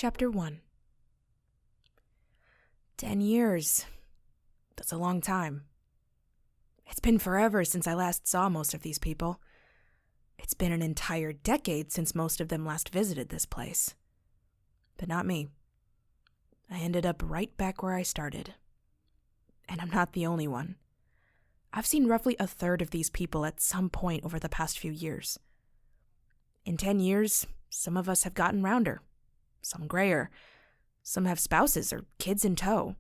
Chapter 1. 10 years. That's a long time. It's been forever since I last saw most of these people. It's been an entire decade since most of them last visited this place. But not me. I ended up right back where I started. And I'm not the only one. I've seen roughly a third of these people at some point over the past few years. In 10 years, some of us have gotten rounder, some grayer, some have spouses or kids in tow.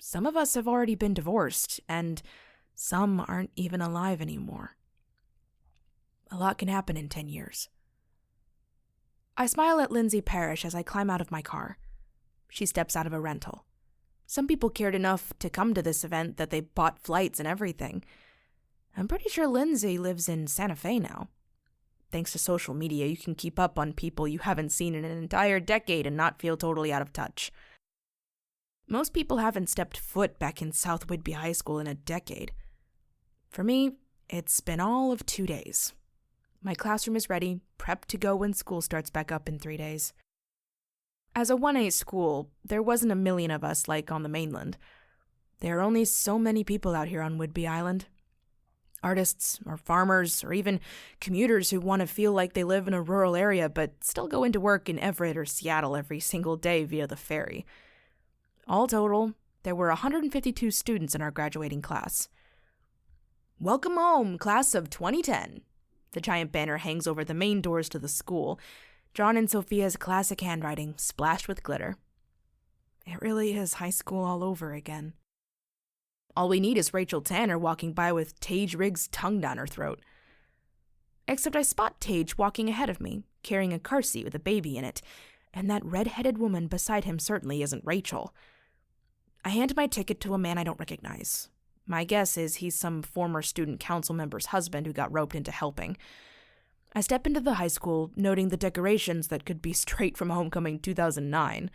Some of us have already been divorced, and some aren't even alive anymore. A lot can happen in 10 years. I smile at Lindsay Parrish as I climb out of my car. She steps out of a rental. Some people cared enough to come to this event that they bought flights and everything. I'm pretty sure Lindsay lives in Santa Fe now. Thanks to social media, you can keep up on people you haven't seen in an entire decade and not feel totally out of touch. Most people haven't stepped foot back in South Whitby High School in a decade. For me, it's been all of 2 days. My classroom is ready, prepped to go when school starts back up in 3 days. As a 1A school, there wasn't a million of us like on the mainland. There are only so many people out here on Whidbey Island. Artists, or farmers, or even commuters who want to feel like they live in a rural area but still go into work in Everett or Seattle every single day via the ferry. All total, there were 152 students in our graduating class. Welcome home, class of 2010. The giant banner hangs over the main doors to the school, drawn in Sophia's classic handwriting, splashed with glitter. It really is high school all over again. All we need is Rachel Tanner walking by with Tage Riggs' tongue down her throat. Except I spot Tage walking ahead of me, carrying a car seat with a baby in it, and that red-headed woman beside him certainly isn't Rachel. I hand my ticket to a man I don't recognize. My guess is he's some former student council member's husband who got roped into helping. I step into the high school, noting the decorations that could be straight from Homecoming 2009.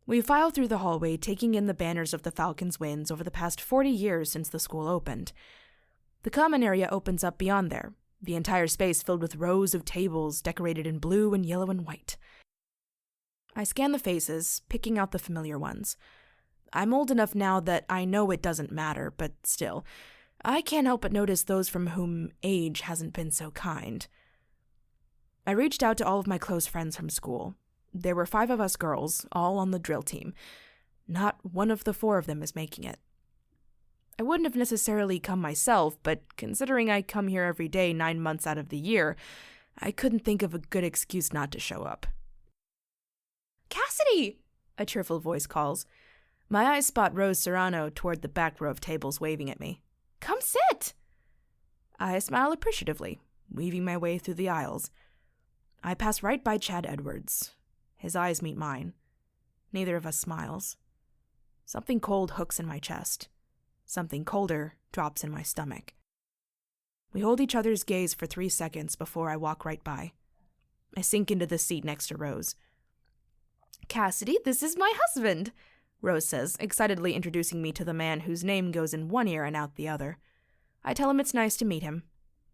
We file through the hallway, taking in the banners of the Falcons' wins over the past 40 years since the school opened. The common area opens up beyond there, the entire space filled with rows of tables decorated in blue and yellow and white. I scan the faces, picking out the familiar ones. I'm old enough now that I know it doesn't matter, but still, I can't help but notice those from whom age hasn't been so kind. I reached out to all of my close friends from school. There were 5 of us girls, all on the drill team. Not one of the 4 of them is making it. I wouldn't have necessarily come myself, but considering I come here every day 9 months out of the year, I couldn't think of a good excuse not to show up. "Cassidy!" a cheerful voice calls. My eyes spot Rose Serrano toward the back row of tables waving at me. "Come sit!" I smile appreciatively, weaving my way through the aisles. I pass right by Chad Edwards. His eyes meet mine. Neither of us smiles. Something cold hooks in my chest. Something colder drops in my stomach. We hold each other's gaze for 3 seconds before I walk right by. I sink into the seat next to Rose. "Cassidy, this is my husband," Rose says, excitedly introducing me to the man whose name goes in one ear and out the other. I tell him it's nice to meet him.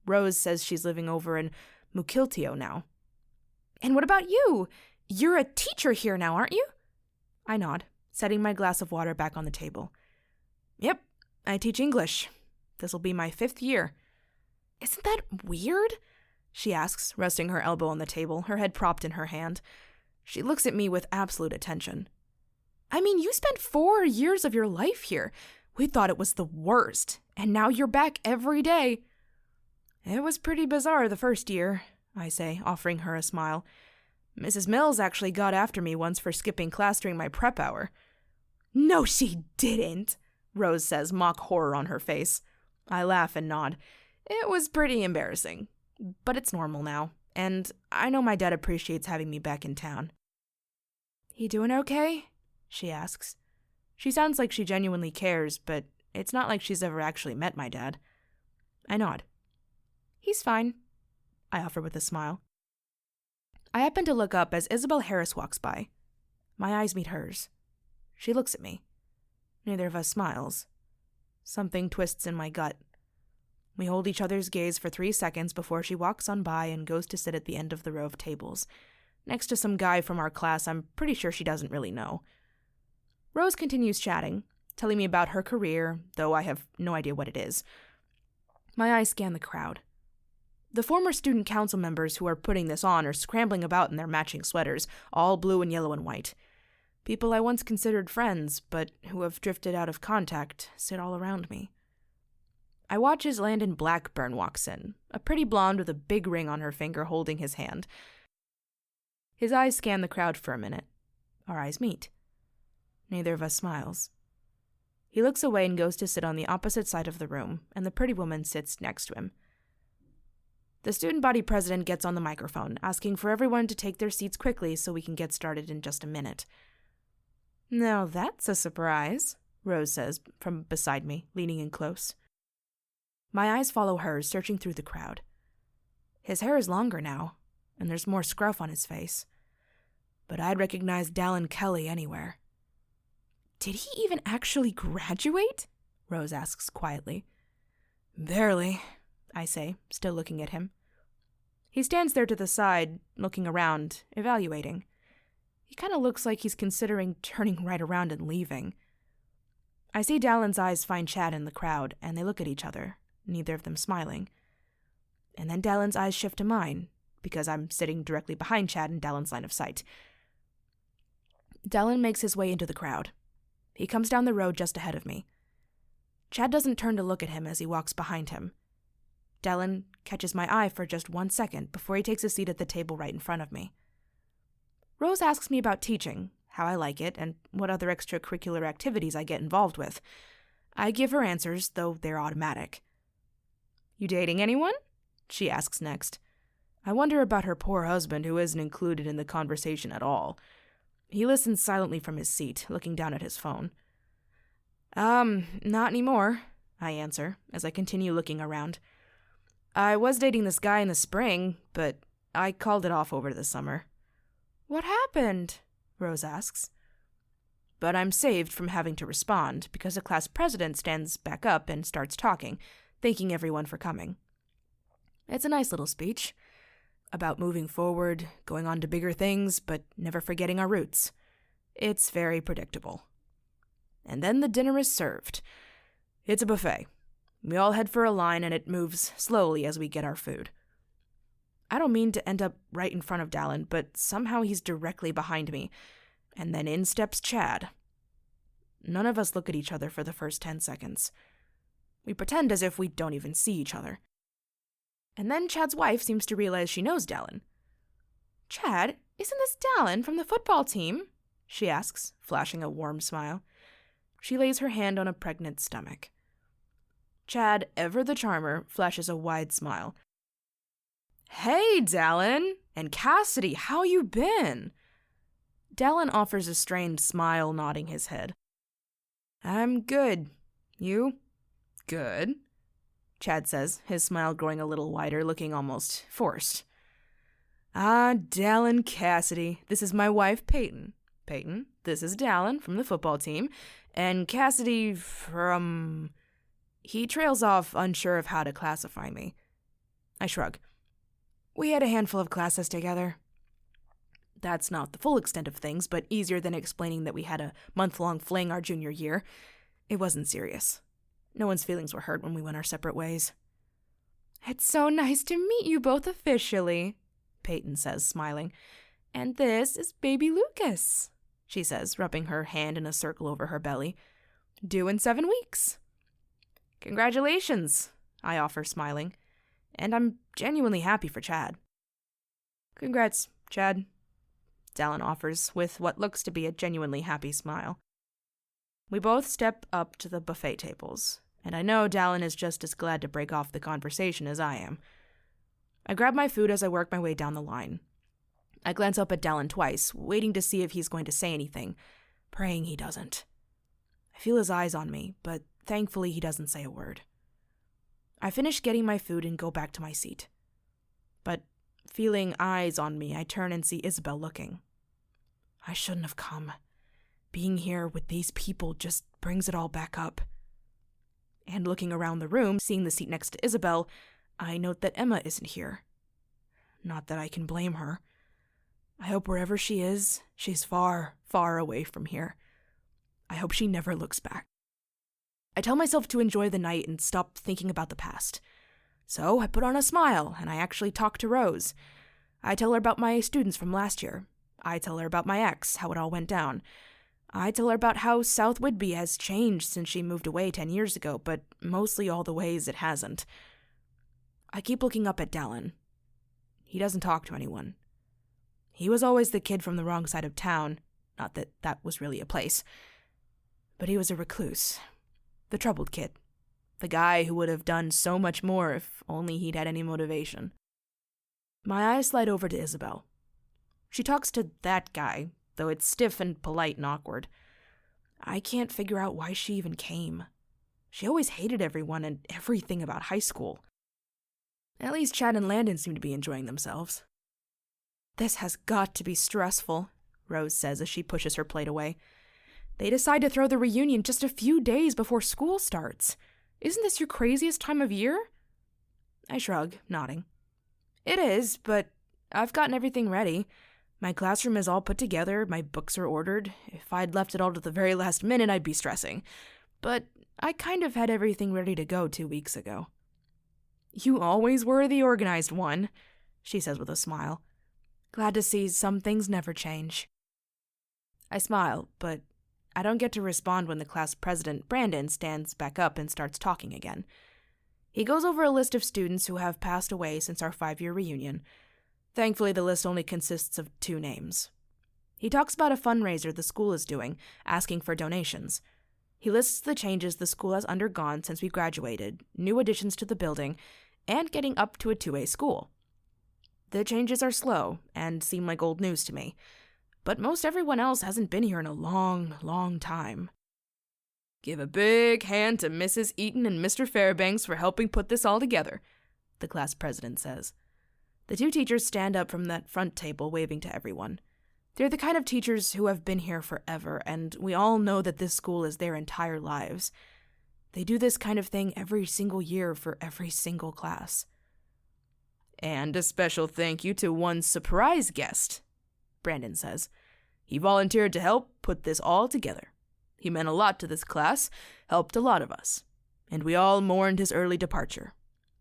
Rose says she's living over in Mukilteo now. "And what about you? You're a teacher here now, aren't you?" I nod, setting my glass of water back on the table. "Yep, I teach English. This'll be my 5th year." "Isn't that weird?" she asks, resting her elbow on the table, her head propped in her hand. She looks at me with absolute attention. "I mean, you spent 4 years of your life here. We thought it was the worst, and now you're back every day." "It was pretty bizarre the first year," I say, offering her a smile. "Mrs. Mills actually got after me once for skipping class during my prep hour." "No, she didn't," Rose says, mock horror on her face. I laugh and nod. It was pretty embarrassing, but it's normal now, and I know my dad appreciates having me back in town. "He doing okay?" she asks. She sounds like she genuinely cares, but it's not like she's ever actually met my dad. I nod. "He's fine," I offer with a smile. I happen to look up as Isabel Harris walks by. My eyes meet hers. She looks at me. Neither of us smiles. Something twists in my gut. We hold each other's gaze for 3 seconds before she walks on by and goes to sit at the end of the row of tables. next to some guy from our class I'm pretty sure she doesn't really know. Rose continues chatting, telling me about her career, though I have no idea what it is. My eyes scan the crowd. The former student council members who are putting this on are scrambling about in their matching sweaters, all blue and yellow and white. People I once considered friends, but who have drifted out of contact, sit all around me. I watch as Landon Blackburn walks in, a pretty blonde with a big ring on her finger holding his hand. His eyes scan the crowd for a minute. Our eyes meet. Neither of us smiles. He looks away and goes to sit on the opposite side of the room, and the pretty woman sits next to him. The student body president gets on the microphone, asking for everyone to take their seats quickly so we can get started in just a minute. "Now that's a surprise," Rose says from beside me, leaning in close. My eyes follow hers, searching through the crowd. His hair is longer now, and there's more scruff on his face. But I'd recognize Dallin Kelly anywhere. "Did he even actually graduate?" Rose asks quietly. "Barely," I say, still looking at him. He stands there to the side, looking around, evaluating. He kind of looks like he's considering turning right around and leaving. I see Dallin's eyes find Chad in the crowd, and they look at each other, neither of them smiling. And then Dallin's eyes shift to mine, because I'm sitting directly behind Chad in Dallin's line of sight. Dallin makes his way into the crowd. He comes down the road just ahead of me. Chad doesn't turn to look at him as he walks behind him. Dallin catches my eye for just 1 second before he takes a seat at the table right in front of me. Rose asks me about teaching, how I like it, and what other extracurricular activities I get involved with. I give her answers, though they're automatic. "You dating anyone?" she asks next. I wonder about her poor husband, who isn't included in the conversation at all. He listens silently from his seat, looking down at his phone. Not anymore," I answer, as I continue looking around. "I was dating this guy in the spring, but I called it off over the summer." "What happened?" Rose asks. But I'm saved from having to respond, because the class president stands back up and starts talking, thanking everyone for coming. It's a nice little speech. About moving forward, going on to bigger things, but never forgetting our roots. It's very predictable. And then the dinner is served. It's a buffet. We all head for a line, and it moves slowly as we get our food. I don't mean to end up right in front of Dallin, but somehow he's directly behind me, and then in steps Chad. None of us look at each other for the first 10 seconds. We pretend as if we don't even see each other. And then Chad's wife seems to realize she knows Dallin. "Chad, isn't this Dallin from the football team?" she asks, flashing a warm smile. She lays her hand on a pregnant stomach. Chad, ever the charmer, flashes a wide smile. "Hey, Dallin! And Cassidy, how you been?" Dallin offers a strained smile, nodding his head. "I'm good. You?" "Good," Chad says, his smile growing a little wider, looking almost forced. Dallin Cassidy. This is my wife, Peyton. Peyton, this is Dallin from the football team. And Cassidy from..." He trails off, unsure of how to classify me. I shrug. "We had a handful of classes together." That's not the full extent of things, but easier than explaining that we had a month-long fling our junior year. It wasn't serious. No one's feelings were hurt when we went our separate ways. "It's so nice to meet you both officially," Peyton says, smiling. "And this is baby Lucas," she says, rubbing her hand in a circle over her belly. "Due in 7 weeks." "Congratulations," I offer, smiling. And I'm genuinely happy for Chad. "Congrats, Chad," Dallin offers, with what looks to be a genuinely happy smile. We both step up to the buffet tables, and I know Dallin is just as glad to break off the conversation as I am. I grab my food as I work my way down the line. I glance up at Dallin twice, waiting to see if he's going to say anything, praying he doesn't. I feel his eyes on me, but thankfully he doesn't say a word. I finish getting my food and go back to my seat. But feeling eyes on me, I turn and see Isabel looking. I shouldn't have come. Being here with these people just brings it all back up. And looking around the room, seeing the seat next to Isabel, I note that Emma isn't here. Not that I can blame her. I hope wherever she is, she's far, far away from here. I hope she never looks back. I tell myself to enjoy the night and stop thinking about the past. So I put on a smile, and I actually talk to Rose. I tell her about my students from last year. I tell her about my ex, how it all went down. I tell her about how South Whitby has changed since she moved away 10 years ago, but mostly all the ways it hasn't. I keep looking up at Dallin. He doesn't talk to anyone. He was always the kid from the wrong side of town, not that that was really a place. But he was a recluse. The troubled kid. The guy who would have done so much more if only he'd had any motivation. My eyes slide over to Isabel. She talks to that guy, though it's stiff and polite and awkward. I can't figure out why she even came. She always hated everyone and everything about high school. At least Chad and Landon seem to be enjoying themselves. This has got to be stressful, Rose says as she pushes her plate away. They decide to throw the reunion just a few days before school starts. Isn't this your craziest time of year? I shrug, nodding. It is, but I've gotten everything ready. My classroom is all put together, my books are ordered. If I'd left it all to the very last minute, I'd be stressing. But I kind of had everything ready to go 2 weeks ago. You always were the organized one, she says with a smile. Glad to see some things never change. I smile, but I don't get to respond when the class president, Brandon, stands back up and starts talking again. He goes over a list of students who have passed away since our 5-year reunion. Thankfully, the list only consists of 2 names. He talks about a fundraiser the school is doing, asking for donations. He lists the changes the school has undergone since we graduated, new additions to the building, and getting up to a 2A school. The changes are slow and seem like old news to me, but most everyone else hasn't been here in a long, long time. Give a big hand to Mrs. Eaton and Mr. Fairbanks for helping put this all together, the class president says. The 2 teachers stand up from that front table waving to everyone. They're the kind of teachers who have been here forever, and we all know that this school is their entire lives. They do this kind of thing every single year for every single class. And a special thank you to one surprise guest, Brandon says. He volunteered to help put this all together. He meant a lot to this class, helped a lot of us, and we all mourned his early departure.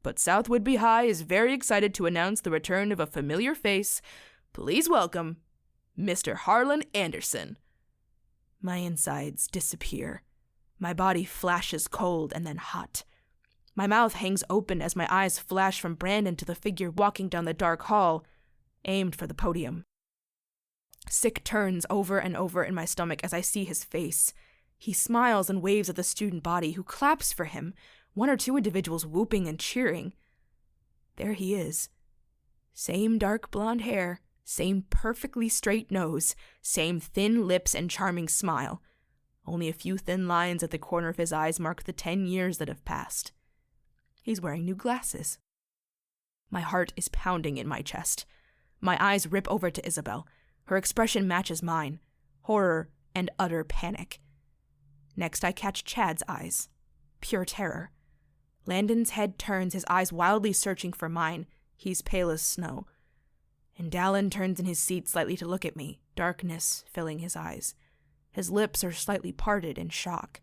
But South Whitby High is very excited to announce the return of a familiar face. Please welcome Mr. Harlan Anderson. My insides disappear. My body flashes cold and then hot. My mouth hangs open as my eyes flash from Brandon to the figure walking down the dark hall, aimed for the podium. Sick turns over and over in my stomach as I see his face. He smiles and waves at the student body, who claps for him, 1 or 2 individuals whooping and cheering. There he is. Same dark blonde hair, same perfectly straight nose, same thin lips and charming smile. Only a few thin lines at the corner of his eyes mark the 10 years that have passed. He's wearing new glasses. My heart is pounding in my chest. My eyes rip over to Isabel. Her expression matches mine. Horror and utter panic. Next, I catch Chad's eyes. Pure terror. Landon's head turns, his eyes wildly searching for mine. He's pale as snow. And Dallin turns in his seat slightly to look at me, darkness filling his eyes. His lips are slightly parted in shock.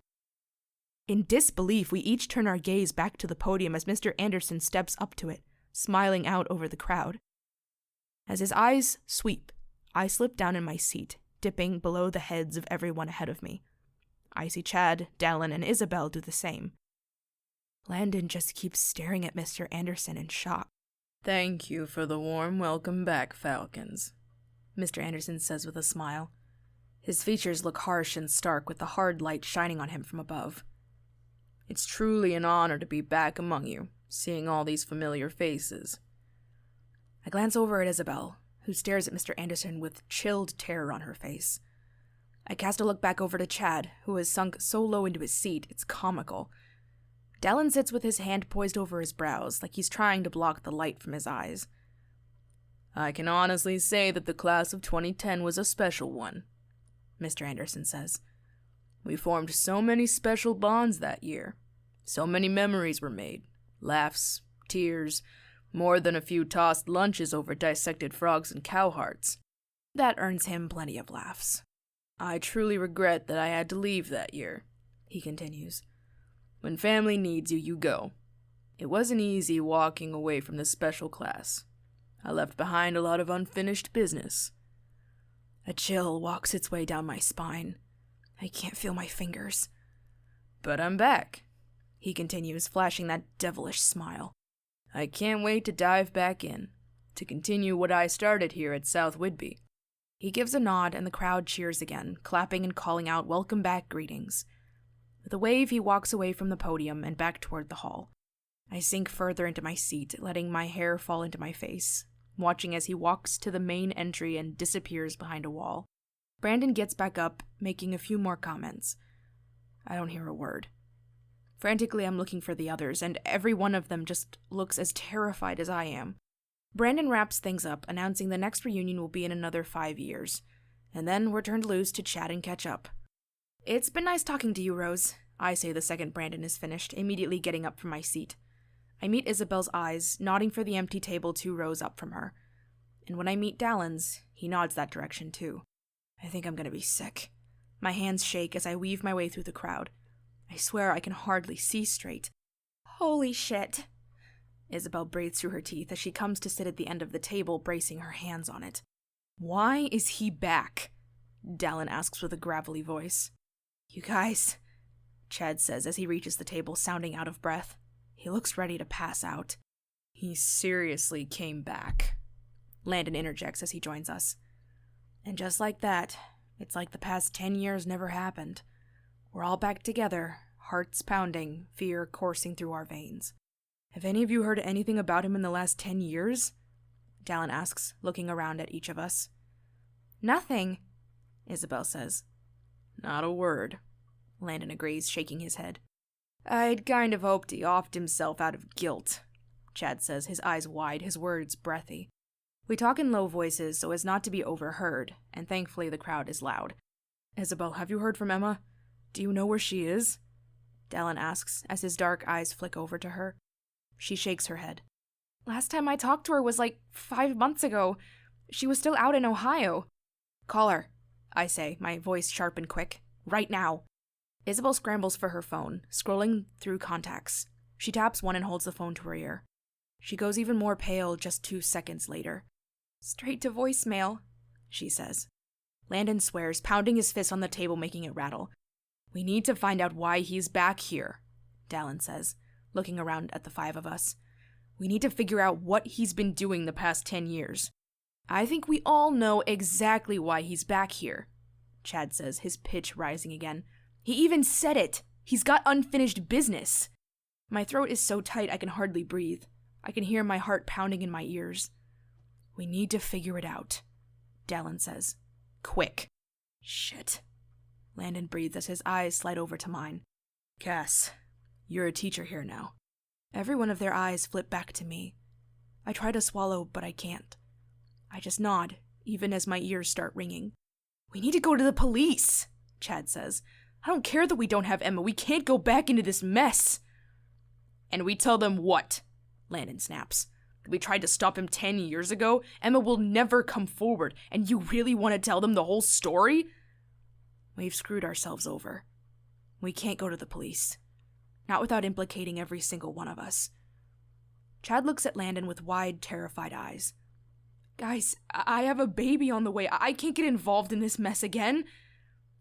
In disbelief, we each turn our gaze back to the podium as Mr. Anderson steps up to it, smiling out over the crowd. As his eyes sweep, I slip down in my seat, dipping below the heads of everyone ahead of me. I see Chad, Dallin, and Isabel do the same. Landon just keeps staring at Mr. Anderson in shock. Thank you for the warm welcome back, Falcons, Mr. Anderson says with a smile. His features look harsh and stark with the hard light shining on him from above. It's truly an honor to be back among you, seeing all these familiar faces. I glance over at Isabel, who stares at Mr. Anderson with chilled terror on her face. I cast a look back over to Chad, who has sunk so low into his seat it's comical. Dallin sits with his hand poised over his brows, like he's trying to block the light from his eyes. I can honestly say that the class of 2010 was a special one, Mr. Anderson says. We formed so many special bonds that year. So many memories were made. Laughs, tears, more than a few tossed lunches over dissected frogs and cow hearts. That earns him plenty of laughs. "I truly regret that I had to leave that year," he continues. "When family needs you, you go. It wasn't easy walking away from the special class. I left behind a lot of unfinished business." A chill walks its way down my spine. I can't feel my fingers. "But I'm back," he continues, flashing that devilish smile. "I can't wait to dive back in, to continue what I started here at South Whitby." He gives a nod and the crowd cheers again, clapping and calling out welcome back greetings. With a wave, he walks away from the podium and back toward the hall. I sink further into my seat, letting my hair fall into my face, watching as he walks to the main entry and disappears behind a wall. Brandon gets back up, making a few more comments. I don't hear a word. Frantically, I'm looking for the others, and every one of them just looks as terrified as I am. Brandon wraps things up, announcing the next reunion will be in another 5 years, and then we're turned loose to chat and catch up. "It's been nice talking to you, Rose," I say the second Brandon is finished, immediately getting up from my seat. I meet Isabel's eyes, nodding for the empty table 2 rows up from her. And when I meet Dallin's, he nods that direction too. I think I'm gonna be sick. My hands shake as I weave my way through the crowd. I swear I can hardly see straight. "Holy shit," Isabel breathes through her teeth as she comes to sit at the end of the table, bracing her hands on it. "Why is he back?" Dallin asks with a gravelly voice. "You guys," Chad says as he reaches the table, sounding out of breath. He looks ready to pass out. "He seriously came back," Landon interjects as he joins us. And just like that, it's like the past 10 years never happened. We're all back together, hearts pounding, fear coursing through our veins. "Have any of you heard anything about him in the last 10 years? Dallin asks, looking around at each of us. "Nothing," Isabel says. "Not a word," Landon agrees, shaking his head. "I'd kind of hoped he offed himself out of guilt," Chad says, his eyes wide, his words breathy. We talk in low voices so as not to be overheard, and thankfully the crowd is loud. "Isabel, have you heard from Emma? Do you know where she is?" Dallin asks as his dark eyes flick over to her. She shakes her head. "Last time I talked to her was like 5 months ago. She was still out in Ohio." "Call her," I say, my voice sharp and quick. "Right now." Isabel scrambles for her phone, scrolling through contacts. She taps one and holds the phone to her ear. She goes even more pale just 2 seconds later. "Straight to voicemail," she says. Landon swears, pounding his fist on the table, making it rattle. "We need to find out why he's back here," Dallin says, looking around at the 5 of us. "We need to figure out what he's been doing the past 10 years. "I think we all know exactly why he's back here," Chad says, his pitch rising again. "He even said it! He's got unfinished business!" My throat is so tight I can hardly breathe. I can hear my heart pounding in my ears. "We need to figure it out," Dallin says. "Quick." "Shit," Landon breathes as his eyes slide over to mine. "Cass, you're a teacher here now." Every one of their eyes flip back to me. I try to swallow, but I can't. I just nod, even as my ears start ringing. "We need to go to the police," Chad says. "I don't care that we don't have Emma. We can't go back into this mess." "And we tell them what?" Landon snaps. "We tried to stop him 10 years ago. Emma will never come forward, and you really want to tell them the whole story?" We've screwed ourselves over. We can't go to the police. Not without implicating every single one of us. Chad looks at Landon with wide, terrified eyes. "Guys, I have a baby on the way. I can't get involved in this mess again."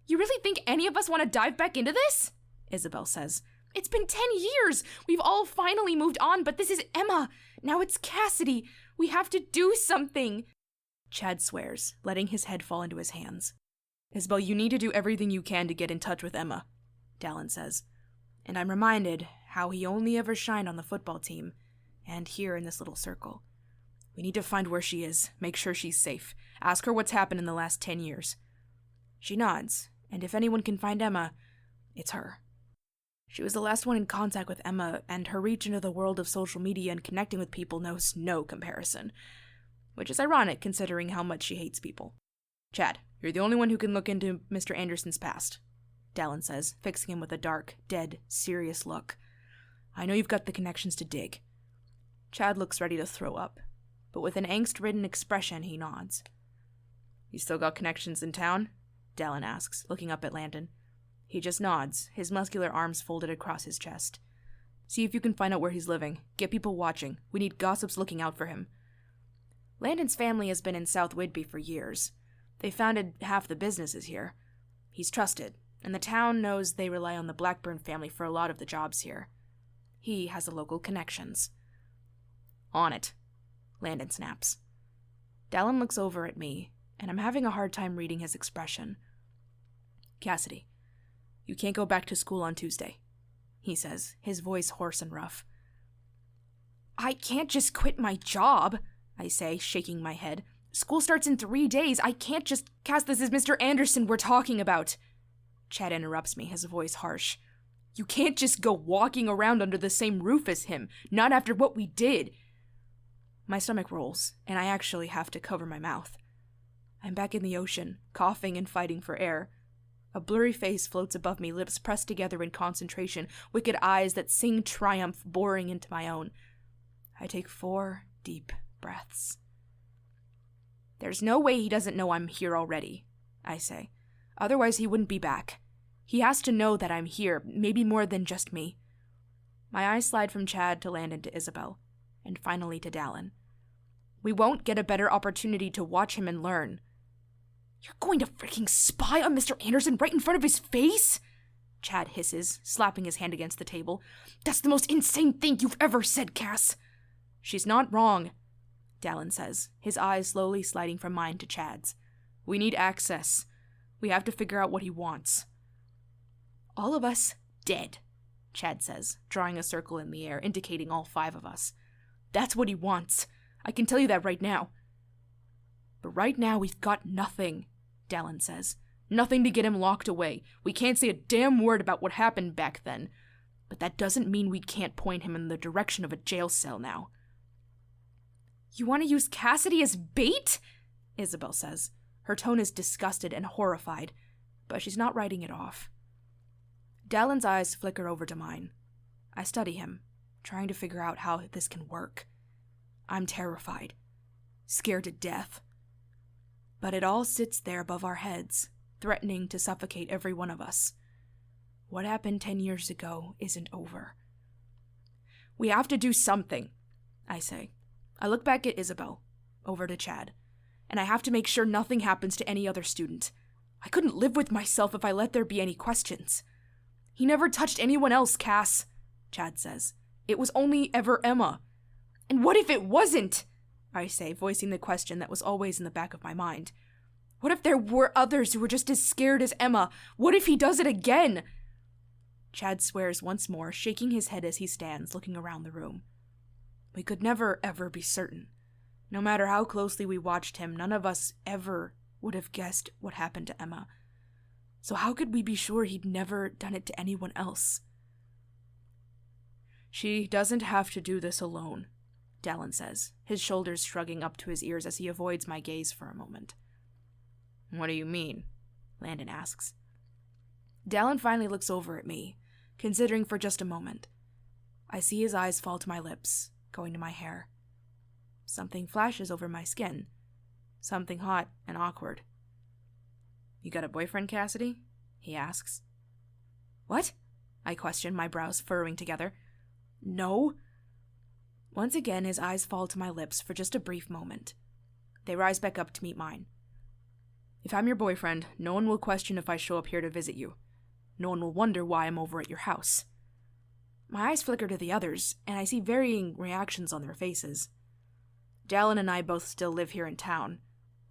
"You really think any of us want to dive back into this?" Isabel says. "It's been 10 years. We've all finally moved on, but this is Emma. Now it's Cassidy. We have to do something." Chad swears, letting his head fall into his hands. "Isabel, you need to do everything you can to get in touch with Emma," Dallin says. And I'm reminded how he only ever shined on the football team, and here in this little circle. We need to find where she is, make sure she's safe, ask her what's happened in the last 10 years. She nods, and if anyone can find Emma, it's her. She was the last one in contact with Emma, and her reach into the world of social media and connecting with people knows no comparison. Which is ironic, considering how much she hates people. "Chad, you're the only one who can look into Mr. Anderson's past," Dallin says, fixing him with a dark, dead, serious look. "I know you've got the connections to dig." Chad looks ready to throw up, but with an angst-ridden expression, he nods. You still got connections in town? Dallin asks, looking up at Landon. He just nods, his muscular arms folded across his chest. See if you can find out where he's living. Get people watching. We need gossips looking out for him. Landon's family has been in South Whidbey for years. They founded half the businesses here. He's trusted, and the town knows they rely on the Blackburn family for a lot of the jobs here. He has the local connections. On it, Landon snaps. Dallin looks over at me, and I'm having a hard time reading his expression. Cassidy, you can't go back to school on Tuesday, he says, his voice hoarse and rough. I can't just quit my job, I say, shaking my head. School starts in 3 days. I can't just cast this as Mr. Anderson we're talking about. Chad interrupts me, his voice harsh. You can't just go walking around under the same roof as him, not after what we did. My stomach rolls, and I actually have to cover my mouth. I'm back in the ocean, coughing and fighting for air. A blurry face floats above me, lips pressed together in concentration, wicked eyes that sing triumph boring into my own. I take 4 deep breaths. There's no way he doesn't know I'm here already, I say. Otherwise he wouldn't be back. He has to know that I'm here, maybe more than just me. My eyes slide from Chad to Landon to Isabel, and finally to Dallin. We won't get a better opportunity to watch him and learn. You're going to freaking spy on Mr. Anderson right in front of his face? Chad hisses, slapping his hand against the table. That's the most insane thing you've ever said, Cass. She's not wrong, Dallin says, his eyes slowly sliding from mine to Chad's. We need access. We have to figure out what he wants. All of us dead, Chad says, drawing a circle in the air, indicating all 5 of us. That's what he wants. I can tell you that right now. But right now we've got nothing, Dallin says. Nothing to get him locked away. We can't say a damn word about what happened back then. But that doesn't mean we can't point him in the direction of a jail cell now. You want to use Cassidy as bait? Isabel says. Her tone is disgusted and horrified, but she's not writing it off. Dallin's eyes flicker over to mine. I study him, trying to figure out how this can work. I'm terrified, scared to death. But it all sits there above our heads, threatening to suffocate every one of us. What happened 10 years ago isn't over. We have to do something, I say. I look back at Isabel, over to Chad, and I have to make sure nothing happens to any other student. I couldn't live with myself if I let there be any questions. He never touched anyone else, Cass, Chad says. It was only ever Emma. And what if it wasn't? I say, voicing the question that was always in the back of my mind. What if there were others who were just as scared as Emma? What if he does it again? Chad swears once more, shaking his head as he stands, looking around the room. We could never, ever be certain. No matter how closely we watched him, none of us ever would have guessed what happened to Emma. So how could we be sure he'd never done it to anyone else? She doesn't have to do this alone, Dallin says, his shoulders shrugging up to his ears as he avoids my gaze for a moment. What do you mean? Landon asks. Dallin finally looks over at me, considering for just a moment. I see his eyes fall to my lips, going to my hair. Something flashes over my skin. Something hot and awkward. You got a boyfriend, Cassidy? He asks. What? I question, my brows furrowing together. No. Once again, his eyes fall to my lips for just a brief moment. They rise back up to meet mine. If I'm your boyfriend, no one will question if I show up here to visit you. No one will wonder why I'm over at your house. My eyes flicker to the others, and I see varying reactions on their faces. Dallin and I both still live here in town.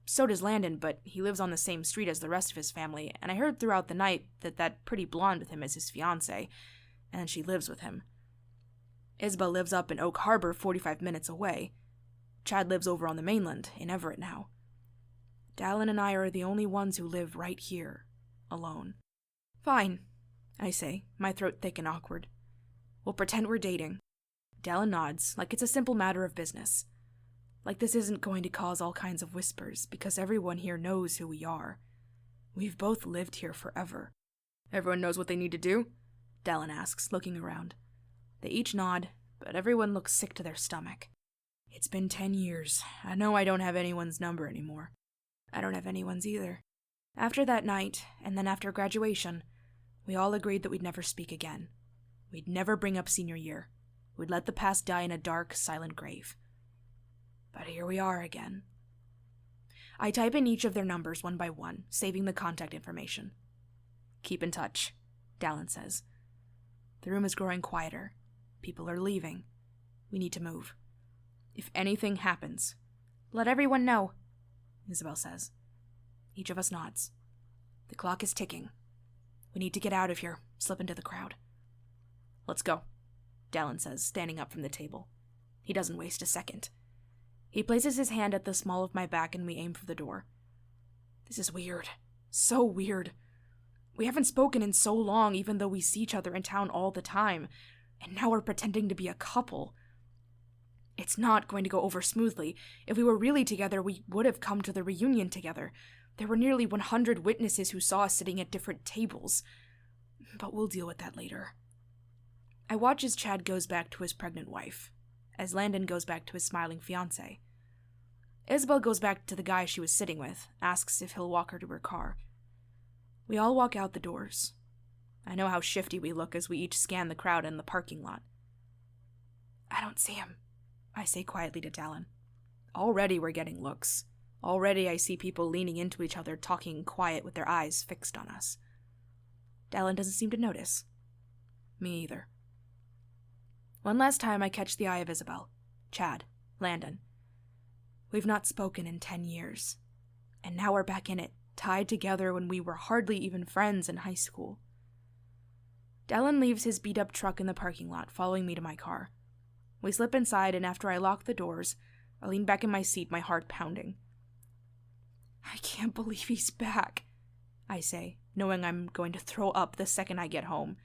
So does Landon, but he lives on the same street as the rest of his family, and I heard throughout the night that pretty blonde with him is his fiancée, and she lives with him. Isabel lives up in Oak Harbor, 45 minutes away. Chad lives over on the mainland, in Everett now. Dallin and I are the only ones who live right here, alone. Fine, I say, my throat thick and awkward. We'll pretend we're dating. Dallin nods, like it's a simple matter of business. Like this isn't going to cause all kinds of whispers, because everyone here knows who we are. We've both lived here forever. Everyone knows what they need to do? Dallin asks, looking around. They each nod, but everyone looks sick to their stomach. It's been 10 years. I know I don't have anyone's number anymore. I don't have anyone's either. After that night, and then after graduation, we all agreed that we'd never speak again. We'd never bring up senior year. We'd let the past die in a dark, silent grave. But here we are again. I type in each of their numbers one by one, saving the contact information. Keep in touch, Dallin says. The room is growing quieter. People are leaving. We need to move. If anything happens, let everyone know, Isabel says. Each of us nods. The clock is ticking. We need to get out of here, slip into the crowd. Let's go, Dallin says, standing up from the table. He doesn't waste a second. He places his hand at the small of my back and we aim for the door. This is weird. So weird. We haven't spoken in so long, even though we see each other in town all the time, and now we're pretending to be a couple. It's not going to go over smoothly. If we were really together, we would have come to the reunion together. There were nearly 100 witnesses who saw us sitting at different tables. But we'll deal with that later. I watch as Chad goes back to his pregnant wife, as Landon goes back to his smiling fiancé. Isabel goes back to the guy she was sitting with, asks if he'll walk her to her car. We all walk out the doors. I know how shifty we look as we each scan the crowd in the parking lot. I don't see him, I say quietly to Dallin. Already we're getting looks. Already I see people leaning into each other, talking quiet with their eyes fixed on us. Dallin doesn't seem to notice. Me either. One last time I catch the eye of Isabel, Chad, Landon. We've not spoken in 10 years. And now we're back in it, tied together when we were hardly even friends in high school. Dallin leaves his beat-up truck in the parking lot, following me to my car. We slip inside, and after I lock the doors, I lean back in my seat, my heart pounding. I can't believe he's back, I say, knowing I'm going to throw up the second I get home.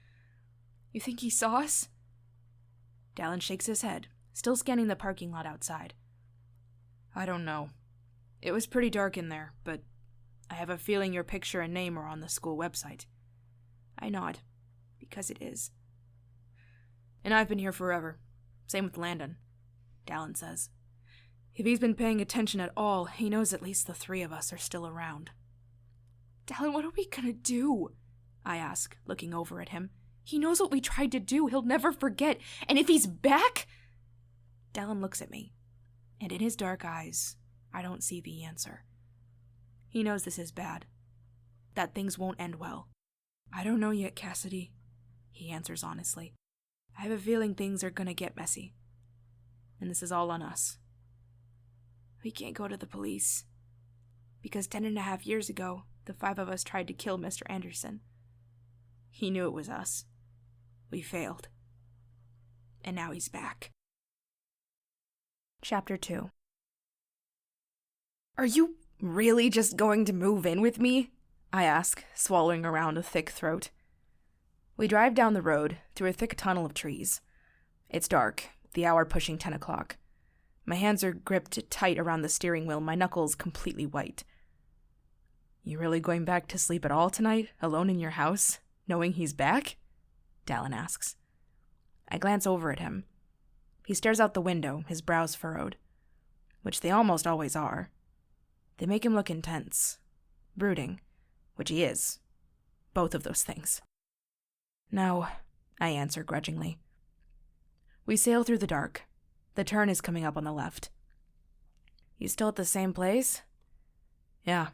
You think he saw us? Dallin shakes his head, still scanning the parking lot outside. I don't know. It was pretty dark in there, but I have a feeling your picture and name are on the school website. I nod, because it is. And I've been here forever. Same with Landon, Dallin says. If he's been paying attention at all, he knows at least the 3 of us are still around. Dallin, what are we gonna do? I ask, looking over at him. He knows what we tried to do. He'll never forget. And if he's back... Dallin looks at me, and in his dark eyes, I don't see the answer. He knows this is bad, that things won't end well. I don't know yet, Cassidy, he answers honestly. I have a feeling things are gonna get messy. And this is all on us. We can't go to the police. Because 10.5 years ago, the 5 of us tried to kill Mr. Anderson. He knew it was us. We failed. And now he's back. Chapter 2. Are you really just going to move in with me? I ask, swallowing around a thick throat. We drive down the road, through a thick tunnel of trees. It's dark, the hour pushing 10 o'clock. My hands are gripped tight around the steering wheel, my knuckles completely white. You really going back to sleep at all tonight, alone in your house, knowing he's back? Dallin asks. I glance over at him. He stares out the window, his brows furrowed, which they almost always are. They make him look intense, brooding, which he is. Both of those things. No, I answer grudgingly. We sail through the dark. The turn is coming up on the left. You still at the same place? Yeah,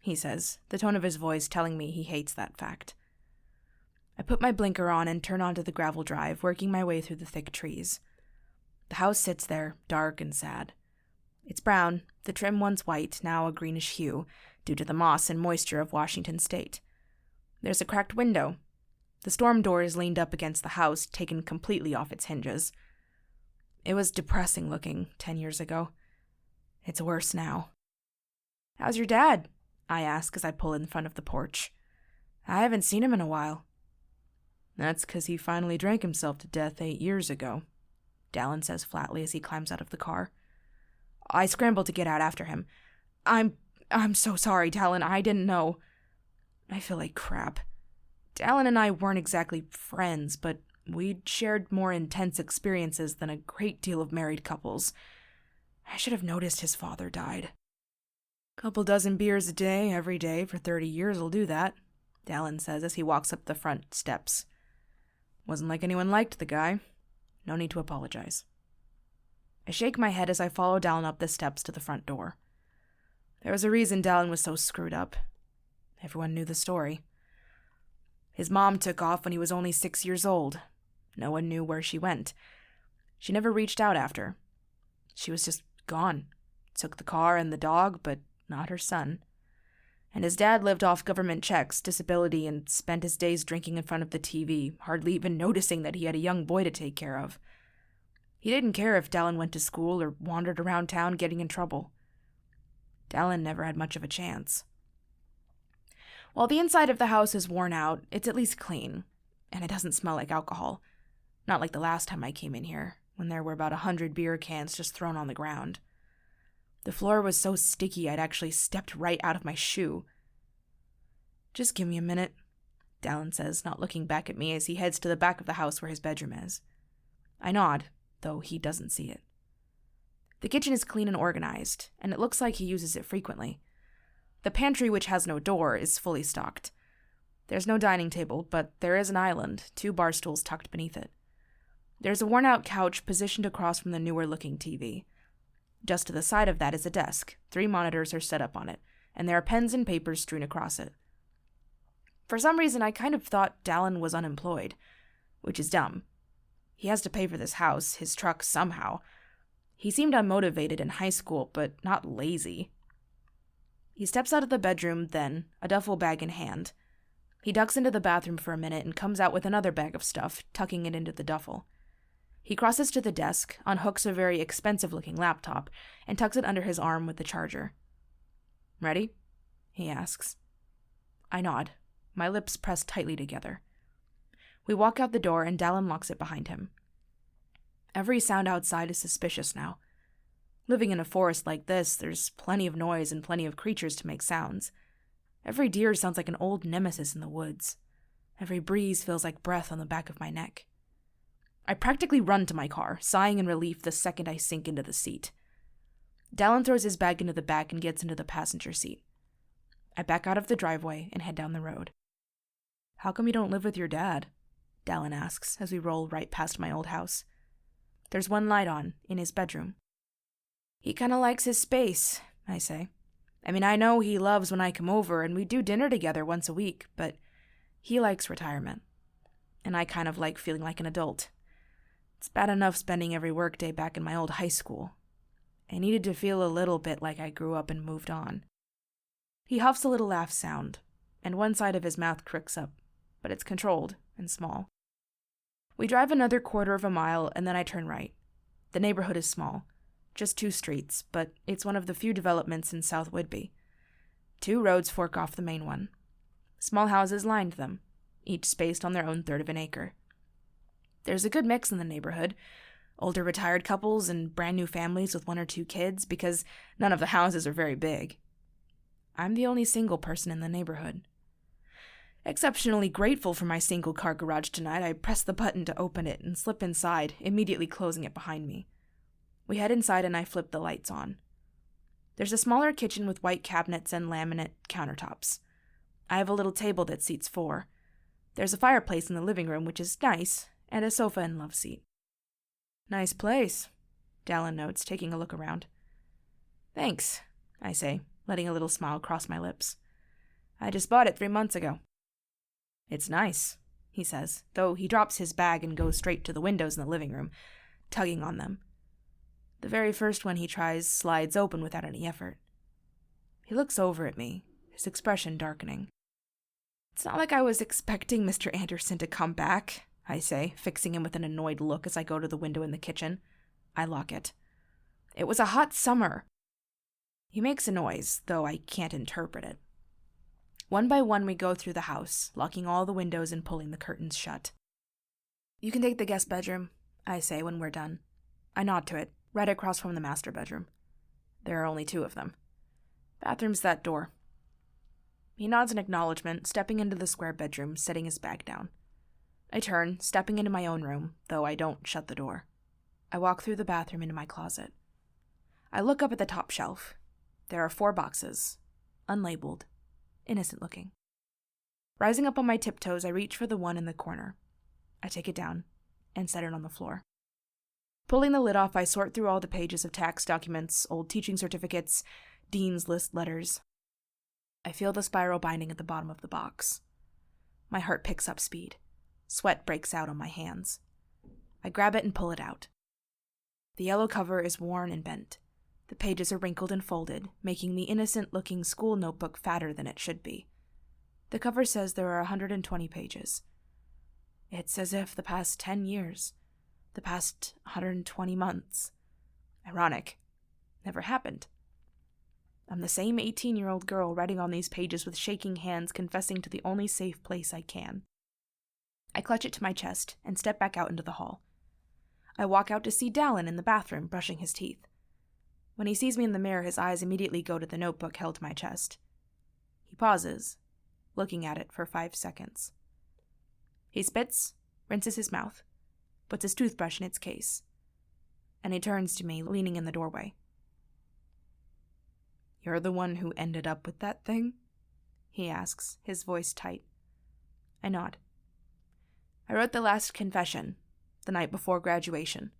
he says, the tone of his voice telling me he hates that fact. I put my blinker on and turn onto the gravel drive, working my way through the thick trees. The house sits there, dark and sad. It's brown, the trim once white, now a greenish hue, due to the moss and moisture of Washington State. There's a cracked window. The storm door is leaned up against the house, taken completely off its hinges. It was depressing looking 10 years ago. It's worse now. How's your dad? I ask as I pull in front of the porch. I haven't seen him in a while. That's 'cause he finally drank himself to death 8 years ago, Dallin says flatly as he climbs out of the car. I scramble to get out after him. I'm so sorry, Dallin, I didn't know. I feel like crap. Dallin and I weren't exactly friends, but we'd shared more intense experiences than a great deal of married couples. I should have noticed his father died. Couple dozen beers a day, every day, for 30 years will do that, Dallin says as he walks up the front steps. Wasn't like anyone liked the guy. No need to apologize. I shake my head as I follow Dallin up the steps to the front door. There was a reason Dallin was so screwed up. Everyone knew the story. His mom took off when he was only 6 years old. No one knew where she went. She never reached out after. She was just gone. Took the car and the dog, but not her son. And his dad lived off government checks, disability, and spent his days drinking in front of the TV, hardly even noticing that he had a young boy to take care of. He didn't care if Dallin went to school or wandered around town getting in trouble. Dallin never had much of a chance. While the inside of the house is worn out, it's at least clean, and it doesn't smell like alcohol. Not like the last time I came in here, when there were about 100 beer cans just thrown on the ground. The floor was so sticky I'd actually stepped right out of my shoe. Just give me a minute, Dallin says, not looking back at me as he heads to the back of the house where his bedroom is. I nod, though he doesn't see it. The kitchen is clean and organized, and it looks like he uses it frequently. The pantry, which has no door, is fully stocked. There's no dining table, but there is an island, 2 bar stools tucked beneath it. There's a worn-out couch positioned across from the newer-looking TV. Just to the side of that is a desk. 3 monitors are set up on it, and there are pens and papers strewn across it. For some reason, I kind of thought Dallin was unemployed, which is dumb. He has to pay for this house, his truck, somehow. He seemed unmotivated in high school, but not lazy. He steps out of the bedroom then, a duffel bag in hand. He ducks into the bathroom for a minute and comes out with another bag of stuff, tucking it into the duffel. He crosses to the desk, unhooks a very expensive-looking laptop, and tucks it under his arm with the charger. "Ready?" he asks. I nod, my lips pressed tightly together. We walk out the door and Dallin locks it behind him. Every sound outside is suspicious now. Living in a forest like this, there's plenty of noise and plenty of creatures to make sounds. Every deer sounds like an old nemesis in the woods. Every breeze feels like breath on the back of my neck. I practically run to my car, sighing in relief the second I sink into the seat. Dallin throws his bag into the back and gets into the passenger seat. I back out of the driveway and head down the road. "How come you don't live with your dad?" Dallin asks as we roll right past my old house. There's one light on, in his bedroom. "He kinda likes his space," I say. "I mean, I know he loves when I come over and we do dinner together once a week, but he likes retirement. And I kind of like feeling like an adult. It's bad enough spending every workday back in my old high school. I needed to feel a little bit like I grew up and moved on." He huffs a little laugh sound, and one side of his mouth cricks up, but it's controlled and small. We drive another 1/4 of a mile, and then I turn right. The neighborhood is small, just 2 streets, but it's one of the few developments in South Whidbey. 2 roads fork off the main one. Small houses lined them, each spaced on their own 1/3 of an acre. There's a good mix in the neighborhood, older retired couples and brand new families with 1 or 2 kids, because none of the houses are very big. I'm the only single person in the neighborhood. Exceptionally grateful for my single-car garage tonight, I press the button to open it and slip inside, immediately closing it behind me. We head inside and I flip the lights on. There's a smaller kitchen with white cabinets and laminate countertops. I have a little table that seats 4. There's a fireplace in the living room, which is nice, and a sofa and love seat. "Nice place," Dallin notes, taking a look around. "Thanks," I say, letting a little smile cross my lips. "I just bought it 3 months ago." "It's nice," he says, though he drops his bag and goes straight to the windows in the living room, tugging on them. The very first one he tries slides open without any effort. He looks over at me, his expression darkening. "It's not like I was expecting Mr. Anderson to come back," I say, fixing him with an annoyed look as I go to the window in the kitchen. I lock it. "It was a hot summer." He makes a noise, though I can't interpret it. One by one we go through the house, locking all the windows and pulling the curtains shut. "You can take the guest bedroom," I say when we're done. I nod to it, right across from the master bedroom. There are only 2 of them. "Bathroom's that door." He nods in acknowledgement, stepping into the square bedroom, setting his bag down. I turn, stepping into my own room, though I don't shut the door. I walk through the bathroom into my closet. I look up at the top shelf. There are 4 boxes, unlabeled, innocent-looking. Rising up on my tiptoes, I reach for the one in the corner. I take it down and set it on the floor. Pulling the lid off, I sort through all the pages of tax documents, old teaching certificates, dean's list letters. I feel the spiral binding at the bottom of the box. My heart picks up speed. Sweat breaks out on my hands. I grab it and pull it out. The yellow cover is worn and bent. The pages are wrinkled and folded, making the innocent-looking school notebook fatter than it should be. The cover says there are 120 pages. It's as if the past 10 years, the past 120 months. Ironic. Never happened. I'm the same 18-year-old girl writing on these pages with shaking hands, confessing to the only safe place I can. I clutch it to my chest and step back out into the hall. I walk out to see Dallin in the bathroom brushing his teeth. When he sees me in the mirror, his eyes immediately go to the notebook held to my chest. He pauses, looking at it for 5 seconds. He spits, rinses his mouth, puts his toothbrush in its case, and he turns to me, leaning in the doorway. "You're the one who ended up with that thing?" he asks, his voice tight. I nod. "I wrote the last confession, the night before graduation."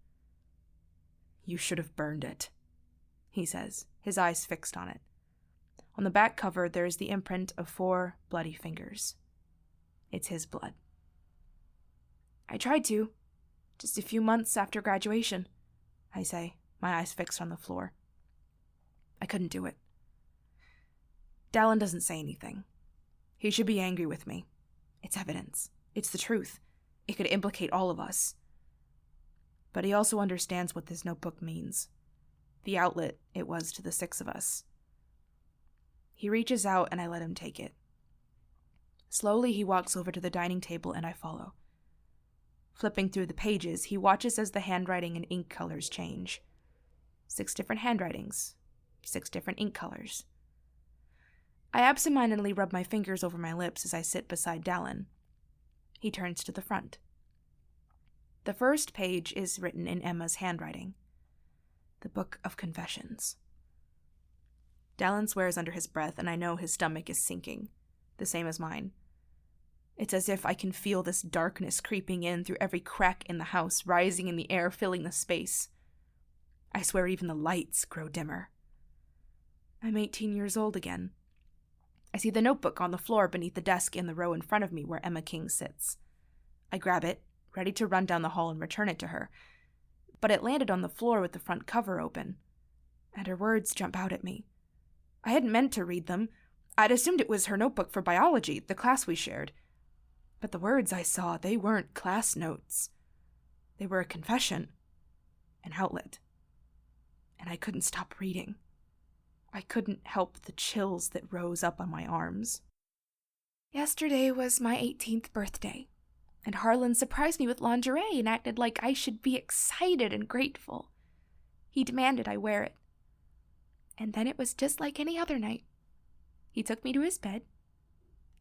"You should have burned it," he says, his eyes fixed on it. On the back cover, there is the imprint of 4 bloody fingers. It's his blood. "I tried to, just a few months after graduation," I say, my eyes fixed on the floor. "I couldn't do it." Dallin doesn't say anything. He should be angry with me. It's evidence. It's the truth. It could implicate all of us. But he also understands what this notebook means. The outlet it was to the 6 of us. He reaches out and I let him take it. Slowly he walks over to the dining table and I follow. Flipping through the pages, he watches as the handwriting and ink colors change. 6 different handwritings, 6 different ink colors. I absentmindedly rub my fingers over my lips as I sit beside Dallin. He turns to the front. The first page is written in Emma's handwriting. The Book of Confessions. Dallin swears under his breath, and I know his stomach is sinking, the same as mine. It's as if I can feel this darkness creeping in through every crack in the house, rising in the air, filling the space. I swear even the lights grow dimmer. I'm 18 years old again. I see the notebook on the floor beneath the desk in the row in front of me where Emma King sits. I grab it, ready to run down the hall and return it to her, but it landed on the floor with the front cover open, and her words jump out at me. I hadn't meant to read them. I'd assumed it was her notebook for biology, the class we shared. But the words I saw, they weren't class notes. They were a confession, an outlet. And I couldn't stop reading. I couldn't help the chills that rose up on my arms. Yesterday was my 18th birthday, and Harlan surprised me with lingerie and acted like I should be excited and grateful. He demanded I wear it. And then it was just like any other night. He took me to his bed,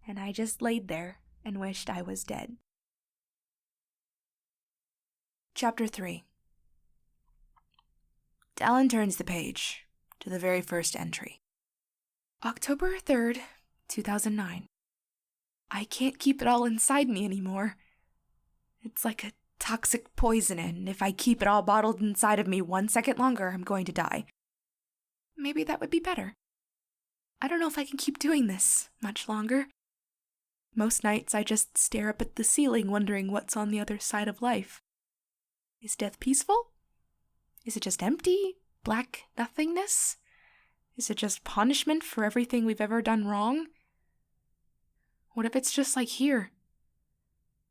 and I just laid there and wished I was dead. Chapter 3. Dallin turns the page to the very first entry. October 3rd, 2009. I can't keep it all inside me anymore. It's like a toxic poison, and if I keep it all bottled inside of me 1 second longer, I'm going to die. Maybe that would be better. I don't know if I can keep doing this much longer. Most nights I just stare up at the ceiling wondering what's on the other side of life. Is death peaceful? Is it just empty, black nothingness? Is it just punishment for everything we've ever done wrong? What if it's just like here?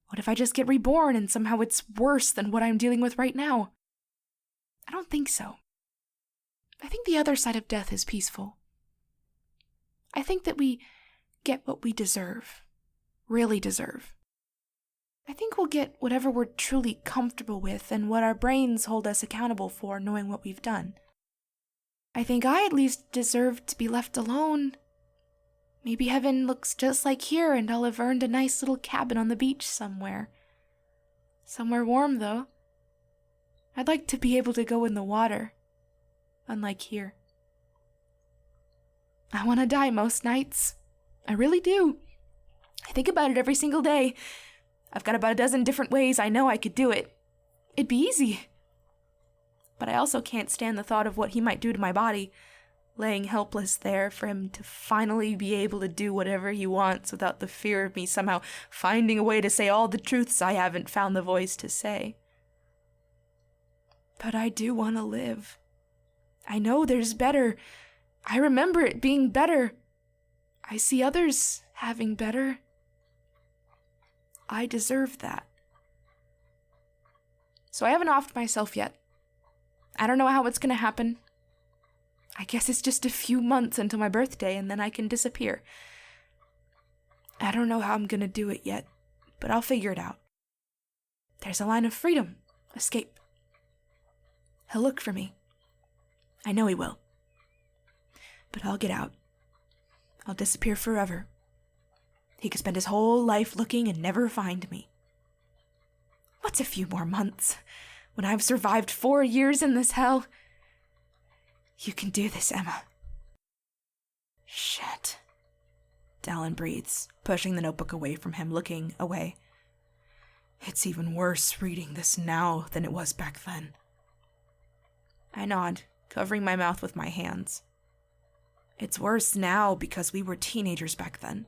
What if I just get reborn and somehow it's worse than what I'm dealing with right now? I don't think so. I think the other side of death is peaceful. I think that we get what we deserve, really deserve. I think we'll get whatever we're truly comfortable with and what our brains hold us accountable for, knowing what we've done. I think I at least deserve to be left alone. Maybe heaven looks just like here and I'll have earned a nice little cabin on the beach somewhere. Somewhere warm, though. I'd like to be able to go in the water, unlike here. I want to die most nights. I really do. I think about it every single day. I've got about a dozen different ways I know I could do it. It'd be easy. But I also can't stand the thought of what he might do to my body, laying helpless there for him to finally be able to do whatever he wants without the fear of me somehow finding a way to say all the truths I haven't found the voice to say. But I do want to live. I know there's better. I remember it being better. I see others having better. I deserve that. So I haven't offed myself yet. I don't know how it's going to happen. I guess it's just a few months until my birthday and then I can disappear. I don't know how I'm going to do it yet, but I'll figure it out. There's a line of freedom, escape. He'll look for me. I know he will. But I'll get out. I'll disappear forever. He could spend his whole life looking and never find me. What's a few more months? When I've survived 4 years in this hell? You can do this, Emma. Shit. Dallin breathes, pushing the notebook away from him, looking away. It's even worse reading this now than it was back then. I nod, covering my mouth with my hands. It's worse now because we were teenagers back then.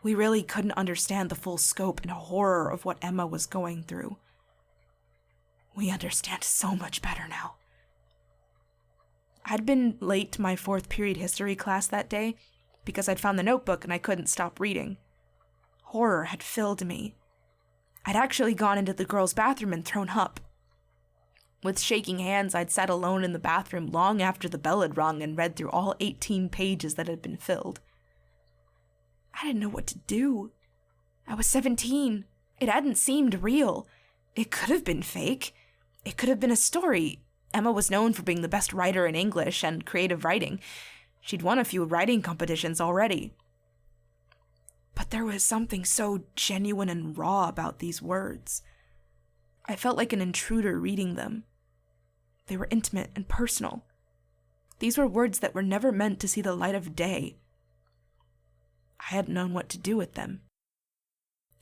We really couldn't understand the full scope and horror of what Emma was going through. We understand so much better now. I'd been late to my 4th period history class that day because I'd found the notebook and I couldn't stop reading. Horror had filled me. I'd actually gone into the girls' bathroom and thrown up. With shaking hands, I'd sat alone in the bathroom long after the bell had rung and read through all 18 pages that had been filled. I didn't know what to do. I was 17. It hadn't seemed real. It could have been fake. It could have been a story. Emma was known for being the best writer in English and creative writing. She'd won a few writing competitions already. But there was something so genuine and raw about these words. I felt like an intruder reading them. They were intimate and personal. These were words that were never meant to see the light of day. I hadn't known what to do with them.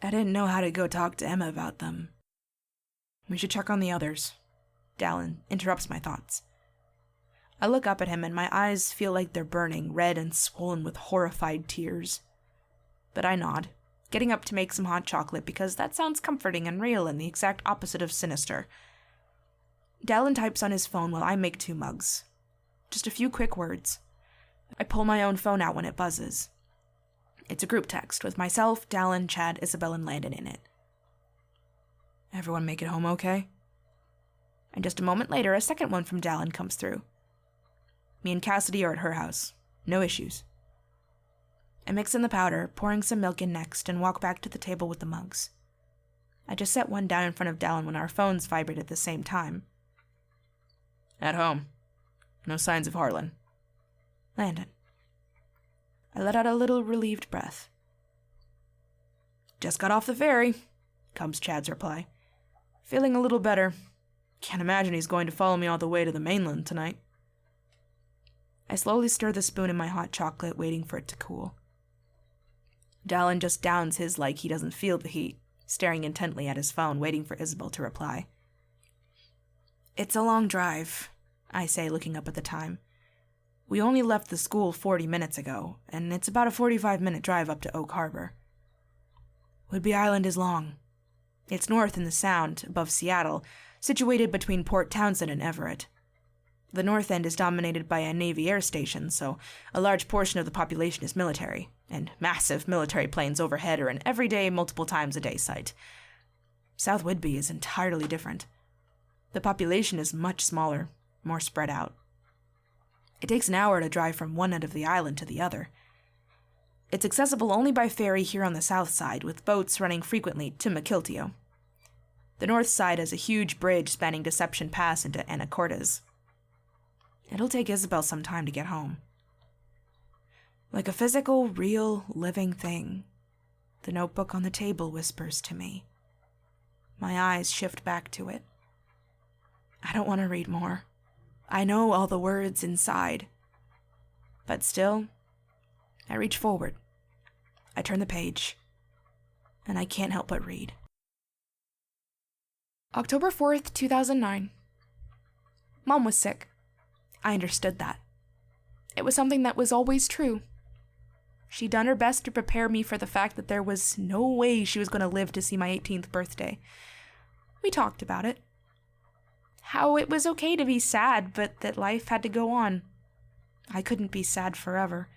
I didn't know how to go talk to Emma about them. We should check on the others. Dallin interrupts my thoughts. I look up at him and my eyes feel like they're burning, red and swollen with horrified tears. But I nod, getting up to make some hot chocolate because that sounds comforting and real and the exact opposite of sinister. Dallin types on his phone while I make 2 mugs. Just a few quick words. I pull my own phone out when it buzzes. It's a group text with myself, Dallin, Chad, Isabel, and Landon in it. Everyone make it home okay? And just a moment later, a second one from Dallin comes through. Me and Cassidy are at her house. No issues. I mix in the powder, pouring some milk in next, and walk back to the table with the mugs. I just set one down in front of Dallin when our phones vibrate at the same time. At home. No signs of Harlan. Landon. I let out a little relieved breath. Just got off the ferry, comes Chad's reply. Feeling a little better. Can't imagine he's going to follow me all the way to the mainland tonight. I slowly stir the spoon in my hot chocolate, waiting for it to cool. Dallin just downs his like he doesn't feel the heat, staring intently at his phone, waiting for Isabel to reply. It's a long drive, I say, looking up at the time. We only left the school 40 minutes ago, and it's about a 45-minute drive up to Oak Harbor. Whidbey Island is long. It's north in the Sound, above Seattle, situated between Port Townsend and Everett. The north end is dominated by a Navy air station, so a large portion of the population is military, and massive military planes overhead are an everyday, multiple times a day sight. South Whidbey is entirely different. The population is much smaller, more spread out. It takes an hour to drive from one end of the island to the other. It's accessible only by ferry here on the south side, with boats running frequently to Mukilteo. The north side has a huge bridge spanning Deception Pass into Anacortes. It'll take Isabel some time to get home. Like a physical, real, living thing, the notebook on the table whispers to me. My eyes shift back to it. I don't want to read more. I know all the words inside. But still, I reach forward. I turn the page, and I can't help but read. October 4th, 2009. Mom was sick. I understood that. It was something that was always true. She'd done her best to prepare me for the fact that there was no way she was going to live to see my 18th birthday. We talked about it. How it was okay to be sad, but that life had to go on. I couldn't be sad forever.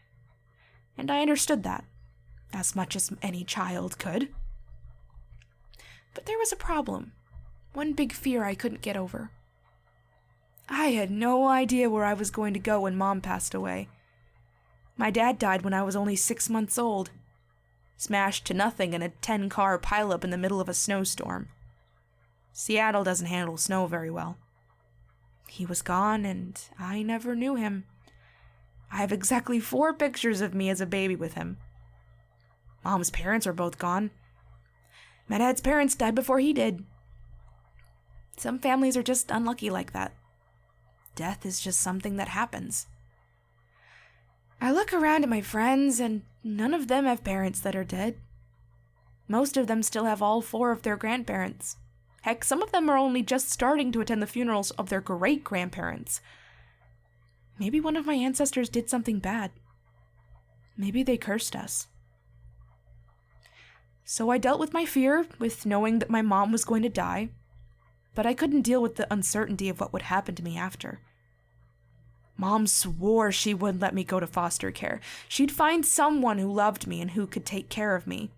And I understood that, as much as any child could. But there was a problem. One big fear I couldn't get over. I had no idea where I was going to go when Mom passed away. My dad died when I was only 6 months old, smashed to nothing in a 10-car pileup in the middle of a snowstorm. Seattle doesn't handle snow very well. He was gone, and I never knew him. I have exactly 4 pictures of me as a baby with him. Mom's parents were both gone. My dad's parents died before he did. Some families are just unlucky like that. Death is just something that happens. I look around at my friends, and none of them have parents that are dead. Most of them still have all 4 of their grandparents. Heck, some of them are only just starting to attend the funerals of their great-grandparents. Maybe one of my ancestors did something bad. Maybe they cursed us. So I dealt with my fear, with knowing that my mom was going to die, but I couldn't deal with the uncertainty of what would happen to me after. Mom swore she wouldn't let me go to foster care. She'd find someone who loved me and who could take care of me.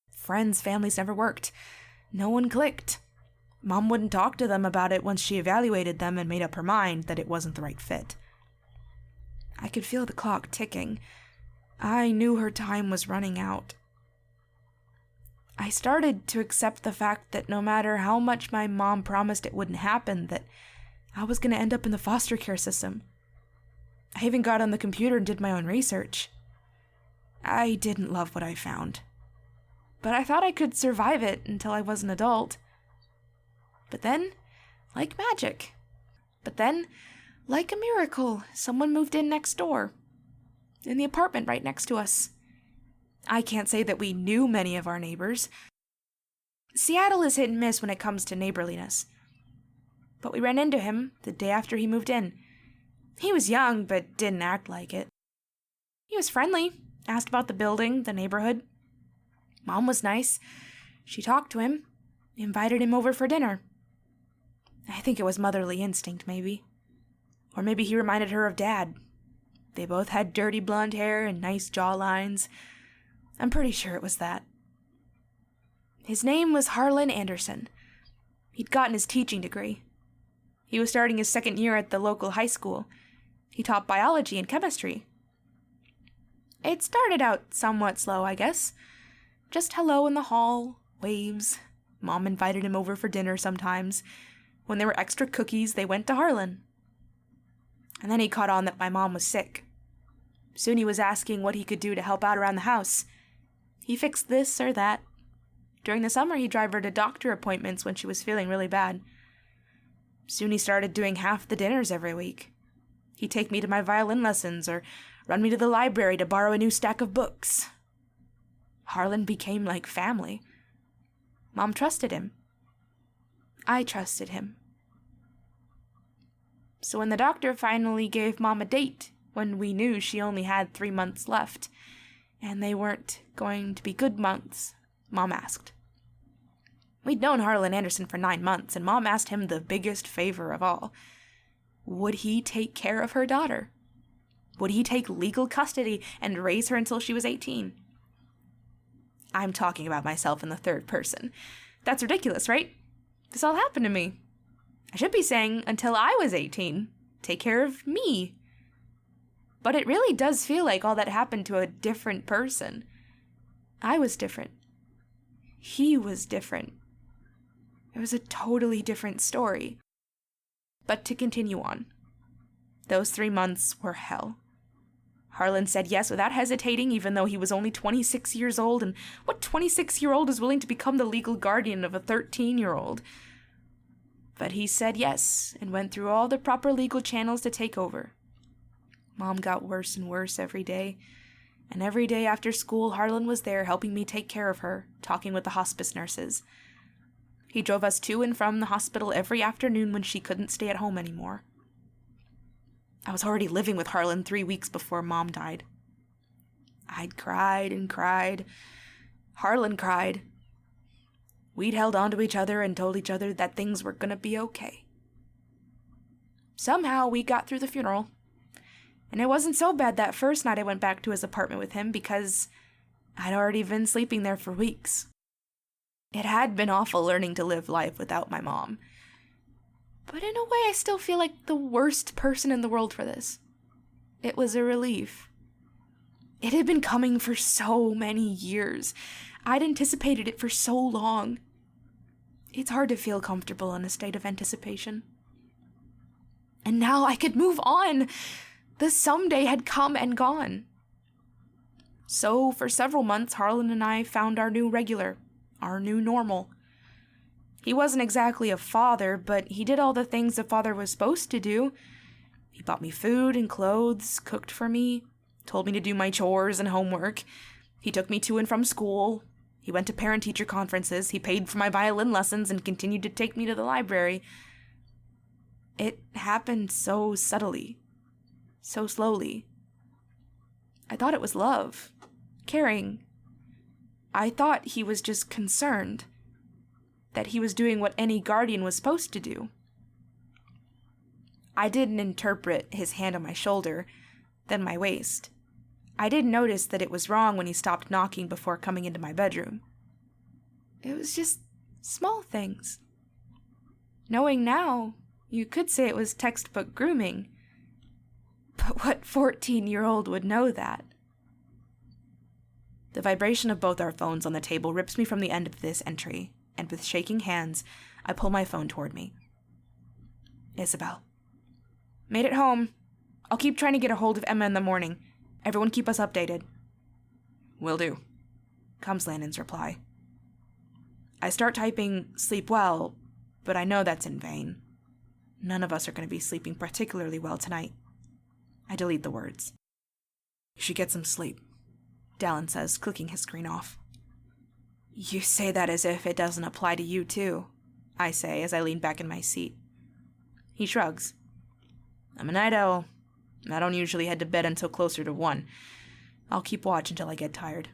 Friends, families never worked. No one clicked. Mom wouldn't talk to them about it once she evaluated them and made up her mind that it wasn't the right fit. I could feel the clock ticking. I knew her time was running out. I started to accept the fact that no matter how much my mom promised it wouldn't happen, that I was going to end up in the foster care system. I even got on the computer and did my own research. I didn't love what I found, but I thought I could survive it until I was an adult. But then, like magic. Like a miracle, someone moved in next door, in the apartment right next to us. I can't say that we knew many of our neighbors. Seattle is hit and miss when it comes to neighborliness. But we ran into him the day after he moved in. He was young, but didn't act like it. He was friendly, asked about the building, the neighborhood. Mom was nice. She talked to him, invited him over for dinner. I think it was motherly instinct, maybe. Or maybe he reminded her of Dad. They both had dirty blonde hair and nice jawlines. I'm pretty sure it was that. His name was Harlan Anderson. He'd gotten his teaching degree. He was starting his 2nd year at the local high school. He taught biology and chemistry. It started out somewhat slow, I guess. Just hello in the hall, waves. Mom invited him over for dinner sometimes. When there were extra cookies, they went to Harlan. And then he caught on that my mom was sick. Soon he was asking what he could do to help out around the house. He fixed this or that. During the summer, he'd drive her to doctor appointments when she was feeling really bad. Soon he started doing half the dinners every week. He'd take me to my violin lessons or run me to the library to borrow a new stack of books. Harlan became like family. Mom trusted him. I trusted him. So when the doctor finally gave Mom a date, when we knew she only had 3 months left, and they weren't going to be good months, Mom asked. We'd known Harlan Anderson for 9 months, and Mom asked him the biggest favor of all. Would he take care of her daughter? Would he take legal custody and raise her until she was 18? I'm talking about myself in the 3rd person. That's ridiculous, right? This all happened to me. I should be saying until I was 18. Take care of me. But it really does feel like all that happened to a different person. I was different. He was different. It was a totally different story. But to continue on. Those 3 months were hell. Harlan said yes without hesitating, even though he was only 26 years old, and what 26-year-old is willing to become the legal guardian of a 13-year-old? But he said yes, and went through all the proper legal channels to take over. Mom got worse and worse every day. And every day after school, Harlan was there helping me take care of her, talking with the hospice nurses. He drove us to and from the hospital every afternoon when she couldn't stay at home anymore. I was already living with Harlan 3 weeks before Mom died. I'd cried and cried. Harlan cried. We'd held on to each other and told each other that things were gonna be okay. Somehow we got through the funeral. And it wasn't so bad that first night I went back to his apartment with him because I'd already been sleeping there for weeks. It had been awful learning to live life without my mom. But in a way, I still feel like the worst person in the world for this. It was a relief. It had been coming for so many years. I'd anticipated it for so long. It's hard to feel comfortable in a state of anticipation. And now I could move on. The someday had come and gone. So, for several months, Harlan and I found our new regular, our new normal. He wasn't exactly a father, but he did all the things a father was supposed to do. He bought me food and clothes, cooked for me, told me to do my chores and homework. He took me to and from school. He went to parent-teacher conferences. He paid for my violin lessons and continued to take me to the library. It happened so subtly. So slowly. I thought it was love. Caring. I thought he was just concerned. That he was doing what any guardian was supposed to do. I didn't interpret his hand on my shoulder, then my waist. I didn't notice that it was wrong when he stopped knocking before coming into my bedroom. It was just small things. Knowing now, you could say it was textbook grooming. But what 14-year-old would know that? The vibration of both our phones on the table rips me from the end of this entry, and with shaking hands, I pull my phone toward me. Isabel. Made it home. I'll keep trying to get a hold of Emma in the morning. Everyone keep us updated. Will do, comes Landon's reply. I start typing sleep well, but I know that's in vain. None of us are going to be sleeping particularly well tonight. I delete the words. You should get some sleep, Dallin says, clicking his screen off. You say that as if it doesn't apply to you, too, I say as I lean back in my seat. He shrugs. I'm a night owl. I don't usually head to bed until closer to 1. I'll keep watch until I get tired.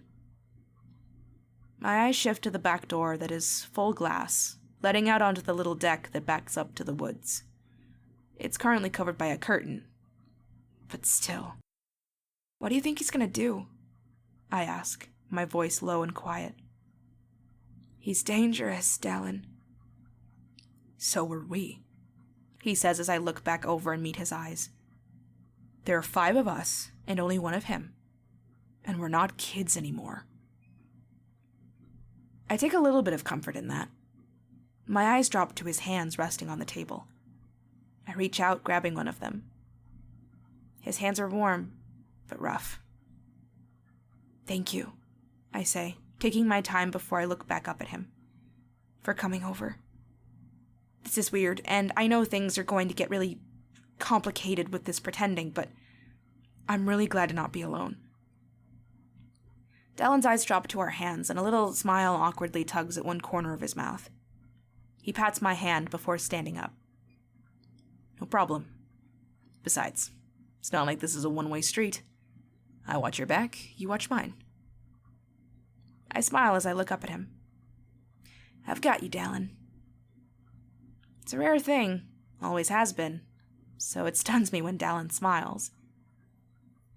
My eyes shift to the back door that is full glass, letting out onto the little deck that backs up to the woods. It's currently covered by a curtain. But still. What do you think he's gonna do? I ask, my voice low and quiet. He's dangerous, Dallin. So were we, he says as I look back over and meet his eyes. There are 5 of us, and only 1 of him. And we're not kids anymore. I take a little bit of comfort in that. My eyes drop to his hands resting on the table. I reach out, grabbing one of them. His hands are warm, but rough. Thank you, I say, taking my time before I look back up at him. For coming over. This is weird, and I know things are going to get really complicated with this pretending, but I'm really glad to not be alone. Dallin's eyes drop to our hands, and a little smile awkwardly tugs at one corner of his mouth. He pats my hand before standing up. No problem. Besides, it's not like this is a one-way street. I watch your back, you watch mine. I smile as I look up at him. I've got you, Dallin. It's a rare thing, always has been, so it stuns me when Dallin smiles.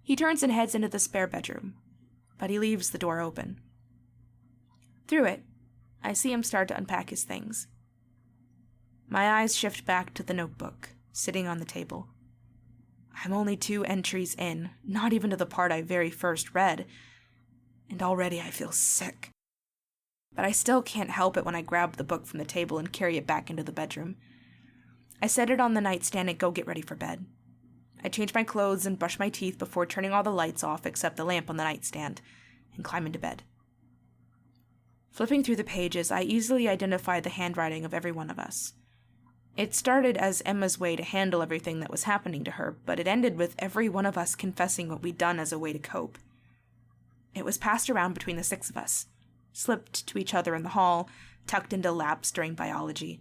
He turns and heads into the spare bedroom, but he leaves the door open. Through it, I see him start to unpack his things. My eyes shift back to the notebook, sitting on the table. I'm only 2 entries in, not even to the part I very first read, and already I feel sick. But I still can't help it when I grab the book from the table and carry it back into the bedroom. I set it on the nightstand and go get ready for bed. I change my clothes and brush my teeth before turning all the lights off except the lamp on the nightstand, and climb into bed. Flipping through the pages, I easily identify the handwriting of every one of us. It started as Emma's way to handle everything that was happening to her, but it ended with every one of us confessing what we'd done as a way to cope. It was passed around between the 6 of us, slipped to each other in the hall, tucked into laps during biology.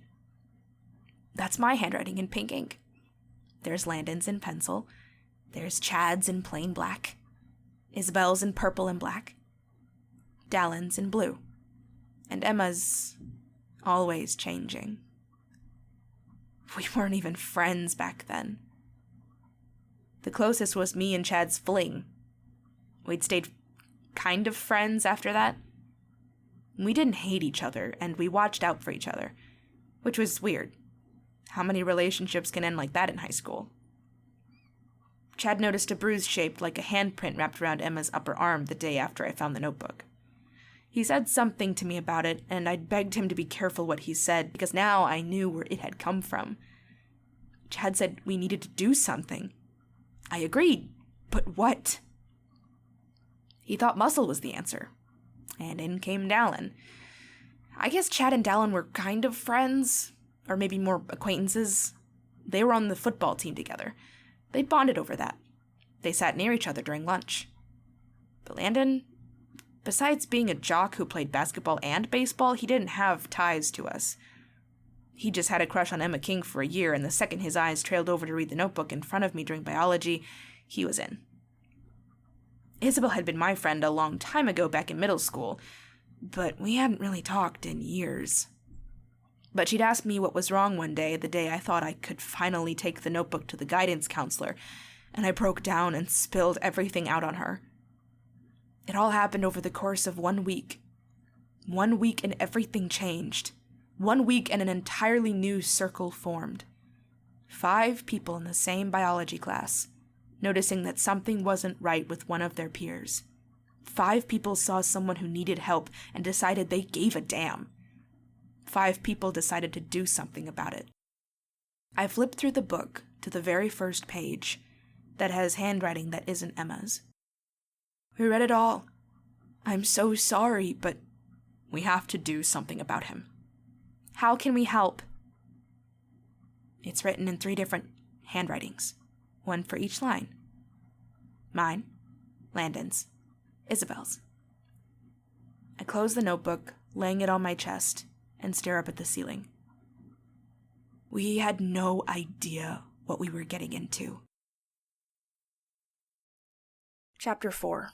That's my handwriting in pink ink. There's Landon's in pencil. There's Chad's in plain black. Isabel's in purple and black. Dallin's in blue. And Emma's always changing. We weren't even friends back then. The closest was me and Chad's fling. We'd stayed kind of friends after that. We didn't hate each other, and we watched out for each other, which was weird. How many relationships can end like that in high school? Chad noticed a bruise shaped like a handprint wrapped around Emma's upper arm the day after I found the notebook. He said something to me about it, and I begged him to be careful what he said, because now I knew where it had come from. Chad said we needed to do something. I agreed, but what? He thought muscle was the answer, and in came Dallin. I guess Chad and Dallin were kind of friends, or maybe more acquaintances. They were on the football team together. They bonded over that. They sat near each other during lunch. But Landon, besides being a jock who played basketball and baseball, he didn't have ties to us. He just had a crush on Emma King for a year, and the second his eyes trailed over to read the notebook in front of me during biology, he was in. Isabel had been my friend a long time ago back in middle school, but we hadn't really talked in years. But she'd asked me what was wrong one day, the day I thought I could finally take the notebook to the guidance counselor, and I broke down and spilled everything out on her. It all happened over the course of 1 week. 1 week and everything changed. 1 week and an entirely new circle formed. 5 people in the same biology class, noticing that something wasn't right with one of their peers. 5 people saw someone who needed help and decided they gave a damn. 5 people decided to do something about it. I flipped through the book to the very first page that has handwriting that isn't Emma's. We read it all. I'm so sorry, but we have to do something about him. How can we help? It's written in 3 different handwritings, 1 for each line. Mine, Landon's, Isabel's. I close the notebook, laying it on my chest, and stare up at the ceiling. We had no idea what we were getting into. Chapter 4.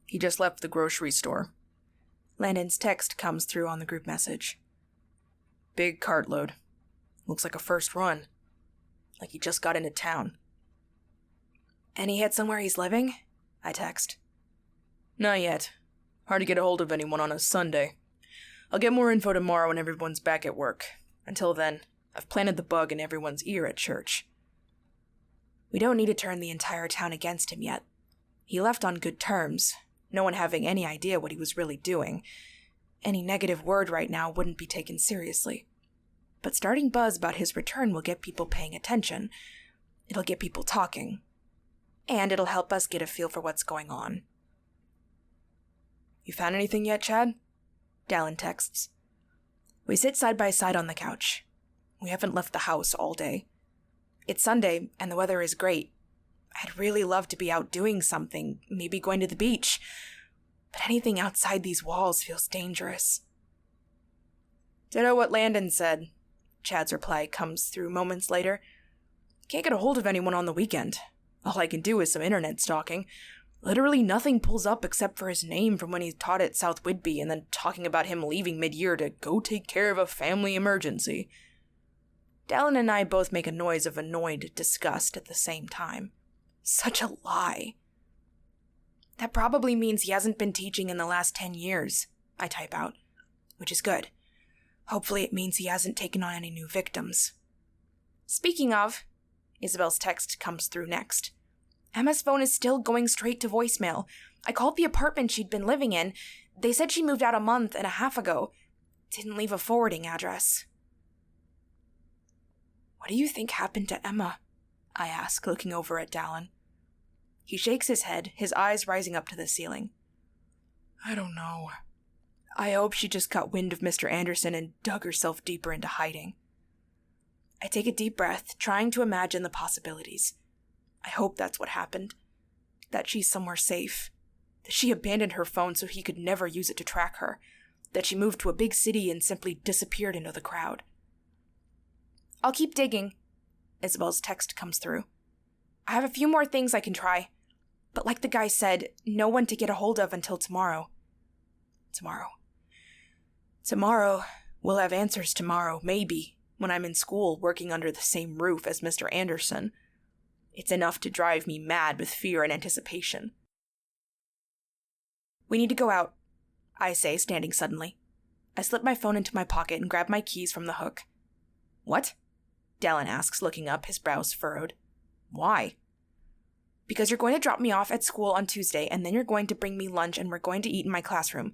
He just left the grocery store. Landon's text comes through on the group message. Big cartload. Looks like a first run. Like he just got into town. Any hit somewhere he's living? I text. Not yet. Hard to get a hold of anyone on a Sunday. I'll get more info tomorrow when everyone's back at work. Until then, I've planted the bug in everyone's ear at church. We don't need to turn the entire town against him yet. He left on good terms, no one having any idea what he was really doing. Any negative word right now wouldn't be taken seriously. But starting buzz about his return will get people paying attention. It'll get people talking. And it'll help us get a feel for what's going on. You found anything yet, Chad? Dallin texts. We sit side by side on the couch. We haven't left the house all day. It's Sunday, and the weather is great. I'd really love to be out doing something, maybe going to the beach. But anything outside these walls feels dangerous. Ditto what Landon said. Chad's reply comes through moments later. Can't get a hold of anyone on the weekend. All I can do is some internet stalking. Literally nothing pulls up except for his name from when he taught at South Whitby and then talking about him leaving mid-year to go take care of a family emergency. Dallin and I both make a noise of annoyed disgust at the same time. Such a lie. That probably means he hasn't been teaching in the last 10 years, I type out, which is good. Hopefully it means he hasn't taken on any new victims. Speaking of, Isabel's text comes through next. Emma's phone is still going straight to voicemail. I called the apartment she'd been living in. They said she moved out a month and a half ago. Didn't leave a forwarding address. What do you think happened to Emma? I ask, looking over at Dallin. He shakes his head, his eyes rising up to the ceiling. I don't know. I hope she just got wind of Mr. Anderson and dug herself deeper into hiding. I take a deep breath, trying to imagine the possibilities. I hope that's what happened. that she's somewhere safe, that she abandoned her phone so he could never use it to track her, that she moved to a big city and simply disappeared into the crowd. I'll keep digging. Isabel's text comes through. I have a few more things I can try, but like the guy said, no one to get a hold of until tomorrow. Tomorrow, we'll have answers tomorrow, maybe, when I'm in school working under the same roof as Mr. Anderson. It's enough to drive me mad with fear and anticipation. We need to go out, I say, standing suddenly. I slip my phone into my pocket and grab my keys from the hook. What? Dallin asks, looking up, his brows furrowed. Why? Because you're going to drop me off at school on Tuesday, and then you're going to bring me lunch and we're going to eat in my classroom.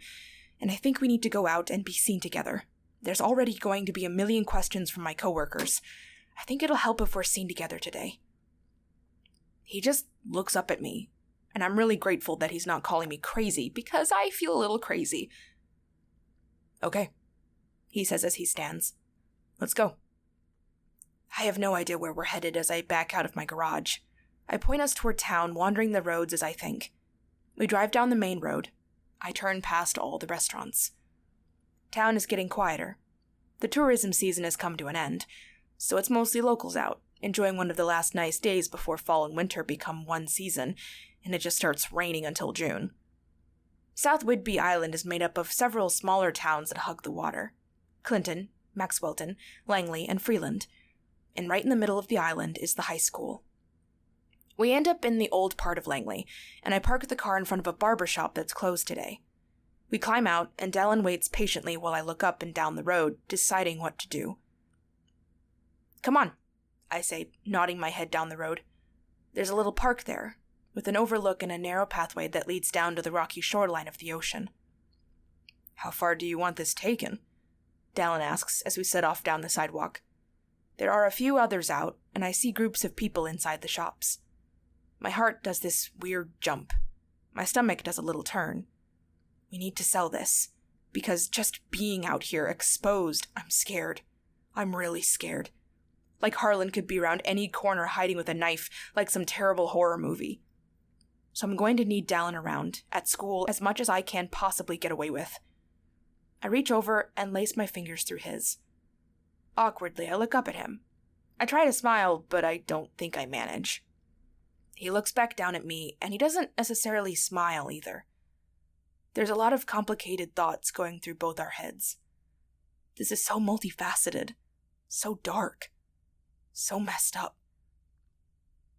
And I think we need to go out and be seen together. There's already going to be a million questions from my coworkers. I think it'll help if we're seen together today. He just looks up at me, and I'm really grateful that he's not calling me crazy, because I feel a little crazy. Okay, he says as he stands. Let's go. I have no idea where we're headed as I back out of my garage. I point us toward town, wandering the roads as I think. We drive down the main road. I turn past all the restaurants. Town is getting quieter. The tourism season has come to an end, so it's mostly locals out, enjoying one of the last nice days before fall and winter become one season, and it just starts raining until June. South Whidbey Island is made up of several smaller towns that hug the water. Clinton, Maxwellton, Langley, and Freeland. And right in the middle of the island is the high school. We end up in the old part of Langley, and I park the car in front of a barber shop that's closed today. We climb out, and Dallin waits patiently while I look up and down the road, deciding what to do. Come on, I say, nodding my head down the road. There's a little park there, with an overlook and a narrow pathway that leads down to the rocky shoreline of the ocean. How far do you want this taken? Dallin asks as we set off down the sidewalk. There are a few others out, and I see groups of people inside the shops. My heart does this weird jump. My stomach does a little turn. We need to sell this, because just being out here exposed, I'm scared. I'm really scared. Like Harlan could be around any corner hiding with a knife, like some terrible horror movie. So I'm going to need Dallin around, at school, as much as I can possibly get away with. I reach over and lace my fingers through his. Awkwardly, I look up at him. I try to smile, but I don't think I manage. He looks back down at me, and he doesn't necessarily smile either. There's a lot of complicated thoughts going through both our heads. This is so multifaceted, so dark, so messed up.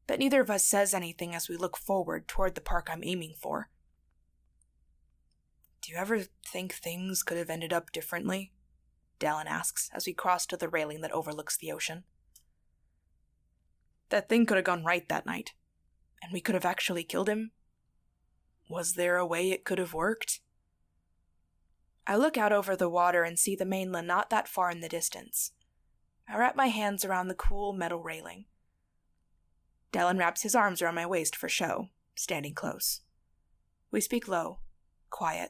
But neither of us says anything as we look forward toward the park I'm aiming for. Do you ever think things could have ended up differently? Dallin asks as we cross to the railing that overlooks the ocean. That thing could have gone right that night, and we could have actually killed him. Was there a way it could have worked? I look out over the water and see the mainland not that far in the distance. I wrap my hands around the cool metal railing. Dallin wraps his arms around my waist for show, standing close. We speak low, quiet.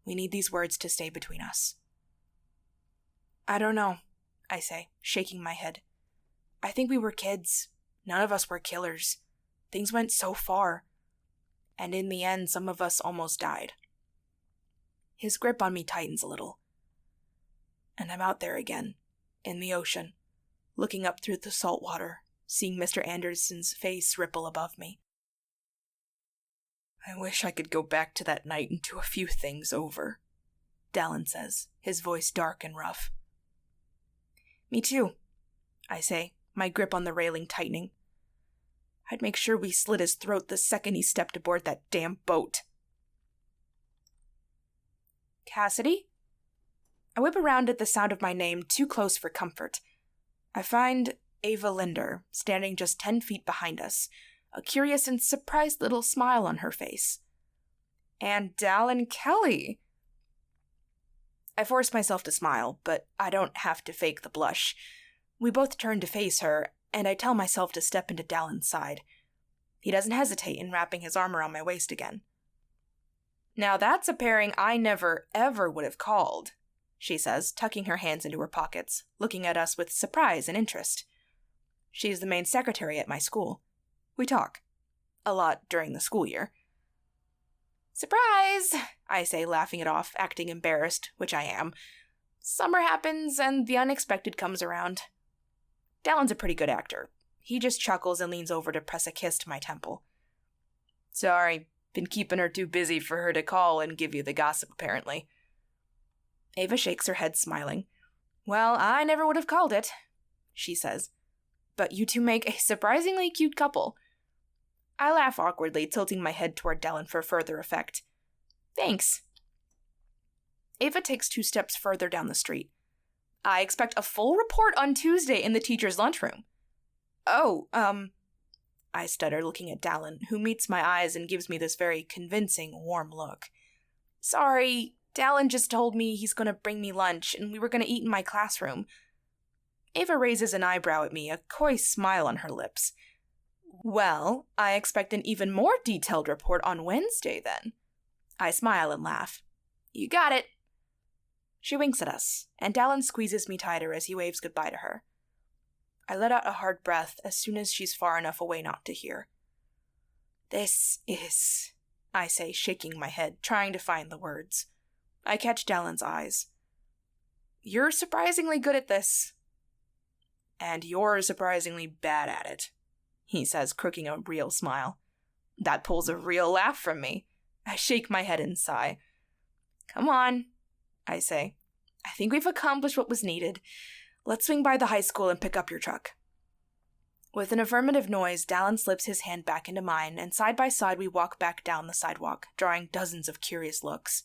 We need these words to stay between us. I don't know, I say, shaking my head. I think we were kids. None of us were killers. Things went so far. And in the end, some of us almost died. His grip on me tightens a little. And I'm out there again, in the ocean, looking up through the salt water, seeing Mr. Anderson's face ripple above me. I wish I could go back to that night and do a few things over, Dallin says, his voice dark and rough. Me too, I say, my grip on the railing tightening. I'd make sure we slit his throat the second he stepped aboard that damn boat. Cassidy? I whip around at the sound of my name too close for comfort. I find Ava Linder standing just 10 feet behind us, a curious and surprised little smile on her face. And Dallin Kelly. I force myself to smile, but I don't have to fake the blush. We both turn to face her, and I tell myself to step into Dallin's side. He doesn't hesitate in wrapping his arm around my waist again. Now that's a pairing I never, ever would have called, she says, tucking her hands into her pockets, looking at us with surprise and interest. She's the main secretary at my school. We talk. a lot during the school year. Surprise! I say, laughing it off, acting embarrassed, which I am. Summer happens, and the unexpected comes around. Dallin's a pretty good actor. He just chuckles and leans over to press a kiss to my temple. Sorry, been keeping her too busy for her to call and give you the gossip, apparently. Ava shakes her head, smiling. Well, I never would have called it, she says. But you two make a surprisingly cute couple. I laugh awkwardly, tilting my head toward Dallin for further effect. Thanks. Ava takes 2 steps further down the street. I expect a full report on Tuesday in the teacher's lunchroom. Oh, I stutter, looking at Dallin, who meets my eyes and gives me this very convincing, warm look. Sorry, Dallin just told me he's going to bring me lunch, and we were going to eat in my classroom. Ava raises an eyebrow at me, a coy smile on her lips. Well, I expect an even more detailed report on Wednesday, then. I smile and laugh. You got it. She winks at us, and Dallin squeezes me tighter as he waves goodbye to her. I let out a hard breath as soon as she's far enough away not to hear. This is, I say, shaking my head, trying to find the words. I catch Dallin's eyes. You're surprisingly good at this. And you're surprisingly bad at it, he says, crooking a real smile. That pulls a real laugh from me. I shake my head and sigh. Come on, I say. I think we've accomplished what was needed. Let's swing by the high school and pick up your truck. With an affirmative noise, Dallin slips his hand back into mine, and side by side we walk back down the sidewalk, drawing dozens of curious looks.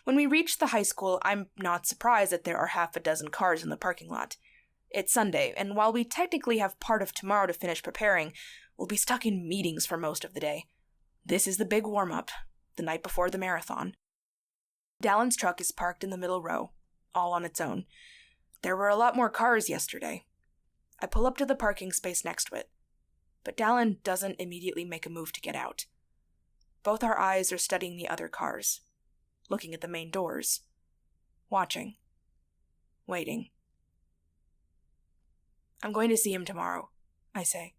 When we reach the high school, I'm not surprised that there are half a dozen cars in the parking lot. It's Sunday, and while we technically have part of tomorrow to finish preparing, we'll be stuck in meetings for most of the day. This is the big warm-up, the night before the marathon. Dallin's truck is parked in the middle row, all on its own. There were a lot more cars yesterday. I pull up to the parking space next to it, but Dallin doesn't immediately make a move to get out. Both our eyes are studying the other cars, looking at the main doors, watching, waiting. I'm going to see him tomorrow, I say.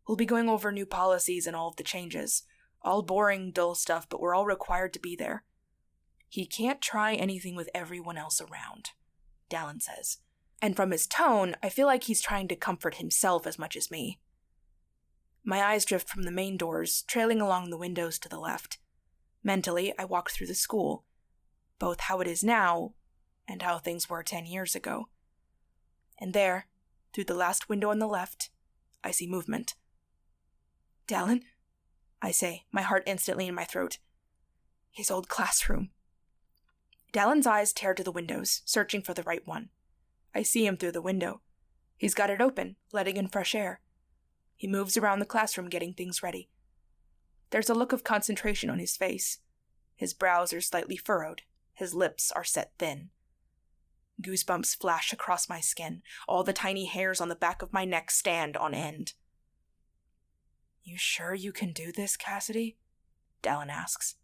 We'll be going over new policies and all of the changes. All boring, dull stuff, but we're all required to be there. He can't try anything with everyone else around, Dallin says. And from his tone, I feel like he's trying to comfort himself as much as me. My eyes drift from the main doors, trailing along the windows to the left. Mentally, I walk through the school, both how it is now and how things were 10 years ago. And there, through the last window on the left, I see movement. Dallin? I say, my heart instantly in my throat. His old classroom. Dallin's eyes tear to the windows, searching for the right one. I see him through the window. He's got it open, letting in fresh air. He moves around the classroom, getting things ready. There's a look of concentration on his face. His brows are slightly furrowed. His lips are set thin. Goosebumps flash across my skin. All the tiny hairs on the back of my neck stand on end. You sure you can do this, Cassidy? Dallin asks.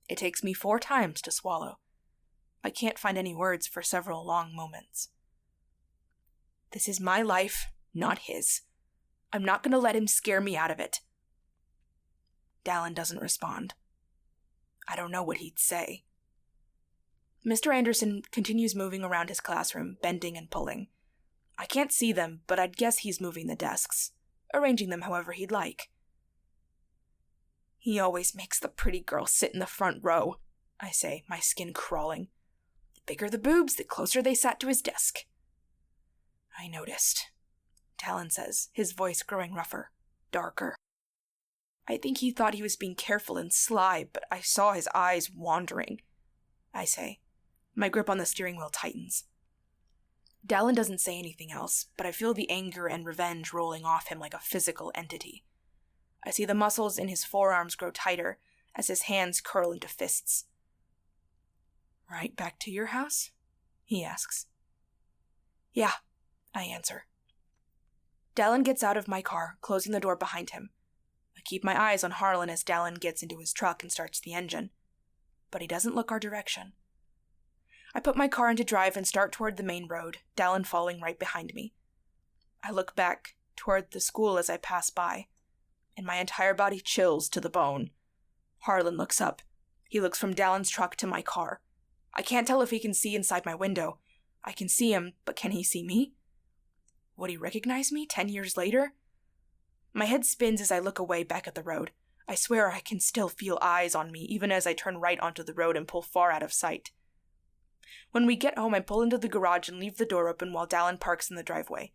It takes me 4 times to swallow. I can't find any words for several long moments. This is my life, not his. I'm not going to let him scare me out of it. Dallin doesn't respond. I don't know what he'd say. Mr. Anderson continues moving around his classroom, bending and pulling. I can't see them, but I'd guess he's moving the desks, arranging them however he'd like. He always makes the pretty girl sit in the front row, I say, my skin crawling. The bigger the boobs, the closer they sat to his desk. I noticed, Dallin says, his voice growing rougher, darker. I think he thought he was being careful and sly, but I saw his eyes wandering, I say. My grip on the steering wheel tightens. Dallin doesn't say anything else, but I feel the anger and revenge rolling off him like a physical entity. I see the muscles in his forearms grow tighter as his hands curl into fists. Right back to your house? He asks. Yeah, I answer. Dallin gets out of my car, closing the door behind him. I keep my eyes on Harlan as Dallin gets into his truck and starts the engine, but he doesn't look our direction. I put my car into drive and start toward the main road, Dallin following right behind me. I look back toward the school as I pass by. and my entire body chills to the bone. Harlan looks up. He looks from Dallin's truck to my car. I can't tell if he can see inside my window. I can see him, but can he see me? Would he recognize me 10 years later? My head spins as I look away back at the road. I swear I can still feel eyes on me, even as I turn right onto the road and pull far out of sight. When we get home, I pull into the garage and leave the door open while Dallin parks in the driveway.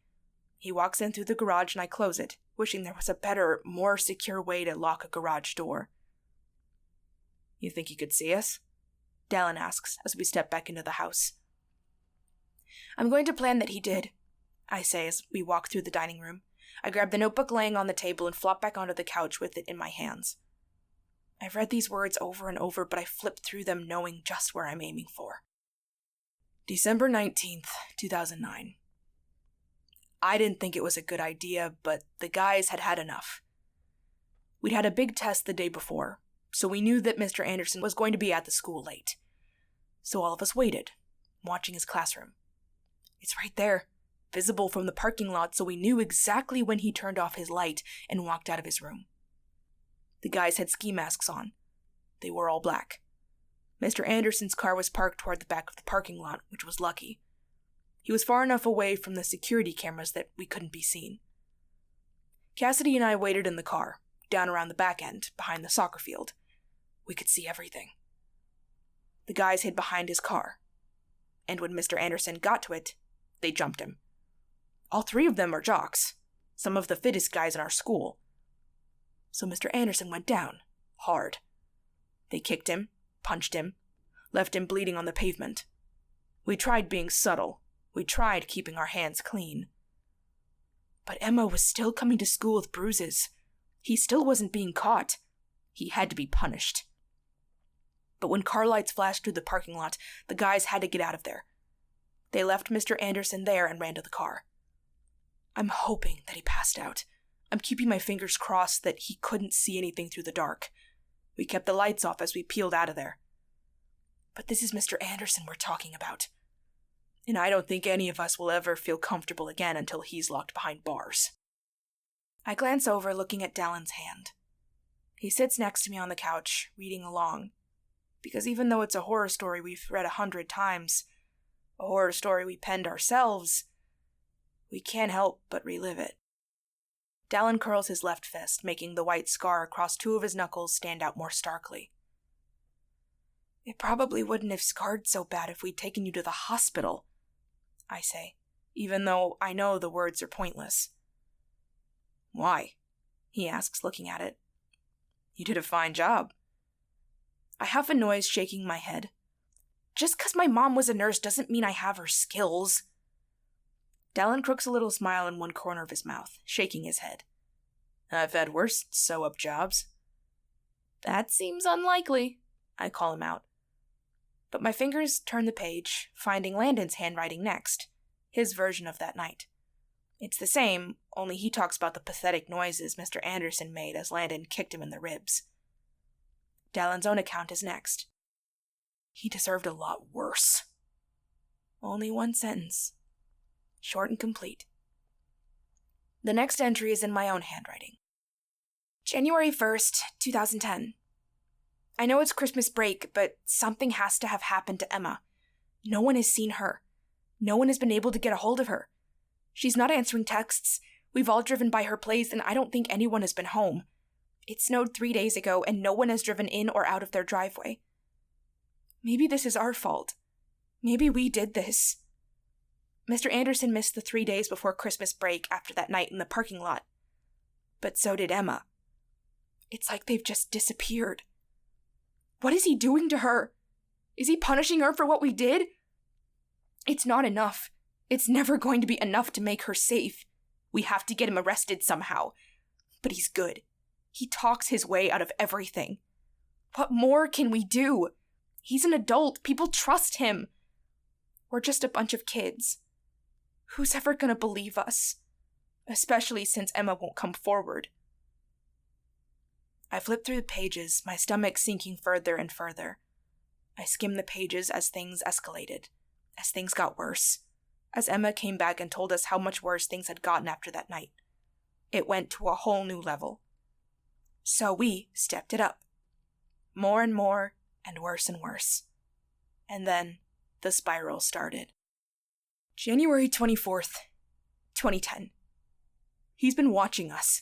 He walks in through the garage and I close it, wishing there was a better, more secure way to lock a garage door. You think he could see us? Dallin asks as we step back into the house. I'm going to plan that he did, I say as we walk through the dining room. I grab the notebook laying on the table and flop back onto the couch with it in my hands. I've read these words over and over, but I flip through them knowing just where I'm aiming for. December 19th, 2009. I didn't think it was a good idea, but the guys had had enough. We'd had a big test the day before, so we knew that Mr. Anderson was going to be at the school late. So all of us waited, watching his classroom. It's right there, visible from the parking lot, so we knew exactly when he turned off his light and walked out of his room. The guys had ski masks on. They were all black. Mr. Anderson's car was parked toward the back of the parking lot, which was lucky. He was far enough away from the security cameras that we couldn't be seen. Cassidy and I waited in the car, down around the back end, behind the soccer field. We could see everything. The guys hid behind his car, and when Mr. Anderson got to it, they jumped him. All three of them are jocks, some of the fittest guys in our school. So Mr. Anderson went down, hard. They kicked him, punched him, left him bleeding on the pavement. We tried being subtle. We tried keeping our hands clean. But Emma was still coming to school with bruises. He still wasn't being caught. He had to be punished. But when car lights flashed through the parking lot, the guys had to get out of there. They left Mr. Anderson there and ran to the car. I'm hoping that he passed out. I'm keeping my fingers crossed that he couldn't see anything through the dark. We kept the lights off as we peeled out of there. But this is Mr. Anderson we're talking about. And I don't think any of us will ever feel comfortable again until he's locked behind bars. I glance over, looking at Dallin's hand. He sits next to me on the couch, reading along. Because even though it's a horror story we've read 100 times, a horror story we penned ourselves, we can't help but relive it. Dallin curls his left fist, making the white scar across two of his knuckles stand out more starkly. It probably wouldn't have scarred so bad if we'd taken you to the hospital, I say, even though I know the words are pointless. Why? He asks, looking at it. You did a fine job. I huff a noise, shaking my head. Just 'cause my mom was a nurse doesn't mean I have her skills. Dallin crooks a little smile in one corner of his mouth, shaking his head. I've had worse sew-up jobs. That seems unlikely, I call him out. But my fingers turn the page, finding Landon's handwriting next, his version of that night. It's the same, only he talks about the pathetic noises Mr. Anderson made as Landon kicked him in the ribs. Dallin's own account is next. He deserved a lot worse. Only one sentence. Short and complete. The next entry is in my own handwriting. January 1st, 2010. I know it's Christmas break, but something has to have happened to Emma. No one has seen her. No one has been able to get a hold of her. She's not answering texts. We've all driven by her place, and I don't think anyone has been home. It snowed 3 days ago, and no one has driven in or out of their driveway. Maybe this is our fault. Maybe we did this. Mr. Anderson missed the 3 days before Christmas break after that night in the parking lot. But so did Emma. It's like they've just disappeared. What is he doing to her? Is he punishing her for what we did? It's not enough. It's never going to be enough to make her safe. We have to get him arrested somehow. But he's good. He talks his way out of everything. What more can we do? He's an adult. People trust him. We're just a bunch of kids. Who's ever gonna believe us? Especially since Emma won't come forward. I flip through the pages, my stomach sinking further and further. I skim the pages as things escalated, as things got worse, as Emma came back and told us how much worse things had gotten after that night. It went to a whole new level. So we stepped it up. More and more, and worse and worse. And then the spiral started. January 24th, 2010. He's been watching us.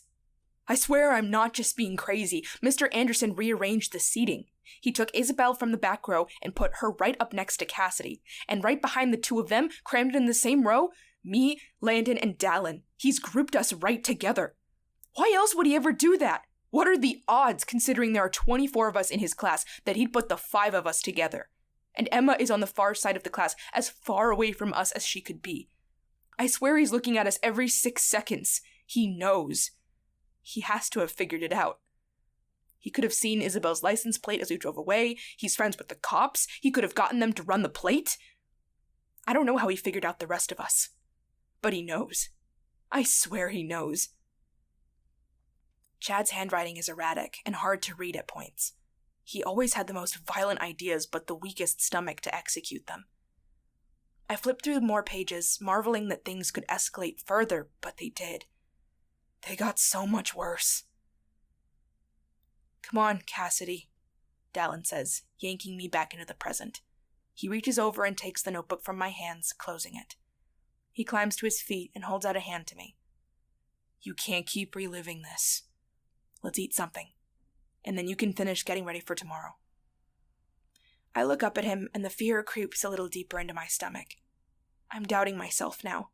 I swear I'm not just being crazy. Mr. Anderson rearranged the seating. He took Isabel from the back row and put her right up next to Cassidy. And right behind the two of them, crammed in the same row, me, Landon, and Dallin. He's grouped us right together. Why else would he ever do that? What are the odds, considering there are 24 of us in his class, that he'd put the 5 of us together? And Emma is on the far side of the class, as far away from us as she could be. I swear he's looking at us every 6 seconds. He knows. He has to have figured it out. He could have seen Isabel's license plate as we drove away. He's friends with the cops. He could have gotten them to run the plate. I don't know how he figured out the rest of us. But he knows. I swear he knows. Chad's handwriting is erratic and hard to read at points. He always had the most violent ideas but the weakest stomach to execute them. I flipped through more pages, marveling that things could escalate further, but they did. They got so much worse. Come on, Cassidy, Dallin says, yanking me back into the present. He reaches over and takes the notebook from my hands, closing it. He climbs to his feet and holds out a hand to me. You can't keep reliving this. Let's eat something, and then you can finish getting ready for tomorrow. I look up at him, and the fear creeps a little deeper into my stomach. I'm doubting myself now,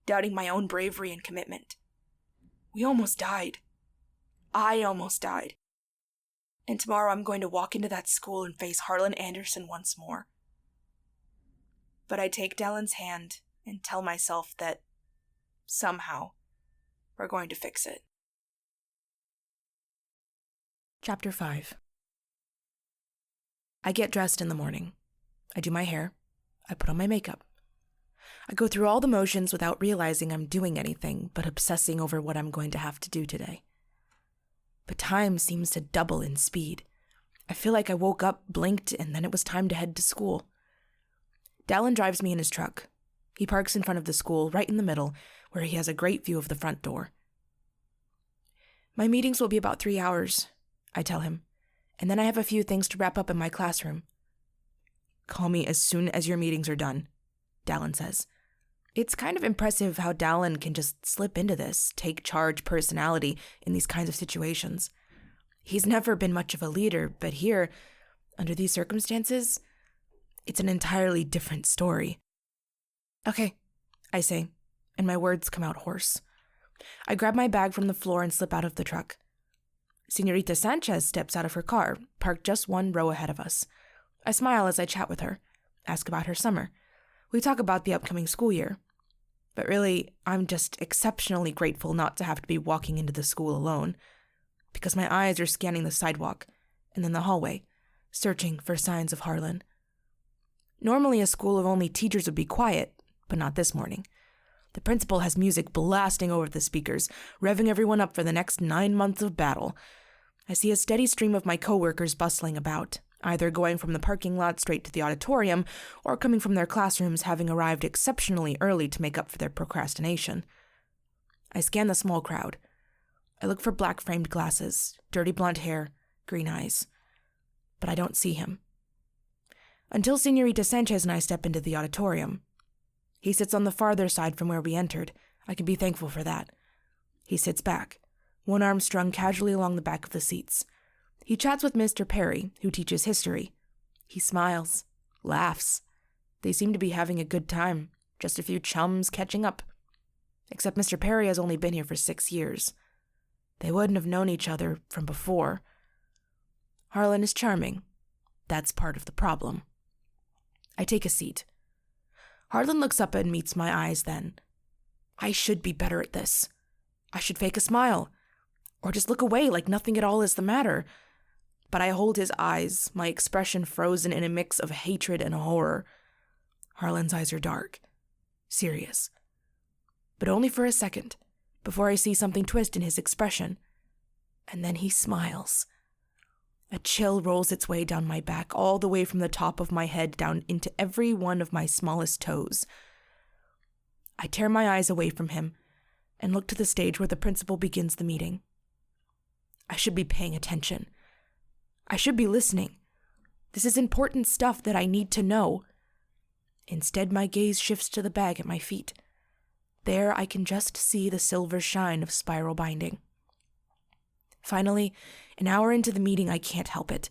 doubting my own bravery and commitment. We almost died. I almost died. And tomorrow I'm going to walk into that school and face Harlan Anderson once more. But I take Dallin's hand and tell myself that, somehow, we're going to fix it. Chapter 5. I get dressed in the morning. I do my hair. I put on my makeup. I go through all the motions without realizing I'm doing anything but obsessing over what I'm going to have to do today. But time seems to double in speed. I feel like I woke up, blinked, and then it was time to head to school. Dallin drives me in his truck. He parks in front of the school, right in the middle, where he has a great view of the front door. My meetings will be about 3 hours, I tell him, and then I have a few things to wrap up in my classroom. Call me as soon as your meetings are done, Dallin says. It's kind of impressive how Dallin can just slip into this, take charge personality in these kinds of situations. He's never been much of a leader, but here, under these circumstances, it's an entirely different story. Okay, I say, and my words come out hoarse. I grab my bag from the floor and slip out of the truck. Señorita Sanchez steps out of her car, parked just one row ahead of us. I smile as I chat with her, ask about her summer. We talk about the upcoming school year. But really, I'm just exceptionally grateful not to have to be walking into the school alone, because my eyes are scanning the sidewalk and then the hallway, searching for signs of Harlan. Normally, a school of only teachers would be quiet, but not this morning. The principal has music blasting over the speakers, revving everyone up for the next 9 months of battle. I see a steady stream of my coworkers bustling about, either going from the parking lot straight to the auditorium or coming from their classrooms having arrived exceptionally early to make up for their procrastination. I scan the small crowd. I look for black-framed glasses, dirty blonde hair, green eyes. But I don't see him. Until Señorita Sanchez and I step into the auditorium. He sits on the farther side from where we entered. I can be thankful for that. He sits back, one arm strung casually along the back of the seats. He chats with Mr. Perry, who teaches history. He smiles, laughs. They seem to be having a good time, just a few chums catching up. Except Mr. Perry has only been here for 6 years. They wouldn't have known each other from before. Harlan is charming. That's part of the problem. I take a seat. Harlan looks up and meets my eyes then. I should be better at this. I should fake a smile, or just look away like nothing at all is the matter. But I hold his eyes, my expression frozen in a mix of hatred and horror. Harlan's eyes are dark, serious. But only for a second, before I see something twist in his expression. And then he smiles. A chill rolls its way down my back, all the way from the top of my head down into every one of my smallest toes. I tear my eyes away from him and look to the stage where the principal begins the meeting. I should be paying attention. I should be listening. This is important stuff that I need to know. Instead, my gaze shifts to the bag at my feet. There, I can just see the silver shine of spiral binding. Finally, an hour into the meeting, I can't help it.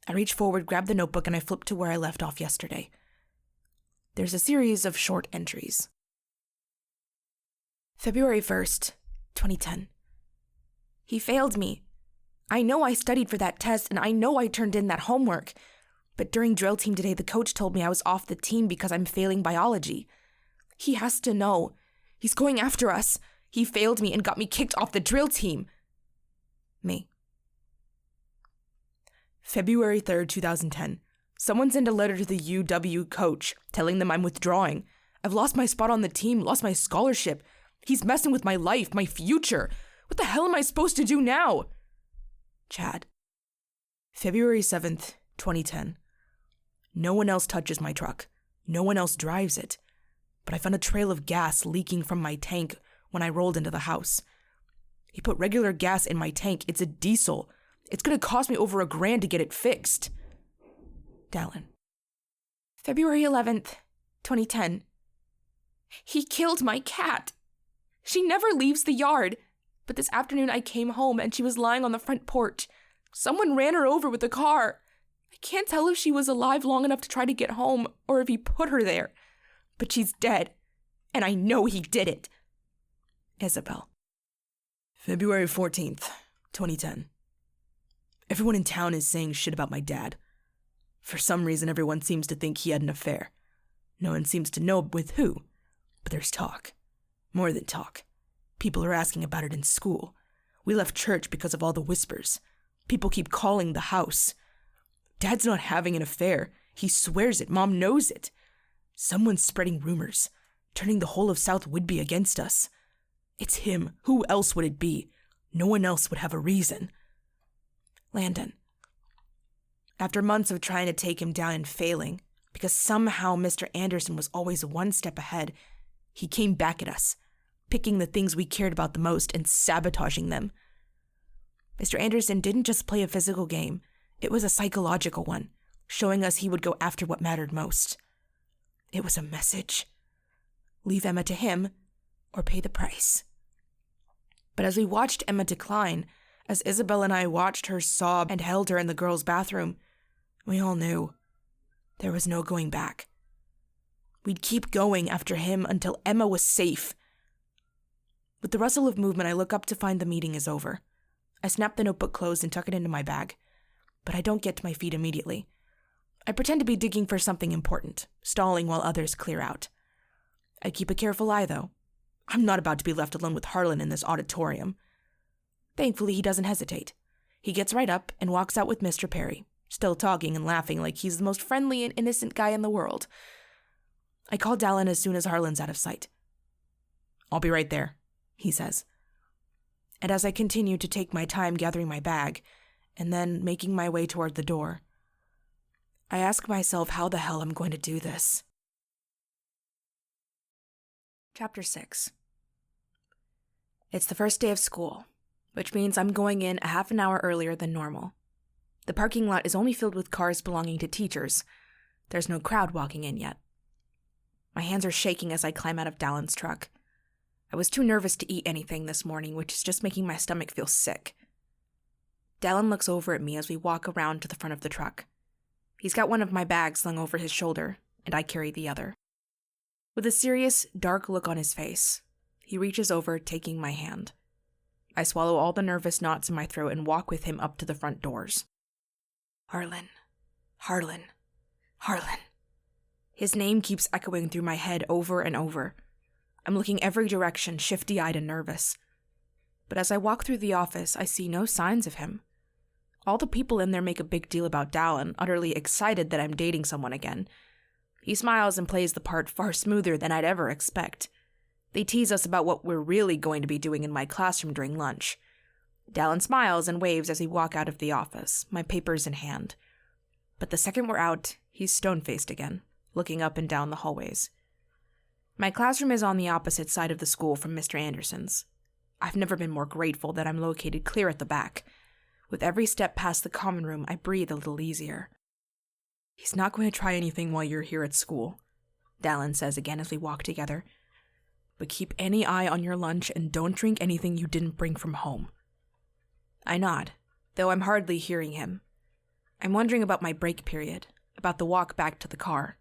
I reach forward, grab the notebook, and I flip to where I left off yesterday. There's a series of short entries. February 1st, 2010. He failed me. I know I studied for that test, and I know I turned in that homework. But during drill team today, the coach told me I was off the team because I'm failing biology. He has to know. He's going after us. He failed me and got me kicked off the drill team. Me. February 3rd, 2010. Someone sent a letter to the UW coach telling them I'm withdrawing. I've lost my spot on the team, lost my scholarship. He's messing with my life, my future. What the hell am I supposed to do now? Chad. February 7th, 2010. No one else touches my truck. No one else drives it. But I found a trail of gas leaking from my tank when I rolled into the house. He put regular gas in my tank. It's a diesel. It's gonna cost me over $1,000 to get it fixed. Dallin. February 11th, 2010. He killed my cat. She never leaves the yard. But this afternoon I came home and she was lying on the front porch. Someone ran her over with a car. I can't tell if she was alive long enough to try to get home or if he put her there. But she's dead, and I know he did it. Isabel. February 14th, 2010. Everyone in town is saying shit about my dad. For some reason, everyone seems to think he had an affair. No one seems to know with who, but there's talk. More than talk. People are asking about it in school. We left church because of all the whispers. People keep calling the house. Dad's not having an affair. He swears it. Mom knows it. Someone's spreading rumors, turning the whole of South Whidbey against us. It's him. Who else would it be? No one else would have a reason. Landon. After months of trying to take him down and failing, because somehow Mr. Anderson was always one step ahead, he came back at us, picking the things we cared about the most and sabotaging them. Mr. Anderson didn't just play a physical game. It was a psychological one, showing us he would go after what mattered most. It was a message. Leave Emma to him, or pay the price. But as we watched Emma decline, as Isabel and I watched her sob and held her in the girls' bathroom, we all knew there was no going back. We'd keep going after him until Emma was safe. With the rustle of movement, I look up to find the meeting is over. I snap the notebook closed and tuck it into my bag, but I don't get to my feet immediately. I pretend to be digging for something important, stalling while others clear out. I keep a careful eye, though. I'm not about to be left alone with Harlan in this auditorium. Thankfully, he doesn't hesitate. He gets right up and walks out with Mr. Perry, still talking and laughing like he's the most friendly and innocent guy in the world. I call Dallin as soon as Harlan's out of sight. "I'll be right there," he says. And as I continue to take my time gathering my bag, and then making my way toward the door, I ask myself how the hell I'm going to do this. Chapter 6. It's the first day of school, which means I'm going in a half an hour earlier than normal. The parking lot is only filled with cars belonging to teachers. There's no crowd walking in yet. My hands are shaking as I climb out of Dallin's truck. I was too nervous to eat anything this morning, which is just making my stomach feel sick. Dallin looks over at me as we walk around to the front of the truck. He's got one of my bags slung over his shoulder, and I carry the other. With a serious, dark look on his face, he reaches over, taking my hand. I swallow all the nervous knots in my throat and walk with him up to the front doors. Harlan. Harlan. Harlan. His name keeps echoing through my head over and over. I'm looking every direction, shifty-eyed and nervous. But as I walk through the office, I see no signs of him. All the people in there make a big deal about Dallin, utterly excited that I'm dating someone again. He smiles and plays the part far smoother than I'd ever expect. They tease us about what we're really going to be doing in my classroom during lunch. Dallin smiles and waves as we walk out of the office, my papers in hand. But the second we're out, he's stone-faced again, looking up and down the hallways. My classroom is on the opposite side of the school from Mr. Anderson's. I've never been more grateful that I'm located clear at the back. With every step past the common room, I breathe a little easier. He's not going to try anything while you're here at school, Dallin says again as we walk together. But keep any eye on your lunch and don't drink anything you didn't bring from home. I nod, though I'm hardly hearing him. I'm wondering about my break period, about the walk back to the car.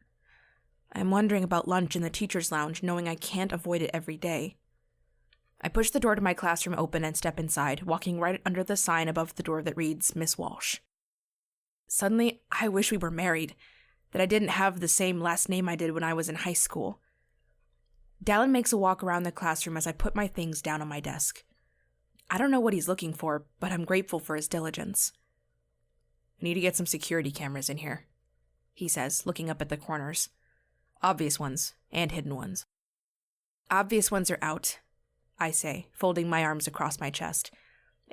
I'm wondering about lunch in the teacher's lounge, knowing I can't avoid it every day. I push the door to my classroom open and step inside, walking right under the sign above the door that reads Miss Walsh. Suddenly, I wish we were married, that I didn't have the same last name I did when I was in high school. Dallin makes a walk around the classroom as I put my things down on my desk. I don't know what he's looking for, but I'm grateful for his diligence. I need to get some security cameras in here, he says, looking up at the corners. Obvious ones, and hidden ones. Obvious ones are out, I say, folding my arms across my chest.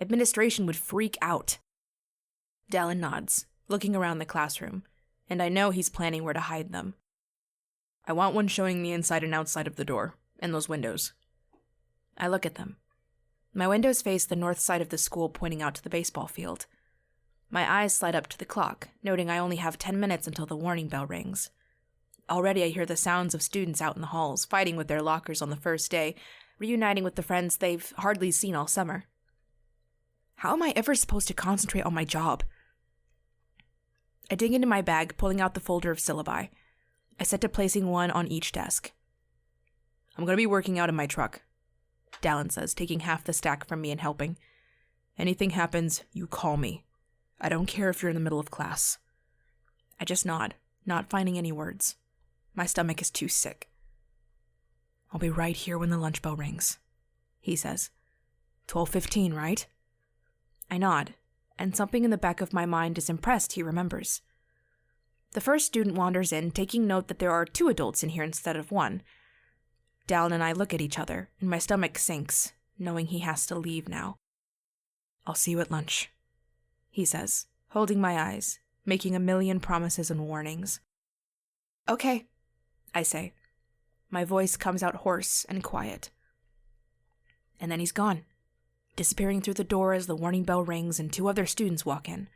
Administration would freak out. Dallin nods, looking around the classroom, and I know he's planning where to hide them. I want one showing the inside and outside of the door, and those windows. I look at them. My windows face the north side of the school, pointing out to the baseball field. My eyes slide up to the clock, noting I only have 10 minutes until the warning bell rings. Already I hear the sounds of students out in the halls, fighting with their lockers on the first day, reuniting with the friends they've hardly seen all summer. How am I ever supposed to concentrate on my job? I dig into my bag, pulling out the folder of syllabi. I set to placing one on each desk. I'm going to be working out in my truck, Dallin says, taking half the stack from me and helping. Anything happens, you call me. I don't care if you're in the middle of class. I just nod, not finding any words. My stomach is too sick. I'll be right here when the lunch bell rings, he says. 12:15, right? I nod, and something in the back of my mind is impressed he remembers. The first student wanders in, taking note that there are 2 adults in here instead of 1. Dallin and I look at each other, and my stomach sinks, knowing he has to leave now. I'll see you at lunch, he says, holding my eyes, making a million promises and warnings. Okay, I say. My voice comes out hoarse and quiet. And then he's gone, disappearing through the door as the warning bell rings and 2 other students walk in.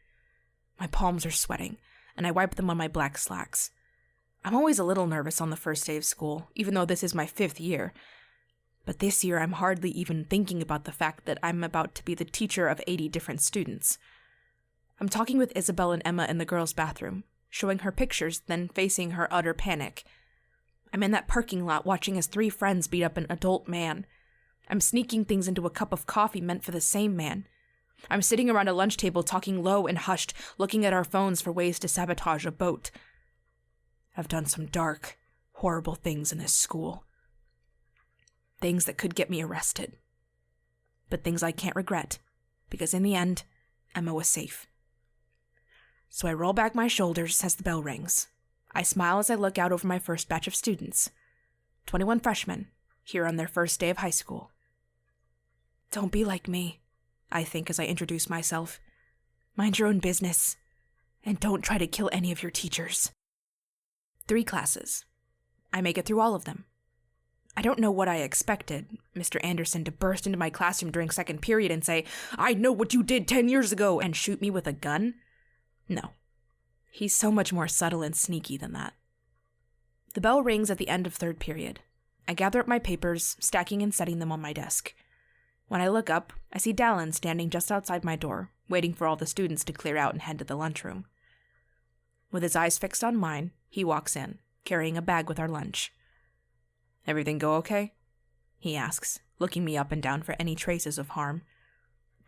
My palms are sweating, and I wipe them on my black slacks. I'm always a little nervous on the first day of school, even though this is my 5th year. But this year I'm hardly even thinking about the fact that I'm about to be the teacher of 80 different students. I'm talking with Isabel and Emma in the girls' bathroom, showing her pictures, then facing her utter panic. I'm in that parking lot watching as 3 friends beat up an adult man. I'm sneaking things into a cup of coffee meant for the same man. I'm sitting around a lunch table talking low and hushed, looking at our phones for ways to sabotage a boat. I've done some dark, horrible things in this school. Things that could get me arrested. But things I can't regret, because in the end, Emma was safe. So I roll back my shoulders as the bell rings. I smile as I look out over my first batch of students. 21 freshmen, here on their first day of high school. Don't be like me, I think as I introduce myself. Mind your own business, and don't try to kill any of your teachers. 3 classes. I make it through all of them. I don't know what I expected, Mr. Anderson to burst into my classroom during second period and say, "I know what you did 10 years ago," and shoot me with a gun. No. He's so much more subtle and sneaky than that. The bell rings at the end of third period. I gather up my papers, stacking and setting them on my desk. When I look up, I see Dallin standing just outside my door, waiting for all the students to clear out and head to the lunchroom. With his eyes fixed on mine, he walks in, carrying a bag with our lunch. "Everything go okay?" he asks, looking me up and down for any traces of harm.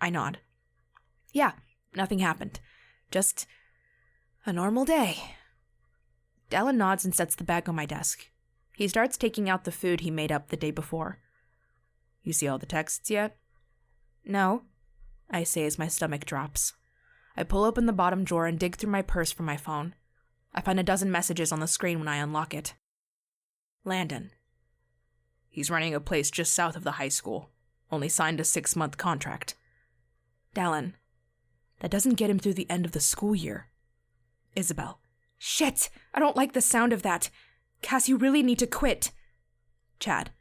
I nod. "Yeah, nothing happened. Just a normal day." Dallin nods and sets the bag on my desk. He starts taking out the food he made up the day before. "You see all the texts yet?" "No," I say as my stomach drops. I pull open the bottom drawer and dig through my purse for my phone. I find a dozen messages on the screen when I unlock it. Landon. "He's running a place just south of the high school. Only signed a 6-month contract." Dallin. "That doesn't get him through the end of the school year." Isabel. "Shit! I don't like the sound of that. Cass, you really need to quit." Chad.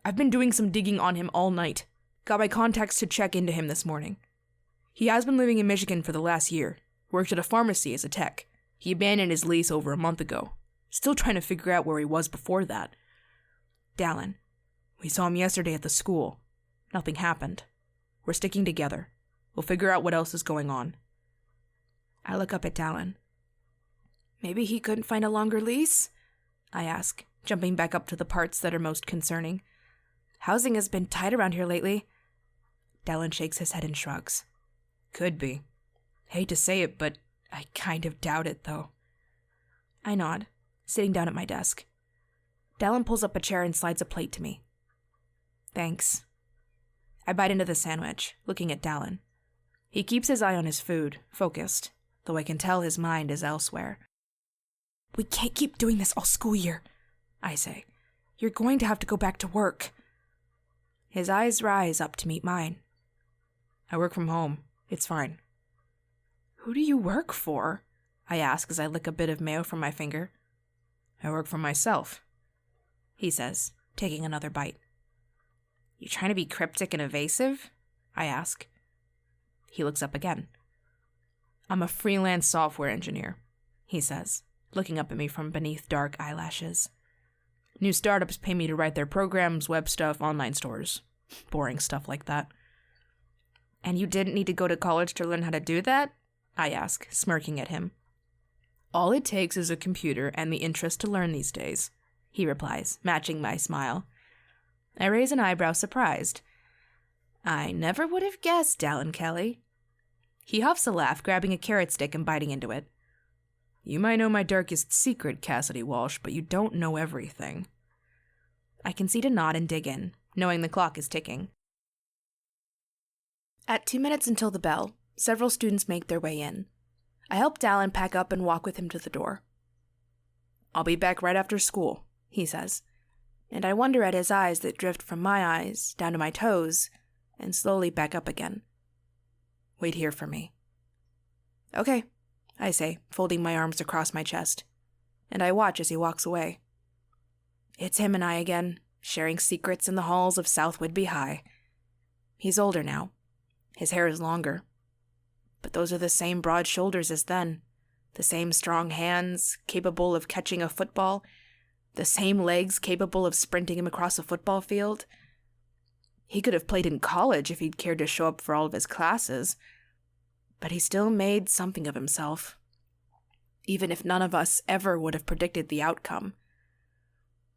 "I've been doing some digging on him all night. Got my contacts to check into him this morning. He has been living in Michigan for the last year. Worked at a pharmacy as a tech. He abandoned his lease over a month ago. Still trying to figure out where he was before that. Dallin, we saw him yesterday at the school. Nothing happened. We're sticking together. We'll figure out what else is going on. I look up at Dallin. Maybe he couldn't find a longer lease? I ask, jumping back up to the parts that are most concerning. Housing has been tight around here lately. Dallin shakes his head and shrugs. Could be. Hate to say it, but I kind of doubt it, though. I nod, sitting down at my desk. Dallin pulls up a chair and slides a plate to me. Thanks. I bite into the sandwich, looking at Dallin. He keeps his eye on his food, focused, though I can tell his mind is elsewhere. We can't keep doing this all school year, I say. You're going to have to go back to work. His eyes rise up to meet mine. I work from home. It's fine. Who do you work for? I ask as I lick a bit of mayo from my finger. I work for myself, he says, taking another bite. You trying to be cryptic and evasive? I ask. He looks up again. I'm a freelance software engineer, he says, looking up at me from beneath dark eyelashes. New startups pay me to write their programs, web stuff, online stores. Boring stuff like that. And you didn't need to go to college to learn how to do that? I ask, smirking at him. All it takes is a computer and the interest to learn these days, he replies, matching my smile. I raise an eyebrow, surprised. I never would have guessed, Dallin Kelly. He huffs a laugh, grabbing a carrot stick and biting into it. You might know my darkest secret, Cassidy Walsh, but you don't know everything. I concede a nod and dig in, knowing the clock is ticking. At 2 minutes until the bell, several students make their way in. I help Dallin pack up and walk with him to the door. I'll be back right after school, he says, and I wonder at his eyes that drift from my eyes down to my toes and slowly back up again. Wait here for me. Okay, I say, folding my arms across my chest, and I watch as he walks away. It's him and I again, sharing secrets in the halls of South Whidbey High. He's older now. His hair is longer. But those are the same broad shoulders as then, the same strong hands capable of catching a football, the same legs capable of sprinting him across a football field. He could have played in college if he'd cared to show up for all of his classes, but he still made something of himself, even if none of us ever would have predicted the outcome.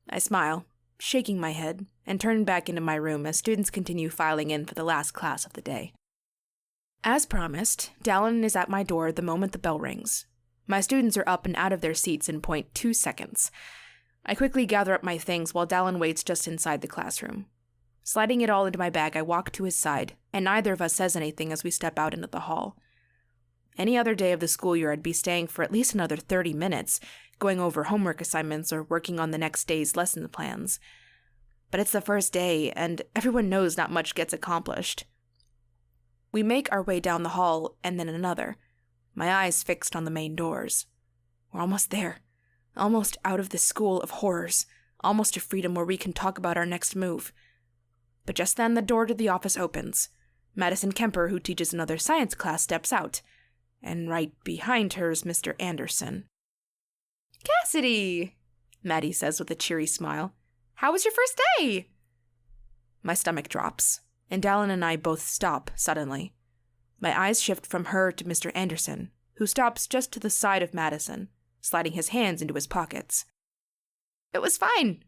I smile, shaking my head, and turn back into my room as students continue filing in for the last class of the day. As promised, Dallin is at my door the moment the bell rings. My students are up and out of their seats in 0.2 seconds. I quickly gather up my things while Dallin waits just inside the classroom. Sliding it all into my bag, I walk to his side, and neither of us says anything as we step out into the hall. Any other day of the school year, I'd be staying for at least another 30 minutes, going over homework assignments or working on the next day's lesson plans. But it's the first day, and everyone knows not much gets accomplished. We make our way down the hall, and then another, my eyes fixed on the main doors. We're almost there, almost out of this school of horrors, almost to freedom where we can talk about our next move. But just then the door to the office opens. Madison Kemper, who teaches another science class, steps out, and right behind her is Mr. Anderson. Cassidy, Maddie says with a cheery smile. How was your first day? My stomach drops, and Dallin and I both stop suddenly. My eyes shift from her to Mr. Anderson, who stops just to the side of Madison, sliding his hands into his pockets. It was fine,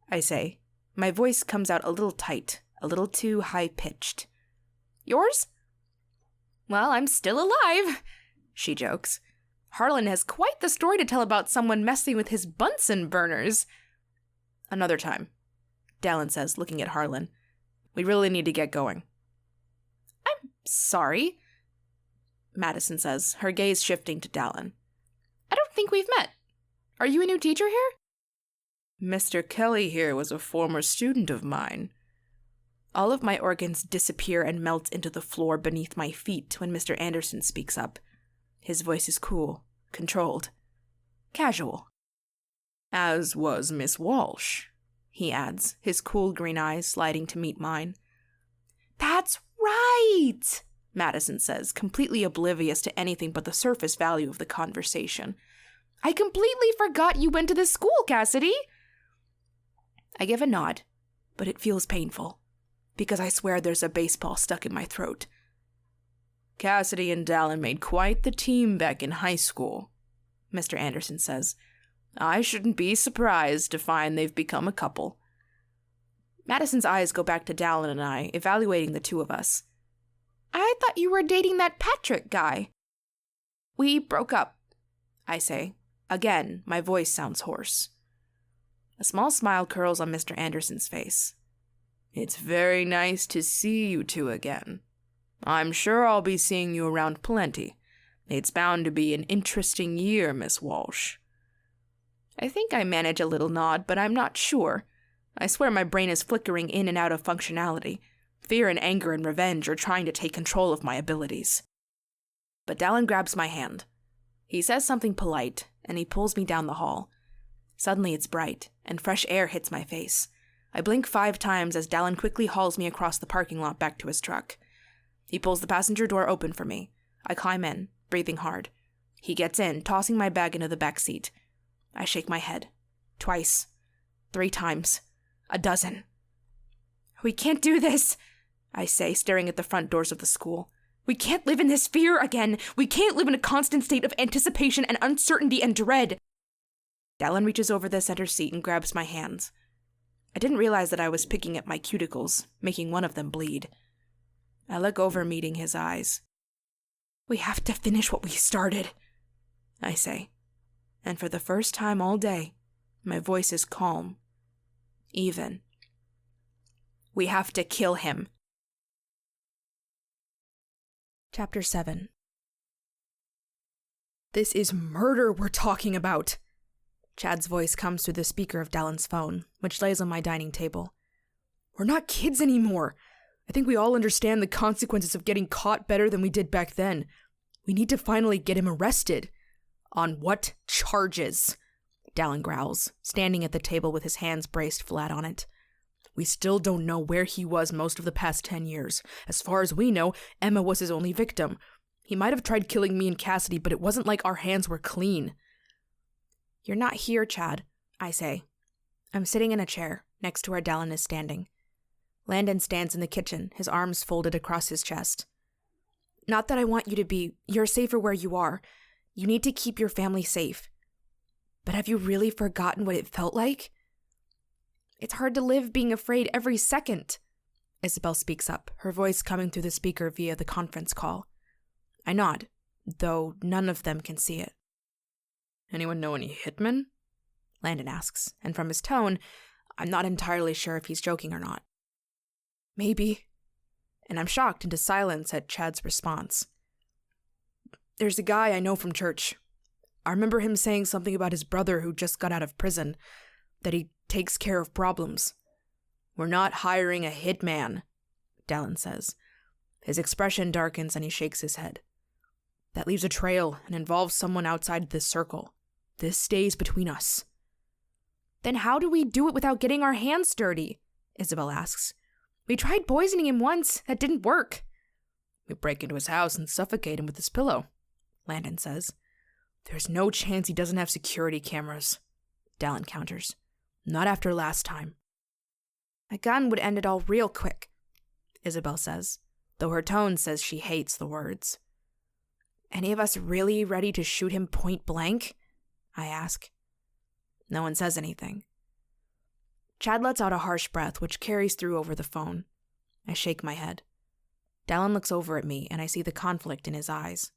I say. My voice comes out a little tight, a little too high-pitched. Yours? Well, I'm still alive, she jokes. Harlan has quite the story to tell about someone messing with his Bunsen burners. Another time, Dallin says, looking at Harlan. We really need to get going. I'm sorry, Madison says, her gaze shifting to Dallin. I don't think we've met. Are you a new teacher here? Mr. Kelly here was a former student of mine. All of my organs disappear and melt into the floor beneath my feet when Mr. Anderson speaks up. His voice is cool, controlled, casual. As was Miss Walsh, he adds, his cool green eyes sliding to meet mine. That's right, Madison says, completely oblivious to anything but the surface value of the conversation. I completely forgot you went to this school, Cassidy. I give a nod, but it feels painful, because I swear there's a baseball stuck in my throat. Cassidy and Dallin made quite the team back in high school, Mr. Anderson says. I shouldn't be surprised to find they've become a couple. Madison's eyes go back to Dallin and I, evaluating the two of us. I thought you were dating that Patrick guy. We broke up, I say. Again, my voice sounds hoarse. A small smile curls on Mr. Anderson's face. It's very nice to see you two again. I'm sure I'll be seeing you around plenty. It's bound to be an interesting year, Miss Walsh. I think I manage a little nod, but I'm not sure. I swear my brain is flickering in and out of functionality. Fear and anger and revenge are trying to take control of my abilities. But Dallin grabs my hand. He says something polite, and he pulls me down the hall. Suddenly it's bright, and fresh air hits my face. I blink 5 times as Dallin quickly hauls me across the parking lot back to his truck. He pulls the passenger door open for me. I climb in, breathing hard. He gets in, tossing my bag into the back seat. I shake my head. 2, 3 times. 12. We can't do this, I say, staring at the front doors of the school. We can't live in this fear again. We can't live in a constant state of anticipation and uncertainty and dread. Dallin reaches over the center seat and grabs my hands. I didn't realize that I was picking at my cuticles, making one of them bleed. I look over, meeting his eyes. We have to finish what we started, I say. And for the first time all day, my voice is calm. Even. We have to kill him. Chapter 7. This is murder we're talking about. Chad's voice comes through the speaker of Dallin's phone, which lays on my dining table. We're not kids anymore. I think we all understand the consequences of getting caught better than we did back then. We need to finally get him arrested. On what charges? Dallin growls, standing at the table with his hands braced flat on it. We still don't know where he was most of the past 10 years. As far as we know, Emma was his only victim. He might have tried killing me and Cassidy, but it wasn't like our hands were clean. You're not here, Chad, I say. I'm sitting in a chair, next to where Dallin is standing. Landon stands in the kitchen, his arms folded across his chest. Not that I want you to be. You're safer where you are. You need to keep your family safe. But have you really forgotten what it felt like? It's hard to live being afraid every second. Isabel speaks up, her voice coming through the speaker via the conference call. I nod, though none of them can see it. Anyone know any hitmen? Landon asks, and from his tone, I'm not entirely sure if he's joking or not. Maybe. And I'm shocked into silence at Chad's response. There's a guy I know from church. I remember him saying something about his brother who just got out of prison, that he takes care of problems. We're not hiring a hitman, Dallin says. His expression darkens and he shakes his head. That leaves a trail and involves someone outside this circle. This stays between us. Then how do we do it without getting our hands dirty? Isabel asks. We tried poisoning him once. That didn't work. We break into his house and suffocate him with his pillow, Landon says. There's no chance he doesn't have security cameras, Dallin counters. Not after last time. A gun would end it all real quick, Isabel says, though her tone says she hates the words. Any of us really ready to shoot him point blank? I ask. No one says anything. Chad lets out a harsh breath, which carries through over the phone. I shake my head. Dallin looks over at me, and I see the conflict in his eyes.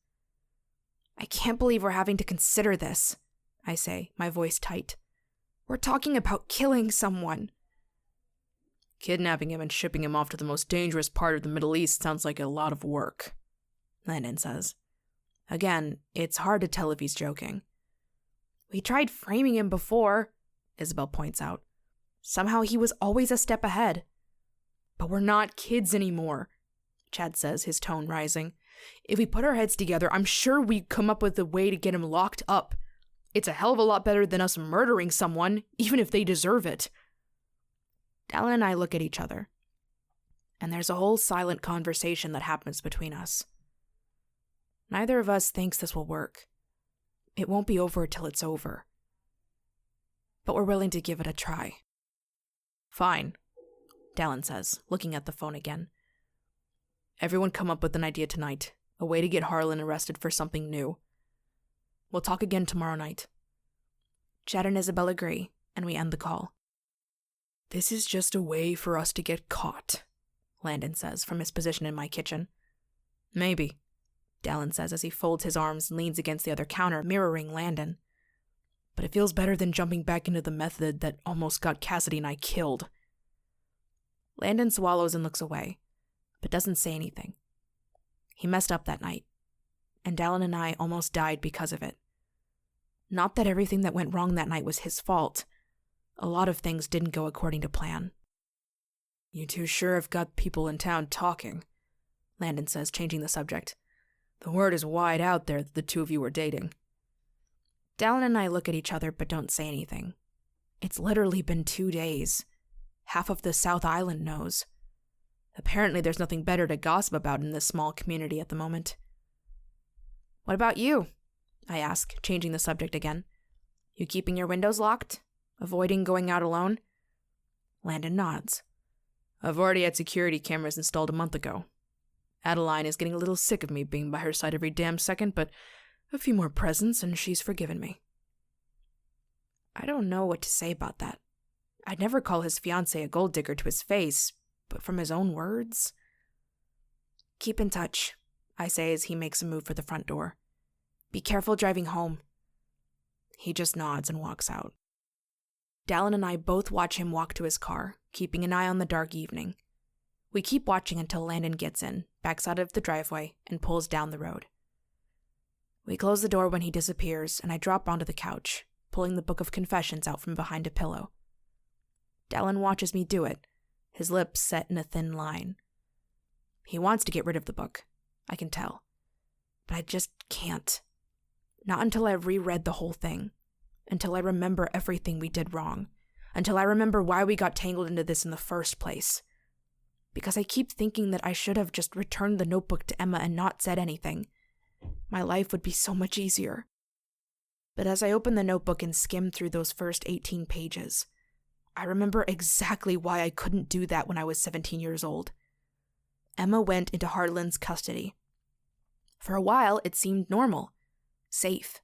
I can't believe we're having to consider this, I say, my voice tight. We're talking about killing someone. Kidnapping him and shipping him off to the most dangerous part of the Middle East sounds like a lot of work, Landon says. Again, it's hard to tell if he's joking. We tried framing him before, Isabel points out. Somehow he was always a step ahead. But we're not kids anymore, Chad says, his tone rising. If we put our heads together, I'm sure we'd come up with a way to get him locked up. It's a hell of a lot better than us murdering someone, even if they deserve it. Dallin and I look at each other. and there's a whole silent conversation that happens between us. Neither of us thinks this will work. It won't be over till it's over. But we're willing to give it a try. Fine, Dallin says, looking at the phone again. Everyone come up with an idea tonight, a way to get Harlan arrested for something new. We'll talk again tomorrow night. Chad and Isabel agree, and we end the call. This is just a way for us to get caught, Landon says from his position in my kitchen. Maybe, Dallin says as he folds his arms and leans against the other counter, mirroring Landon. But it feels better than jumping back into the method that almost got Cassidy and I killed. Landon swallows and looks away, but doesn't say anything. He messed up that night, and Dallin and I almost died because of it. Not that everything that went wrong that night was his fault. A lot of things didn't go according to plan. You two sure have got people in town talking, Landon says, changing the subject. The word is wide out there that the two of you are dating. Dallin and I look at each other but don't say anything. It's literally been 2 days. Half of the South Island knows. Apparently there's nothing better to gossip about in this small community at the moment. What about you? I ask, changing the subject again. You keeping your windows locked? Avoiding going out alone? Landon nods. I've already had security cameras installed a month ago. Adeline is getting a little sick of me being by her side every damn second, but a few more presents and she's forgiven me. I don't know what to say about that. I'd never call his fiancée a gold digger to his face, but from his own words... Keep in touch, I say as he makes a move for the front door. Be careful driving home. He just nods and walks out. Dallin and I both watch him walk to his car, keeping an eye on the dark evening. We keep watching until Landon gets in, backs out of the driveway, and pulls down the road. We close the door when he disappears, and I drop onto the couch, pulling the book of confessions out from behind a pillow. Dallin watches me do it, his lips set in a thin line. He wants to get rid of the book, I can tell. But I just can't. Not until I've reread the whole thing. Until I remember everything we did wrong. Until I remember why we got tangled into this in the first place. Because I keep thinking that I should have just returned the notebook to Emma and not said anything. My life would be so much easier. But as I open the notebook and skim through those first 18 pages, I remember exactly why I couldn't do that when I was 17 years old. Emma went into Harlan's custody. For a while, it seemed normal, safe.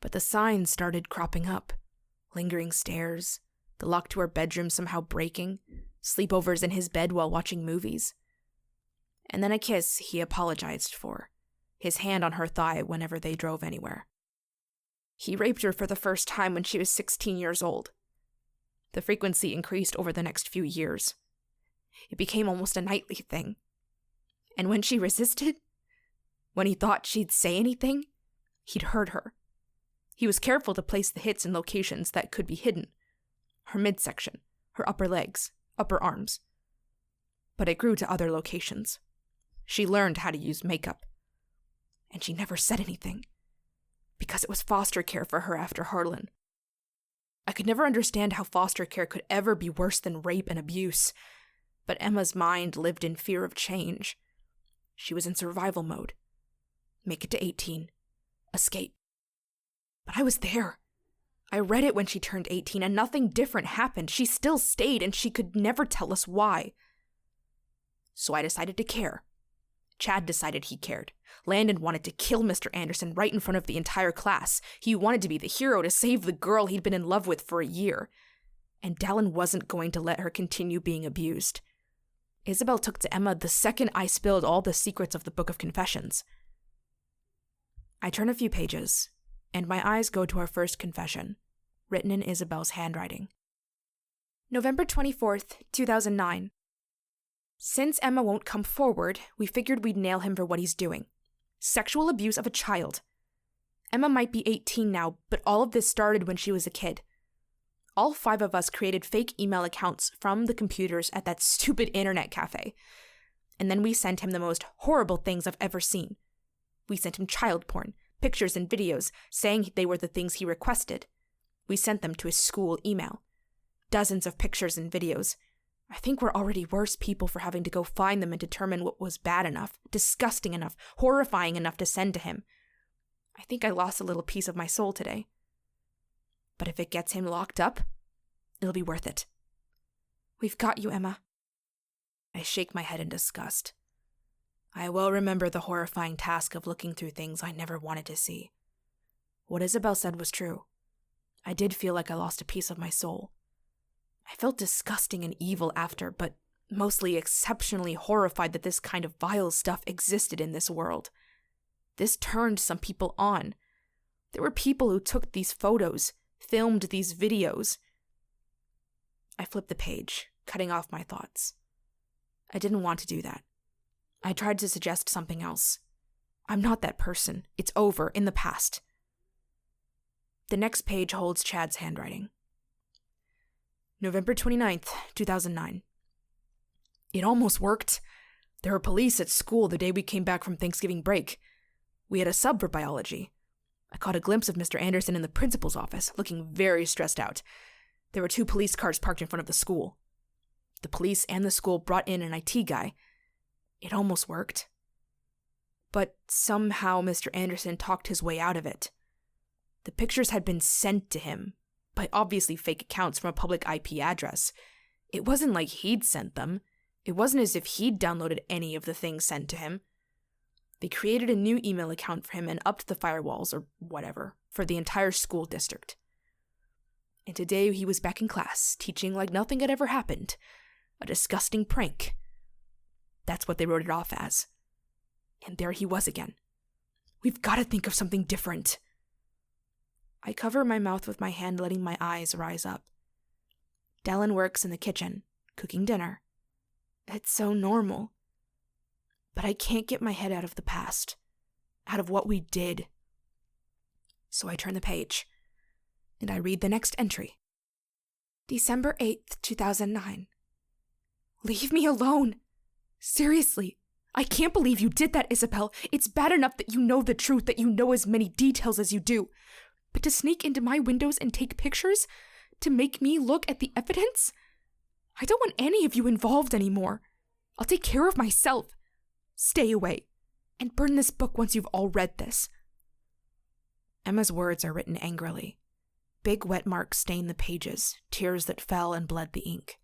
But the signs started cropping up. Lingering stares, the lock to her bedroom somehow breaking, sleepovers in his bed while watching movies. And then a kiss he apologized for, his hand on her thigh whenever they drove anywhere. He raped her for the first time when she was 16 years old. The frequency increased over the next few years. It became almost a nightly thing. And when she resisted, when he thought she'd say anything, he'd hurt her. He was careful to place the hits in locations that could be hidden. Her midsection, her upper legs, upper arms. But it grew to other locations. She learned how to use makeup. And she never said anything. Because it was foster care for her after Harlan. I could never understand how foster care could ever be worse than rape and abuse. But Emma's mind lived in fear of change. She was in survival mode. Make it to 18. Escape. But I was there. I read it when she turned 18 and nothing different happened. She still stayed and she could never tell us why. So I decided to care. Chad decided he cared. Landon wanted to kill Mr. Anderson right in front of the entire class. He wanted to be the hero to save the girl he'd been in love with for a year. And Dallin wasn't going to let her continue being abused. Isabel took to Emma the second I spilled all the secrets of the Book of Confessions. I turn a few pages, and my eyes go to our first confession, written in Isabel's handwriting. November 24th, 2009. Since Emma won't come forward, we figured we'd nail him for what he's doing. Sexual abuse of a child. Emma might be 18 now, but all of this started when she was a kid. All 5 of us created fake email accounts from the computers at that stupid internet cafe. And then we sent him the most horrible things I've ever seen. We sent him child porn, pictures and videos, saying they were the things he requested. We sent them to his school email. Dozens of pictures and videos. I think we're already worse people for having to go find them and determine what was bad enough, disgusting enough, horrifying enough to send to him. I think I lost a little piece of my soul today. But if it gets him locked up, it'll be worth it. We've got you, Emma. I shake my head in disgust. I well remember the horrifying task of looking through things I never wanted to see. What Isabel said was true. I did feel like I lost a piece of my soul. I felt disgusting and evil after, but mostly exceptionally horrified that this kind of vile stuff existed in this world. This turned some people on. There were people who took these photos, filmed these videos. I flipped the page, cutting off my thoughts. I didn't want to do that. I tried to suggest something else. I'm not that person. It's over, in the past. The next page holds Chad's handwriting. November 29th, 2009. It almost worked. There were police at school the day we came back from Thanksgiving break. We had a sub for biology. I caught a glimpse of Mr. Anderson in the principal's office, looking very stressed out. There were 2 police cars parked in front of the school. The police and the school brought in an IT guy. It almost worked. But somehow Mr. Anderson talked his way out of it. The pictures had been sent to him by obviously fake accounts from a public IP address. It wasn't like he'd sent them. It wasn't as if he'd downloaded any of the things sent to him. They created a new email account for him and upped the firewalls, or whatever, for the entire school district. And today he was back in class, teaching like nothing had ever happened. A disgusting prank. That's what they wrote it off as. And there he was again. We've got to think of something different. I cover my mouth with my hand, letting my eyes rise up. Dallin works in the kitchen, cooking dinner. It's so normal. But I can't get my head out of the past, out of what we did. So I turn the page, and I read the next entry. December 8th, 2009. Leave me alone. Seriously, I can't believe you did that, Isabel. It's bad enough that you know the truth, that you know as many details as you do. But to sneak into my windows and take pictures? To make me look at the evidence? I don't want any of you involved anymore. I'll take care of myself. Stay away. And burn this book once you've all read this. Emma's words are written angrily. Big wet marks stain the pages, tears that fell and bled the ink.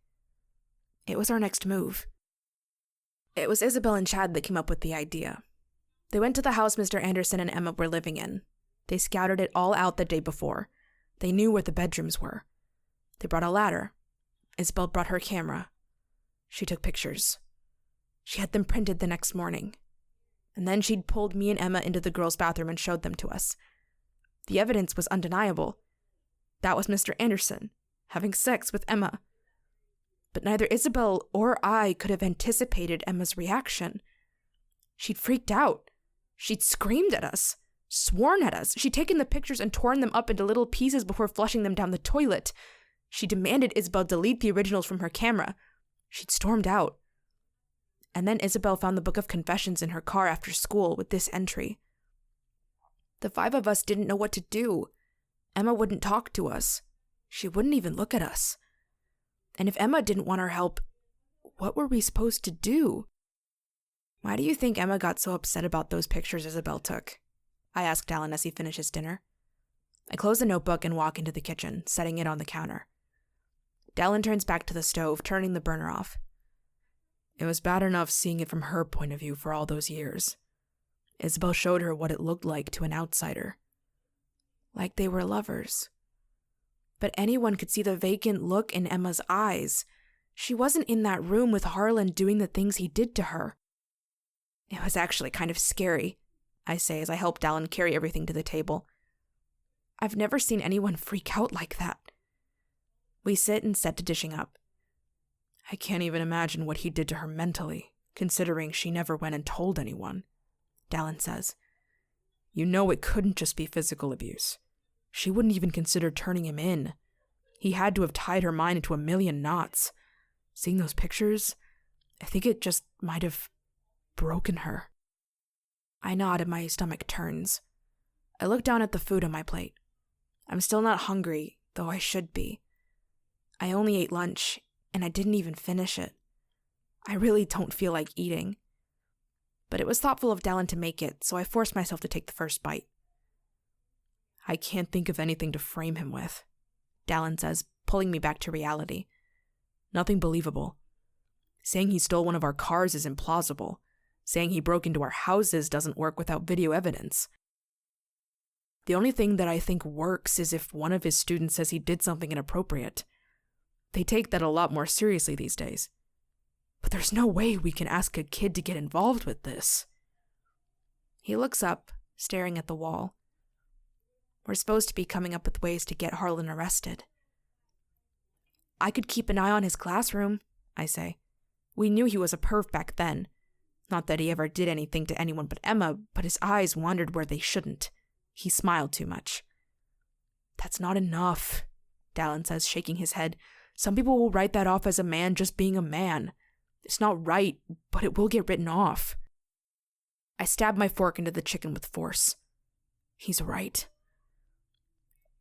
It was our next move. It was Isabel and Chad that came up with the idea. They went to the house Mr. Anderson and Emma were living in. They scouted it all out the day before. They knew where the bedrooms were. They brought a ladder. Isabel brought her camera. She took pictures. She had them printed the next morning. And then she'd pulled me and Emma into the girls' bathroom and showed them to us. The evidence was undeniable. That was Mr. Anderson, having sex with Emma. But neither Isabel or I could have anticipated Emma's reaction. She'd freaked out. She'd screamed at us, sworn at us. She'd taken the pictures and torn them up into little pieces before flushing them down the toilet. She demanded Isabel delete the originals from her camera. She'd stormed out. And then Isabel found the book of confessions in her car after school with this entry. The 5 of us didn't know what to do. Emma wouldn't talk to us. She wouldn't even look at us. And if Emma didn't want our help, what were we supposed to do? Why do you think Emma got so upset about those pictures Isabel took? I asked Alan as he finished his dinner. I close the notebook and walk into the kitchen, setting it on the counter. Dallin turns back to the stove, turning the burner off. It was bad enough seeing it from her point of view for all those years. Isabel showed her what it looked like to an outsider. Like they were lovers. But anyone could see the vacant look in Emma's eyes. She wasn't in that room with Harlan doing the things he did to her. It was actually kind of scary, I say as I help Dallin carry everything to the table. I've never seen anyone freak out like that. We sit and set to dishing up. I can't even imagine what he did to her mentally, considering she never went and told anyone, Dallin says. You know it couldn't just be physical abuse. She wouldn't even consider turning him in. He had to have tied her mind into a million knots. Seeing those pictures, I think it just might have broken her. I nod and my stomach turns. I look down at the food on my plate. I'm still not hungry, though I should be. I only ate lunch, and I didn't even finish it. I really don't feel like eating. But it was thoughtful of Dallin to make it, so I forced myself to take the first bite. I can't think of anything to frame him with, Dallin says, pulling me back to reality. Nothing believable. Saying he stole one of our cars is implausible. Saying he broke into our houses doesn't work without video evidence. The only thing that I think works is if one of his students says he did something inappropriate. They take that a lot more seriously these days. But there's no way we can ask a kid to get involved with this. He looks up, staring at the wall. We're supposed to be coming up with ways to get Harlan arrested. I could keep an eye on his classroom, I say. We knew he was a perv back then. Not that he ever did anything to anyone but Emma, but his eyes wandered where they shouldn't. He smiled too much. That's not enough, Dallin says, shaking his head. Some people will write that off as a man just being a man. It's not right, but it will get written off. I stab my fork into the chicken with force. He's right.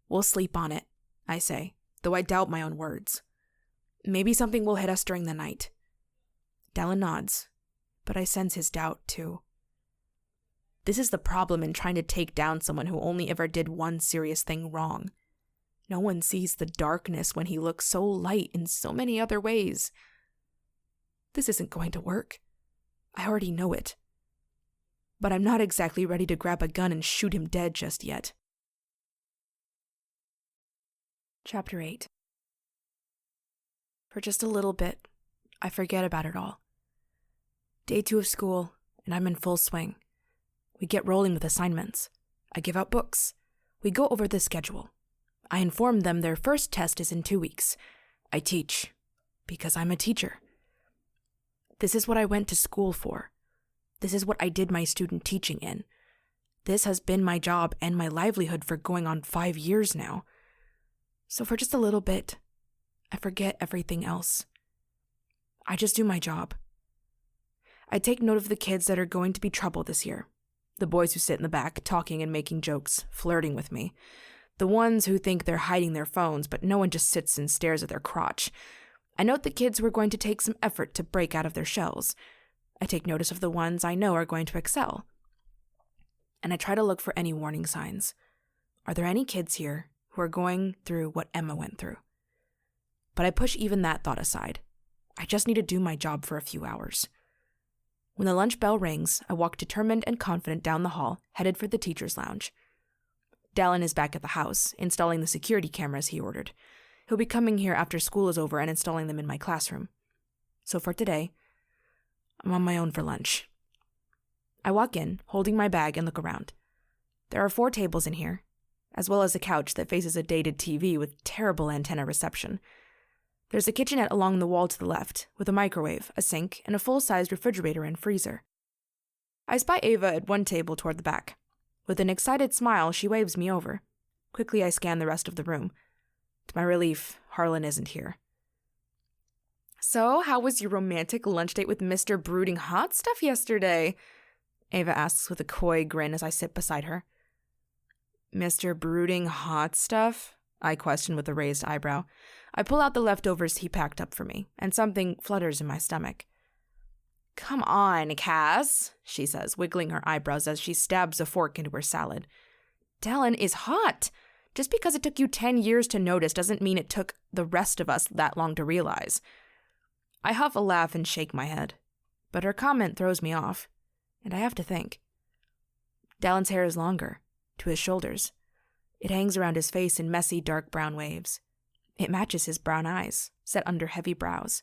We'll sleep on it, I say, though I doubt my own words. Maybe something will hit us during the night. Dallin nods, but I sense his doubt too. This is the problem in trying to take down someone who only ever did one serious thing wrong. No one sees the darkness when he looks so light in so many other ways. This isn't going to work. I already know it. But I'm not exactly ready to grab a gun and shoot him dead just yet. Chapter 8. For just a little bit, I forget about it all. Day 2 of school, and I'm in full swing. We get rolling with assignments. I give out books. We go over the schedule. I inform them their first test is in 2 weeks. I teach, because I'm a teacher. This is what I went to school for. This is what I did my student teaching in. This has been my job and my livelihood for going on 5 years now. So for just a little bit, I forget everything else. I just do my job. I take note of the kids that are going to be trouble this year. The boys who sit in the back, talking and making jokes, flirting with me. The ones who think they're hiding their phones, but no one just sits and stares at their crotch. I note the kids who are going to take some effort to break out of their shells. I take notice of the ones I know are going to excel. And I try to look for any warning signs. Are there any kids here who are going through what Emma went through? But I push even that thought aside. I just need to do my job for a few hours. When the lunch bell rings, I walk determined and confident down the hall, headed for the teacher's lounge. Dallin is back at the house, installing the security cameras he ordered. He'll be coming here after school is over and installing them in my classroom. So for today, I'm on my own for lunch. I walk in, holding my bag, and look around. There are 4 tables in here, as well as a couch that faces a dated TV with terrible antenna reception. There's a kitchenette along the wall to the left, with a microwave, a sink, and a full-sized refrigerator and freezer. I spy Ava at one table toward the back. With an excited smile, she waves me over. Quickly, I scan the rest of the room. To my relief, Harlan isn't here. So, how was your romantic lunch date with Mr. Brooding Hot Stuff yesterday? Ava asks with a coy grin as I sit beside her. Mr. Brooding Hot Stuff? I question with a raised eyebrow. I pull out the leftovers he packed up for me, and something flutters in my stomach. Come on, Cass, she says, wiggling her eyebrows as she stabs a fork into her salad. Dallin is hot. Just because it took you 10 years to notice doesn't mean it took the rest of us that long to realize. I huff a laugh and shake my head, but her comment throws me off, and I have to think. Dallin's hair is longer, to his shoulders. It hangs around his face in messy, dark brown waves. It matches his brown eyes, set under heavy brows.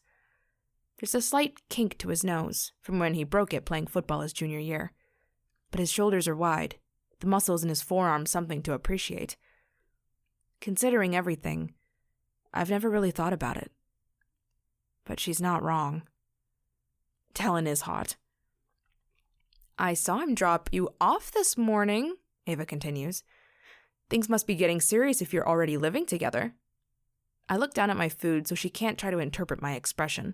There's a slight kink to his nose, from when he broke it playing football his junior year. But his shoulders are wide, the muscles in his forearms something to appreciate. Considering everything, I've never really thought about it. But she's not wrong. Dallin is hot. I saw him drop you off this morning, Ava continues. Things must be getting serious if you're already living together. I look down at my food so she can't try to interpret my expression.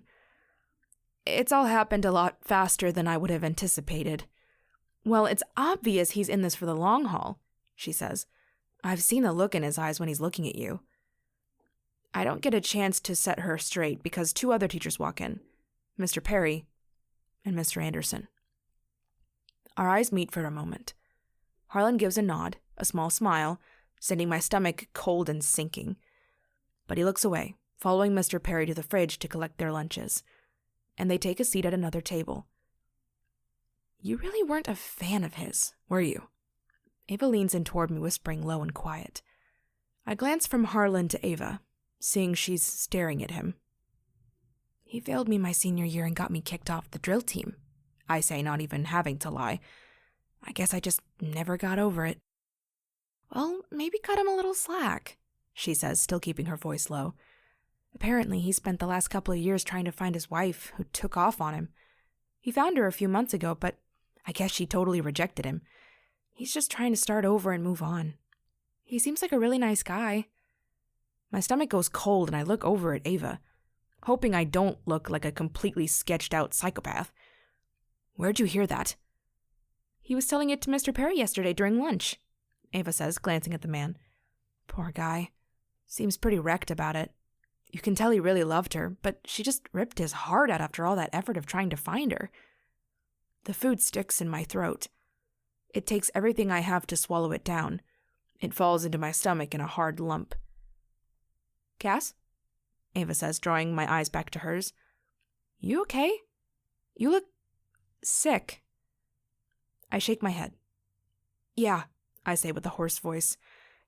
It's all happened a lot faster than I would have anticipated. Well, it's obvious he's in this for the long haul, she says. I've seen the look in his eyes when he's looking at you. I don't get a chance to set her straight because two other teachers walk in, Mr. Perry and Mr. Anderson. Our eyes meet for a moment. Harlan gives a nod, a small smile, sending my stomach cold and sinking. But he looks away, following Mr. Perry to the fridge to collect their lunches, and they take a seat at another table. You really weren't a fan of his, were you? Ava leans in toward me, whispering low and quiet. I glance from Harlan to Ava, seeing she's staring at him. He failed me my senior year and got me kicked off the drill team, I say, not even having to lie. I guess I just never got over it. Well, maybe cut him a little slack, she says, still keeping her voice low. Apparently, he spent the last couple of years trying to find his wife, who took off on him. He found her a few months ago, but I guess she totally rejected him. He's just trying to start over and move on. He seems like a really nice guy. My stomach goes cold and I look over at Ava, hoping I don't look like a completely sketched out psychopath. Where'd you hear that? He was telling it to Mr. Perry yesterday during lunch, Ava says, glancing at the man. Poor guy. Seems pretty wrecked about it. You can tell he really loved her, but she just ripped his heart out after all that effort of trying to find her. The food sticks in my throat. It takes everything I have to swallow it down. It falls into my stomach in a hard lump. Cass? Ava says, drawing my eyes back to hers. You okay? You look sick. I shake my head. Yeah, I say with a hoarse voice.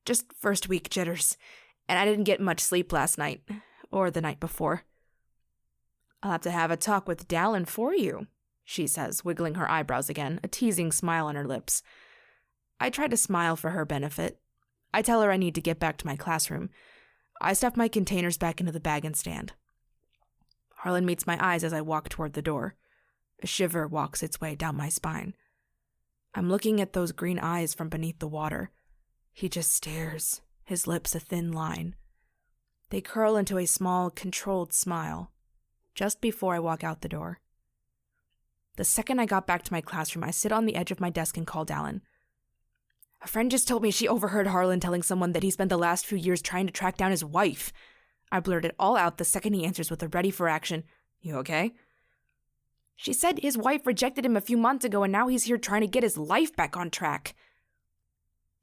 Just first week jitters. And I didn't get much sleep last night. Or the night before. I'll have to have a talk with Dallin for you, she says, wiggling her eyebrows again, a teasing smile on her lips. I try to smile for her benefit. I tell her I need to get back to my classroom. I stuff my containers back into the bag and stand. Harlan meets my eyes as I walk toward the door. A shiver walks its way down my spine. I'm looking at those green eyes from beneath the water. He just stares, his lips a thin line. They curl into a small, controlled smile, just before I walk out the door. The second I got back to my classroom, I sit on the edge of my desk and call Dallin. A friend just told me she overheard Harlan telling someone that he spent the last few years trying to track down his wife. I blurt it all out the second he answers with a ready for action. You okay? She said his wife rejected him a few months ago and now he's here trying to get his life back on track.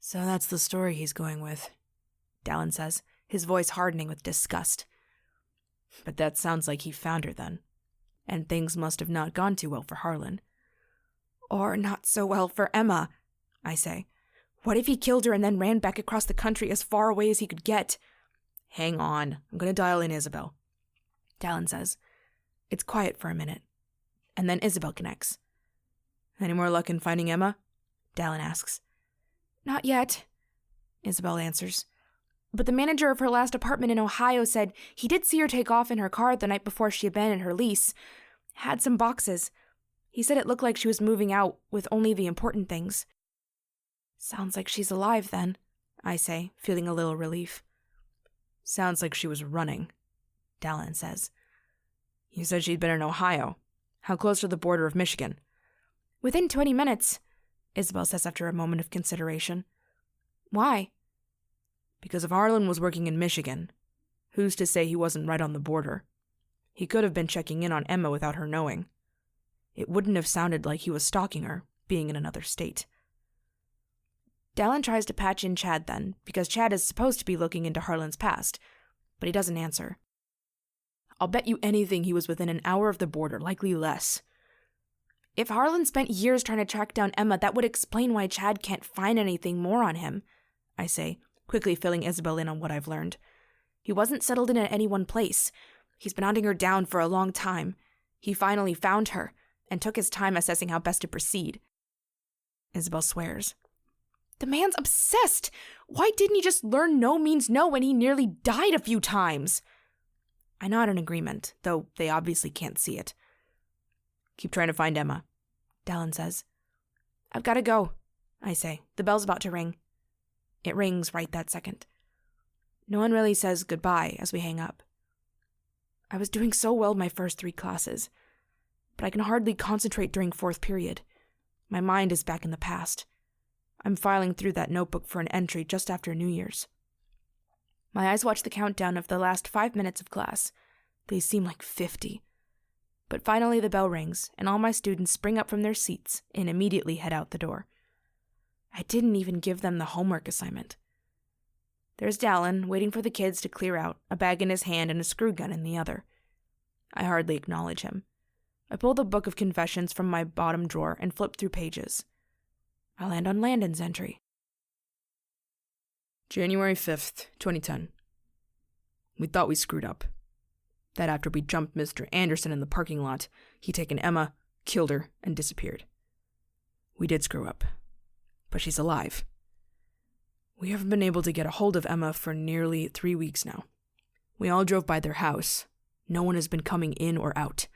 So that's the story he's going with, Dallin says, his voice hardening with disgust. But that sounds like he found her then. And things must have not gone too well for Harlan. Or not so well for Emma, I say. What if he killed her and then ran back across the country as far away as he could get? Hang on, I'm going to dial in Isabel, Dallin says. It's quiet for a minute. And then Isabel connects. Any more luck in finding Emma? Dallin asks. Not yet, Isabel answers. But the manager of her last apartment in Ohio said he did see her take off in her car the night before she abandoned her lease. Had some boxes. He said it looked like she was moving out with only the important things. Sounds like she's alive then, I say, feeling a little relief. Sounds like she was running, Dallin says. You said she'd been in Ohio. How close to the border of Michigan? Within 20 minutes, Isabel says after a moment of consideration. Why? Because if Harlan was working in Michigan, who's to say he wasn't right on the border? He could have been checking in on Emma without her knowing. It wouldn't have sounded like he was stalking her, being in another state. Dallin tries to patch in Chad then, because Chad is supposed to be looking into Harlan's past, but he doesn't answer. I'll bet you anything he was within an hour of the border, likely less. If Harlan spent years trying to track down Emma, that would explain why Chad can't find anything more on him, I say, quickly filling Isabel in on what I've learned. He wasn't settled in at any one place. He's been hunting her down for a long time. He finally found her, and took his time assessing how best to proceed. Isabel swears. The man's obsessed! Why didn't he just learn no means no when he nearly died a few times? I nod in agreement, though they obviously can't see it. Keep trying to find Emma, Dallin says. I've got to go, I say. The bell's about to ring. It rings right that second. No one really says goodbye as we hang up. I was doing so well my first 3 classes, but I can hardly concentrate during 4th period. My mind is back in the past. I'm filing through that notebook for an entry just after New Year's. My eyes watch the countdown of the last 5 minutes of class. They seem like 50. But finally the bell rings, and all my students spring up from their seats and immediately head out the door. I didn't even give them the homework assignment. There's Dallin, waiting for the kids to clear out, a bag in his hand and a screw gun in the other. I hardly acknowledge him. I pull the book of confessions from my bottom drawer and flip through pages. I land on Landon's entry. January 5th, 2010. We thought we screwed up. That after we jumped Mr. Anderson in the parking lot, he'd taken Emma, killed her, and disappeared. We did screw up. But she's alive. We haven't been able to get a hold of Emma for nearly 3 weeks now. We all drove by their house. No one has been coming in or out.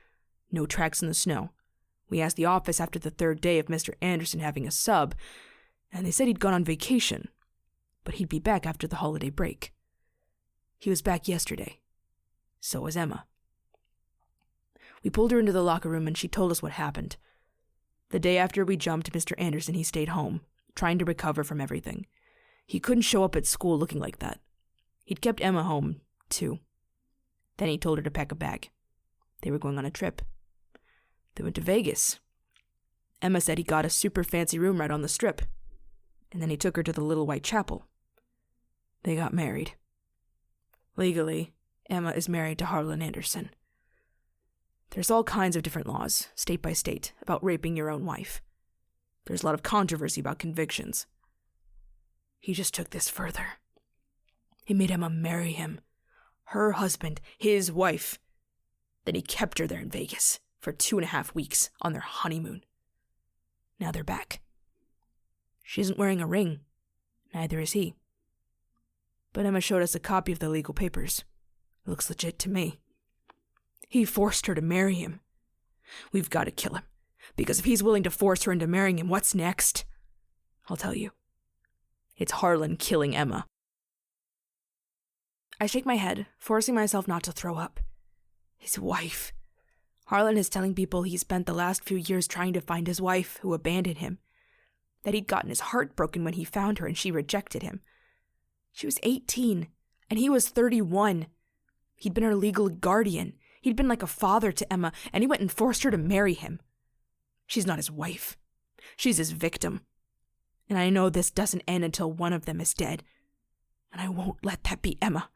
No tracks in the snow. We asked the office after the 3rd day of Mr. Anderson having a sub, and they said he'd gone on vacation, but he'd be back after the holiday break. He was back yesterday. So was Emma. We pulled her into the locker room and she told us what happened. The day after we jumped Mr. Anderson, he stayed home, trying to recover from everything. He couldn't show up at school looking like that. He'd kept Emma home, too. Then he told her to pack a bag. They were going on a trip. They went to Vegas. Emma said he got a super fancy room right on the strip. And then he took her to the Little White Chapel. They got married. Legally, Emma is married to Harlan Anderson. There's all kinds of different laws, state by state, about raping your own wife. There's a lot of controversy about convictions. He just took this further. He made Emma marry him. Her husband, his wife. Then he kept her there in Vegas for 2.5 weeks on their honeymoon. Now they're back. She isn't wearing a ring. Neither is he. But Emma showed us a copy of the legal papers. It looks legit to me. He forced her to marry him. We've got to kill him, because if he's willing to force her into marrying him, what's next? I'll tell you. It's Harlan killing Emma. I shake my head, forcing myself not to throw up. His wife. Harlan is telling people he spent the last few years trying to find his wife, who abandoned him. That he'd gotten his heart broken when he found her and she rejected him. She was 18, and he was 31. He'd been her legal guardian. He'd been like a father to Emma, and he went and forced her to marry him. She's not his wife. She's his victim. And I know this doesn't end until one of them is dead. And I won't let that be Emma.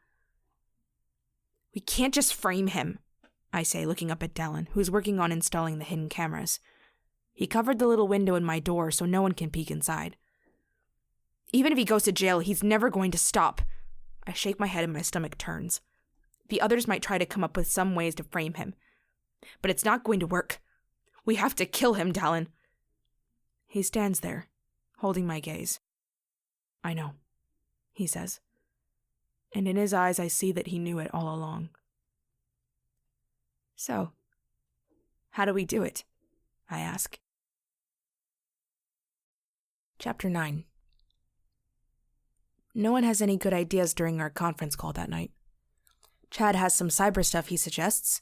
We can't just frame him, I say, looking up at Dallin, who's working on installing the hidden cameras. He covered the little window in my door so no one can peek inside. Even if he goes to jail, he's never going to stop. I shake my head and my stomach turns. The others might try to come up with some ways to frame him. But it's not going to work. We have to kill him, Dallin. He stands there, holding my gaze. I know, he says. And in his eyes I see that he knew it all along. So, how do we do it? I ask. Chapter 9. No one has any good ideas during our conference call that night. Chad has some cyber stuff he suggests,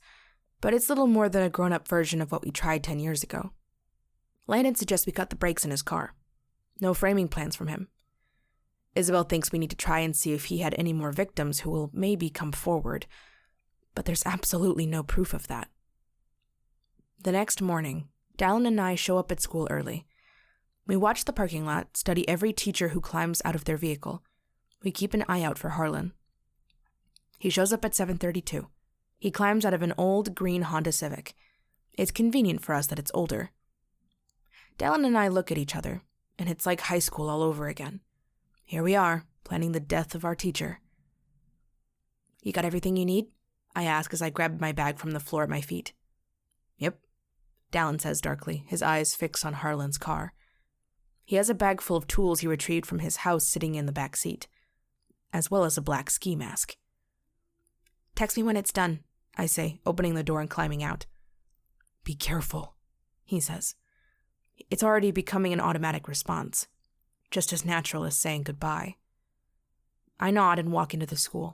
but it's little more than a grown-up version of what we tried 10 years ago. Landon suggests we cut the brakes in his car. No framing plans from him. Isabel thinks we need to try and see if he had any more victims who will maybe come forward, but there's absolutely no proof of that. The next morning, Dallin and I show up at school early. We watch the parking lot, study every teacher who climbs out of their vehicle. We keep an eye out for Harlan. He shows up at 7:32. He climbs out of an old green Honda Civic. It's convenient for us that it's older. Dallin and I look at each other, and it's like high school all over again. Here we are, planning the death of our teacher. You got everything you need? I ask as I grab my bag from the floor at my feet. Yep, Dallin says darkly, his eyes fixed on Harlan's car. He has a bag full of tools he retrieved from his house sitting in the back seat, as well as a black ski mask. Text me when it's done, I say, opening the door and climbing out. Be careful, he says. It's already becoming an automatic response, just as natural as saying goodbye. I nod and walk into the school.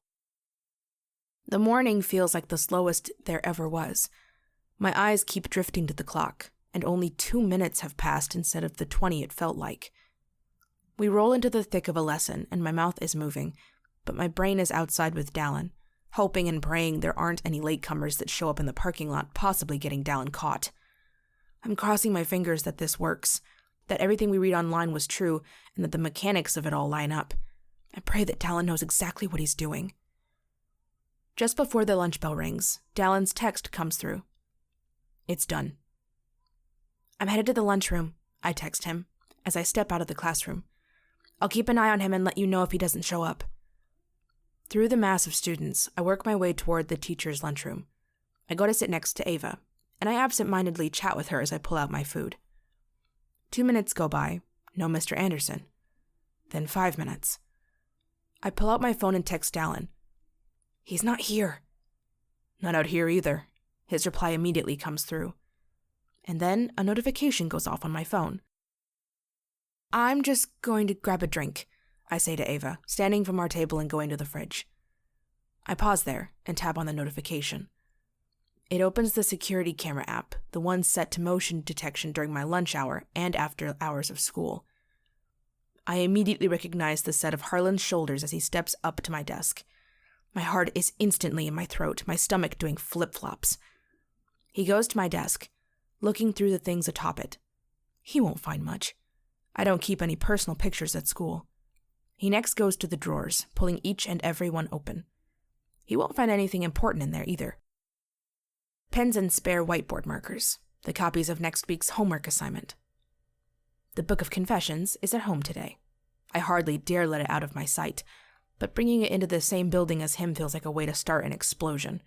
The morning feels like the slowest there ever was. My eyes keep drifting to the clock, and only 2 minutes have passed instead of the 20 it felt like. We roll into the thick of a lesson, and my mouth is moving, but my brain is outside with Dallin, hoping and praying there aren't any latecomers that show up in the parking lot, possibly getting Dallin caught. I'm crossing my fingers that this works, that everything we read online was true, and that the mechanics of it all line up. I pray that Dallin knows exactly what he's doing. Just before the lunch bell rings, Dallin's text comes through. It's done. I'm headed to the lunchroom, I text him, as I step out of the classroom. I'll keep an eye on him and let you know if he doesn't show up. Through the mass of students, I work my way toward the teacher's lunchroom. I go to sit next to Ava, and I absent-mindedly chat with her as I pull out my food. 2 minutes go by, no Mr. Anderson. Then 5 minutes. I pull out my phone and text Dallin. He's not here. Not out here either. His reply immediately comes through. And then a notification goes off on my phone. I'm just going to grab a drink, I say to Ava, standing from our table and going to the fridge. I pause there and tap on the notification. It opens the security camera app, the one set to motion detection during my lunch hour and after hours of school. I immediately recognize the set of Harlan's shoulders as he steps up to my desk. My heart is instantly in my throat, my stomach doing flip-flops. He goes to my desk, looking through the things atop it. He won't find much. I don't keep any personal pictures at school. He next goes to the drawers, pulling each and every one open. He won't find anything important in there either. Pens and spare whiteboard markers, the copies of next week's homework assignment. The Book of Confessions is at home today. I hardly dare let it out of my sight, but bringing it into the same building as him feels like a way to start an explosion.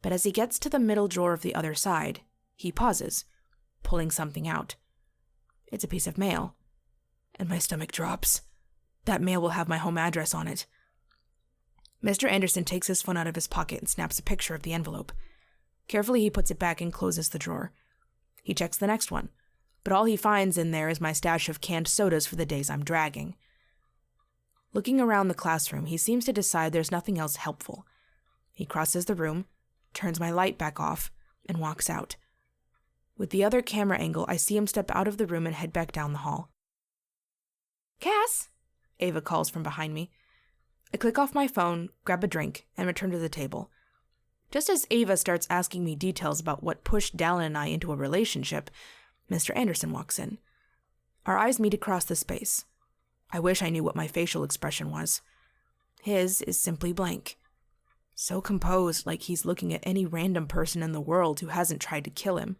But as he gets to the middle drawer of the other side, he pauses, pulling something out. It's a piece of mail, and my stomach drops. That mail will have my home address on it. Mr. Anderson takes his phone out of his pocket and snaps a picture of the envelope. Carefully, he puts it back and closes the drawer. He checks the next one, but all he finds in there is my stash of canned sodas for the days I'm dragging. Looking around the classroom, he seems to decide there's nothing else helpful. He crosses the room, turns my light back off, and walks out. With the other camera angle, I see him step out of the room and head back down the hall. Cass, Ava calls from behind me. I click off my phone, grab a drink, and return to the table. Just as Ava starts asking me details about what pushed Dallin and I into a relationship, Mr. Anderson walks in. Our eyes meet across the space. I wish I knew what my facial expression was. His is simply blank. So composed, like he's looking at any random person in the world who hasn't tried to kill him.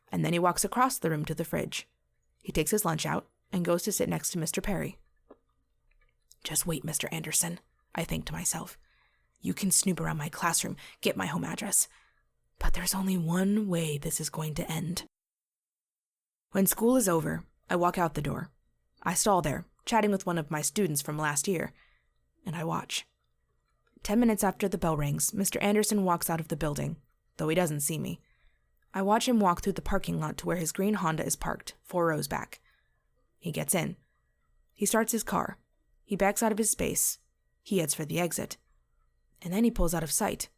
And then he walks across the room to the fridge. He takes his lunch out and goes to sit next to Mr. Perry. Just wait, Mr. Anderson, I think to myself. You can snoop around my classroom, get my home address. But there's only one way this is going to end. When school is over, I walk out the door. I stall there, chatting with one of my students from last year, and I watch. 10 minutes after the bell rings, Mr. Anderson walks out of the building, though he doesn't see me. I watch him walk through the parking lot to where his green Honda is parked, 4 rows back. He gets in. He starts his car. He backs out of his space. He heads for the exit. And then he pulls out of sight.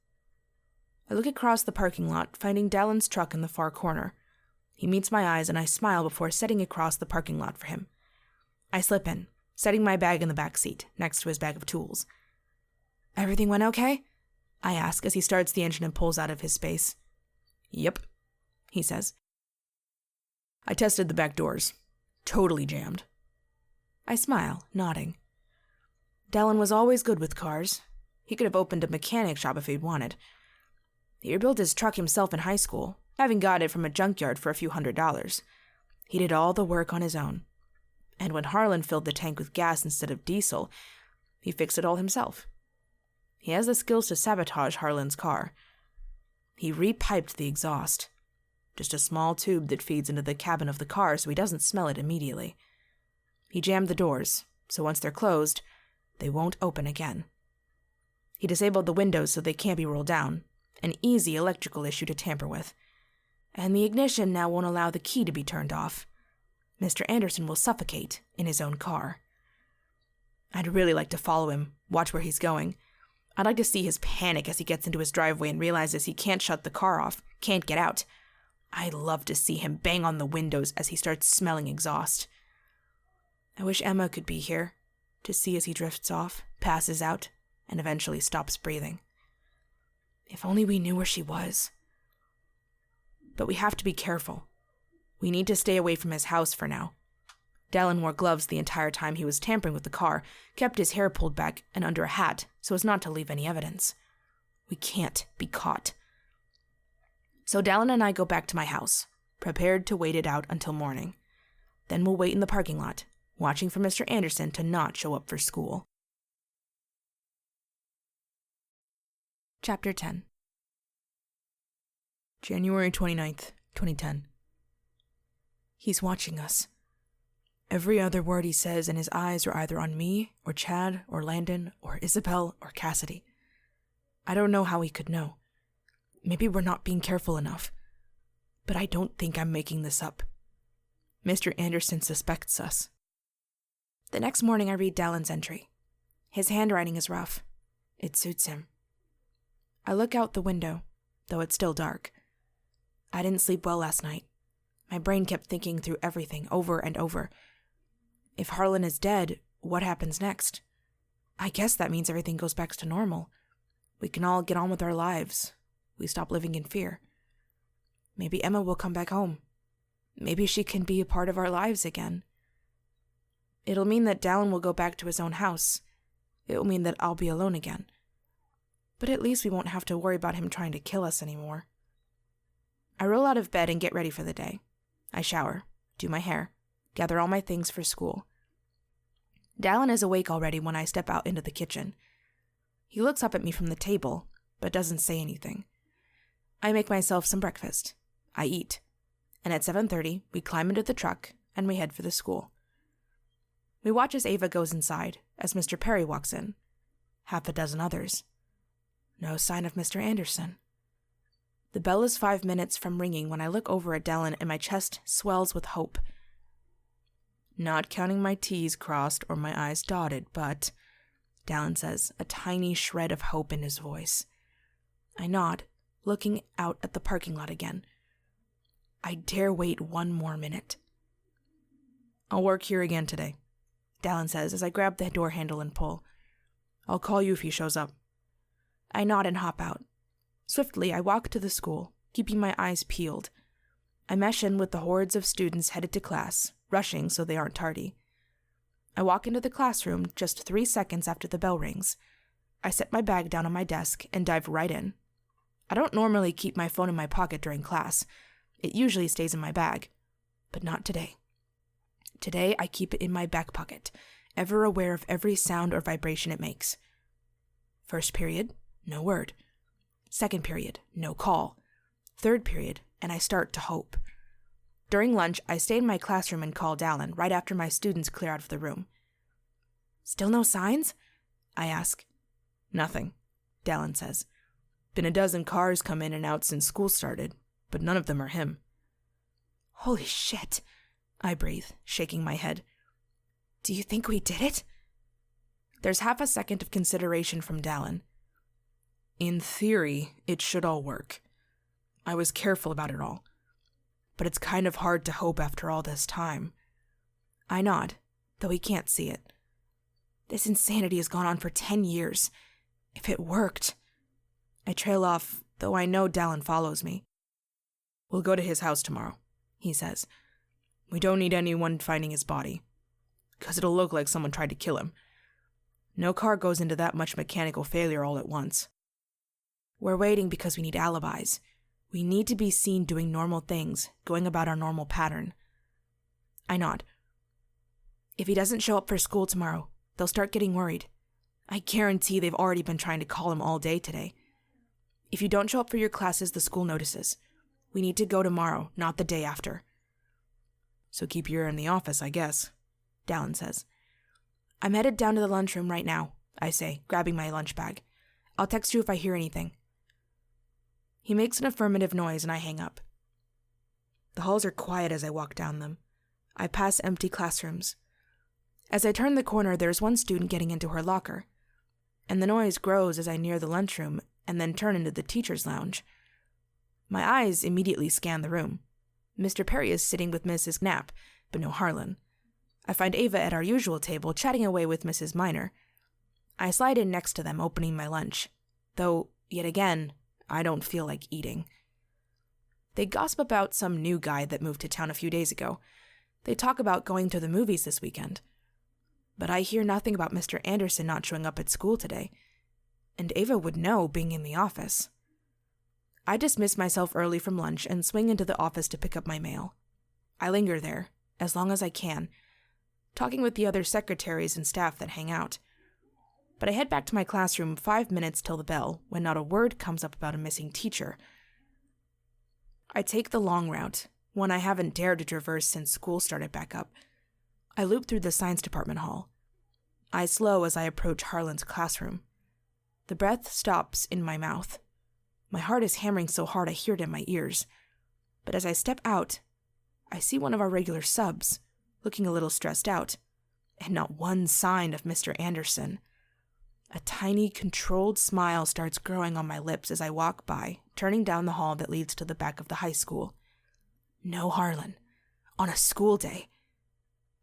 I look across the parking lot, finding Dallin's truck in the far corner. He meets my eyes and I smile before setting across the parking lot for him. I slip in, setting my bag in the back seat, next to his bag of tools. Everything went okay? I ask as he starts the engine and pulls out of his space. Yep, he says. I tested the back doors. Totally jammed. I smile, nodding. Dallin was always good with cars. He could have opened a mechanic shop if he'd wanted. He rebuilt his truck himself in high school, having got it from a junkyard for a few $100s. He did all the work on his own. And when Harlan filled the tank with gas instead of diesel, he fixed it all himself. He has the skills to sabotage Harlan's car. He repiped the exhaust. Just a small tube that feeds into the cabin of the car so he doesn't smell it immediately. He jammed the doors, so once they're closed, they won't open again. He disabled the windows so they can't be rolled down, an easy electrical issue to tamper with. And the ignition now won't allow the key to be turned off. Mr. Anderson will suffocate in his own car. I'd really like to follow him, watch where he's going. I'd like to see his panic as he gets into his driveway and realizes he can't shut the car off, can't get out. I'd love to see him bang on the windows as he starts smelling exhaust. I wish Emma could be here. to see as he drifts off, passes out, and eventually stops breathing. If only we knew where she was. But we have to be careful. We need to stay away from his house for now. Dallin wore gloves the entire time he was tampering with the car, kept his hair pulled back and under a hat so as not to leave any evidence. We can't be caught. So Dallin and I go back to my house, prepared to wait it out until morning. Then we'll wait in the parking lot, watching for Mr. Anderson to not show up for school. Chapter 10. January 29th, 2010. He's watching us. Every other word he says and his eyes are either on me, or Chad, or Landon, or Isabel, or Cassidy. I don't know how he could know. Maybe we're not being careful enough. But I don't think I'm making this up. Mr. Anderson suspects us. The next morning I read Dallin's entry. His handwriting is rough. It suits him. I look out the window, though it's still dark. I didn't sleep well last night. My brain kept thinking through everything over and over. If Harlan is dead, what happens next? I guess that means everything goes back to normal. We can all get on with our lives. We stop living in fear. Maybe Emma will come back home. Maybe she can be a part of our lives again. It'll mean that Dallin will go back to his own house. It will mean that I'll be alone again. But at least we won't have to worry about him trying to kill us anymore. I roll out of bed and get ready for the day. I shower, do my hair, gather all my things for school. Dallin is awake already when I step out into the kitchen. He looks up at me from the table, but doesn't say anything. I make myself some breakfast. I eat. And at 7:30, we climb into the truck and we head for the school. We watch as Ava goes inside, as Mr. Perry walks in. Half a dozen others. No sign of Mr. Anderson. The bell is 5 minutes from ringing when I look over at Dallin and my chest swells with hope. Not counting my T's crossed or my I's dotted, but, Dallin says, a tiny shred of hope in his voice. I nod, looking out at the parking lot again. I dare wait one more minute. I'll work here again today, Dallin says as I grab the door handle and pull. I'll call you if he shows up. I nod and hop out. Swiftly, I walk to the school, keeping my eyes peeled. I mesh in with the hordes of students headed to class, rushing so they aren't tardy. I walk into the classroom just 3 seconds after the bell rings. I set my bag down on my desk and dive right in. I don't normally keep my phone in my pocket during class. It usually stays in my bag. But not today. Today, I keep it in my back pocket, ever aware of every sound or vibration it makes. First period, no word. Second period, no call. Third period, and I start to hope. During lunch, I stay in my classroom and call Dallin right after my students clear out of the room. Still no signs? I ask. Nothing, Dallin says. Been a dozen cars come in and out since school started, but none of them are him. Holy shit, I breathe, shaking my head. Do you think we did it? There's half a second of consideration from Dallin. In theory, it should all work. I was careful about it all. But it's kind of hard to hope after all this time. I nod, though he can't see it. This insanity has gone on for 10 years. If it worked. I trail off, though I know Dallin follows me. We'll go to his house tomorrow, he says. We don't need anyone finding his body, 'cause it'll look like someone tried to kill him. No car goes into that much mechanical failure all at once. We're waiting because we need alibis. We need to be seen doing normal things, going about our normal pattern. I nod. If he doesn't show up for school tomorrow, they'll start getting worried. I guarantee they've already been trying to call him all day today. If you don't show up for your classes, the school notices. We need to go tomorrow, not the day after. So keep your ear in the office, I guess, Dallin says. I'm headed down to the lunchroom right now, I say, grabbing my lunch bag. I'll text you if I hear anything. He makes an affirmative noise and I hang up. The halls are quiet as I walk down them. I pass empty classrooms. As I turn the corner, there's one student getting into her locker. And the noise grows as I near the lunchroom and then turn into the teacher's lounge. My eyes immediately scan the room. Mr. Perry is sitting with Mrs. Knapp, but no Harlan. I find Ava at our usual table chatting away with Mrs. Minor. I slide in next to them, opening my lunch, though, yet again, I don't feel like eating. They gossip about some new guy that moved to town a few days ago. They talk about going to the movies this weekend. But I hear nothing about Mr. Anderson not showing up at school today, and Ava would know, being in the office. I dismiss myself early from lunch and swing into the office to pick up my mail. I linger there, as long as I can, talking with the other secretaries and staff that hang out. But I head back to my classroom 5 minutes till the bell, when not a word comes up about a missing teacher. I take the long route, one I haven't dared to traverse since school started back up. I loop through the science department hall. I slow as I approach Harlan's classroom. The breath stops in my mouth. My heart is hammering so hard I hear it in my ears. But as I step out, I see one of our regular subs, looking a little stressed out, and not one sign of Mr. Anderson. A tiny, controlled smile starts growing on my lips as I walk by, turning down the hall that leads to the back of the high school. No Harlan. On a school day.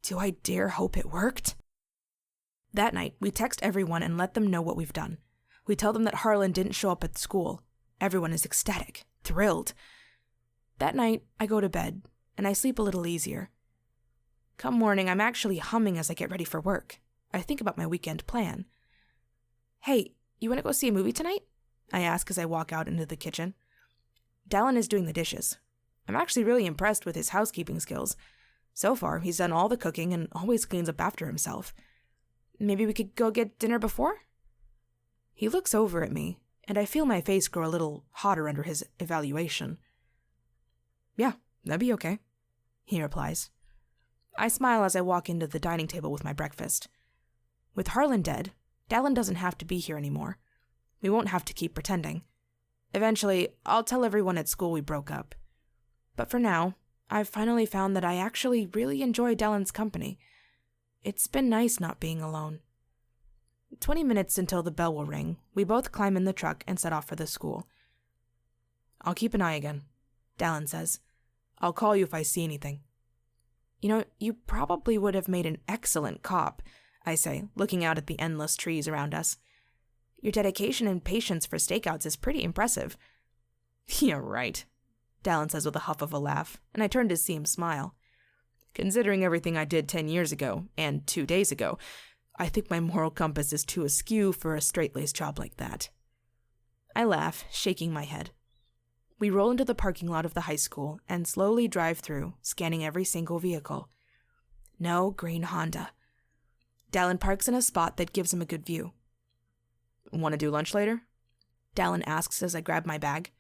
Do I dare hope it worked? That night, we text everyone and let them know what we've done. We tell them that Harlan didn't show up at school. Everyone is ecstatic, thrilled. That night, I go to bed, and I sleep a little easier. Come morning, I'm actually humming as I get ready for work. I think about my weekend plan. Hey, you want to go see a movie tonight? I ask as I walk out into the kitchen. Dallin is doing the dishes. I'm actually really impressed with his housekeeping skills. So far, he's done all the cooking and always cleans up after himself. Maybe we could go get dinner before? He looks over at me, and I feel my face grow a little hotter under his evaluation. Yeah, that'd be okay, he replies. I smile as I walk into the dining table with my breakfast. With Harlan dead, Dallin doesn't have to be here anymore. We won't have to keep pretending. Eventually, I'll tell everyone at school we broke up. But for now, I've finally found that I actually really enjoy Dallin's company. It's been nice not being alone. 20 minutes until the bell will ring, we both climb in the truck and set off for the school. I'll keep an eye again, Dallin says. I'll call you if I see anything. You know, you probably would have made an excellent cop, I say, looking out at the endless trees around us. Your dedication and patience for stakeouts is pretty impressive. Yeah, right, Dallin says with a huff of a laugh, and I turn to see him smile. Considering everything I did 10 years ago, and 2 days ago, I think my moral compass is too askew for a straight-laced job like that. I laugh, shaking my head. We roll into the parking lot of the high school and slowly drive through, scanning every single vehicle. No green Honda. Dallin parks in a spot that gives him a good view. Want to do lunch later? Dallin asks as I grab my bag.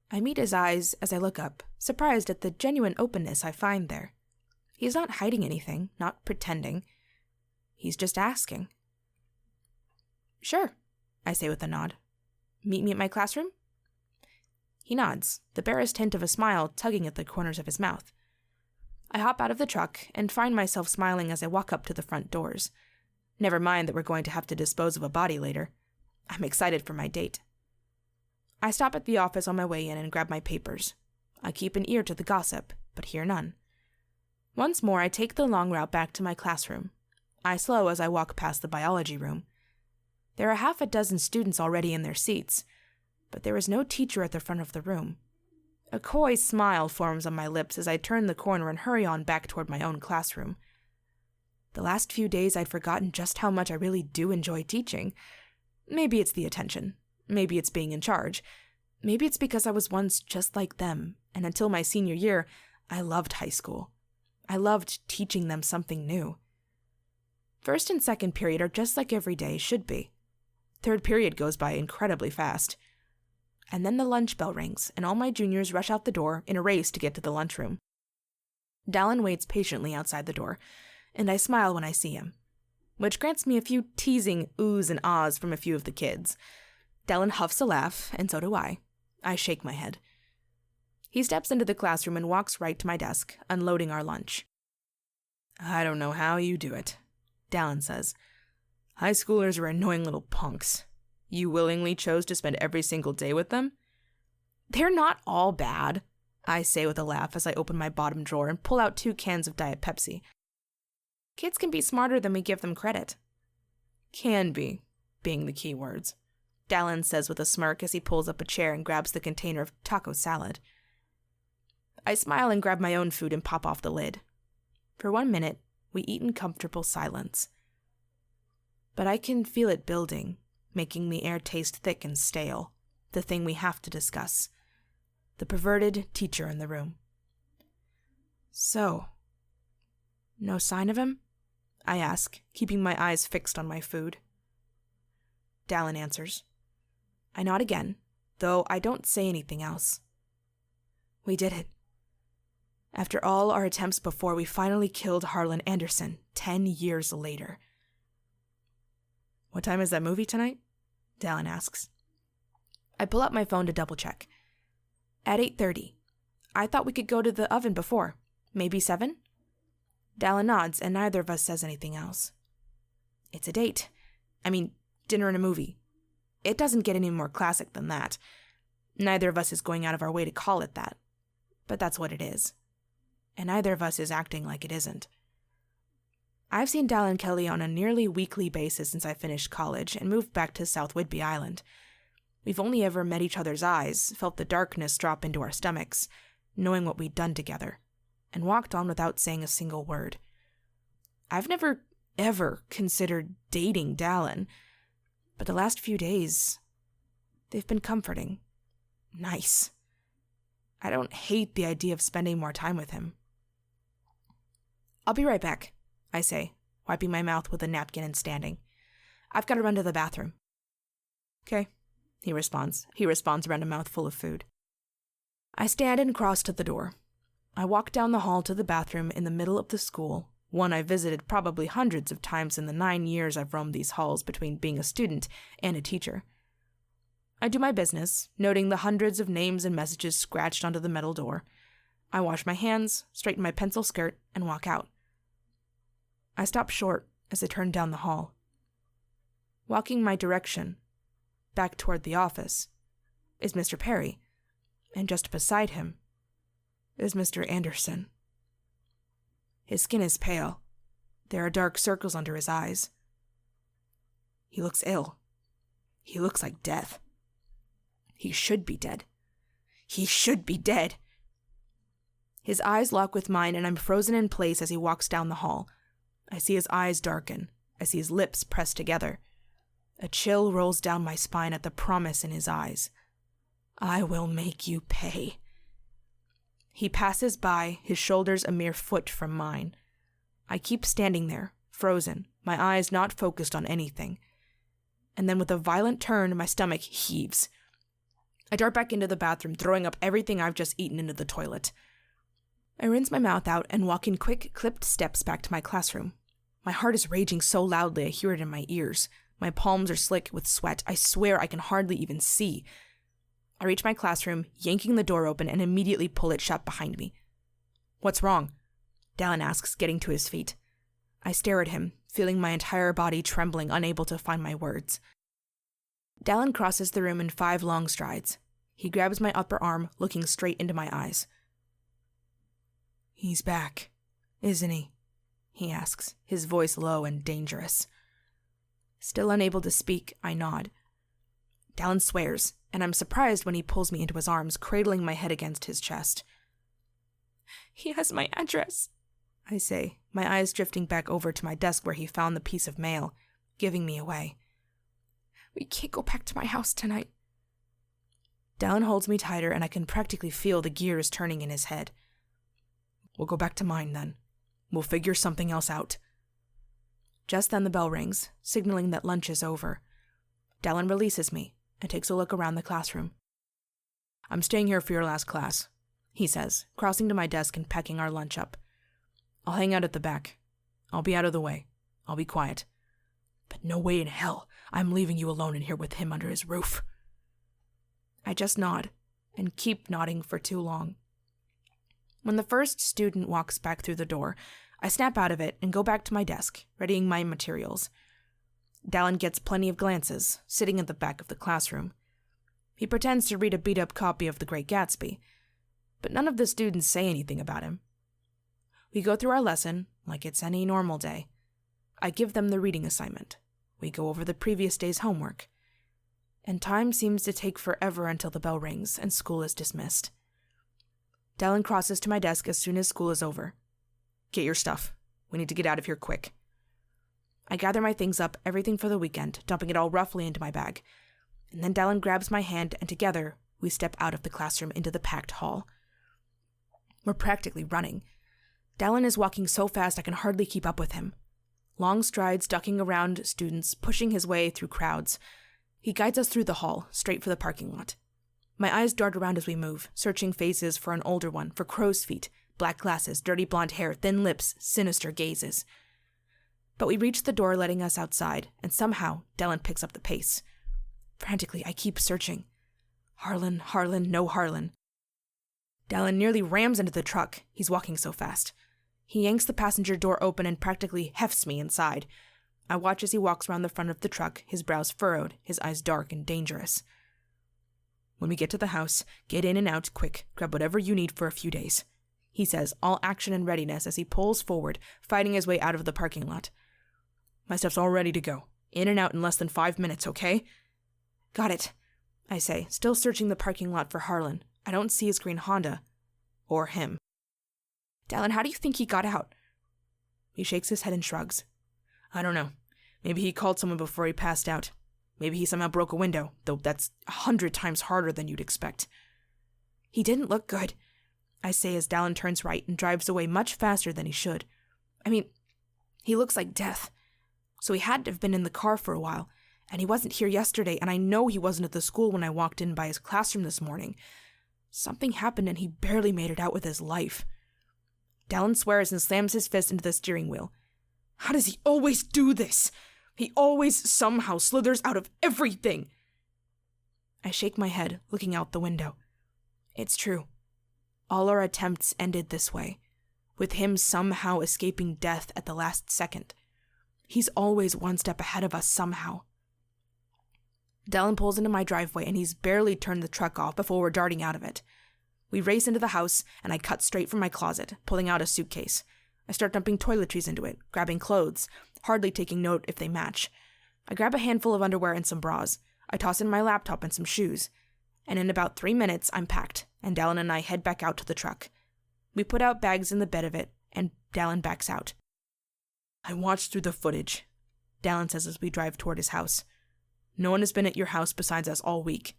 I meet his eyes as I look up, surprised at the genuine openness I find there. He's not hiding anything, not pretending. He's just asking. Sure, I say with a nod. Meet me at my classroom? He nods, the barest hint of a smile tugging at the corners of his mouth. I hop out of the truck and find myself smiling as I walk up to the front doors. Never mind that we're going to have to dispose of a body later. I'm excited for my date. I stop at the office on my way in and grab my papers. I keep an ear to the gossip, but hear none. Once more, I take the long route back to my classroom. I slow as I walk past the biology room. There are half a dozen students already in their seats, but there is no teacher at the front of the room. A coy smile forms on my lips as I turn the corner and hurry on back toward my own classroom. The last few days I'd forgotten just how much I really do enjoy teaching. Maybe it's the attention. Maybe it's being in charge. Maybe it's because I was once just like them, and until my senior year, I loved high school. I loved teaching them something new. First and second period are just like every day should be. Third period goes by incredibly fast. And then the lunch bell rings, and all my juniors rush out the door in a race to get to the lunchroom. Dallin waits patiently outside the door, and I smile when I see him, which grants me a few teasing oohs and ahs from a few of the kids. Dallin huffs a laugh, and so do I. I shake my head. He steps into the classroom and walks right to my desk, unloading our lunch. I don't know how you do it, Dallin says. High schoolers are annoying little punks. You willingly chose to spend every single day with them? They're not all bad, I say with a laugh as I open my bottom drawer and pull out 2 cans of Diet Pepsi. Kids can be smarter than we give them credit. Can be, being the key words, Dallin says with a smirk as he pulls up a chair and grabs the container of taco salad. I smile and grab my own food and pop off the lid. For 1 minute, we eat in comfortable silence. But I can feel it building, making the air taste thick and stale, the thing we have to discuss. The perverted teacher in the room. So, no sign of him? I ask, keeping my eyes fixed on my food. Dallin answers. I nod again, though I don't say anything else. We did it. After all our attempts before, we finally killed Harlan Anderson 10 years later. What time is that movie tonight? Dallin asks. I pull out my phone to double check. At 8:30. I thought we could go to the oven before. Maybe 7? Dallin nods, and neither of us says anything else. It's a date. Dinner and a movie. It doesn't get any more classic than that. Neither of us is going out of our way to call it that. But that's what it is. And neither of us is acting like it isn't. I've seen Dallin Kelly on a nearly weekly basis since I finished college and moved back to South Whidbey Island. We've only ever met each other's eyes, felt the darkness drop into our stomachs, knowing what we'd done together, and walked on without saying a single word. I've never, ever considered dating Dallin, but the last few days, they've been comforting. Nice. I don't hate the idea of spending more time with him. I'll be right back, I say, wiping my mouth with a napkin and standing. I've got to run to the bathroom. Okay, he responds around a mouthful of food. I stand and cross to the door. I walk down the hall to the bathroom in the middle of the school, one I visited probably hundreds of times in the 9 years I've roamed these halls between being a student and a teacher. I do my business, noting the hundreds of names and messages scratched onto the metal door. I wash my hands, straighten my pencil skirt, and walk out. I stop short as I turn down the hall. Walking my direction, back toward the office, is Mr. Perry, and just beside him is Mr. Anderson. His skin is pale. There are dark circles under his eyes. He looks ill. He looks like death. He should be dead. He should be dead. His eyes lock with mine, and I'm frozen in place as he walks down the hall. I see his eyes darken. I see his lips pressed together. A chill rolls down my spine at the promise in his eyes. I will make you pay. He passes by, his shoulders a mere foot from mine. I keep standing there, frozen, my eyes not focused on anything. And then with a violent turn, my stomach heaves. I dart back into the bathroom, throwing up everything I've just eaten into the toilet. I rinse my mouth out and walk in quick, clipped steps back to my classroom. My heart is raging so loudly I hear it in my ears. My palms are slick with sweat. I swear I can hardly even see. I reach my classroom, yanking the door open, and immediately pull it shut behind me. What's wrong? Dallin asks, getting to his feet. I stare at him, feeling my entire body trembling, unable to find my words. Dallin crosses the room in 5 long strides. He grabs my upper arm, looking straight into my eyes. He's back, isn't he? He asks, his voice low and dangerous. Still unable to speak, I nod. Dallin swears, and I'm surprised when he pulls me into his arms, cradling my head against his chest. He has my address, I say, my eyes drifting back over to my desk where he found the piece of mail, giving me away. We can't go back to my house tonight. Dallin holds me tighter, and I can practically feel the gears turning in his head. We'll go back to mine, then. We'll figure something else out. Just then the bell rings, signaling that lunch is over. Dallin releases me and takes a look around the classroom. I'm staying here for your last class, he says, crossing to my desk and packing our lunch up. I'll hang out at the back. I'll be out of the way. I'll be quiet. But no way in hell I'm leaving you alone in here with him under his roof. I just nod, and keep nodding for too long. When the first student walks back through the door, I snap out of it and go back to my desk, readying my materials. Dallin gets plenty of glances, sitting at the back of the classroom. He pretends to read a beat-up copy of The Great Gatsby, but none of the students say anything about him. We go through our lesson, like it's any normal day. I give them the reading assignment. We go over the previous day's homework. And time seems to take forever until the bell rings and school is dismissed. Dallin crosses to my desk as soon as school is over. Get your stuff. We need to get out of here quick. I gather my things up, everything for the weekend, dumping it all roughly into my bag. And then Dallin grabs my hand and together we step out of the classroom into the packed hall. We're practically running. Dallin is walking so fast I can hardly keep up with him. Long strides ducking around students, pushing his way through crowds. He guides us through the hall, straight for the parking lot. My eyes dart around as we move, searching faces for an older one, for crow's feet, black glasses, dirty blonde hair, thin lips, sinister gazes. But we reach the door letting us outside, and somehow Dallin picks up the pace. Frantically, I keep searching. Harlan, no Harlan. Dallin nearly rams into the truck. He's walking so fast. He yanks the passenger door open and practically hefts me inside. I watch as he walks around the front of the truck, his brows furrowed, his eyes dark and dangerous. When we get to the house, get in and out quick, grab whatever you need for a few days, he says, all action and readiness as he pulls forward, fighting his way out of the parking lot. My stuff's all ready to go. In and out in less than 5 minutes, okay? Got it, I say, still searching the parking lot for Harlan. I don't see his green Honda. Or him. Dallin, how do you think he got out? He shakes his head and shrugs. I don't know. Maybe he called someone before he passed out. Maybe he somehow broke a window, though that's 100 times harder than you'd expect. He didn't look good, I say as Dallin turns right and drives away much faster than he should. I mean, he looks like death. So he had to have been in the car for a while, and he wasn't here yesterday, and I know he wasn't at the school when I walked in by his classroom this morning. Something happened and he barely made it out with his life. Dallin swears and slams his fist into the steering wheel. How does he always do this? He always somehow slithers out of everything. I shake my head, looking out the window. It's true. All our attempts ended this way, with him somehow escaping death at the last second. He's always one step ahead of us somehow. Dallin pulls into my driveway and he's barely turned the truck off before we're darting out of it. We race into the house and I cut straight from my closet, pulling out a suitcase. I start dumping toiletries into it, grabbing clothes, hardly taking note if they match. I grab a handful of underwear and some bras. I toss in my laptop and some shoes. And in about 3 minutes, I'm packed, and Dallin and I head back out to the truck. We put out bags in the bed of it, and Dallin backs out. I watched through the footage, Dallin says as we drive toward his house. No one has been at your house besides us all week.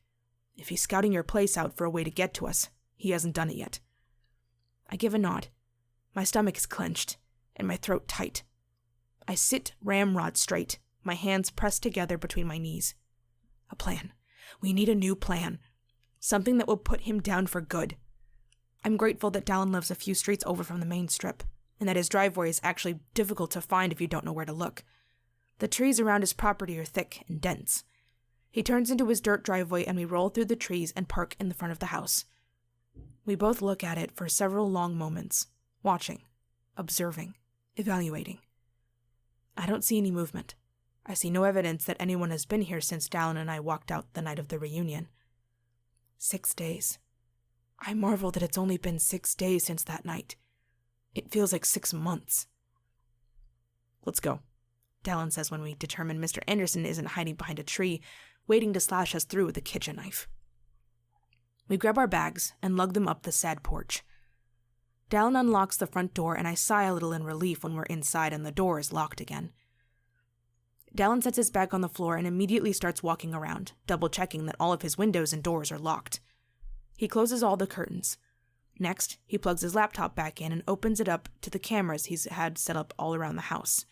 If he's scouting your place out for a way to get to us, he hasn't done it yet. I give a nod. My stomach is clenched, and my throat tight. I sit ramrod straight, my hands pressed together between my knees. A plan. We need a new plan. Something that will put him down for good. I'm grateful that Dallin lives a few streets over from the main strip, and that his driveway is actually difficult to find if you don't know where to look. The trees around his property are thick and dense. He turns into his dirt driveway and we roll through the trees and park in the front of the house. We both look at it for several long moments, watching, observing, evaluating. I don't see any movement. I see no evidence that anyone has been here since Dallin and I walked out the night of the reunion. 6 days. I marvel that it's only been 6 days since that night. It feels like 6 months. Let's go, Dallin says when we determine Mr. Anderson isn't hiding behind a tree, waiting to slash us through with a kitchen knife. We grab our bags and lug them up the sad porch. Dallin unlocks the front door and I sigh a little in relief when we're inside and the door is locked again. Dallin sets his bag on the floor and immediately starts walking around, double-checking that all of his windows and doors are locked. He closes all the curtains. Next, he plugs his laptop back in and opens it up to the cameras he's had set up all around the house.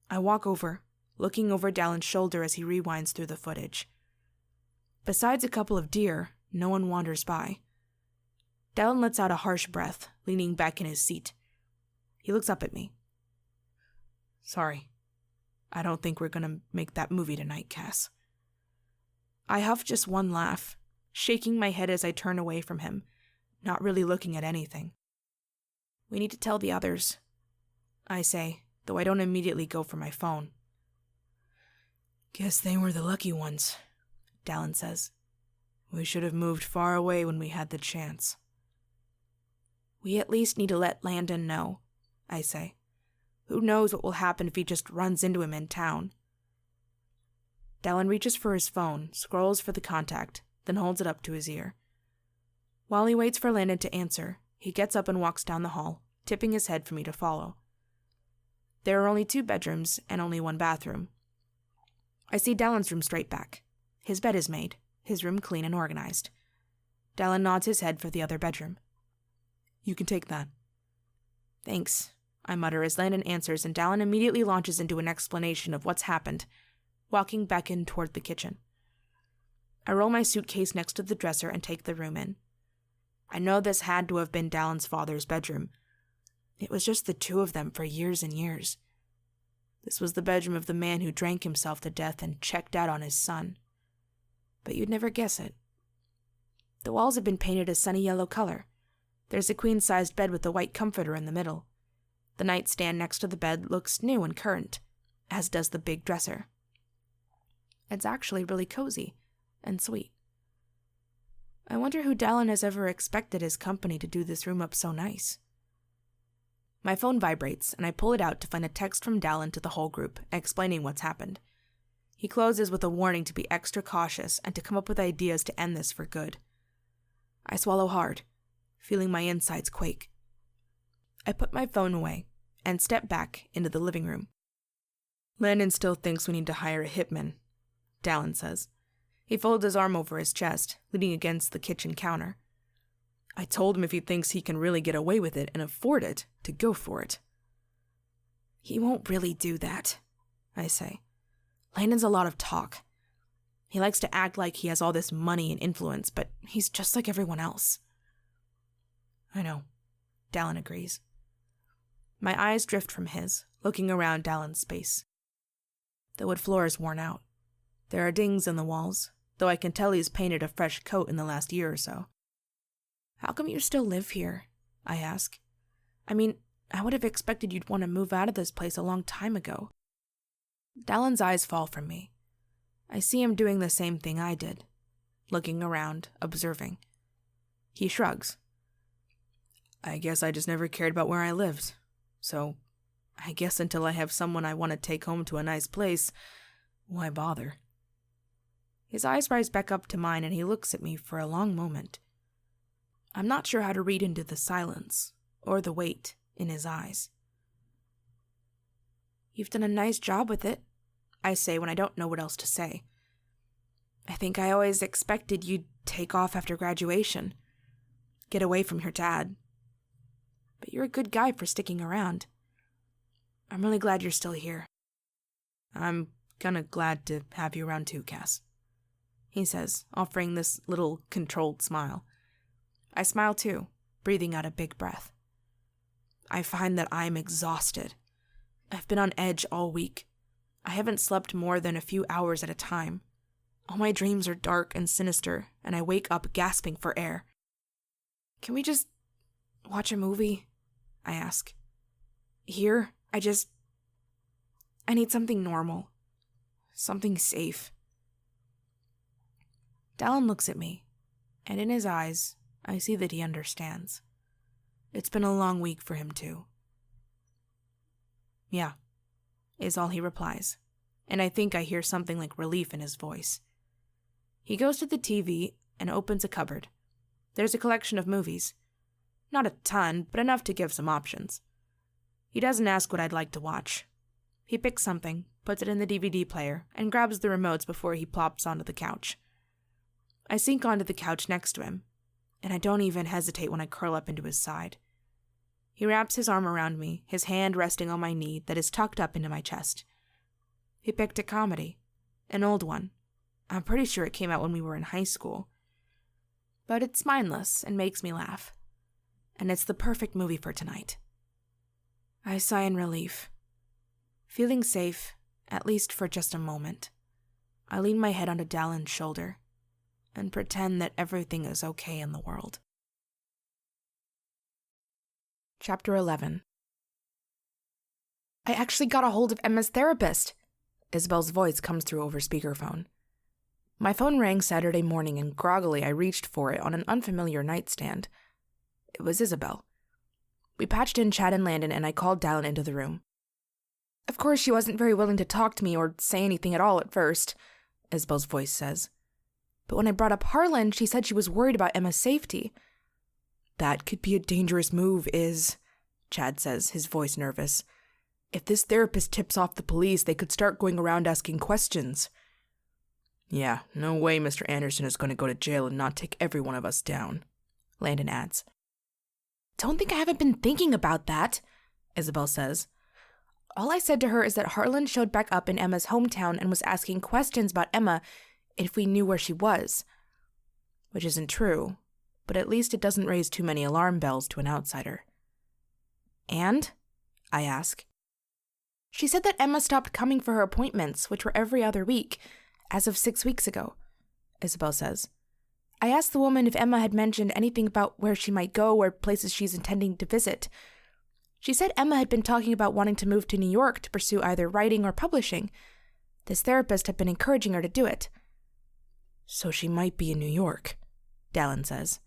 I walk over, looking over Dallin's shoulder as he rewinds through the footage. Besides a couple of deer, no one wanders by. Dallin lets out a harsh breath, leaning back in his seat. He looks up at me. Sorry. I don't think we're gonna make that movie tonight, Cass. I huff just one laugh, shaking my head as I turn away from him, not really looking at anything. We need to tell the others, I say, though I don't immediately go for my phone. Guess they were the lucky ones, Dallin says. We should have moved far away when we had the chance. We at least need to let Landon know, I say. Who knows what will happen if he just runs into him in town? Dallin reaches for his phone, scrolls for the contact, then holds it up to his ear. While he waits for Landon to answer, he gets up and walks down the hall, tipping his head for me to follow. There are only 2 bedrooms and only 1 bathroom. I see Dallin's room straight back. His bed is made, his room clean and organized. Dallin nods his head for the other bedroom. You can take that. Thanks, I mutter as Landon answers, and Dallin immediately launches into an explanation of what's happened, walking back in toward the kitchen. I roll my suitcase next to the dresser and take the room in. I know this had to have been Dallin's father's bedroom. It was just the 2 of them for years and years. This was the bedroom of the man who drank himself to death and checked out on his son. But you'd never guess it. The walls have been painted a sunny yellow color. There's a queen-sized bed with a white comforter in the middle. The nightstand next to the bed looks new and current, as does the big dresser. It's actually really cozy and sweet. I wonder who Dallin has ever expected his company to do this room up so nice. My phone vibrates, and I pull it out to find a text from Dallin to the whole group, explaining what's happened. He closes with a warning to be extra cautious and to come up with ideas to end this for good. I swallow hard, feeling my insides quake. I put my phone away and step back into the living room. Landon still thinks we need to hire a hitman, Dallin says. He folds his arm over his chest, leaning against the kitchen counter. I told him if he thinks he can really get away with it and afford it, to go for it. He won't really do that, I say. Landon's a lot of talk. He likes to act like he has all this money and influence, but he's just like everyone else. I know, Dallin agrees. My eyes drift from his, looking around Dallin's space. The wood floor is worn out. There are dings in the walls, though I can tell he's painted a fresh coat in the last year or so. How come you still live here? I ask. I mean, I would have expected you'd want to move out of this place a long time ago. Dallin's eyes fall from me. I see him doing the same thing I did, looking around, observing. He shrugs. I guess I just never cared about where I lived, so I guess until I have someone I want to take home to a nice place, why bother? His eyes rise back up to mine and he looks at me for a long moment. I'm not sure how to read into the silence or the weight in his eyes. You've done a nice job with it, I say when I don't know what else to say. I think I always expected you'd take off after graduation, get away from your dad. But you're a good guy for sticking around. I'm really glad you're still here. I'm kinda glad to have you around too, Cass, he says, offering this little controlled smile. I smile too, breathing out a big breath. I find that I'm exhausted. I've been on edge all week. I haven't slept more than a few hours at a time. All my dreams are dark and sinister, and I wake up gasping for air. Can we just watch a movie? I ask. Here, I need something normal. Something safe. Dallin looks at me, and in his eyes, I see that he understands. It's been a long week for him too. Yeah, is all he replies, and I think I hear something like relief in his voice. He goes to the TV and opens a cupboard. There's a collection of movies. Not a ton, but enough to give some options. He doesn't ask what I'd like to watch. He picks something, puts it in the DVD player, and grabs the remotes before he plops onto the couch. I sink onto the couch next to him, and I don't even hesitate when I curl up into his side. He wraps his arm around me, his hand resting on my knee that is tucked up into my chest. He picked a comedy, an old one. I'm pretty sure it came out when we were in high school. But it's mindless and makes me laugh. And it's the perfect movie for tonight. I sigh in relief. Feeling safe, at least for just a moment, I lean my head onto Dallin's shoulder and pretend that everything is okay in the world. Chapter 11. I actually got a hold of Emma's therapist. Isabel's voice comes through over speakerphone. My phone rang Saturday morning and groggily I reached for it on an unfamiliar nightstand. It was Isabel. We patched in Chad and Landon, and I called Dallin into the room. Of course, she wasn't very willing to talk to me or say anything at all at first, Isabel's voice says. But when I brought up Harlan, she said she was worried about Emma's safety. That could be a dangerous move, Chad says, his voice nervous. If this therapist tips off the police, they could start going around asking questions. Yeah, no way Mr. Anderson is going to go to jail and not take every one of us down, Landon adds. Don't think I haven't been thinking about that, Isabel says. All I said to her is that Harlan showed back up in Emma's hometown and was asking questions about Emma if we knew where she was. Which isn't true, but at least it doesn't raise too many alarm bells to an outsider. And? I ask. She said that Emma stopped coming for her appointments, which were every other week, as of 6 weeks ago, Isabel says. I asked the woman if Emma had mentioned anything about where she might go or places she's intending to visit. She said Emma had been talking about wanting to move to New York to pursue either writing or publishing. This therapist had been encouraging her to do it. So she might be in New York, Dallin says,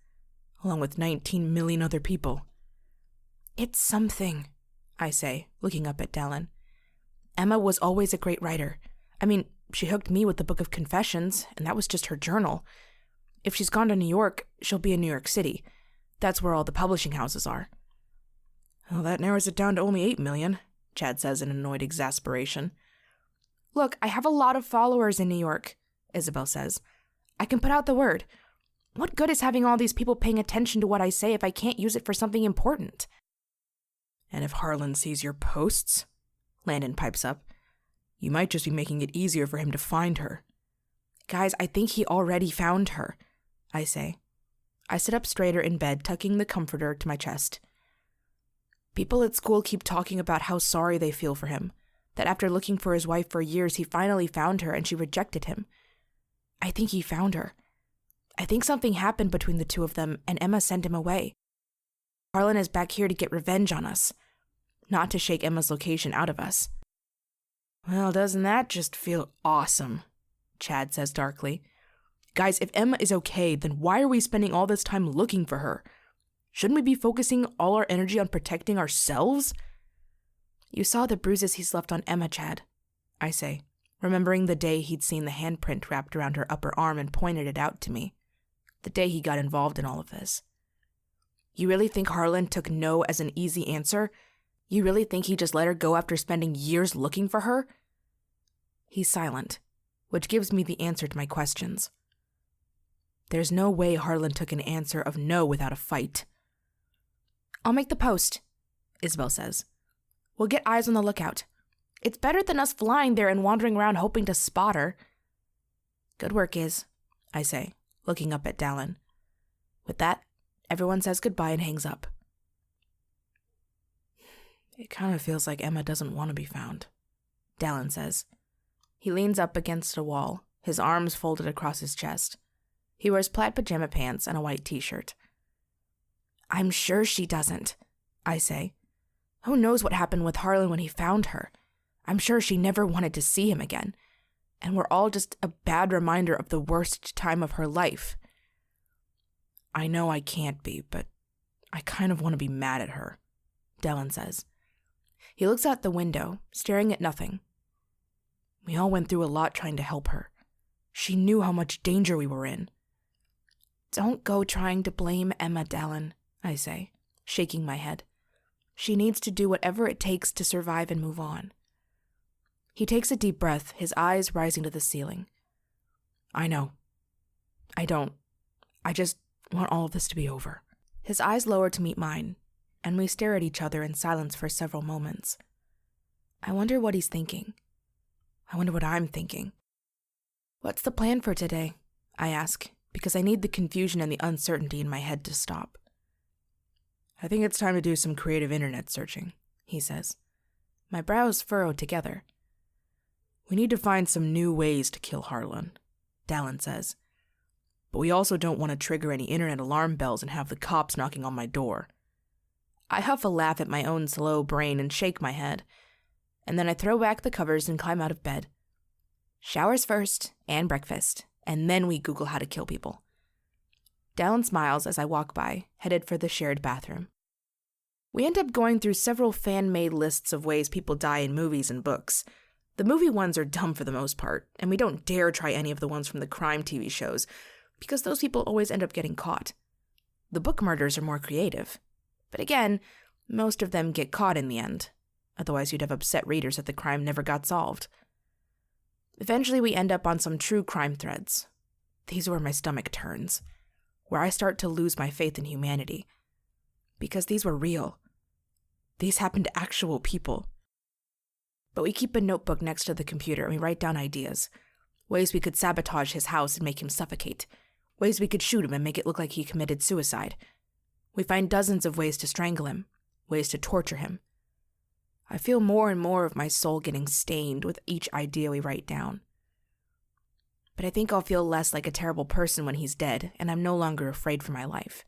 along with 19 million other people. It's something, I say, looking up at Dallin. Emma was always a great writer. I mean, she hooked me with the Book of Confessions, and that was just her journal. If she's gone to New York, she'll be in New York City. That's where all the publishing houses are. Well, that narrows it down to only 8 million, Chad says in annoyed exasperation. Look, I have a lot of followers in New York, Isabel says. I can put out the word. What good is having all these people paying attention to what I say if I can't use it for something important? And if Harlan sees your posts, Landon pipes up, you might just be making it easier for him to find her. Guys, I think he already found her, I say. I sit up straighter in bed, tucking the comforter to my chest. People at school keep talking about how sorry they feel for him, that after looking for his wife for years, he finally found her and she rejected him. I think he found her. I think something happened between the two of them and Emma sent him away. Harlan is back here to get revenge on us, not to shake Emma's location out of us. Well, doesn't that just feel awesome? Chad says darkly. Guys, if Emma is okay, then why are we spending all this time looking for her? Shouldn't we be focusing all our energy on protecting ourselves? You saw the bruises he's left on Emma, Chad, I say, remembering the day he'd seen the handprint wrapped around her upper arm and pointed it out to me. The day he got involved in all of this. You really think Harlan took no as an easy answer? You really think he just let her go after spending years looking for her? He's silent, which gives me the answer to my questions. There's no way Harlan took an answer of no without a fight. I'll make the post, Isabel says. We'll get eyes on the lookout. It's better than us flying there and wandering around hoping to spot her. Good work, I say, looking up at Dallin. With that, everyone says goodbye and hangs up. It kind of feels like Emma doesn't want to be found, Dallin says. He leans up against a wall, his arms folded across his chest. He wears plaid pajama pants and a white t-shirt. I'm sure she doesn't, I say. Who knows what happened with Harlan when he found her? I'm sure she never wanted to see him again. And we're all just a bad reminder of the worst time of her life. I know I can't be, but I kind of want to be mad at her, Dallin says. He looks out the window, staring at nothing. We all went through a lot trying to help her. She knew how much danger we were in. Don't go trying to blame Emma, Dallin, I say, shaking my head. She needs to do whatever it takes to survive and move on. He takes a deep breath, his eyes rising to the ceiling. I know. I don't. I just want all of this to be over. His eyes lower to meet mine, and we stare at each other in silence for several moments. I wonder what he's thinking. I wonder what I'm thinking. What's the plan for today? I ask, because I need the confusion and the uncertainty in my head to stop. I think it's time to do some creative internet searching, he says. My brows furrowed together. We need to find some new ways to kill Harlan, Dallin says. But we also don't want to trigger any internet alarm bells and have the cops knocking on my door. I huff a laugh at my own slow brain and shake my head, and then I throw back the covers and climb out of bed. Showers first, and breakfast, and then we Google how to kill people. Dallin smiles as I walk by, headed for the shared bathroom. We end up going through several fan-made lists of ways people die in movies and books. The movie ones are dumb for the most part, and we don't dare try any of the ones from the crime TV shows, because those people always end up getting caught. The book murders are more creative. But again, most of them get caught in the end. Otherwise, you'd have upset readers that the crime never got solved. Eventually, we end up on some true crime threads. These are where my stomach turns, where I start to lose my faith in humanity. Because these were real. These happened to actual people. But we keep a notebook next to the computer and we write down ideas. Ways we could sabotage his house and make him suffocate. Ways we could shoot him and make it look like he committed suicide. We find dozens of ways to strangle him. Ways to torture him. I feel more and more of my soul getting stained with each idea we write down. But I think I'll feel less like a terrible person when he's dead, and I'm no longer afraid for my life.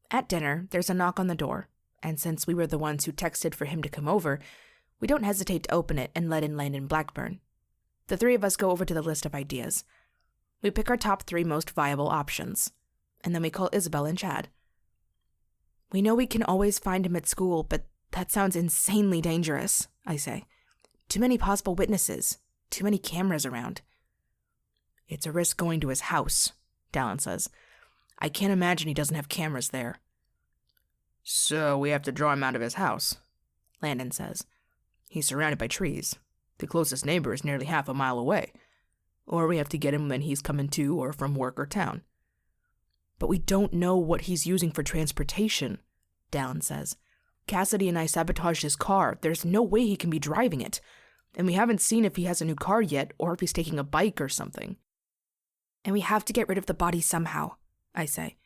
At dinner, there's a knock on the door, and since we were the ones who texted for him to come over, we don't hesitate to open it and let in Landon Blackburn. The three of us go over to the list of ideas. We pick our top 3 most viable options, and then we call Isabel and Chad. We know we can always find him at school, but that sounds insanely dangerous, I say. Too many possible witnesses, too many cameras around. It's a risk going to his house, Dallin says. I can't imagine he doesn't have cameras there. So we have to draw him out of his house, Landon says. He's surrounded by trees. The closest neighbor is nearly half a mile away. Or we have to get him when he's coming to or from work or town. But we don't know what he's using for transportation, Dallin says. Cassidy and I sabotaged his car. There's no way he can be driving it. And we haven't seen if he has a new car yet or if he's taking a bike or something. And we have to get rid of the body somehow, I say.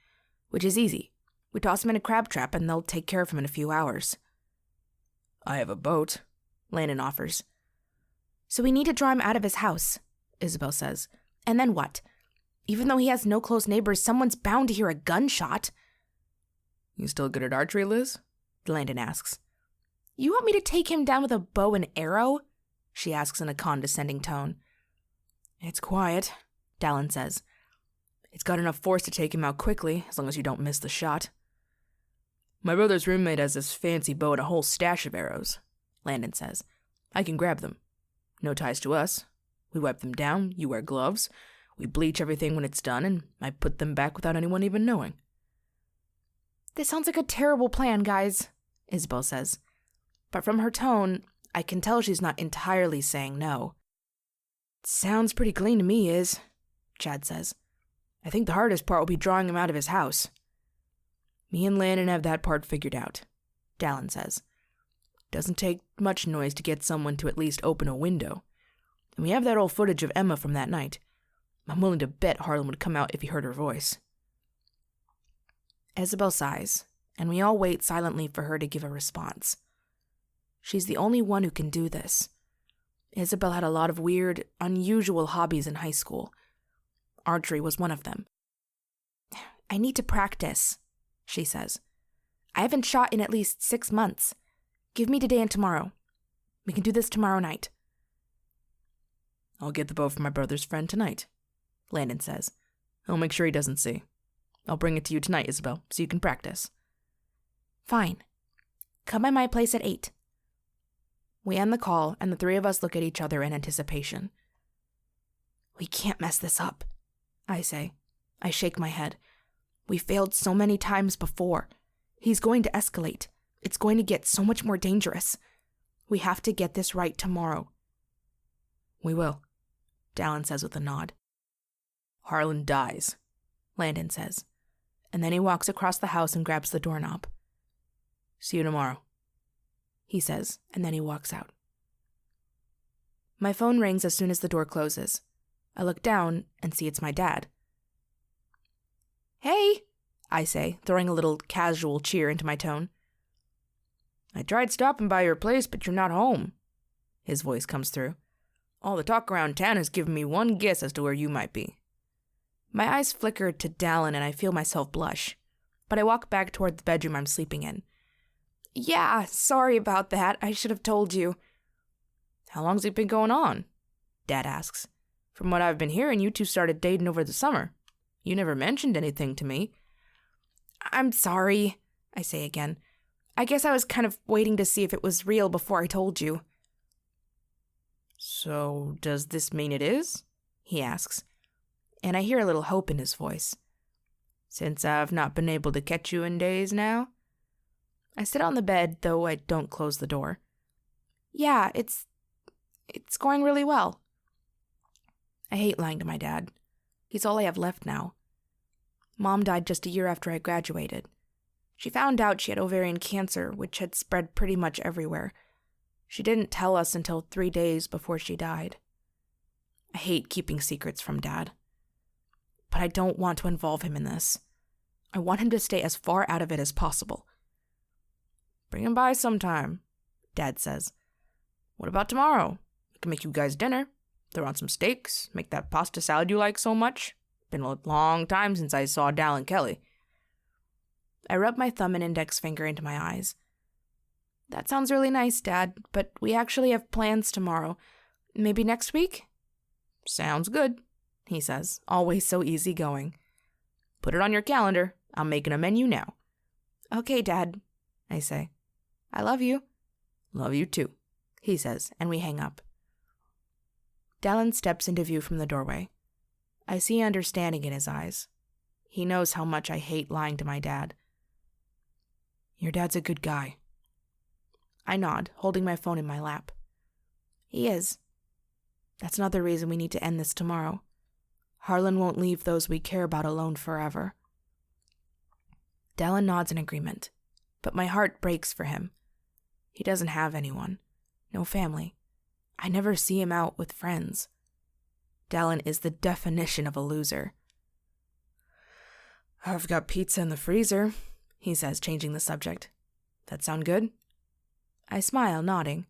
Which is easy. We toss him in a crab trap and they'll take care of him in a few hours. I have a boat, Landon offers. So we need to draw him out of his house, Isabel says. And then what? Even though he has no close neighbors, someone's bound to hear a gunshot. You still good at archery, Liz? Landon asks. You want me to take him down with a bow and arrow? She asks in a condescending tone. It's quiet, Dallin says. It's got enough force to take him out quickly, as long as you don't miss the shot. My brother's roommate has this fancy bow and a whole stash of arrows, Landon says. I can grab them. No ties to us. We wipe them down, you wear gloves, we bleach everything when it's done, and I put them back without anyone even knowing. This sounds like a terrible plan, guys, Isabel says. But from her tone, I can tell she's not entirely saying no. Sounds pretty clean to me, Chad says. I think the hardest part will be drawing him out of his house. Me and Landon have that part figured out, Dallin says. Doesn't take much noise to get someone to at least open a window. And we have that old footage of Emma from that night. I'm willing to bet Harlan would come out if he heard her voice. Isabel sighs, and we all wait silently for her to give a response. She's the only one who can do this. Isabel had a lot of weird, unusual hobbies in high school. Archery was one of them. I need to practice, she says. I haven't shot in at least 6 months. Give me today and tomorrow. We can do this tomorrow night. I'll get the bow from my brother's friend tonight, Landon says. I'll make sure he doesn't see. I'll bring it to you tonight, Isabel, so you can practice. Fine. Come by my place at 8. We end the call, and the 3 of us look at each other in anticipation. We can't mess this up, I say. I shake my head. We failed so many times before. He's going to escalate. It's going to get so much more dangerous. We have to get this right tomorrow. We will, Dallin says with a nod. Harlan dies, Landon says, and then he walks across the house and grabs the doorknob. See you tomorrow, he says, and then he walks out. My phone rings as soon as the door closes. I look down and see it's my dad. Hey, I say, throwing a little casual cheer into my tone. I tried stopping by your place, but you're not home. His voice comes through. All the talk around town has given me one guess as to where you might be. My eyes flicker to Dallin and I feel myself blush, but I walk back toward the bedroom I'm sleeping in. Yeah, sorry about that. I should have told you. How long's it been going on? Dad asks. From what I've been hearing, you two started dating over the summer. You never mentioned anything to me. I'm sorry, I say again. I guess I was kind of waiting to see if it was real before I told you. So, does this mean it is? He asks, and I hear a little hope in his voice. Since I've not been able to catch you in days now? I sit on the bed, though I don't close the door. Yeah, it's going really well. I hate lying to my dad. He's all I have left now. Mom died just a year after I graduated. She found out she had ovarian cancer, which had spread pretty much everywhere. She didn't tell us until 3 days before she died. I hate keeping secrets from Dad. But I don't want to involve him in this. I want him to stay as far out of it as possible. Bring him by sometime, Dad says. What about tomorrow? I can make you guys dinner. Throw on some steaks, make that pasta salad you like so much. Been a long time since I saw Dal and Kelly. I rub my thumb and index finger into my eyes. That sounds really nice, Dad, but we actually have plans tomorrow. Maybe next week? Sounds good, he says, always so easygoing. Put it on your calendar. I'm making a menu now. Okay, Dad, I say. I love you. Love you too, he says, and we hang up. Dallin steps into view from the doorway. I see understanding in his eyes. He knows how much I hate lying to my dad. Your dad's a good guy. I nod, holding my phone in my lap. He is. That's another reason we need to end this tomorrow. Harlan won't leave those we care about alone forever. Dallin nods in agreement, but my heart breaks for him. He doesn't have anyone. No family. I never see him out with friends. Dallin is the definition of a loser. I've got pizza in the freezer, he says, changing the subject. That sound good? I smile, nodding.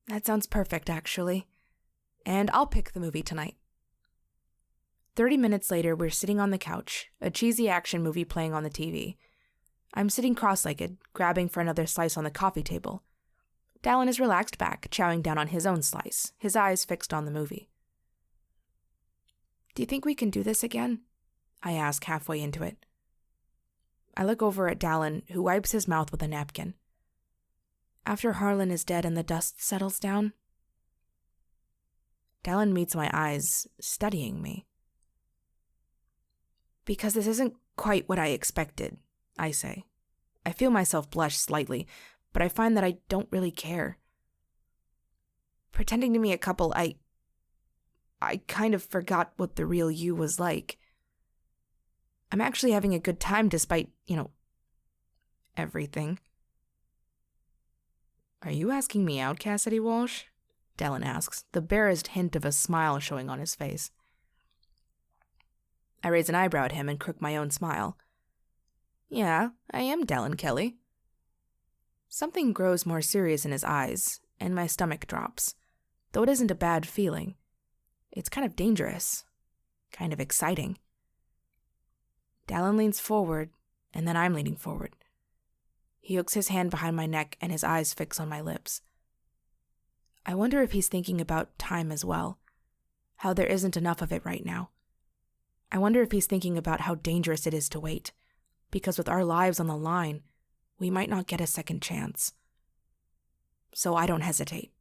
That sounds perfect, actually. And I'll pick the movie tonight. 30 minutes later, we're sitting on the couch, a cheesy action movie playing on the TV. I'm sitting cross-legged, grabbing for another slice on the coffee table. Dallin is relaxed back, chowing down on his own slice, his eyes fixed on the movie. Do you think we can do this again? I ask halfway into it. I look over at Dallin, who wipes his mouth with a napkin. After Harlan is dead and the dust settles down? Dallin meets my eyes, studying me. Because this isn't quite what I expected, I say. I feel myself blush slightly, but I find that I don't really care. Pretending to be a couple, I kind of forgot what the real you was like. I'm actually having a good time despite, everything. Are you asking me out, Cassidy Walsh? Dallin asks, the barest hint of a smile showing on his face. I raise an eyebrow at him and crook my own smile. Yeah, I am Dallin Kelly. Something grows more serious in his eyes, and my stomach drops, though it isn't a bad feeling. It's kind of dangerous, kind of exciting. Dallin leans forward, and then I'm leaning forward. He hooks his hand behind my neck and his eyes fix on my lips. I wonder if he's thinking about time as well, how there isn't enough of it right now. I wonder if he's thinking about how dangerous it is to wait, because with our lives on the line, we might not get a second chance. So I don't hesitate.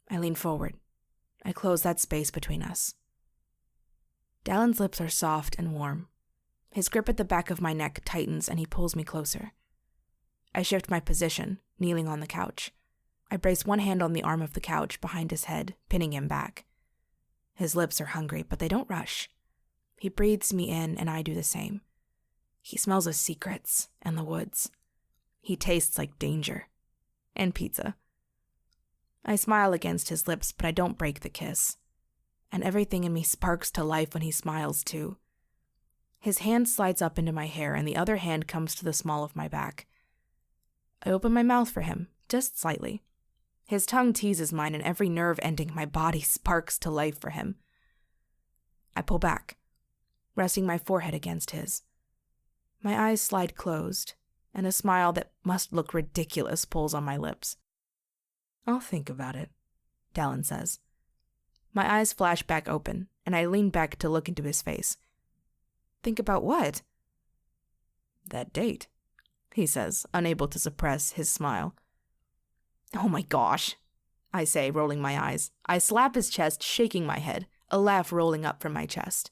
I lean forward. I close that space between us. Dallin's lips are soft and warm. His grip at the back of my neck tightens and he pulls me closer. I shift my position, kneeling on the couch. I brace one hand on the arm of the couch behind his head, pinning him back. His lips are hungry, but they don't rush. He breathes me in and I do the same. He smells of secrets and the woods. He tastes like danger. And pizza. I smile against his lips, but I don't break the kiss. And everything in me sparks to life when he smiles too. His hand slides up into my hair and the other hand comes to the small of my back. I open my mouth for him, just slightly. His tongue teases mine and every nerve ending my body sparks to life for him. I pull back, resting my forehead against his. My eyes slide closed, and a smile that must look ridiculous pulls on my lips. I'll think about it, Dallin says. My eyes flash back open, and I lean back to look into his face. Think about what? That date. he says, unable to suppress his smile. Oh my gosh, I say, rolling my eyes. I slap his chest, shaking my head, a laugh rolling up from my chest.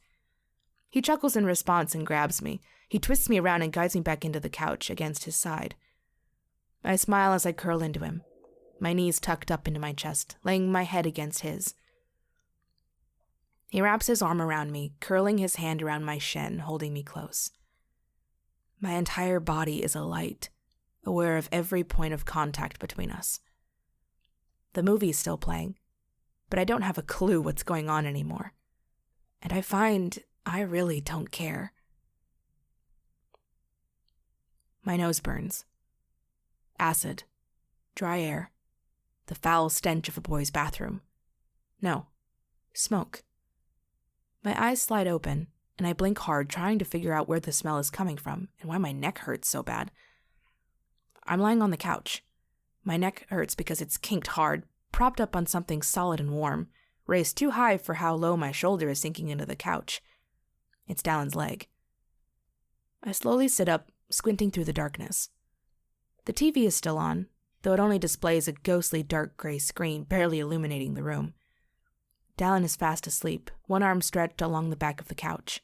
He chuckles in response and grabs me. He twists me around and guides me back into the couch against his side. I smile as I curl into him, my knees tucked up into my chest, laying my head against his. He wraps his arm around me, curling his hand around my shin, holding me close. My entire body is alight, aware of every point of contact between us. The movie's still playing, but I don't have a clue what's going on anymore. And I find I really don't care. My nose burns. Acid. Dry air. The foul stench of a boy's bathroom. No. Smoke. My eyes slide open, and I blink hard, trying to figure out where the smell is coming from and why my neck hurts so bad. I'm lying on the couch. My neck hurts because it's kinked hard, propped up on something solid and warm, raised too high for how low my shoulder is sinking into the couch. It's Dallin's leg. I slowly sit up, squinting through the darkness. The TV is still on, though it only displays a ghostly dark gray screen barely illuminating the room. Dallin is fast asleep, one arm stretched along the back of the couch.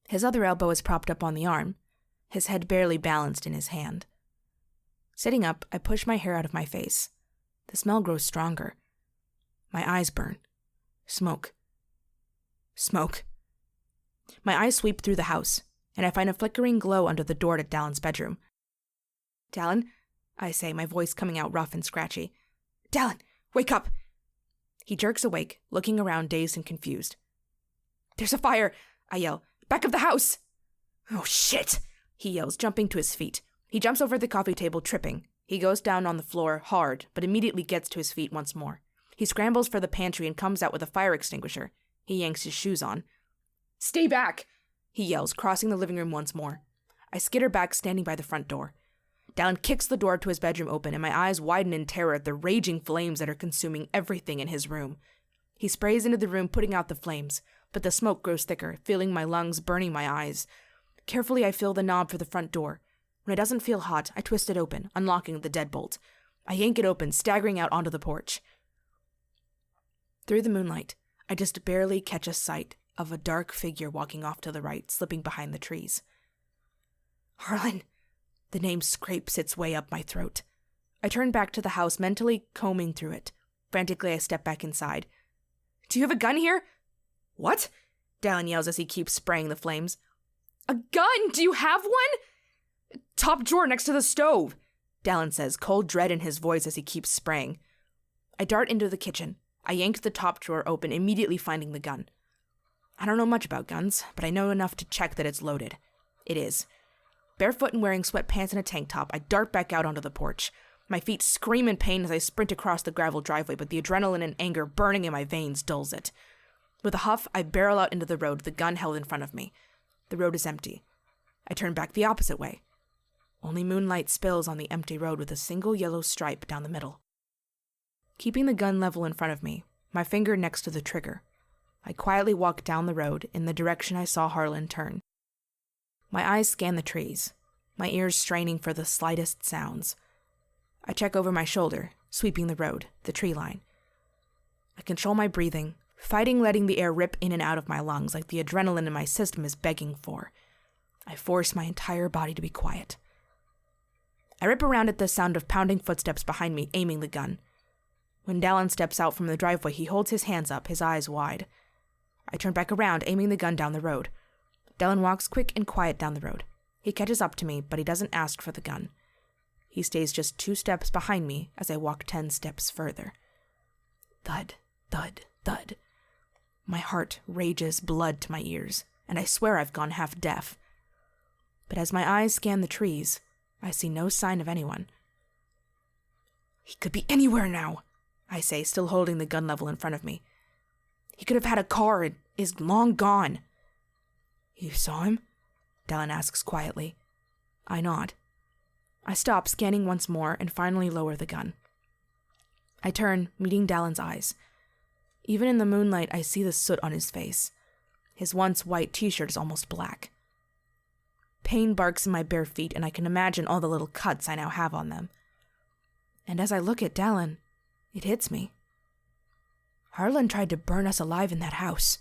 His other elbow is propped up on the arm, his head barely balanced in his hand. Sitting up, I push my hair out of my face. The smell grows stronger. My eyes burn. Smoke. Smoke. My eyes sweep through the house, and I find a flickering glow under the door to Dallin's bedroom. Dallin, I say, my voice coming out rough and scratchy. Dallin, wake up! He jerks awake, looking around dazed and confused. There's a fire, I yell. Back of the house! Oh shit, he yells, jumping to his feet. He jumps over the coffee table, tripping. He goes down on the floor hard, but immediately gets to his feet once more. He scrambles for the pantry and comes out with a fire extinguisher. He yanks his shoes on. Stay back, he yells, crossing the living room once more. I skitter back, standing by the front door. Dallin kicks the door to his bedroom open, and my eyes widen in terror at the raging flames that are consuming everything in his room. He sprays into the room, putting out the flames, but the smoke grows thicker, filling my lungs, burning my eyes. Carefully, I feel the knob for the front door. When it doesn't feel hot, I twist it open, unlocking the deadbolt. I yank it open, staggering out onto the porch. Through the moonlight, I just barely catch a sight of a dark figure walking off to the right, slipping behind the trees. Harlan! The name scrapes its way up my throat. I turn back to the house, mentally combing through it. Frantically, I step back inside. Do you have a gun here? What? Dallin yells as he keeps spraying the flames. A gun? Do you have one? Top drawer next to the stove, Dallin says, cold dread in his voice as he keeps spraying. I dart into the kitchen. I yank the top drawer open, immediately finding the gun. I don't know much about guns, but I know enough to check that it's loaded. It is. Barefoot and wearing sweatpants and a tank top, I dart back out onto the porch. My feet scream in pain as I sprint across the gravel driveway, but the adrenaline and anger burning in my veins dulls it. With a huff, I barrel out into the road, the gun held in front of me. The road is empty. I turn back the opposite way. Only moonlight spills on the empty road with a single yellow stripe down the middle. Keeping the gun level in front of me, my finger next to the trigger, I quietly walk down the road in the direction I saw Harlan turn. My eyes scan the trees, my ears straining for the slightest sounds. I check over my shoulder, sweeping the road, the tree line. I control my breathing, fighting letting the air rip in and out of my lungs like the adrenaline in my system is begging for. I force my entire body to be quiet. I rip around at the sound of pounding footsteps behind me, aiming the gun. When Dallin steps out from the driveway, he holds his hands up, his eyes wide. I turn back around, aiming the gun down the road. Dallin walks quick and quiet down the road. He catches up to me, but he doesn't ask for the gun. He stays just 2 steps behind me as I walk 10 steps further. Thud, thud, thud. My heart rages blood to my ears, and I swear I've gone half deaf. But as my eyes scan the trees, I see no sign of anyone. He could be anywhere now, I say, still holding the gun level in front of me. He could have had a car and is long gone. You saw him? Dallin asks quietly. I nod. I stop, scanning once more, and finally lower the gun. I turn, meeting Dallin's eyes. Even in the moonlight, I see the soot on his face. His once white t-shirt is almost black. Pain barks in my bare feet, and I can imagine all the little cuts I now have on them. And as I look at Dallin, it hits me. Harlan tried to burn us alive in that house.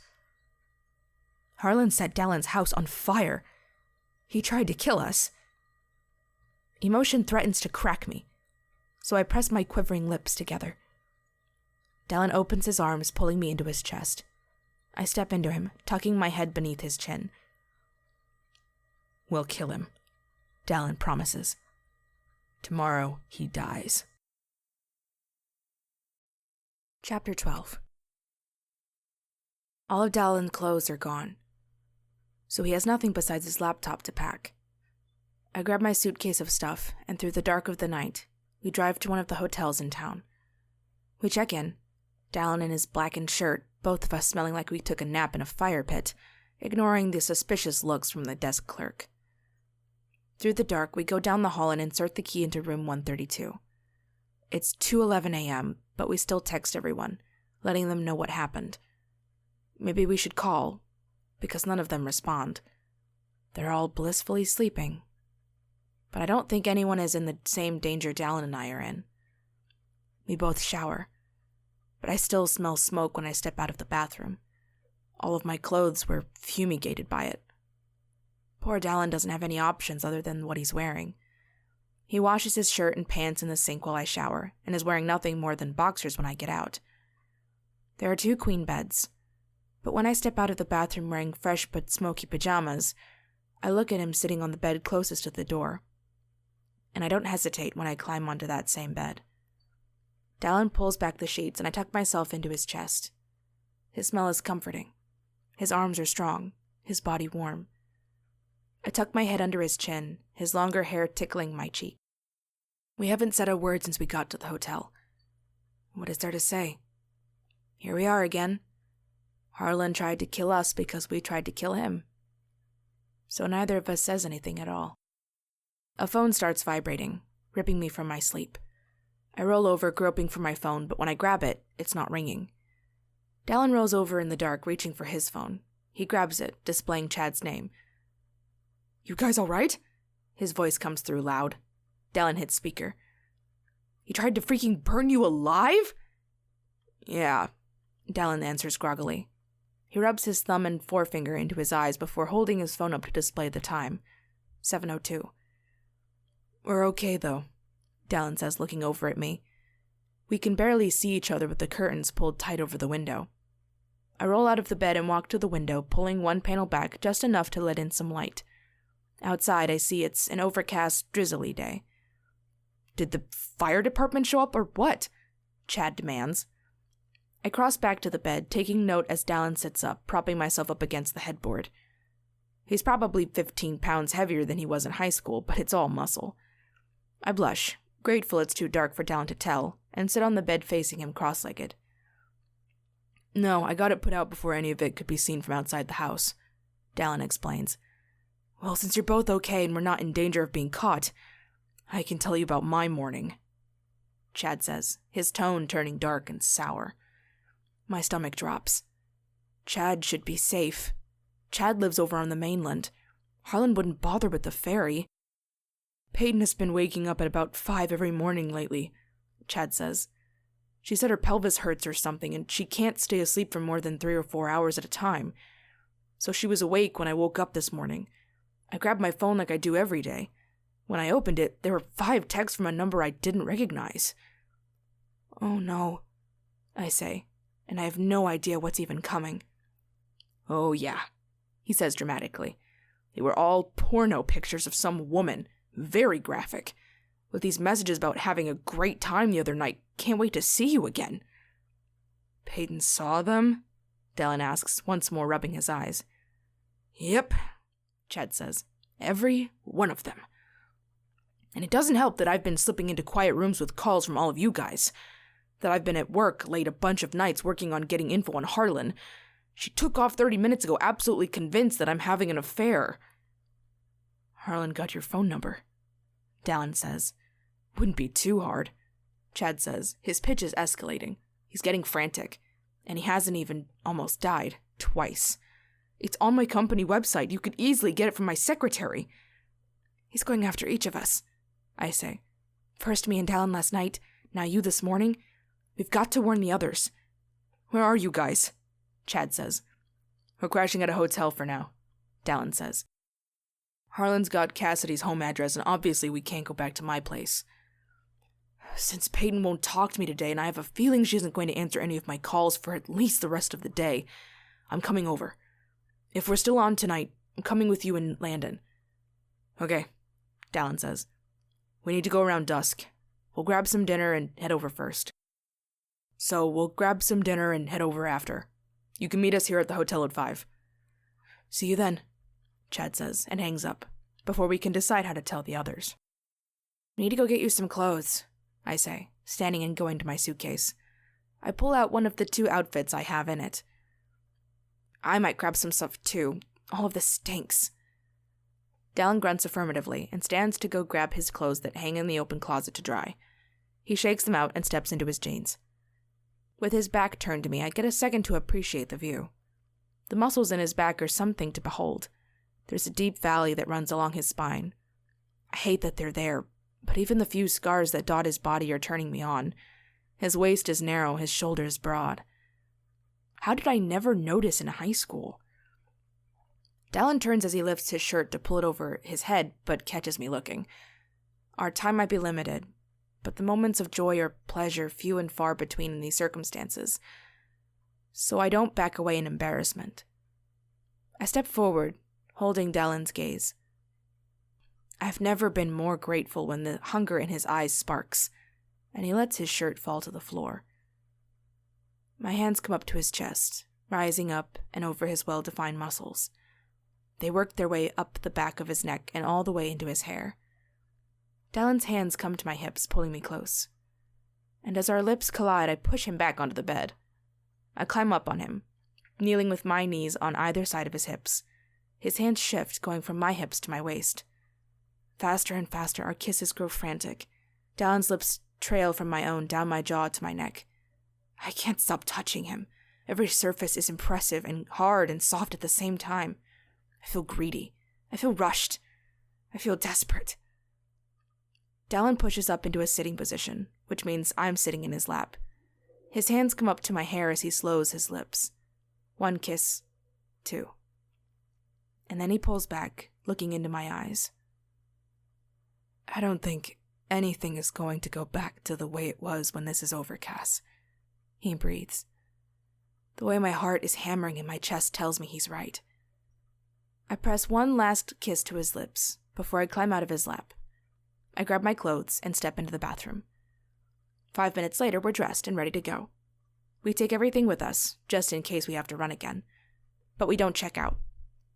Harlan set Dallin's house on fire. He tried to kill us. Emotion threatens to crack me, so I press my quivering lips together. Dallin opens his arms, pulling me into his chest. I step into him, tucking my head beneath his chin. "We'll kill him," Dallin promises. "Tomorrow he dies." Chapter 12. All of Dallin's clothes are gone, so he has nothing besides his laptop to pack. I grab my suitcase of stuff, and through the dark of the night, we drive to one of the hotels in town. We check in, Dallin in his blackened shirt, both of us smelling like we took a nap in a fire pit, ignoring the suspicious looks from the desk clerk. Through the dark, we go down the hall and insert the key into room 132. It's 2:11 a.m., but we still text everyone, letting them know what happened. Maybe we should call, because none of them respond. They're all blissfully sleeping. But I don't think anyone is in the same danger Dallin and I are in. We both shower, but I still smell smoke when I step out of the bathroom. All of my clothes were fumigated by it. Poor Dallin doesn't have any options other than what he's wearing. He washes his shirt and pants in the sink while I shower, and is wearing nothing more than boxers when I get out. There are 2 queen beds, but when I step out of the bathroom wearing fresh but smoky pajamas, I look at him sitting on the bed closest to the door, and I don't hesitate when I climb onto that same bed. Dallin pulls back the sheets, and I tuck myself into his chest. His smell is comforting. His arms are strong, his body warm. I tuck my head under his chin, his longer hair tickling my cheek. We haven't said a word since we got to the hotel. What is there to say? Here we are again. Harlan tried to kill us because we tried to kill him. So neither of us says anything at all. A phone starts vibrating, ripping me from my sleep. I roll over, groping for my phone, but when I grab it, it's not ringing. Dallin rolls over in the dark, reaching for his phone. He grabs it, displaying Chad's name. "You guys all right?" His voice comes through loud. Dallin hits speaker. "He tried to freaking burn you alive?" "Yeah," Dallin answers groggily. He rubs his thumb and forefinger into his eyes before holding his phone up to display the time. 7:02. "We're okay, though," Dallin says, looking over at me. We can barely see each other with the curtains pulled tight over the window. I roll out of the bed and walk to the window, pulling one panel back just enough to let in some light. Outside, I see it's an overcast, drizzly day. "Did the fire department show up or what?" Chad demands. I cross back to the bed, taking note as Dallin sits up, propping myself up against the headboard. He's probably 15 pounds heavier than he was in high school, but it's all muscle. I blush, grateful it's too dark for Dallin to tell, and sit on the bed facing him cross-legged. "No, I got it put out before any of it could be seen from outside the house," Dallin explains. "Well, since you're both okay and we're not in danger of being caught, I can tell you about my morning," Chad says, his tone turning dark and sour. My stomach drops. Chad should be safe. Chad lives over on the mainland. Harlan wouldn't bother with the ferry. "Peyton has been waking up at about 5 every morning lately," Chad says. "She said her pelvis hurts or something, and she can't stay asleep for more than 3 or 4 hours at a time. So she was awake when I woke up this morning. I grabbed my phone like I do every day. When I opened it, there were 5 texts from a number I didn't recognize." "Oh no," I say, and I have no idea what's even coming. "Oh yeah," he says dramatically. "They were all porno pictures of some woman, very graphic, with these messages about having a great time the other night, can't wait to see you again." "Peyton saw them?" Dallin asks, once more rubbing his eyes. "Yep," Chad says. "Every one of them. And it doesn't help that I've been slipping into quiet rooms with calls from all of you guys. That I've been at work late a bunch of nights working on getting info on Harlan. She took off 30 minutes ago, absolutely convinced that I'm having an affair." "Harlan got your phone number," Dallin says. "Wouldn't be too hard," Chad says, his pitch is escalating. He's getting frantic, and he hasn't even almost died twice. "It's on my company website. You could easily get it from my secretary." He's going after each of us, I say. First me and Dallin last night, now you this morning. We've got to warn the others. Where are you guys? Chad says. We're crashing at a hotel for now, Dallin says. Harlan's got Cassidy's home address, and obviously we can't go back to my place. Since Peyton won't talk to me today, and I have a feeling she isn't going to answer any of my calls for at least the rest of the day, I'm coming over. If we're still on tonight, I'm coming with you and Landon. Okay, Dallin says. We need to go around dusk. We'll grab some dinner and head over first. So we'll grab some dinner and head over after. You can meet us here at the hotel at 5. See you then, Chad says, and hangs up, before we can decide how to tell the others. We need to go get you some clothes, I say, standing and going to my suitcase. I pull out one of the 2 outfits I have in it. I might grab some stuff too. All of this stinks. Dallin grunts affirmatively and stands to go grab his clothes that hang in the open closet to dry. He shakes them out and steps into his jeans. With his back turned to me, I get a second to appreciate the view. The muscles in his back are something to behold. There's a deep valley that runs along his spine. I hate that they're there, but even the few scars that dot his body are turning me on. His waist is narrow, his shoulders broad. How did I never notice in high school? Dallin turns as he lifts his shirt to pull it over his head, but catches me looking. Our time might be limited, but the moments of joy or pleasure few and far between in these circumstances. So I don't back away in embarrassment. I step forward, holding Dallin's gaze. I've never been more grateful when the hunger in his eyes sparks, and he lets his shirt fall to the floor. My hands come up to his chest, rising up and over his well-defined muscles. They work their way up the back of his neck and all the way into his hair. Dallin's hands come to my hips, pulling me close. And as our lips collide, I push him back onto the bed. I climb up on him, kneeling with my knees on either side of his hips. His hands shift, going from my hips to my waist. Faster and faster, our kisses grow frantic. Dallin's lips trail from my own down my jaw to my neck. I can't stop touching him. Every surface is impressive and hard and soft at the same time. I feel greedy. I feel rushed. I feel desperate. Dallin pushes up into a sitting position, which means I'm sitting in his lap. His hands come up to my hair as he slows his lips. 1 kiss, 2. And then he pulls back, looking into my eyes. I don't think anything is going to go back to the way it was when this is over, Cass. He breathes. The way my heart is hammering in my chest tells me he's right. I press one last kiss to his lips before I climb out of his lap. I grab my clothes and step into the bathroom. 5 minutes later, we're dressed and ready to go. We take everything with us, just in case we have to run again. But we don't check out.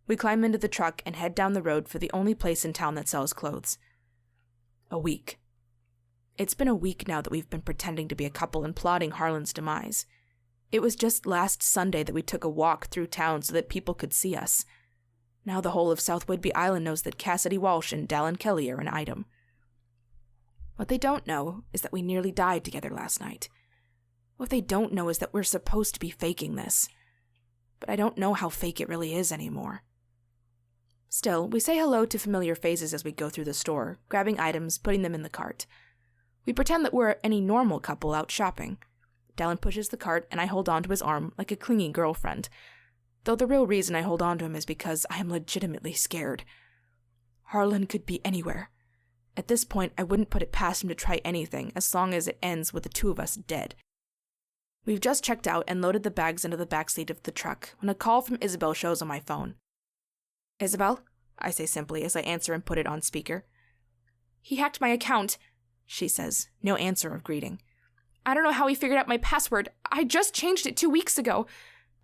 We climb into the truck and head down the road for the only place in town that sells clothes. A week. It's been a week now that we've been pretending to be a couple and plotting Harlan's demise. It was just last Sunday that we took a walk through town so that people could see us. Now the whole of South Whidbey Island knows that Cassidy Walsh and Dallin Kelly are an item. What they don't know is that we nearly died together last night. What they don't know is that we're supposed to be faking this. But I don't know how fake it really is anymore. Still, we say hello to familiar faces as we go through the store, grabbing items, putting them in the cart. We pretend that we're any normal couple out shopping. Dallin pushes the cart and I hold on to his arm like a clingy girlfriend. Though the real reason I hold on to him is because I am legitimately scared. Harlan could be anywhere. At this point, I wouldn't put it past him to try anything, as long as it ends with the 2 of us dead. We've just checked out and loaded the bags into the backseat of the truck when a call from Isabel shows on my phone. Isabel? I say simply as I answer and put it on speaker. He hacked my account, she says, no answer of greeting. I don't know how he figured out my password. I just changed it 2 weeks ago.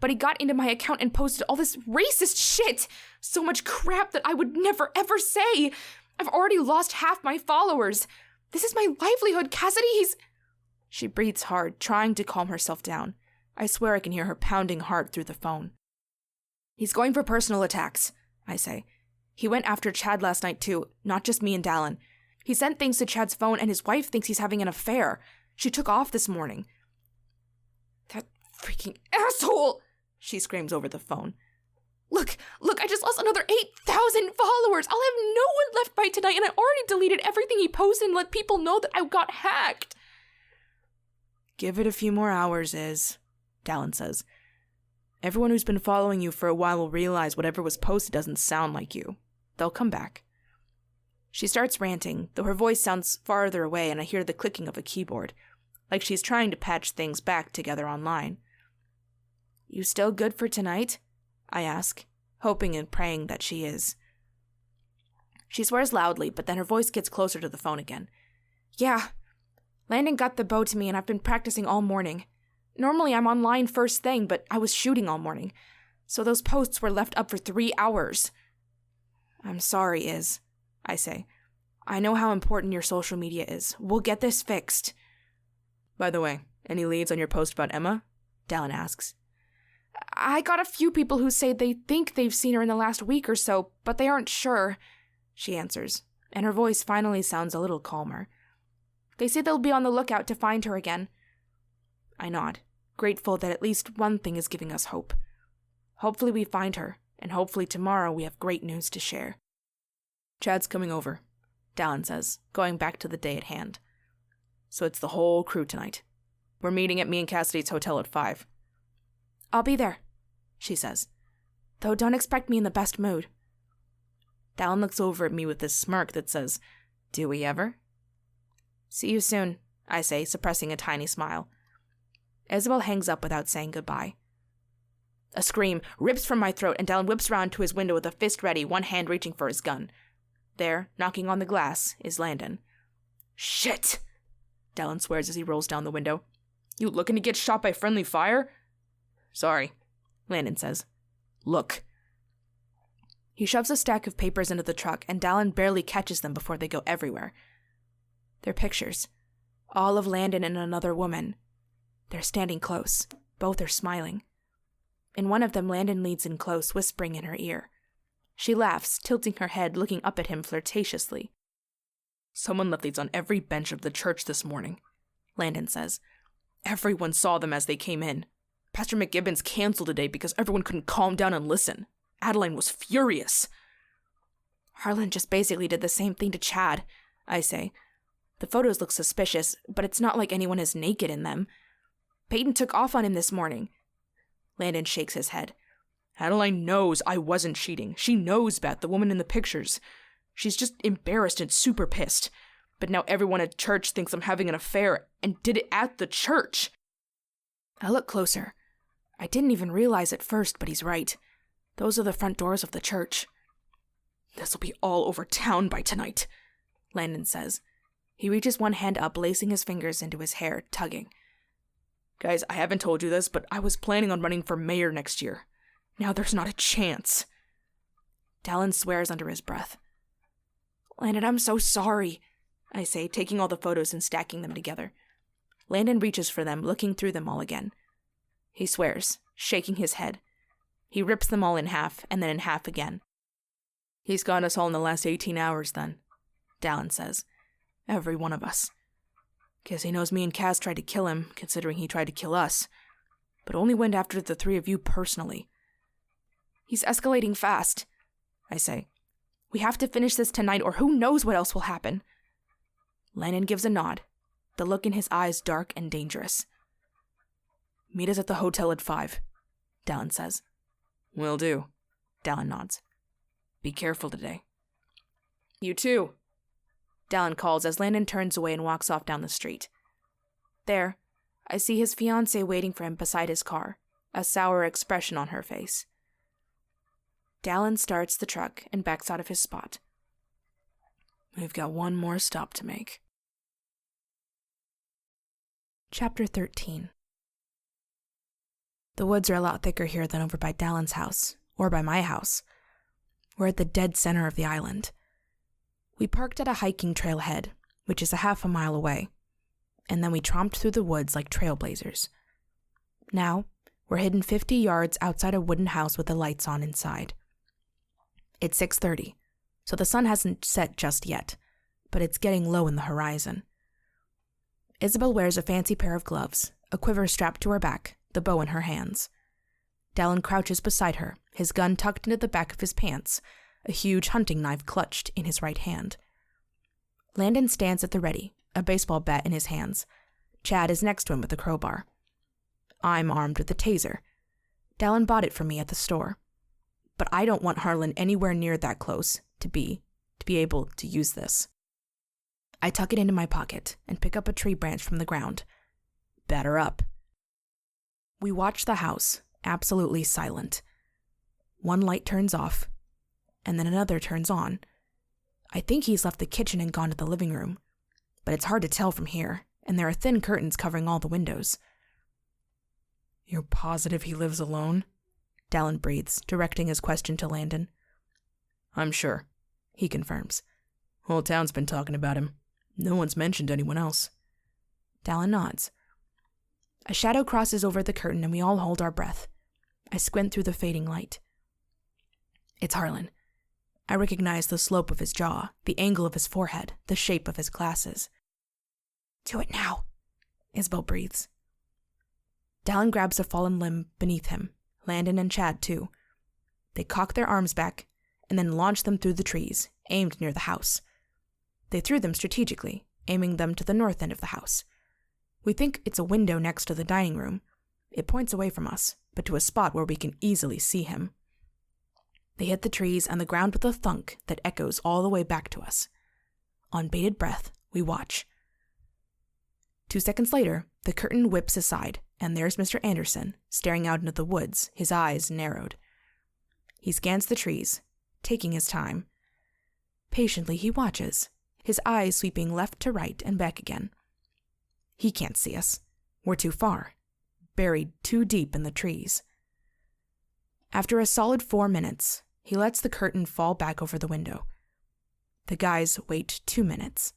But he got into my account and posted all this racist shit. So much crap that I would never ever say. I've already lost half my followers. This is my livelihood, Cassidy. She breathes hard, trying to calm herself down. I swear I can hear her pounding heart through the phone. He's going for personal attacks, I say. He went after Chad last night too, not just me and Dallin. He sent things to Chad's phone and his wife thinks he's having an affair. She took off this morning. That freaking asshole! She screams over the phone. Look, I just lost another $8,000 1,000 followers! I'll have no one left by tonight, and I already deleted everything he posted and let people know that I got hacked. Give it a few more hours, Dallin says. Everyone who's been following you for a while will realize whatever was posted doesn't sound like you. They'll come back. She starts ranting, though her voice sounds farther away and I hear the clicking of a keyboard, like she's trying to patch things back together online. You still good for tonight? I ask, hoping and praying that she is. She swears loudly, but then her voice gets closer to the phone again. Yeah, Landon got the bow to me and I've been practicing all morning. Normally I'm online first thing, but I was shooting all morning, so those posts were left up for 3 hours. I'm sorry, I say. I know how important your social media is. We'll get this fixed. By the way, any leads on your post about Emma? Dallin asks. I got a few people who say they think they've seen her in the last week or so, but they aren't sure, she answers, and her voice finally sounds a little calmer. They say they'll be on the lookout to find her again. I nod, grateful that at least one thing is giving us hope. Hopefully we find her, and hopefully tomorrow we have great news to share. Chad's coming over, Dallin says, going back to the day at hand. So it's the whole crew tonight. We're meeting at me and Cassidy's hotel at 5. I'll be there, she says. Though don't expect me in the best mood. Dallin looks over at me with this smirk that says, Do we ever? See you soon, I say, suppressing a tiny smile. Isabel hangs up without saying goodbye. A scream rips from my throat and Dallin whips around to his window with a fist ready, one hand reaching for his gun. There, knocking on the glass, is Landon. Shit! Dallin swears as he rolls down the window. You looking to get shot by friendly fire? Sorry, Landon says. Look. He shoves a stack of papers into the truck and Dallin barely catches them before they go everywhere. They're pictures. All of Landon and another woman. They're standing close. Both are smiling. In one of them, Landon leans in close, whispering in her ear. She laughs, tilting her head, looking up at him flirtatiously. Someone left these on every bench of the church this morning, Landon says. Everyone saw them as they came in. Pastor McGibbons canceled today because everyone couldn't calm down and listen. Adeline was furious. Harlan just basically did the same thing to Chad, I say. The photos look suspicious, but it's not like anyone is naked in them. Peyton took off on him this morning. Landon shakes his head. Adeline knows I wasn't cheating. She knows Beth, the woman in the pictures. She's just embarrassed and super pissed. But now everyone at church thinks I'm having an affair and did it at the church. I look closer. I didn't even realize at first, but he's right. Those are the front doors of the church. This'll be all over town by tonight, Landon says. He reaches one hand up, lacing his fingers into his hair, tugging. Guys, I haven't told you this, but I was planning on running for mayor next year. Now there's not a chance. Dallin swears under his breath. Landon, I'm so sorry, I say, taking all the photos and stacking them together. Landon reaches for them, looking through them all again. He swears, shaking his head. He rips them all in half, and then in half again. He's got us all in the last 18 hours, then, Dallin says. Every one of us. Guess he knows me and Cass tried to kill him, considering he tried to kill us. But only went after the three of you personally. He's escalating fast, I say. We have to finish this tonight, or who knows what else will happen. Landon gives a nod, the look in his eyes dark and dangerous. Meet us at the hotel at 5, Dallin says. Will do, Dallin nods. Be careful today. You too, Dallin calls as Landon turns away and walks off down the street. There, I see his fiancée waiting for him beside his car, a sour expression on her face. Dallin starts the truck and backs out of his spot. We've got one more stop to make. Chapter 13. The woods are a lot thicker here than over by Dallin's house, or by my house. We're at the dead center of the island. We parked at a hiking trailhead, which is a half a mile away, and then we tromped through the woods like trailblazers. Now, we're hidden 50 yards outside a wooden house with the lights on inside. It's 6:30, so the sun hasn't set just yet, but it's getting low in the horizon. Isabel wears a fancy pair of gloves, a quiver strapped to her back, the bow in her hands. Dallin crouches beside her, his gun tucked into the back of his pants, a huge hunting knife clutched in his right hand. Landon stands at the ready, a baseball bat in his hands. Chad is next to him with a crowbar. I'm armed with a taser. Dallin bought it for me at the store. But I don't want Harlan anywhere near that close to be able to use this. I tuck it into my pocket and pick up a tree branch from the ground. Batter up. We watch the house, absolutely silent. One light turns off, and then another turns on. I think he's left the kitchen and gone to the living room, but it's hard to tell from here, and there are thin curtains covering all the windows. You're positive he lives alone? Dallin breathes, directing his question to Landon. I'm sure, he confirms. Whole town's been talking about him. No one's mentioned anyone else. Dallin nods. A shadow crosses over the curtain and we all hold our breath. I squint through the fading light. It's Harlan. I recognize the slope of his jaw, the angle of his forehead, the shape of his glasses. Do it now, Isabel breathes. Dallin grabs a fallen limb beneath him, Landon and Chad too. They cock their arms back and then launch them through the trees, aimed near the house. They threw them strategically, aiming them to the north end of the house. We think it's a window next to the dining room. It points away from us, but to a spot where we can easily see him. They hit the trees and the ground with a thunk that echoes all the way back to us. On bated breath, we watch. 2 seconds later, the curtain whips aside, and there's Mr. Anderson, staring out into the woods, his eyes narrowed. He scans the trees, taking his time. Patiently, he watches, his eyes sweeping left to right and back again. He can't see us. We're too far, buried too deep in the trees. After a solid 4 minutes, he lets the curtain fall back over the window. The guys wait 2 minutes,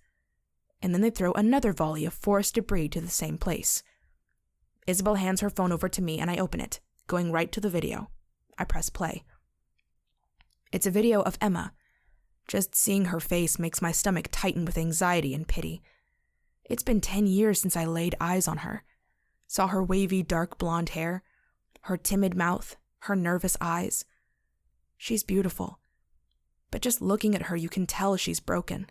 and then they throw another volley of forest debris to the same place. Isabel hands her phone over to me and I open it, going right to the video. I press play. It's a video of Emma. Just seeing her face makes my stomach tighten with anxiety and pity. It's been 10 years since I laid eyes on her. Saw her wavy dark blonde hair, her timid mouth, her nervous eyes. She's beautiful, but just looking at her you can tell she's broken.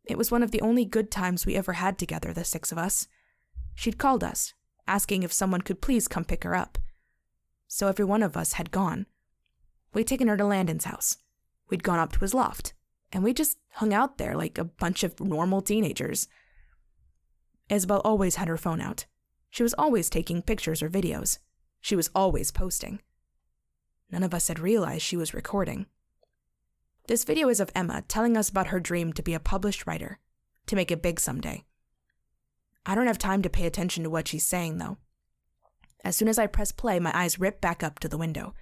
It was one of the only good times we ever had together, the 6 of us. She'd called us, asking if someone could please come pick her up. So every one of us had gone. We'd taken her to Landon's house. We'd gone up to his loft, and we just hung out there like a bunch of normal teenagers. Isabel always had her phone out. She was always taking pictures or videos. She was always posting. None of us had realized she was recording. This video is of Emma telling us about her dream to be a published writer, to make it big someday. I don't have time to pay attention to what she's saying, though. As soon as I press play, my eyes rip back up to the window.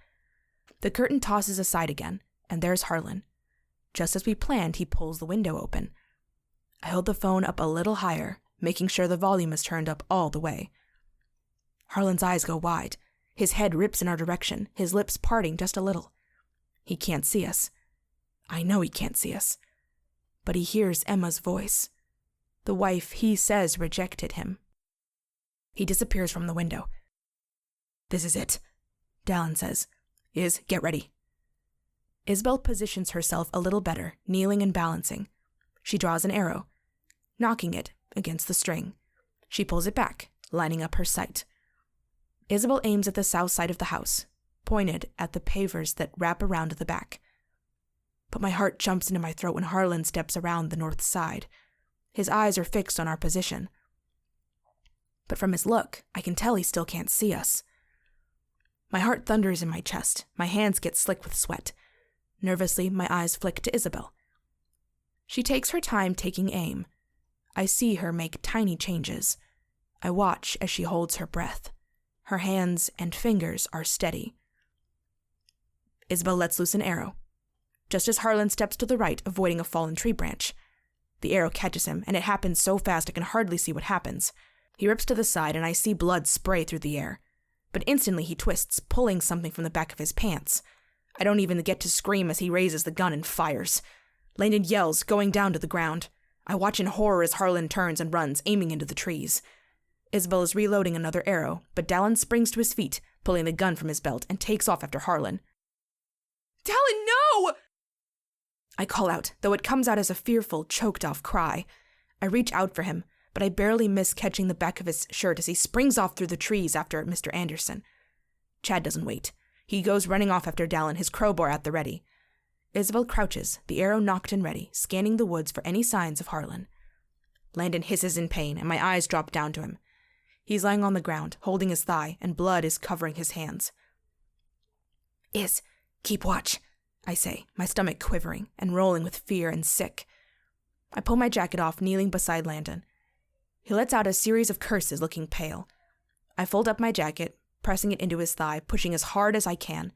The curtain tosses aside again, and there's Harlan. Just as we planned, he pulls the window open. I hold the phone up a little higher, making sure the volume is turned up all the way. Harlan's eyes go wide. His head rips in our direction, his lips parting just a little. He can't see us. I know he can't see us. But he hears Emma's voice. The wife he says rejected him. He disappears from the window. This is it, Dallin says. Get ready. Isabel positions herself a little better, kneeling and balancing. She draws an arrow, knocking it against the string. She pulls it back, lining up her sight. Isabel aims at the south side of the house, pointed at the pavers that wrap around to the back. But my heart jumps into my throat when Harlan steps around the north side. His eyes are fixed on our position. But from his look, I can tell he still can't see us. My heart thunders in my chest. My hands get slick with sweat. Nervously, my eyes flick to Isabel. She takes her time taking aim. I see her make tiny changes. I watch as she holds her breath. Her hands and fingers are steady. Isabel lets loose an arrow. Just as Harlan steps to the right, avoiding a fallen tree branch. The arrow catches him, and it happens so fast I can hardly see what happens. He rips to the side, and I see blood spray through the air. But instantly he twists, pulling something from the back of his pants. I don't even get to scream as he raises the gun and fires. Landon yells, going down to the ground. I watch in horror as Harlan turns and runs, aiming into the trees. Isabel is reloading another arrow, but Dallin springs to his feet, pulling the gun from his belt, and takes off after Harlan. Dallin, no! I call out, though it comes out as a fearful, choked-off cry. I reach out for him, but I barely miss catching the back of his shirt as he springs off through the trees after Mr. Anderson. Chad doesn't wait. He goes running off after Dallin, his crowbar at the ready. Isabel crouches, the arrow nocked and ready, scanning the woods for any signs of Harlan. Landon hisses in pain, and my eyes drop down to him. He's lying on the ground, holding his thigh, and blood is covering his hands. Keep watch, I say, my stomach quivering and rolling with fear and sick. I pull my jacket off, kneeling beside Landon. He lets out a series of curses, looking pale. I fold up my jacket, pressing it into his thigh, pushing as hard as I can.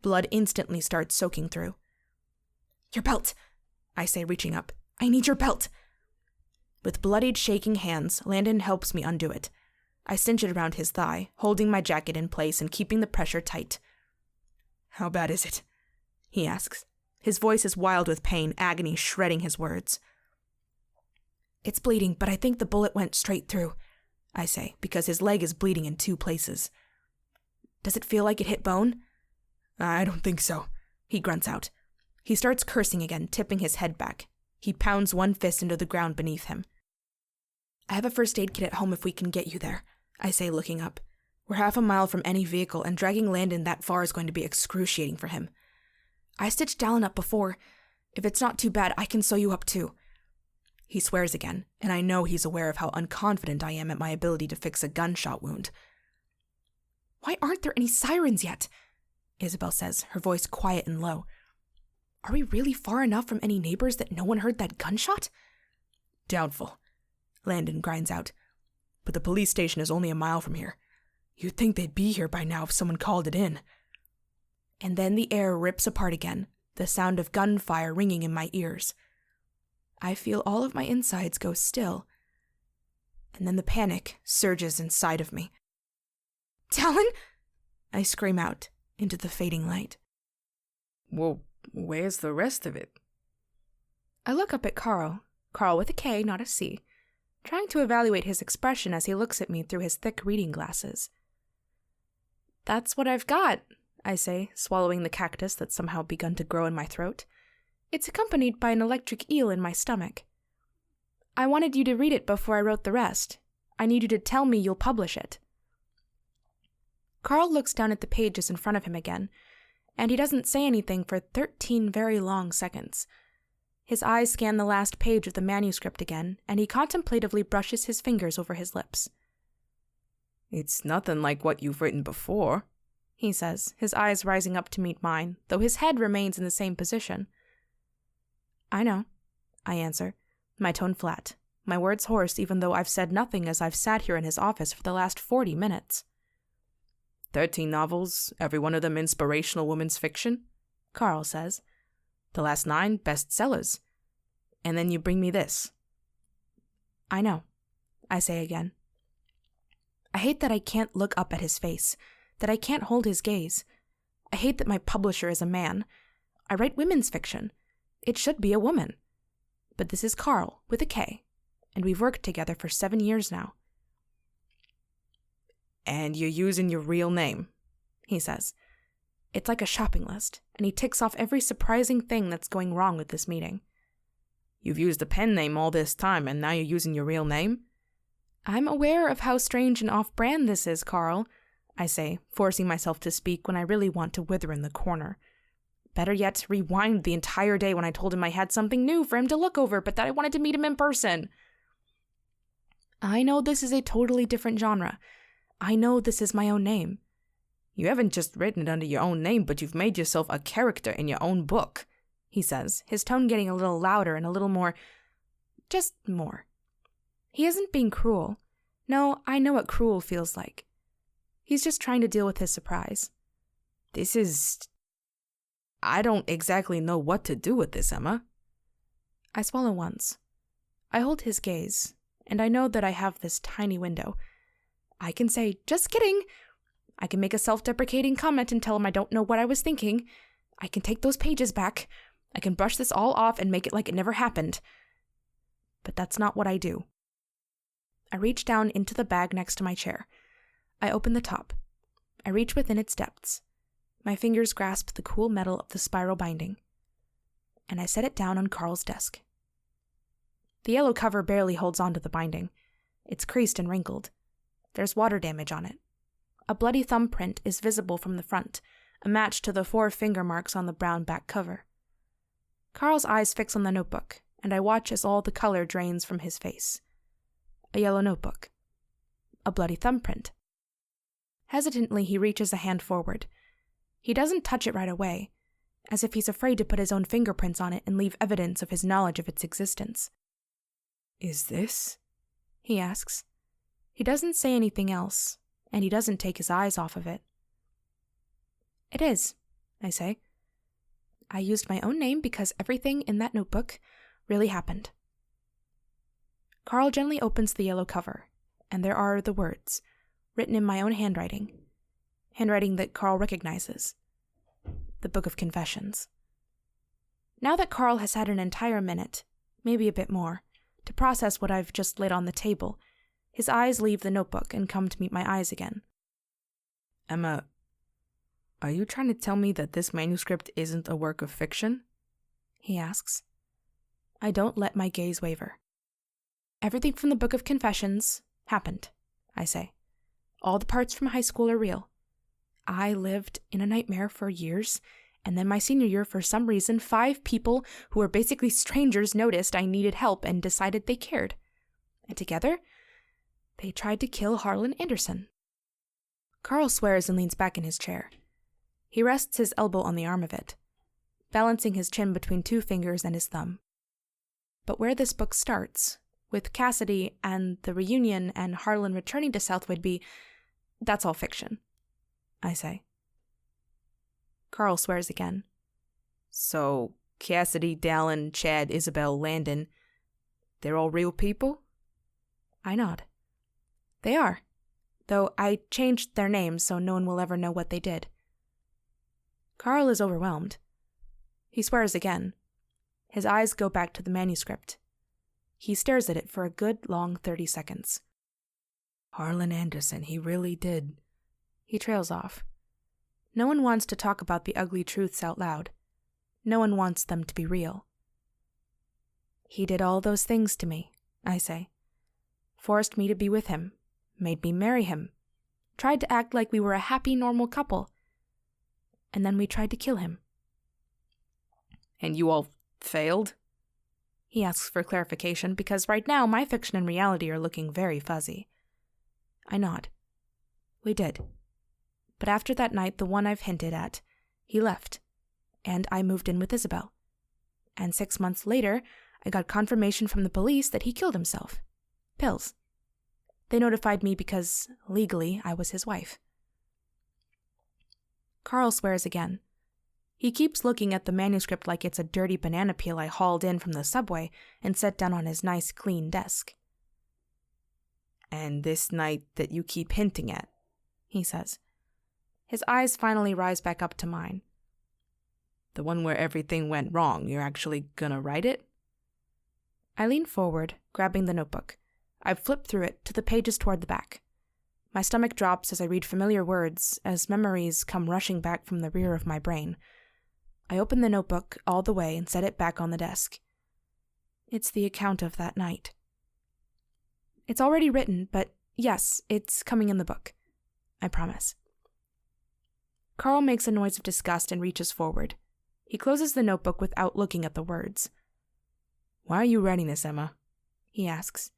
Blood instantly starts soaking through. Your belt, I say, reaching up. I need your belt. With bloodied, shaking hands, Landon helps me undo it. I cinch it around his thigh, holding my jacket in place and keeping the pressure tight. How bad is it? He asks. His voice is wild with pain, agony shredding his words. It's bleeding, but I think the bullet went straight through, I say, because his leg is bleeding in 2 places. Does it feel like it hit bone? I don't think so, he grunts out. He starts cursing again, tipping his head back. He pounds one fist into the ground beneath him. I have a first aid kit at home if we can get you there, I say, looking up. We're half a mile from any vehicle, and dragging Landon that far is going to be excruciating for him. I stitched Dallin up before. If it's not too bad, I can sew you up too. He swears again, and I know he's aware of how unconfident I am at my ability to fix a gunshot wound. Why aren't there any sirens yet? Isabel says, her voice quiet and low. Are we really far enough from any neighbors that no one heard that gunshot? Doubtful, Landon grinds out. But the police station is only a mile from here. You'd think they'd be here by now if someone called it in. And then the air rips apart again, the sound of gunfire ringing in my ears. I feel all of my insides go still. And then the panic surges inside of me. Dallin! I scream out into the fading light. Well, where's the rest of it? I look up at Carl with a K, not a C, trying to evaluate his expression as he looks at me through his thick reading glasses. That's what I've got, I say, swallowing the cactus that's somehow begun to grow in my throat. It's accompanied by an electric eel in my stomach. I wanted you to read it before I wrote the rest. I need you to tell me you'll publish it. Carl looks down at the pages in front of him again, and he doesn't say anything for 13 very long seconds. His eyes scan the last page of the manuscript again, and he contemplatively brushes his fingers over his lips. It's nothing like what you've written before, he says, his eyes rising up to meet mine, though his head remains in the same position. I know, I answer, my tone flat, my words hoarse even though I've said nothing as I've sat here in his office for the last 40 minutes. 13 novels, every one of them inspirational women's fiction, Carl says. The last 9 bestsellers. And then you bring me this. I know, I say again. I hate that I can't look up at his face, that I can't hold his gaze. I hate that my publisher is a man. I write women's fiction. It should be a woman. But this is Carl, with a K, and we've worked together for 7 years now. And you're using your real name, he says. It's like a shopping list, and he ticks off every surprising thing that's going wrong with this meeting. You've used a pen name all this time, and now you're using your real name? I'm aware of how strange and off-brand this is, Carl, I say, forcing myself to speak when I really want to wither in the corner. Better yet, rewind the entire day when I told him I had something new for him to look over, but that I wanted to meet him in person. I know this is a totally different genre. I know this is my own name. You haven't just written it under your own name, but you've made yourself a character in your own book, he says, his tone getting a little louder and a little more... just more. He isn't being cruel. No, I know what cruel feels like. He's just trying to deal with his surprise. This is... I don't exactly know what to do with this, Emma. I swallow once. I hold his gaze, and I know that I have this tiny window. I can say, just kidding. I can make a self-deprecating comment and tell him I don't know what I was thinking. I can take those pages back. I can brush this all off and make it like it never happened. But that's not what I do. I reach down into the bag next to my chair. I open the top. I reach within its depths. My fingers grasp the cool metal of the spiral binding, and I set it down on Carl's desk. The yellow cover barely holds onto the binding. It's creased and wrinkled. There's water damage on it. A bloody thumbprint is visible from the front, a match to the 4 finger marks on the brown back cover. Carl's eyes fix on the notebook, and I watch as all the color drains from his face. A yellow notebook. A bloody thumbprint. Hesitantly, he reaches a hand forward. He doesn't touch it right away, as if he's afraid to put his own fingerprints on it and leave evidence of his knowledge of its existence. Is this? He asks. He doesn't say anything else, and he doesn't take his eyes off of it. It is, I say. I used my own name because everything in that notebook really happened. Carl gently opens the yellow cover, and there are the words, written in my own handwriting that Carl recognizes. The Book of Confessions. Now that Carl has had an entire minute, maybe a bit more, to process what I've just laid on the table, his eyes leave the notebook and come to meet my eyes again. Emma, are you trying to tell me that this manuscript isn't a work of fiction? He asks. I don't let my gaze waver. Everything from the Book of Confessions happened, I say. All the parts from high school are real. I lived in a nightmare for years, and then my senior year, for some reason, 5 people who were basically strangers noticed I needed help and decided they cared. And together, they tried to kill Harlan Anderson. Carl swears and leans back in his chair. He rests his elbow on the arm of it, balancing his chin between 2 fingers and his thumb. But where this book starts, with Cassidy and the reunion and Harlan returning to South Whidbey, that's all fiction, I say. Carl swears again. So, Cassidy, Dallin, Chad, Isabel, Landon, they're all real people? I nod. They are, though I changed their names so no one will ever know what they did. Carl is overwhelmed. He swears again. His eyes go back to the manuscript. He stares at it for a good long 30 seconds. Harlan Anderson, he really did. He trails off. No one wants to talk about the ugly truths out loud. No one wants them to be real. He did all those things to me, I say. Forced me to be with him, made me marry him, tried to act like we were a happy, normal couple. And then we tried to kill him. And you all failed? He asks for clarification because right now my fiction and reality are looking very fuzzy. I nod. We did. But after that night, the one I've hinted at, he left, and I moved in with Isabel. And 6 months later, I got confirmation from the police that he killed himself. Pills. They notified me because, legally, I was his wife. Carl swears again. He keeps looking at the manuscript like it's a dirty banana peel I hauled in from the subway and set down on his nice, clean desk. And this night that you keep hinting at, he says. His eyes finally rise back up to mine. The one where everything went wrong, you're actually gonna write it? I lean forward, grabbing the notebook. I flip through it to the pages toward the back. My stomach drops as I read familiar words, as memories come rushing back from the rear of my brain. I open the notebook all the way and set it back on the desk. It's the account of that night. It's already written, but yes, it's coming in the book. I promise. Carl makes a noise of disgust and reaches forward. He closes the notebook without looking at the words. Why are you writing this, Emma? He asks.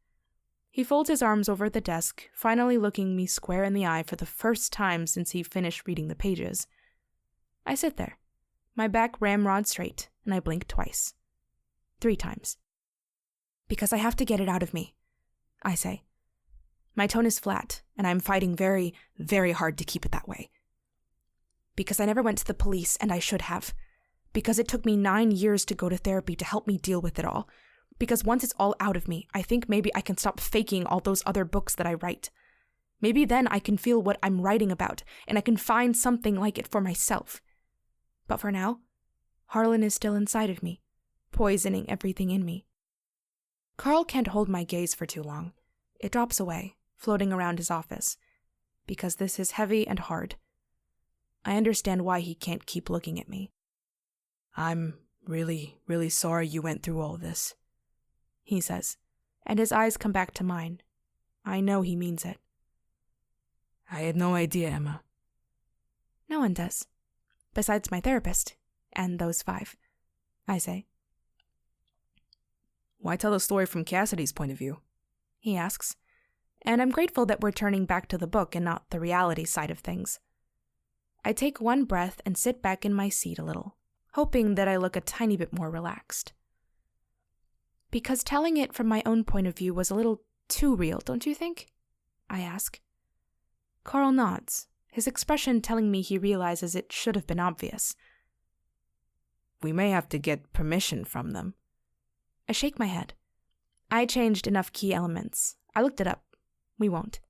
He folds his arms over the desk, finally looking me square in the eye for the first time since he finished reading the pages. I sit there, my back ramrod straight, and I blink twice. 3 times. Because I have to get it out of me, I say. My tone is flat, and I'm fighting very, very hard to keep it that way. Because I never went to the police, and I should have. Because it took me 9 years to go to therapy to help me deal with it all. Because once it's all out of me, I think maybe I can stop faking all those other books that I write. Maybe then I can feel what I'm writing about, and I can find something like it for myself. But for now, Harlan is still inside of me, poisoning everything in me. Carl can't hold my gaze for too long. It drops away, floating around his office. Because this is heavy and hard. I understand why he can't keep looking at me. I'm really, really sorry you went through all this, he says, and his eyes come back to mine. I know he means it. I had no idea, Emma. No one does, besides my therapist and those 5, I say. Why tell the story from Cassidy's point of view? He asks, and I'm grateful that we're turning back to the book and not the reality side of things. I take one breath and sit back in my seat a little, hoping that I look a tiny bit more relaxed. Because telling it from my own point of view was a little too real, don't you think? I ask. Carl nods, his expression telling me he realizes it should have been obvious. We may have to get permission from them. I shake my head. I changed enough key elements. I looked it up. We won't.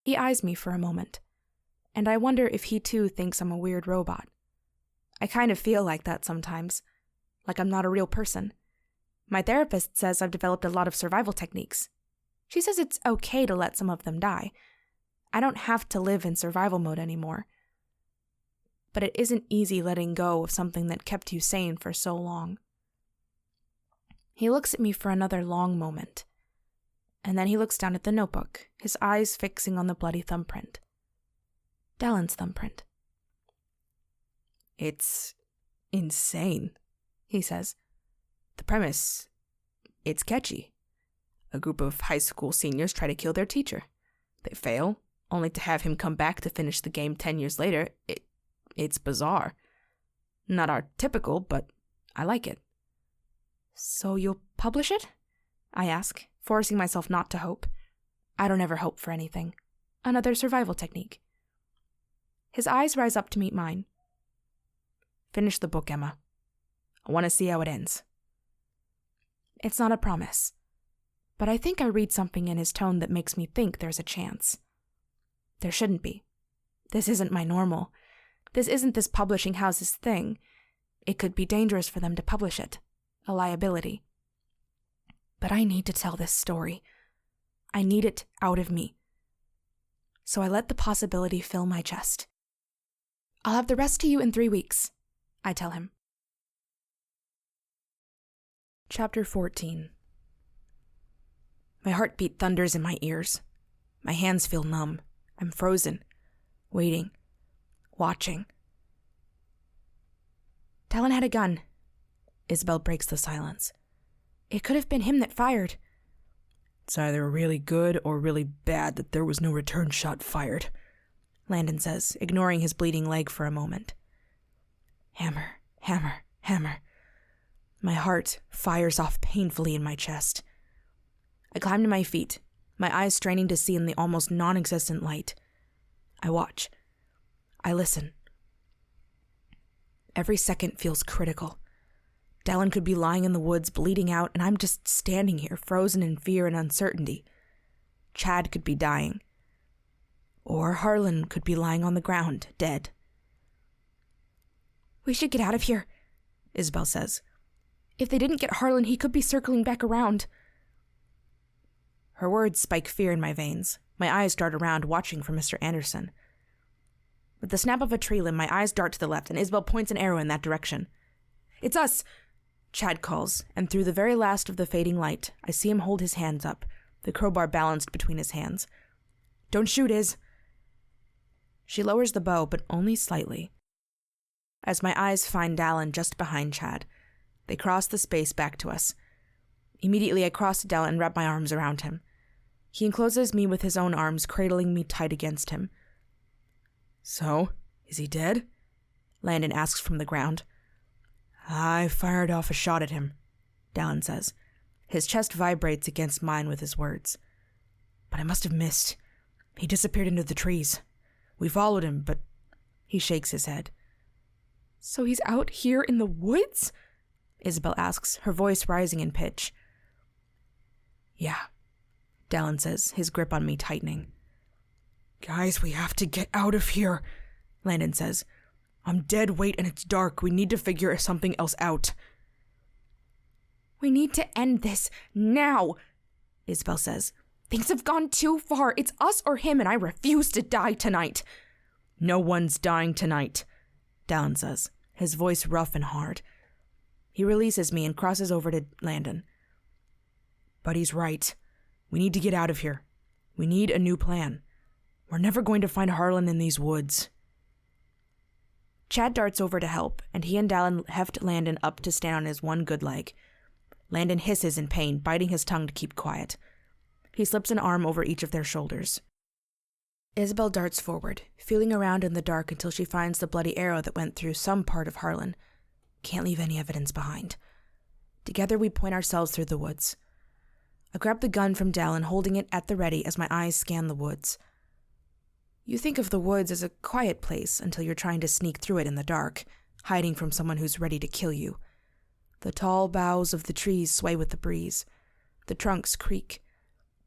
He eyes me for a moment, and I wonder if he too thinks I'm a weird robot. I kind of feel like that sometimes, like I'm not a real person. My therapist says I've developed a lot of survival techniques. She says it's okay to let some of them die. I don't have to live in survival mode anymore. But it isn't easy letting go of something that kept you sane for so long. He looks at me for another long moment, and then he looks down at the notebook, his eyes fixing on the bloody thumbprint. Dallin's thumbprint. It's insane, he says. The premise, it's catchy. A group of high school seniors try to kill their teacher. They fail, only to have him come back to finish the game 10 years later. It's bizarre. Not our typical, but I like it. So you'll publish it? I ask, forcing myself not to hope. I don't ever hope for anything. Another survival technique. His eyes rise up to meet mine. Finish the book, Emma. I want to see how it ends. It's not a promise, but I think I read something in his tone that makes me think there's a chance. There shouldn't be. This isn't my normal. This isn't this publishing house's thing. It could be dangerous for them to publish it. A liability. But I need to tell this story. I need it out of me. So I let the possibility fill my chest. I'll have the rest to you in 3 weeks, I tell him. Chapter 14. My heartbeat thunders in my ears. My hands feel numb. I'm frozen. Waiting. Watching. Dallin had a gun. Isabel breaks the silence. It could have been him that fired. It's either really good or really bad that there was no return shot fired, Landon says, ignoring his bleeding leg for a moment. Hammer, hammer, hammer. My heart fires off painfully in my chest. I climb to my feet, my eyes straining to see in the almost non-existent light. I watch. I listen. Every second feels critical. Dallin could be lying in the woods, bleeding out, and I'm just standing here, frozen in fear and uncertainty. Chad could be dying. Or Harlan could be lying on the ground, dead. We should get out of here, Isabel says. If they didn't get Harlan, he could be circling back around. Her words spike fear in my veins. My eyes dart around, watching for Mr. Anderson. With the snap of a tree limb, my eyes dart to the left, and Isabel points an arrow in that direction. It's us, Chad calls, and through the very last of the fading light, I see him hold his hands up, the crowbar balanced between his hands. Don't shoot, Iz. She lowers the bow, but only slightly. As my eyes find Dallin just behind Chad, they cross the space back to us. Immediately, I cross to Dallin and wrap my arms around him. He encloses me with his own arms, cradling me tight against him. So, is he dead? Landon asks from the ground. I fired off a shot at him, Dallin says. His chest vibrates against mine with his words. But I must have missed. He disappeared into the trees. We followed him, but... He shakes his head. So he's out here in the woods? Isabel asks, her voice rising in pitch. Yeah, Dallin says, his grip on me tightening. Guys, we have to get out of here, Landon says. I'm dead weight and it's dark. We need to figure something else out. We need to end this now, Isabel says. Things have gone too far. It's us or him, and I refuse to die tonight. No one's dying tonight, Dallin says, his voice rough and hard. He releases me and crosses over to Landon. But he's right. We need to get out of here. We need a new plan. We're never going to find Harlan in these woods. Chad darts over to help, and he and Dallin heft Landon up to stand on his one good leg. Landon hisses in pain, biting his tongue to keep quiet. He slips an arm over each of their shoulders. Isabel darts forward, feeling around in the dark until she finds the bloody arrow that went through some part of Harlan. Can't leave any evidence behind. Together we point ourselves through the woods. I grab the gun from Dallin, holding it at the ready as my eyes scan the woods. You think of the woods as a quiet place until you're trying to sneak through it in the dark, hiding from someone who's ready to kill you. The tall boughs of the trees sway with the breeze. The trunks creak.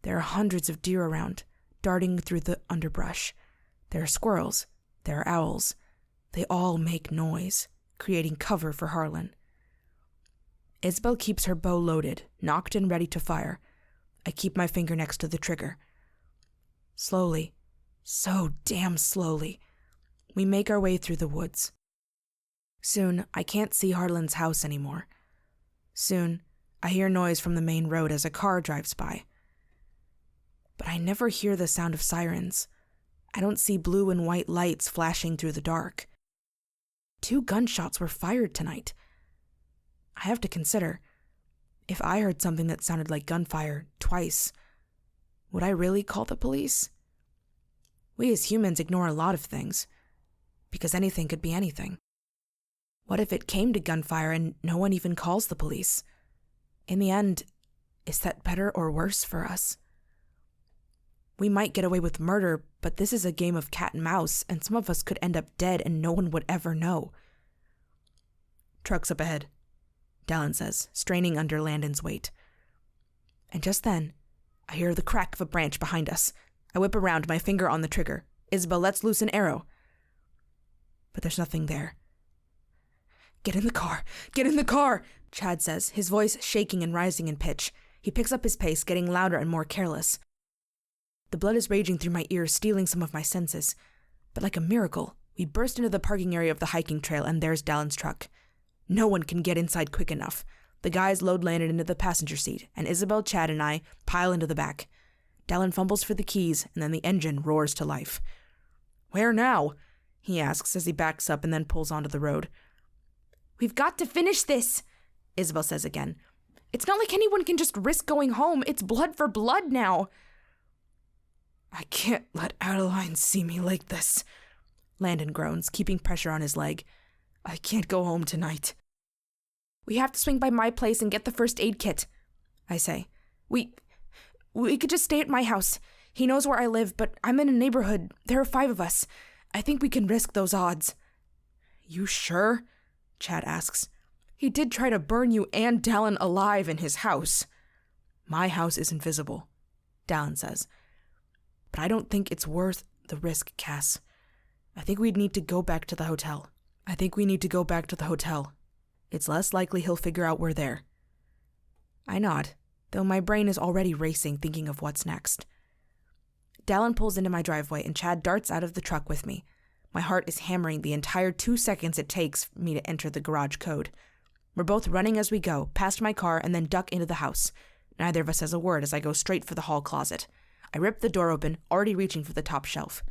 There are hundreds of deer around, darting through the underbrush. There are squirrels. There are owls. They all make noise, creating cover for Harlan. Isabel keeps her bow loaded, nocked and ready to fire. I keep my finger next to the trigger. Slowly, so damn slowly, we make our way through the woods. Soon, I can't see Harlan's house anymore. Soon, I hear noise from the main road as a car drives by. But I never hear the sound of sirens. I don't see blue and white lights flashing through the dark. 2 gunshots were fired tonight. I have to consider, if I heard something that sounded like gunfire twice, would I really call the police? We as humans ignore a lot of things, because anything could be anything. What if it came to gunfire and no one even calls the police? In the end, is that better or worse for us? We might get away with murder, but this is a game of cat and mouse, and some of us could end up dead and no one would ever know. Truck's up ahead, Dallin says, straining under Landon's weight. And just then, I hear the crack of a branch behind us. I whip around, my finger on the trigger. Isabel lets loose an arrow. But there's nothing there. Get in the car! Get in the car! Chad says, his voice shaking and rising in pitch. He picks up his pace, getting louder and more careless. The blood is raging through my ears, stealing some of my senses. But like a miracle, we burst into the parking area of the hiking trail, and there's Dallin's truck. No one can get inside quick enough. The guys load Landon into the passenger seat, and Isabel, Chad, and I pile into the back. Dallin fumbles for the keys, and then the engine roars to life. Where now? He asks as he backs up and then pulls onto the road. We've got to finish this, Isabel says again. It's not like anyone can just risk going home. It's blood for blood now. I can't let Adeline see me like this, Landon groans, keeping pressure on his leg. I can't go home tonight. We have to swing by my place and get the first aid kit, I say. We could just stay at my house. He knows where I live, but I'm in a neighborhood. There are 5 of us. I think we can risk those odds. You sure? Chad asks. He did try to burn you and Dallin alive in his house. My house is invisible, Dallin says. But I don't think it's worth the risk, Cass. I think we'd need to go back to the hotel. It's less likely he'll figure out we're there. I nod, though my brain is already racing, thinking of what's next. Dallin pulls into my driveway, and Chad darts out of the truck with me. My heart is hammering the entire 2 seconds it takes me to enter the garage code. We're both running as we go, past my car, and then duck into the house. Neither of us says a word as I go straight for the hall closet. I rip the door open, already reaching for the top shelf.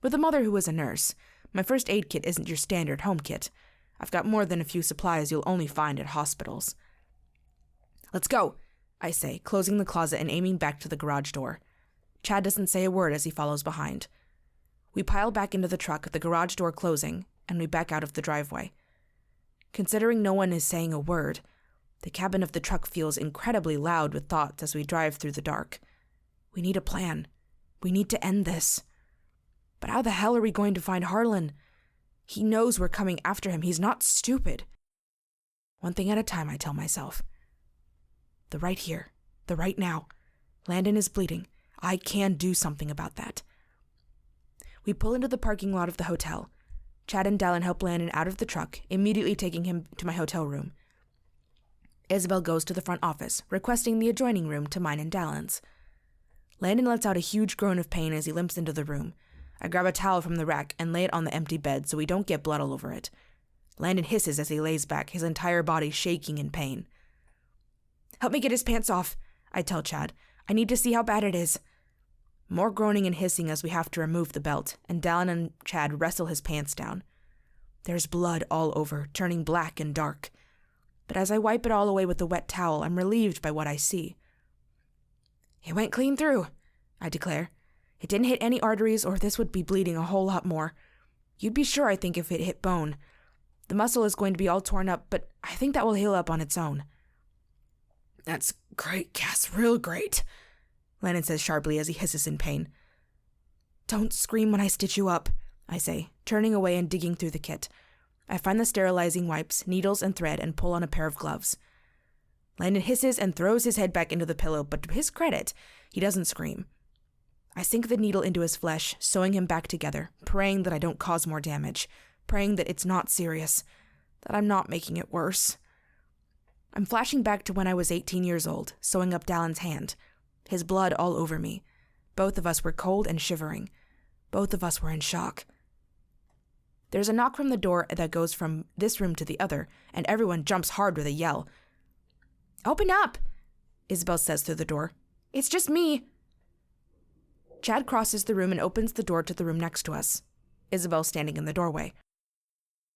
With a mother who is a nurse, my first aid kit isn't your standard home kit. I've got more than a few supplies you'll only find at hospitals. Let's go, I say, closing the closet and aiming back to the garage door. Chad doesn't say a word as he follows behind. We pile back into the truck, the garage door closing, and we back out of the driveway. Considering no one is saying a word, the cabin of the truck feels incredibly loud with thoughts as we drive through the dark. We need a plan. We need to end this. But how the hell are we going to find Harlan? He knows we're coming after him. He's not stupid. One thing at a time, I tell myself. The right here. The right now. Landon is bleeding. I can do something about that. We pull into the parking lot of the hotel. Chad and Dallin help Landon out of the truck, immediately taking him to my hotel room. Isabel goes to the front office, requesting the adjoining room to mine and Dallin's. Landon lets out a huge groan of pain as he limps into the room. I grab a towel from the rack and lay it on the empty bed so we don't get blood all over it. Landon hisses as he lays back, his entire body shaking in pain. Help me get his pants off, I tell Chad. I need to see how bad it is. More groaning and hissing as we have to remove the belt, and Dallin and Chad wrestle his pants down. There's blood all over, turning black and dark. But as I wipe it all away with the wet towel, I'm relieved by what I see. It went clean through, I declare. It didn't hit any arteries, or this would be bleeding a whole lot more. You'd be sure, I think, if it hit bone. The muscle is going to be all torn up, but I think that will heal up on its own. That's great, Cass, real great, Landon says sharply as he hisses in pain. Don't scream when I stitch you up, I say, turning away and digging through the kit. I find the sterilizing wipes, needles, and thread and pull on a pair of gloves. Landon hisses and throws his head back into the pillow, but to his credit, he doesn't scream. I sink the needle into his flesh, sewing him back together, praying that I don't cause more damage, praying that it's not serious, that I'm not making it worse. I'm flashing back to when I was 18 years old, sewing up Dallin's hand, his blood all over me. Both of us were cold and shivering. Both of us were in shock. There's a knock from the door that goes from this room to the other, and everyone jumps hard with a yell. Open up, Isabel says through the door. It's just me. Chad crosses the room and opens the door to the room next to us. Isabel standing in the doorway.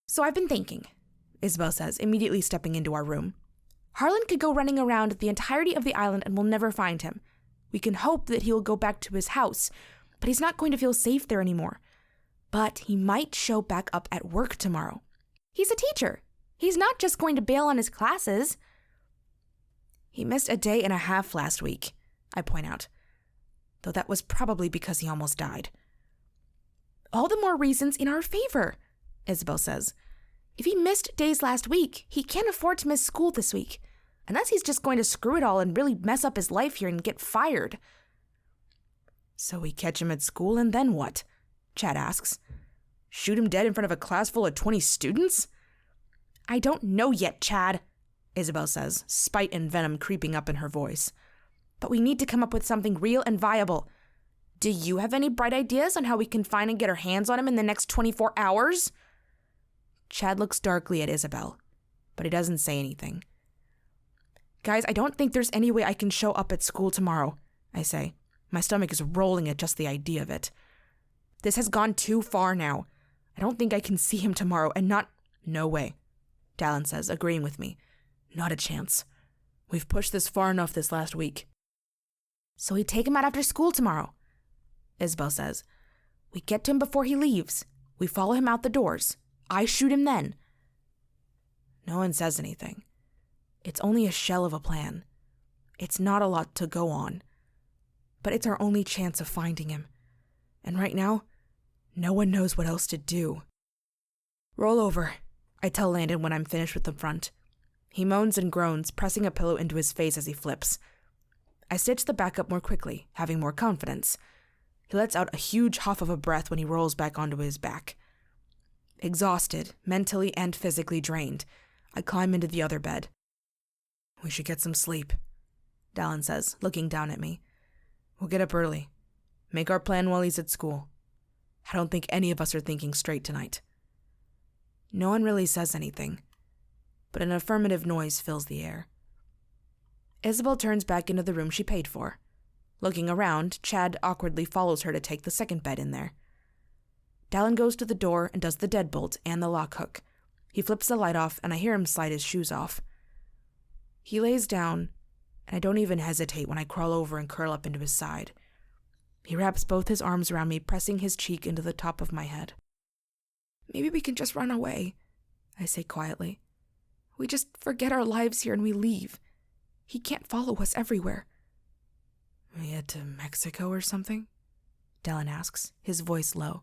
So I've been thinking, Isabel says, immediately stepping into our room. Harlan could go running around the entirety of the island and we'll never find him. We can hope that he will go back to his house, but he's not going to feel safe there anymore. But he might show back up at work tomorrow. He's a teacher. He's not just going to bail on his classes. He missed a day and a half last week, I point out, though that was probably because he almost died. All the more reasons in our favor, Isabel says. If he missed days last week, he can't afford to miss school this week, unless he's just going to screw it all and really mess up his life here and get fired. So we catch him at school and then what? Chad asks. Shoot him dead in front of a class full of 20 students? I don't know yet, Chad, Isabel says, spite and venom creeping up in her voice. But we need to come up with something real and viable. Do you have any bright ideas on how we can find and get our hands on him in the next 24 hours? Chad looks darkly at Isabel, but he doesn't say anything. Guys, I don't think there's any way I can show up at school tomorrow, I say. My stomach is rolling at just the idea of it. This has gone too far now. I don't think I can see him tomorrow and not... No way, Dallin says, agreeing with me. Not a chance. We've pushed this far enough this last week. So we take him out after school tomorrow, Isabel says. We get to him before he leaves. We follow him out the doors. I shoot him then. No one says anything. It's only a shell of a plan. It's not a lot to go on. But it's our only chance of finding him. And right now, no one knows what else to do. Roll over, I tell Landon when I'm finished with the front. He moans and groans, pressing a pillow into his face as he flips. I stitch the back up more quickly, having more confidence. He lets out a huge huff of a breath when he rolls back onto his back. Exhausted, mentally and physically drained, I climb into the other bed. We should get some sleep, Dallin says, looking down at me. We'll get up early. Make our plan while he's at school. I don't think any of us are thinking straight tonight. No one really says anything, but an affirmative noise fills the air. Isabel turns back into the room she paid for. Looking around, Chad awkwardly follows her to take the second bed in there. Dallin goes to the door and does the deadbolt and the lock hook. He flips the light off and I hear him slide his shoes off. He lays down, and I don't even hesitate when I crawl over and curl up into his side. He wraps both his arms around me, pressing his cheek into the top of my head. Maybe we can just run away, I say quietly. We just forget our lives here and we leave. He can't follow us everywhere. We head to Mexico or something? Dallin asks, his voice low.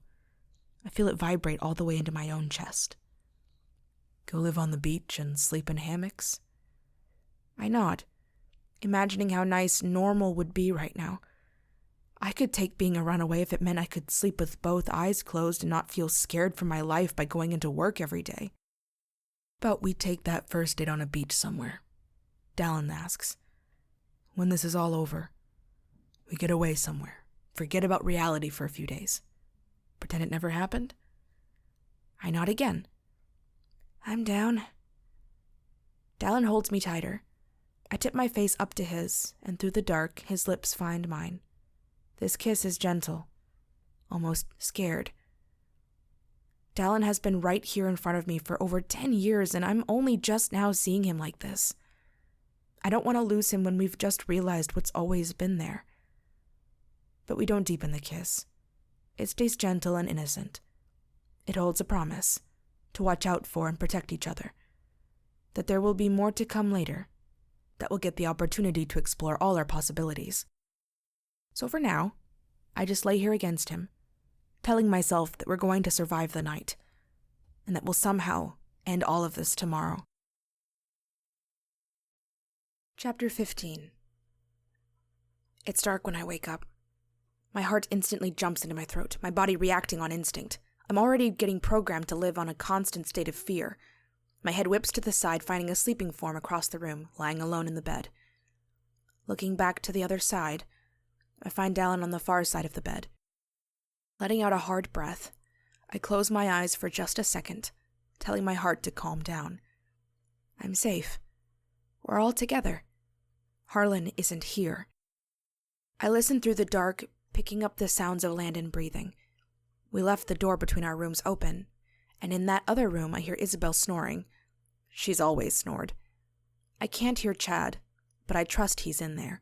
I feel it vibrate all the way into my own chest. Go live on the beach and sleep in hammocks? I nod, imagining how nice normal would be right now. I could take being a runaway if it meant I could sleep with both eyes closed and not feel scared for my life by going into work every day. But we take that first date on a beach somewhere, Dallin asks. When this is all over, we get away somewhere, forget about reality for a few days. Pretend it never happened? I nod again. I'm down. Dallin holds me tighter. I tip my face up to his, and through the dark, his lips find mine. This kiss is gentle, almost scared. Dallin has been right here in front of me for over 10 years, and I'm only just now seeing him like this. I don't want to lose him when we've just realized what's always been there. But we don't deepen the kiss. It stays gentle and innocent. It holds a promise to watch out for and protect each other. That there will be more to come later, that we'll get the opportunity to explore all our possibilities. So for now, I just lay here against him, telling myself that we're going to survive the night, and that we'll somehow end all of this tomorrow. Chapter 15. It's dark when I wake up. My heart instantly jumps into my throat, my body reacting on instinct. I'm already getting programmed to live on a constant state of fear. My head whips to the side, finding a sleeping form across the room, lying alone in the bed. Looking back to the other side, I find Dallin on the far side of the bed. Letting out a hard breath, I close my eyes for just a second, telling my heart to calm down. I'm safe. We're all together. Harlan isn't here. I listen through the dark, picking up the sounds of Landon breathing. We left the door between our rooms open, and in that other room I hear Isabel snoring. She's always snored. I can't hear Chad, but I trust he's in there.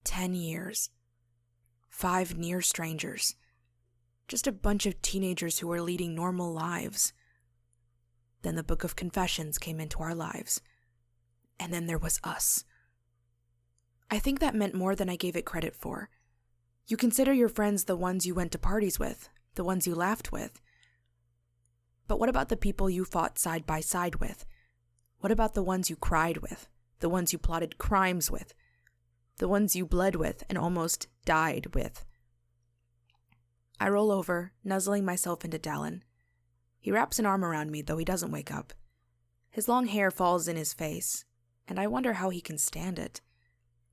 10 years. 5 near strangers. Just a bunch of teenagers who were leading normal lives. Then the Book of Confessions came into our lives. And then there was us. I think that meant more than I gave it credit for. You consider your friends the ones you went to parties with, the ones you laughed with. But what about the people you fought side by side with? What about the ones you cried with, the ones you plotted crimes with, the ones you bled with and almost died with? I roll over, nuzzling myself into Dallin. He wraps an arm around me, though he doesn't wake up. His long hair falls in his face, and I wonder how he can stand it.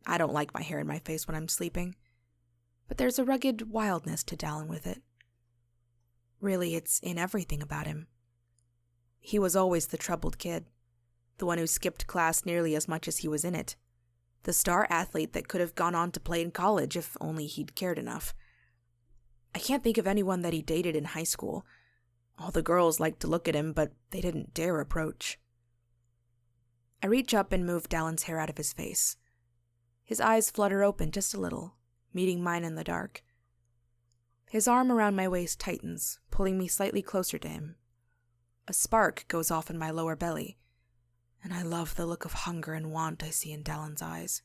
I don't like my hair in my face when I'm sleeping, but there's a rugged wildness to Dallin with it. Really, it's in everything about him. He was always the troubled kid, the one who skipped class nearly as much as he was in it, the star athlete that could have gone on to play in college if only he'd cared enough. I can't think of anyone that he dated in high school. All the girls liked to look at him, but they didn't dare approach. I reach up and move Dallin's hair out of his face. His eyes flutter open just a little, meeting mine in the dark. His arm around my waist tightens, pulling me slightly closer to him. A spark goes off in my lower belly, and I love the look of hunger and want I see in Dallin's eyes.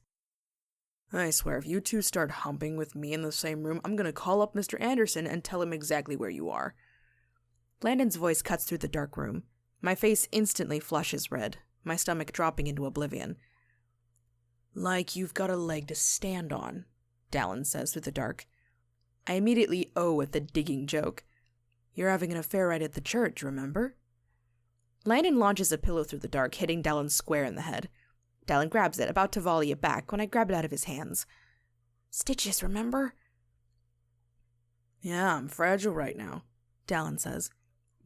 I swear, if you two start humping with me in the same room, I'm gonna call up Mr. Anderson and tell him exactly where you are. Landon's voice cuts through the dark room. My face instantly flushes red, my stomach dropping into oblivion. Like you've got a leg to stand on, Dallin says through the dark. I immediately owe at the digging joke. You're having an affair right at the church, remember? Landon launches a pillow through the dark, hitting Dallin square in the head. Dallin grabs it, about to volley it back when I grab it out of his hands. Stitches, remember? Yeah, I'm fragile right now, Dallin says.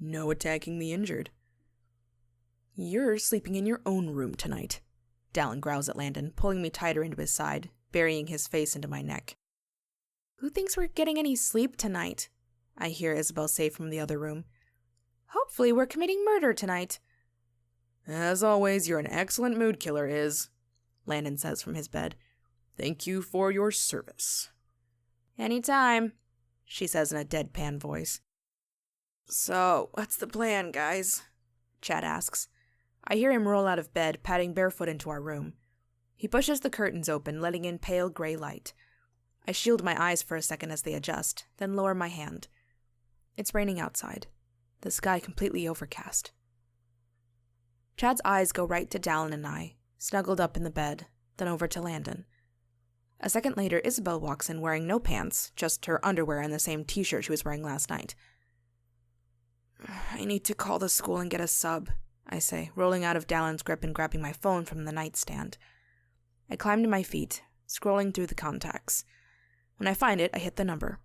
No attacking the injured. You're sleeping in your own room tonight, Dallin growls at Landon, pulling me tighter into his side, burying his face into my neck. Who thinks we're getting any sleep tonight? I hear Isabel say from the other room. Hopefully we're committing murder tonight. As always, you're an excellent mood killer, Iz, Landon says from his bed. Thank you for your service. Anytime, she says in a deadpan voice. So, what's the plan, guys? Chad asks. I hear him roll out of bed, padding barefoot into our room. He pushes the curtains open, letting in pale gray light. I shield my eyes for a second as they adjust, then lower my hand. It's raining outside, the sky completely overcast. Chad's eyes go right to Dallin and I, snuggled up in the bed, then over to Landon. A second later, Isabel walks in wearing no pants, just her underwear and the same t-shirt she was wearing last night. I need to call the school and get a sub, I say, rolling out of Dallin's grip and grabbing my phone from the nightstand. I climb to my feet, scrolling through the contacts. When I find it, I hit the number.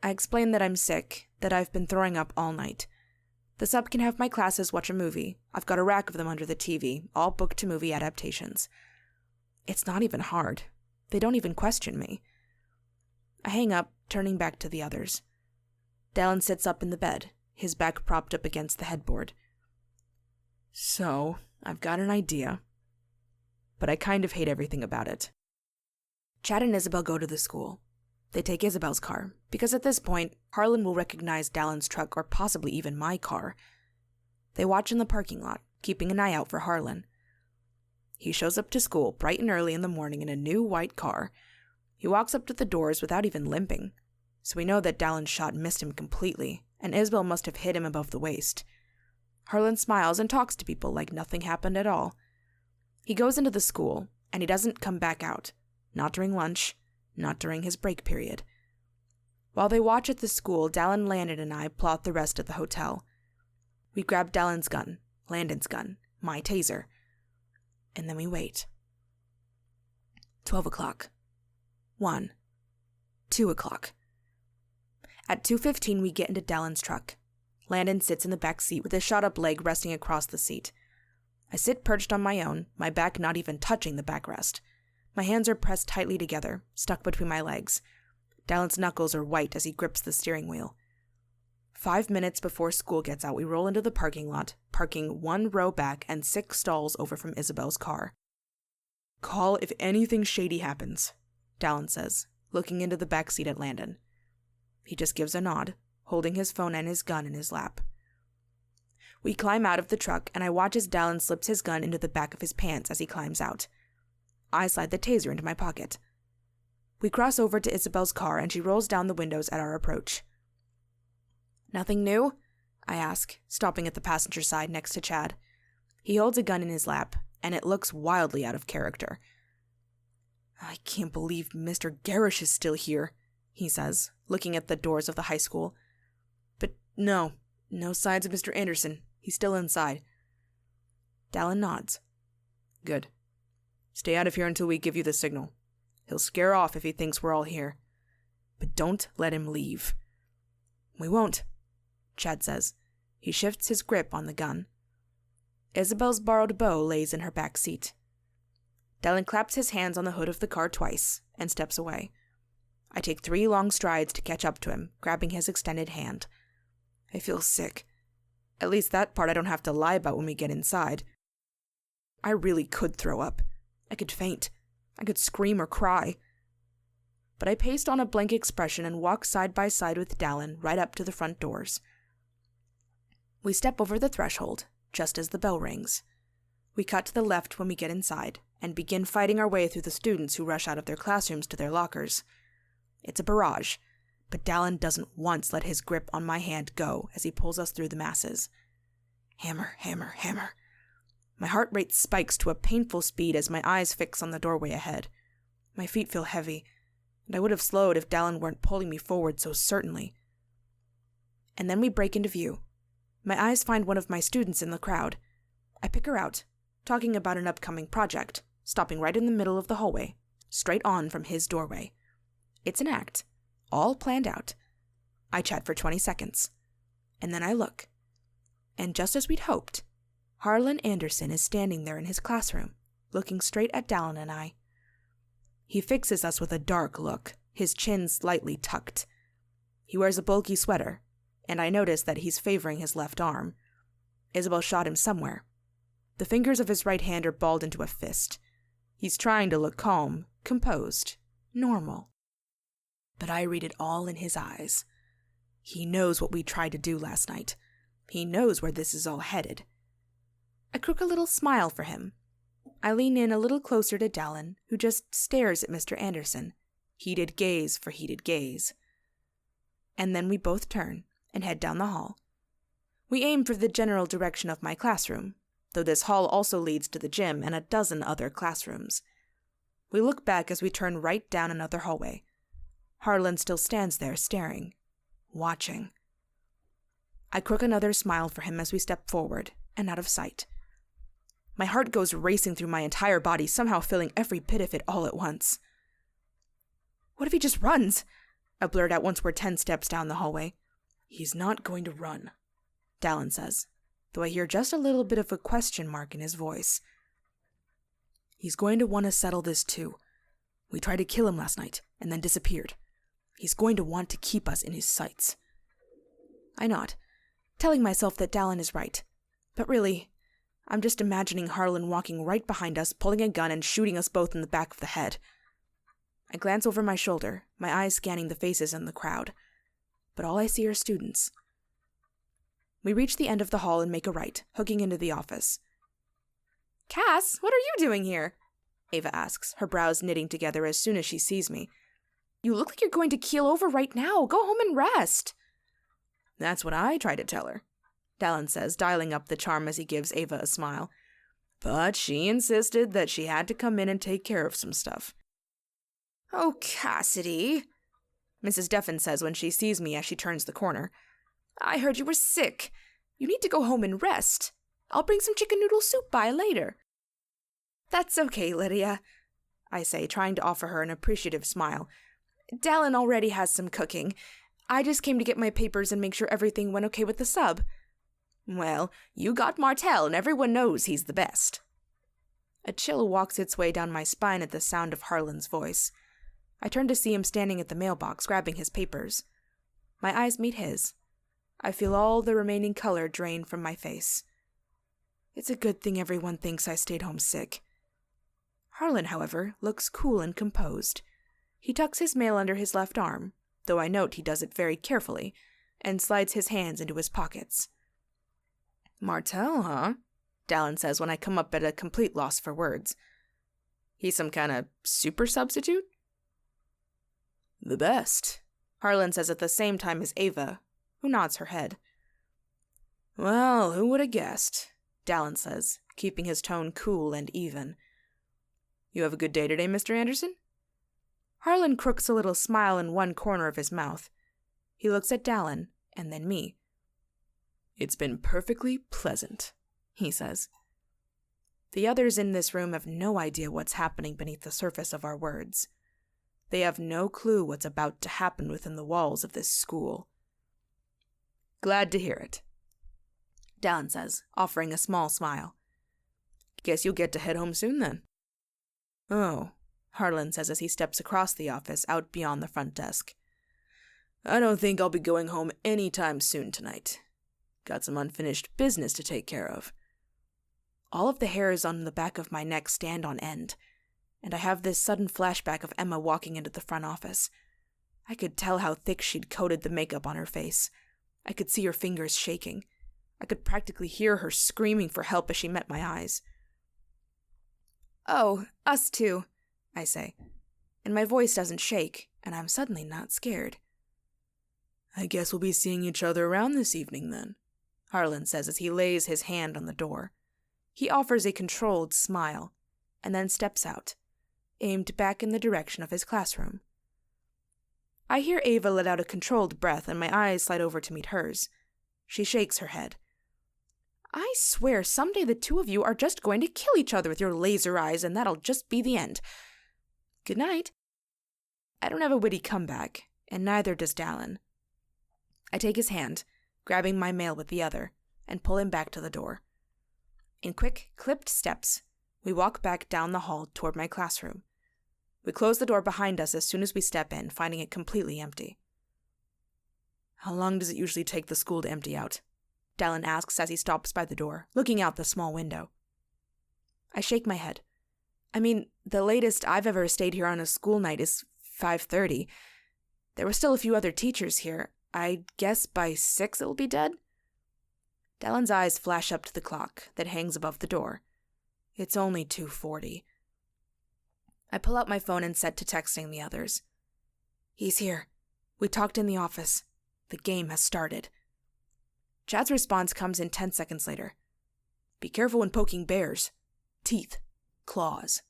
I explain that I'm sick, that I've been throwing up all night. The sub can have my classes watch a movie. I've got a rack of them under the TV, all booked to movie adaptations. It's not even hard. They don't even question me. I hang up, turning back to the others. Dallin sits up in the bed, his back propped up against the headboard. So, I've got an idea. But I kind of hate everything about it. Chad and Isabel go to the school. They take Isabel's car, because at this point, Harlan will recognize Dallin's truck or possibly even my car. They watch in the parking lot, keeping an eye out for Harlan. He shows up to school bright and early in the morning in a new white car. He walks up to the doors without even limping, so we know that Dallin's shot missed him completely, and Isabel must have hit him above the waist. Harlan smiles and talks to people like nothing happened at all. He goes into the school, and he doesn't come back out. Not during lunch, not during his break period. While they watch at the school, Dallin, Landon, and I plot the rest at the hotel. We grab Dallin's gun, Landon's gun, my taser. And then we wait. 12 o'clock. 1. 2 o'clock. At 2:15, we get into Dallin's truck. Landon sits in the back seat with his shot-up leg resting across the seat. I sit perched on my own, my back not even touching the backrest. My hands are pressed tightly together, stuck between my legs. Dallin's knuckles are white as he grips the steering wheel. 5 minutes before school gets out, we roll into the parking lot, parking 1 row back and 6 stalls over from Isabel's car. Call if anything shady happens, Dallin says, looking into the back seat at Landon. He just gives a nod, holding his phone and his gun in his lap. We climb out of the truck, and I watch as Dallin slips his gun into the back of his pants as he climbs out. I slide the taser into my pocket. We cross over to Isabel's car, and she rolls down the windows at our approach. Nothing new? I ask, stopping at the passenger side next to Chad. He holds a gun in his lap, and it looks wildly out of character. I can't believe Mr. Garish is still here, he says, looking at the doors of the high school. But no signs of Mr. Anderson. He's still inside. Dallin nods. Good. Stay out of here until we give you the signal. He'll scare off if he thinks we're all here. But don't let him leave. We won't, Chad says. He shifts his grip on the gun. Isabel's borrowed bow lays in her back seat. Dallin claps his hands on the hood of the car twice and steps away. I take 3 long strides to catch up to him, grabbing his extended hand. I feel sick. At least that part I don't have to lie about when we get inside. I really could throw up. I could faint. I could scream or cry. But I paste on a blank expression and walk side by side with Dallin right up to the front doors. We step over the threshold, just as the bell rings. We cut to the left when we get inside, and begin fighting our way through the students who rush out of their classrooms to their lockers. It's a barrage, but Dallin doesn't once let his grip on my hand go as he pulls us through the masses. Hammer, hammer, hammer. My heart rate spikes to a painful speed as my eyes fix on the doorway ahead. My feet feel heavy, and I would have slowed if Dallin weren't pulling me forward so certainly. And then we break into view. My eyes find one of my students in the crowd. I pick her out, talking about an upcoming project, stopping right in the middle of the hallway, straight on from his doorway. It's an act, all planned out. I chat for 20 seconds, and then I look. And just as we'd hoped, Harlan Anderson is standing there in his classroom, looking straight at Dallin and I. He fixes us with a dark look, his chin slightly tucked. He wears a bulky sweater, and I notice that he's favoring his left arm. Isabel shot him somewhere. The fingers of his right hand are balled into a fist. He's trying to look calm, composed, normal. But I read it all in his eyes. He knows what we tried to do last night. He knows where this is all headed. I crook a little smile for him. I lean in a little closer to Dallin, who just stares at Mr. Anderson, heated gaze for heated gaze. And then we both turn and head down the hall. We aim for the general direction of my classroom, though this hall also leads to the gym and a dozen other classrooms. We look back as we turn right down another hallway. Harlan still stands there staring, watching. I crook another smile for him as we step forward and out of sight. My heart goes racing through my entire body, somehow filling every bit of it all at once. What if he just runs? I blurt out once we're 10 steps down the hallway. He's not going to run, Dallin says, though I hear just a little bit of a question mark in his voice. He's going to want to settle this too. We tried to kill him last night, and then disappeared. He's going to want to keep us in his sights. I nod, telling myself that Dallin is right. But really, I'm just imagining Harlan walking right behind us, pulling a gun and shooting us both in the back of the head. I glance over my shoulder, my eyes scanning the faces in the crowd. But all I see are students. We reach the end of the hall and make a right, hooking into the office. Cass, what are you doing here? Ava asks, her brows knitting together as soon as she sees me. You look like you're going to keel over right now. Go home and rest. That's what I try to tell her, Dallin says, dialing up the charm as he gives Ava a smile. But she insisted that she had to come in and take care of some stuff. Oh, Cassidy, Mrs. Deffin says when she sees me as she turns the corner. I heard you were sick. You need to go home and rest. I'll bring some chicken noodle soup by later. That's okay, Lydia, I say, trying to offer her an appreciative smile. Dallin already has some cooking. I just came to get my papers and make sure everything went okay with the sub. Well, you got Martell, and everyone knows he's the best. A chill walks its way down my spine at the sound of Harlan's voice. I turn to see him standing at the mailbox, grabbing his papers. My eyes meet his. I feel all the remaining color drain from my face. It's a good thing everyone thinks I stayed home sick. Harlan, however, looks cool and composed. He tucks his mail under his left arm, though I note he does it very carefully, and slides his hands into his pockets. Martell, huh? Dallin says when I come up at a complete loss for words. He's some kind of super substitute? The best, Harlan says at the same time as Ava, who nods her head. Well, who would have guessed, Dallin says, keeping his tone cool and even. You have a good day today, Mr. Anderson? Harlan crooks a little smile in one corner of his mouth. He looks at Dallin, and then me. It's been perfectly pleasant, he says. The others in this room have no idea what's happening beneath the surface of our words. They have no clue what's about to happen within the walls of this school. Glad to hear it, Dallin says, offering a small smile. Guess you'll get to head home soon then. Oh, Harlan says as he steps across the office out beyond the front desk. I don't think I'll be going home any time soon tonight. Got some unfinished business to take care of. All of the hairs on the back of my neck stand on end, and I have this sudden flashback of Emma walking into the front office. I could tell how thick she'd coated the makeup on her face. I could see her fingers shaking. I could practically hear her screaming for help as she met my eyes. Oh, us too, I say, and my voice doesn't shake, and I'm suddenly not scared. I guess we'll be seeing each other around this evening then, Harlan says as he lays his hand on the door. He offers a controlled smile, and then steps out, aimed back in the direction of his classroom. I hear Ava let out a controlled breath, and my eyes slide over to meet hers. She shakes her head. I swear someday the two of you are just going to kill each other with your laser eyes, and that'll just be the end. Good night. I don't have a witty comeback, and neither does Dallin. I take his hand, grabbing my mail with the other, and pull him back to the door. In quick, clipped steps, we walk back down the hall toward my classroom. We close the door behind us as soon as we step in, finding it completely empty. How long does it usually take the school to empty out? Dallin asks as he stops by the door, looking out the small window. I shake my head. I mean, the latest I've ever stayed here on a school night is 5:30. There were still a few other teachers here. I guess by 6 it'll be dead? Dallin's eyes flash up to the clock that hangs above the door. It's only 2:40. I pull out my phone and set to texting the others. He's here. We talked in the office. The game has started. Chad's response comes in 10 seconds later. Be careful when poking bears. Teeth. Claws.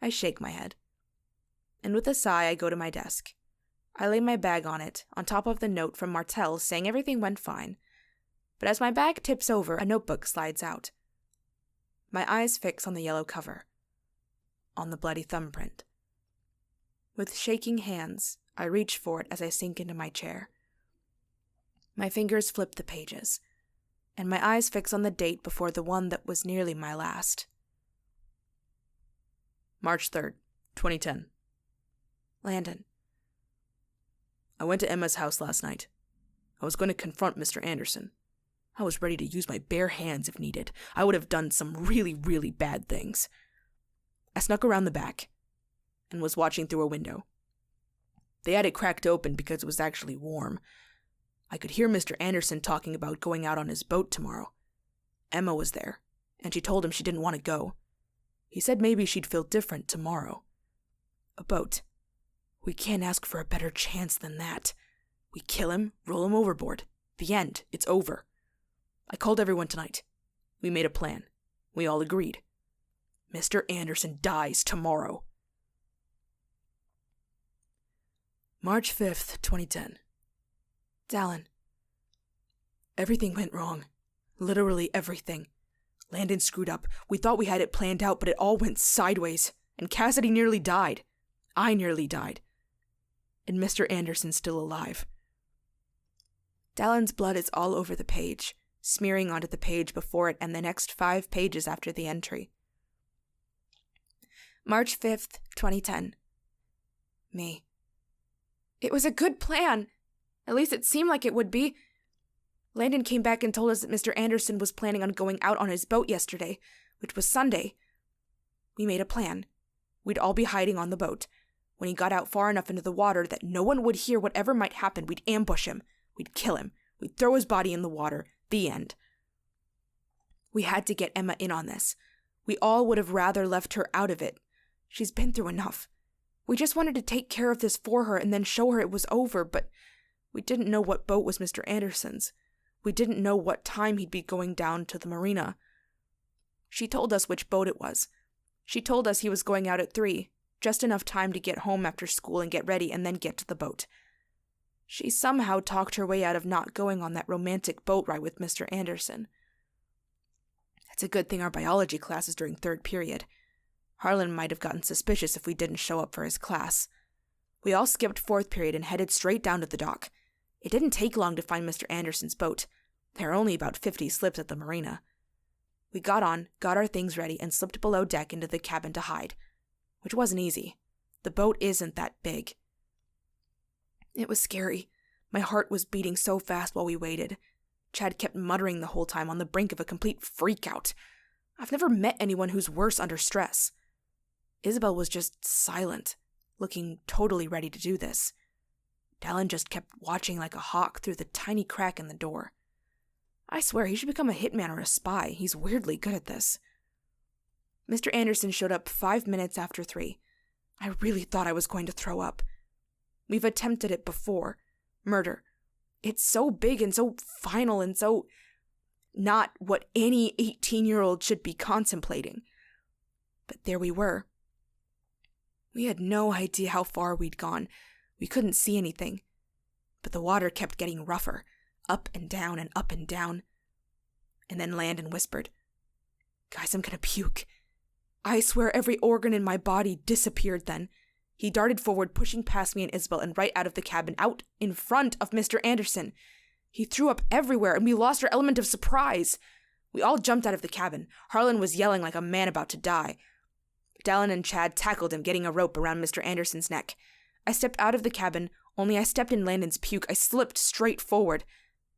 I shake my head. And with a sigh, I go to my desk. I lay my bag on it, on top of the note from Martell saying everything went fine. But as my bag tips over, a notebook slides out. My eyes fix on the yellow cover. On the bloody thumbprint. With shaking hands, I reach for it as I sink into my chair. My fingers flip the pages, and my eyes fix on the date before the one that was nearly my last. March 3rd, 2010. Landon. I went to Emma's house last night. I was going to confront Mr. Anderson. I was ready to use my bare hands if needed. I would have done some really, really bad things. I snuck around the back and was watching through a window. They had it cracked open because it was actually warm. I could hear Mr. Anderson talking about going out on his boat tomorrow. Emma was there, and she told him she didn't want to go. He said maybe she'd feel different tomorrow. A boat. We can't ask for a better chance than that. We kill him, roll him overboard. The end. It's over. I called everyone tonight. We made a plan. We all agreed. Mr. Anderson dies tomorrow. March 5th, 2010. Dallin. Everything went wrong. Literally everything. Landon screwed up. We thought we had it planned out, but it all went sideways. And Cassidy nearly died. I nearly died. And Mr. Anderson's still alive. Dallin's blood is all over the page, smearing onto the page before it and the next 5 pages after the entry. March 5th, 2010. Me. It was a good plan. At least it seemed like it would be. Landon came back and told us that Mr. Anderson was planning on going out on his boat yesterday, which was Sunday. We made a plan. We'd all be hiding on the boat. When he got out far enough into the water that no one would hear whatever might happen, we'd ambush him. We'd kill him. We'd throw his body in the water. The end. We had to get Emma in on this. We all would have rather left her out of it. She's been through enough. We just wanted to take care of this for her and then show her it was over, but we didn't know what boat was Mr. Anderson's. We didn't know what time he'd be going down to the marina. She told us which boat it was. She told us he was going out at 3, just enough time to get home after school and get ready and then get to the boat. She somehow talked her way out of not going on that romantic boat ride with Mr. Anderson. It's a good thing our biology class is during 3rd period. Harlan might have gotten suspicious if we didn't show up for his class. We all skipped 4th period and headed straight down to the dock. It didn't take long to find Mr. Anderson's boat. There are only about 50 slips at the marina. We got on, got our things ready, and slipped below deck into the cabin to hide, which wasn't easy. The boat isn't that big. It was scary. My heart was beating so fast while we waited. Chad kept muttering the whole time, on the brink of a complete freak-out. I've never met anyone who's worse under stress. Isabel was just silent, looking totally ready to do this. Dallin just kept watching like a hawk through the tiny crack in the door. I swear he should become a hitman or a spy. He's weirdly good at this. Mr. Anderson showed up 5 minutes after 3. I really thought I was going to throw up. We've attempted it before. Murder. It's so big and so final and so not what any 18-year-old should be contemplating. But there we were. We had no idea how far we'd gone. We couldn't see anything. But the water kept getting rougher, up and down and up and down. And then Landon whispered, "Guys, I'm gonna puke." I swear every organ in my body disappeared then. He darted forward, pushing past me and Isabel and right out of the cabin, out in front of Mr. Anderson. He threw up everywhere, and we lost our element of surprise. We all jumped out of the cabin. Harlan was yelling like a man about to die. Dallin and Chad tackled him, getting a rope around Mr. Anderson's neck. I stepped out of the cabin, only I stepped in Landon's puke. I slipped straight forward.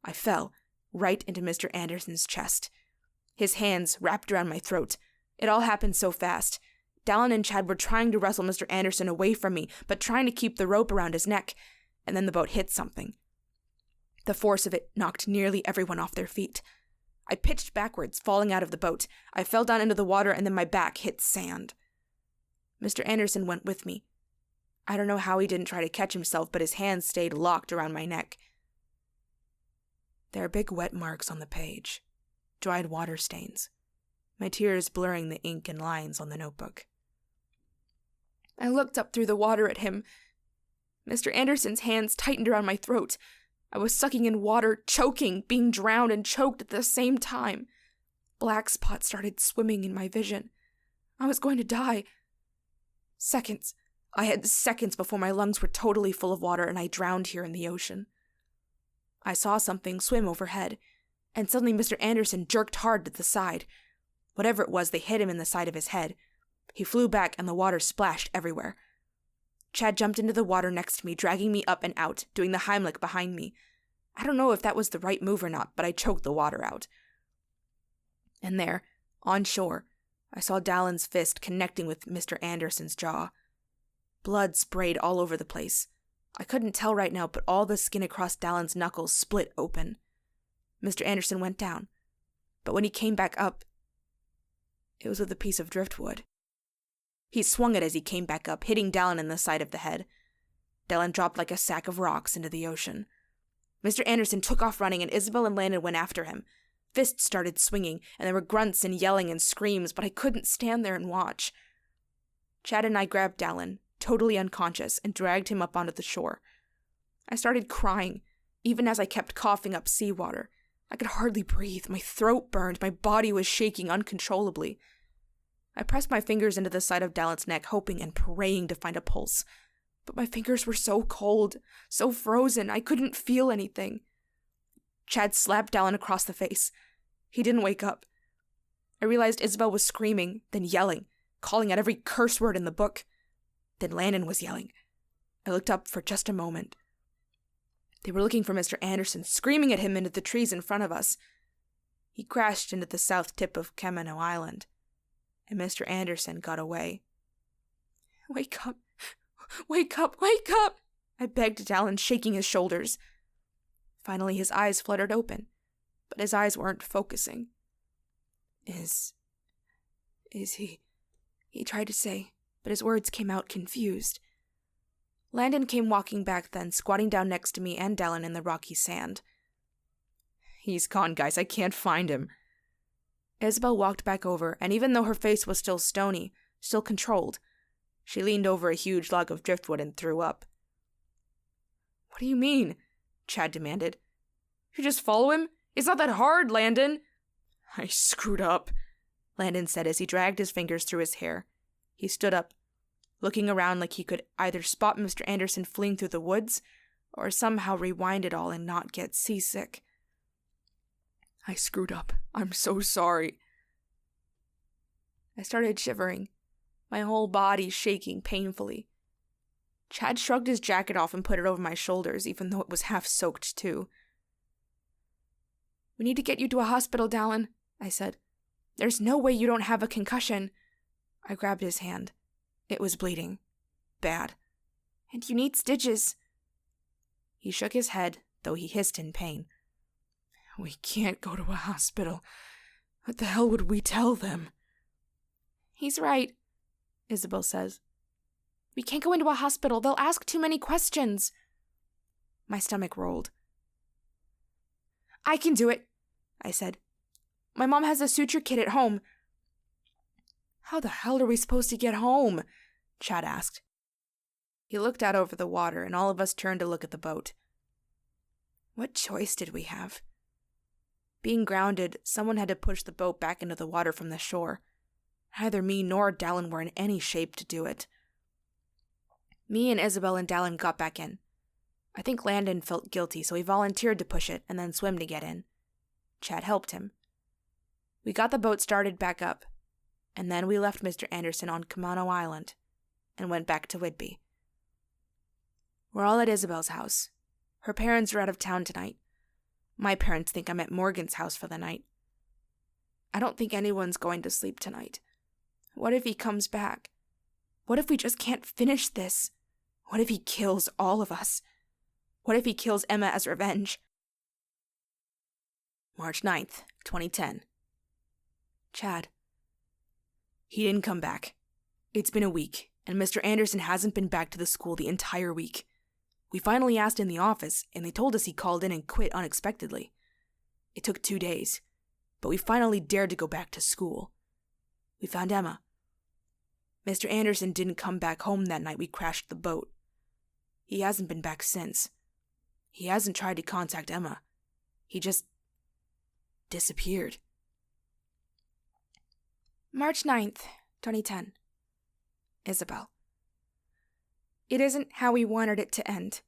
I fell, right into Mr. Anderson's chest. His hands wrapped around my throat. It all happened so fast. Dallin and Chad were trying to wrestle Mr. Anderson away from me, but trying to keep the rope around his neck, and then the boat hit something. The force of it knocked nearly everyone off their feet. I pitched backwards, falling out of the boat. I fell down into the water, and then my back hit sand. Mr. Anderson went with me. I don't know how he didn't try to catch himself, but his hands stayed locked around my neck. There are big wet marks on the page, dried water stains, my tears blurring the ink and lines on the notebook. I looked up through the water at him. Mr. Anderson's hands tightened around my throat. I was sucking in water, choking, being drowned and choked at the same time. Black spots started swimming in my vision. I was going to die. Seconds. I had seconds before my lungs were totally full of water and I drowned here in the ocean. I saw something swim overhead, and suddenly Mr. Anderson jerked hard to the side. Whatever it was, they hit him in the side of his head. He flew back and the water splashed everywhere. Chad jumped into the water next to me, dragging me up and out, doing the Heimlich behind me. I don't know if that was the right move or not, but I choked the water out. And there, on shore, I saw Dallin's fist connecting with Mr. Anderson's jaw. Blood sprayed all over the place. I couldn't tell right now, but all the skin across Dallin's knuckles split open. Mr. Anderson went down, but when he came back up, it was with a piece of driftwood. He swung it as he came back up, hitting Dallin in the side of the head. Dallin dropped like a sack of rocks into the ocean. Mr. Anderson took off running, and Isabel and Landon went after him. Fists started swinging, and there were grunts and yelling and screams, but I couldn't stand there and watch. Chad and I grabbed Dallin, totally unconscious, and dragged him up onto the shore. I started crying, even as I kept coughing up seawater. I could hardly breathe. My throat burned. My body was shaking uncontrollably. I pressed my fingers into the side of Dallin's neck, hoping and praying to find a pulse. But my fingers were so cold, so frozen, I couldn't feel anything. Chad slapped Dallin across the face. He didn't wake up. I realized Isabel was screaming, then yelling, calling out every curse word in the book. Then Landon was yelling. I looked up for just a moment. They were looking for Mr. Anderson, screaming at him into the trees in front of us. He crashed into the south tip of Kamino Island, and Mr. Anderson got away. Wake up! Wake up! Wake up! I begged Dallin, shaking his shoulders. Finally, his eyes fluttered open, but his eyes weren't focusing. Is he? He tried to say, but his words came out confused. Landon came walking back then, squatting down next to me and Dallin in the rocky sand. He's gone, guys. I can't find him. Isabel walked back over, and even though her face was still stony, still controlled, she leaned over a huge log of driftwood and threw up. What do you mean? Chad demanded. You just follow him? It's not that hard, Landon. I screwed up, Landon said as he dragged his fingers through his hair. He stood up, looking around like he could either spot Mr. Anderson fleeing through the woods or somehow rewind it all and not get seasick. I screwed up. I'm so sorry. I started shivering, my whole body shaking painfully. Chad shrugged his jacket off and put it over my shoulders, even though it was half soaked too. We need to get you to a hospital, Dallin, I said. There's no way you don't have a concussion. I grabbed his hand. It was bleeding. Bad. And you need stitches. He shook his head, though he hissed in pain. We can't go to a hospital. What the hell would we tell them? He's right, Isabel says. We can't go into a hospital. They'll ask too many questions. My stomach rolled. I can do it, I said. My mom has a suture kit at home. How the hell are we supposed to get home? Chad asked. He looked out over the water, and all of us turned to look at the boat. What choice did we have? Being grounded, someone had to push the boat back into the water from the shore. Neither me nor Dallin were in any shape to do it. Me and Isabel and Dallin got back in. I think Landon felt guilty, so he volunteered to push it and then swim to get in. Chad helped him. We got the boat started back up, and then we left Mr. Anderson on Kamino Island and went back to Whidbey. We're all at Isabel's house. Her parents are out of town tonight. My parents think I'm at Morgan's house for the night. I don't think anyone's going to sleep tonight. What if he comes back? What if we just can't finish this? What if he kills all of us? What if he kills Emma as revenge? March 9th, 2010. Chad. He didn't come back. It's been a week, and Mr. Anderson hasn't been back to the school the entire week. We finally asked in the office, and they told us he called in and quit unexpectedly. It took 2 days, but we finally dared to go back to school. We found Emma. Mr. Anderson didn't come back home that night we crashed the boat. He hasn't been back since. He hasn't tried to contact Emma. He just disappeared. March 9th, 2010. Isabel. It isn't how we wanted it to end.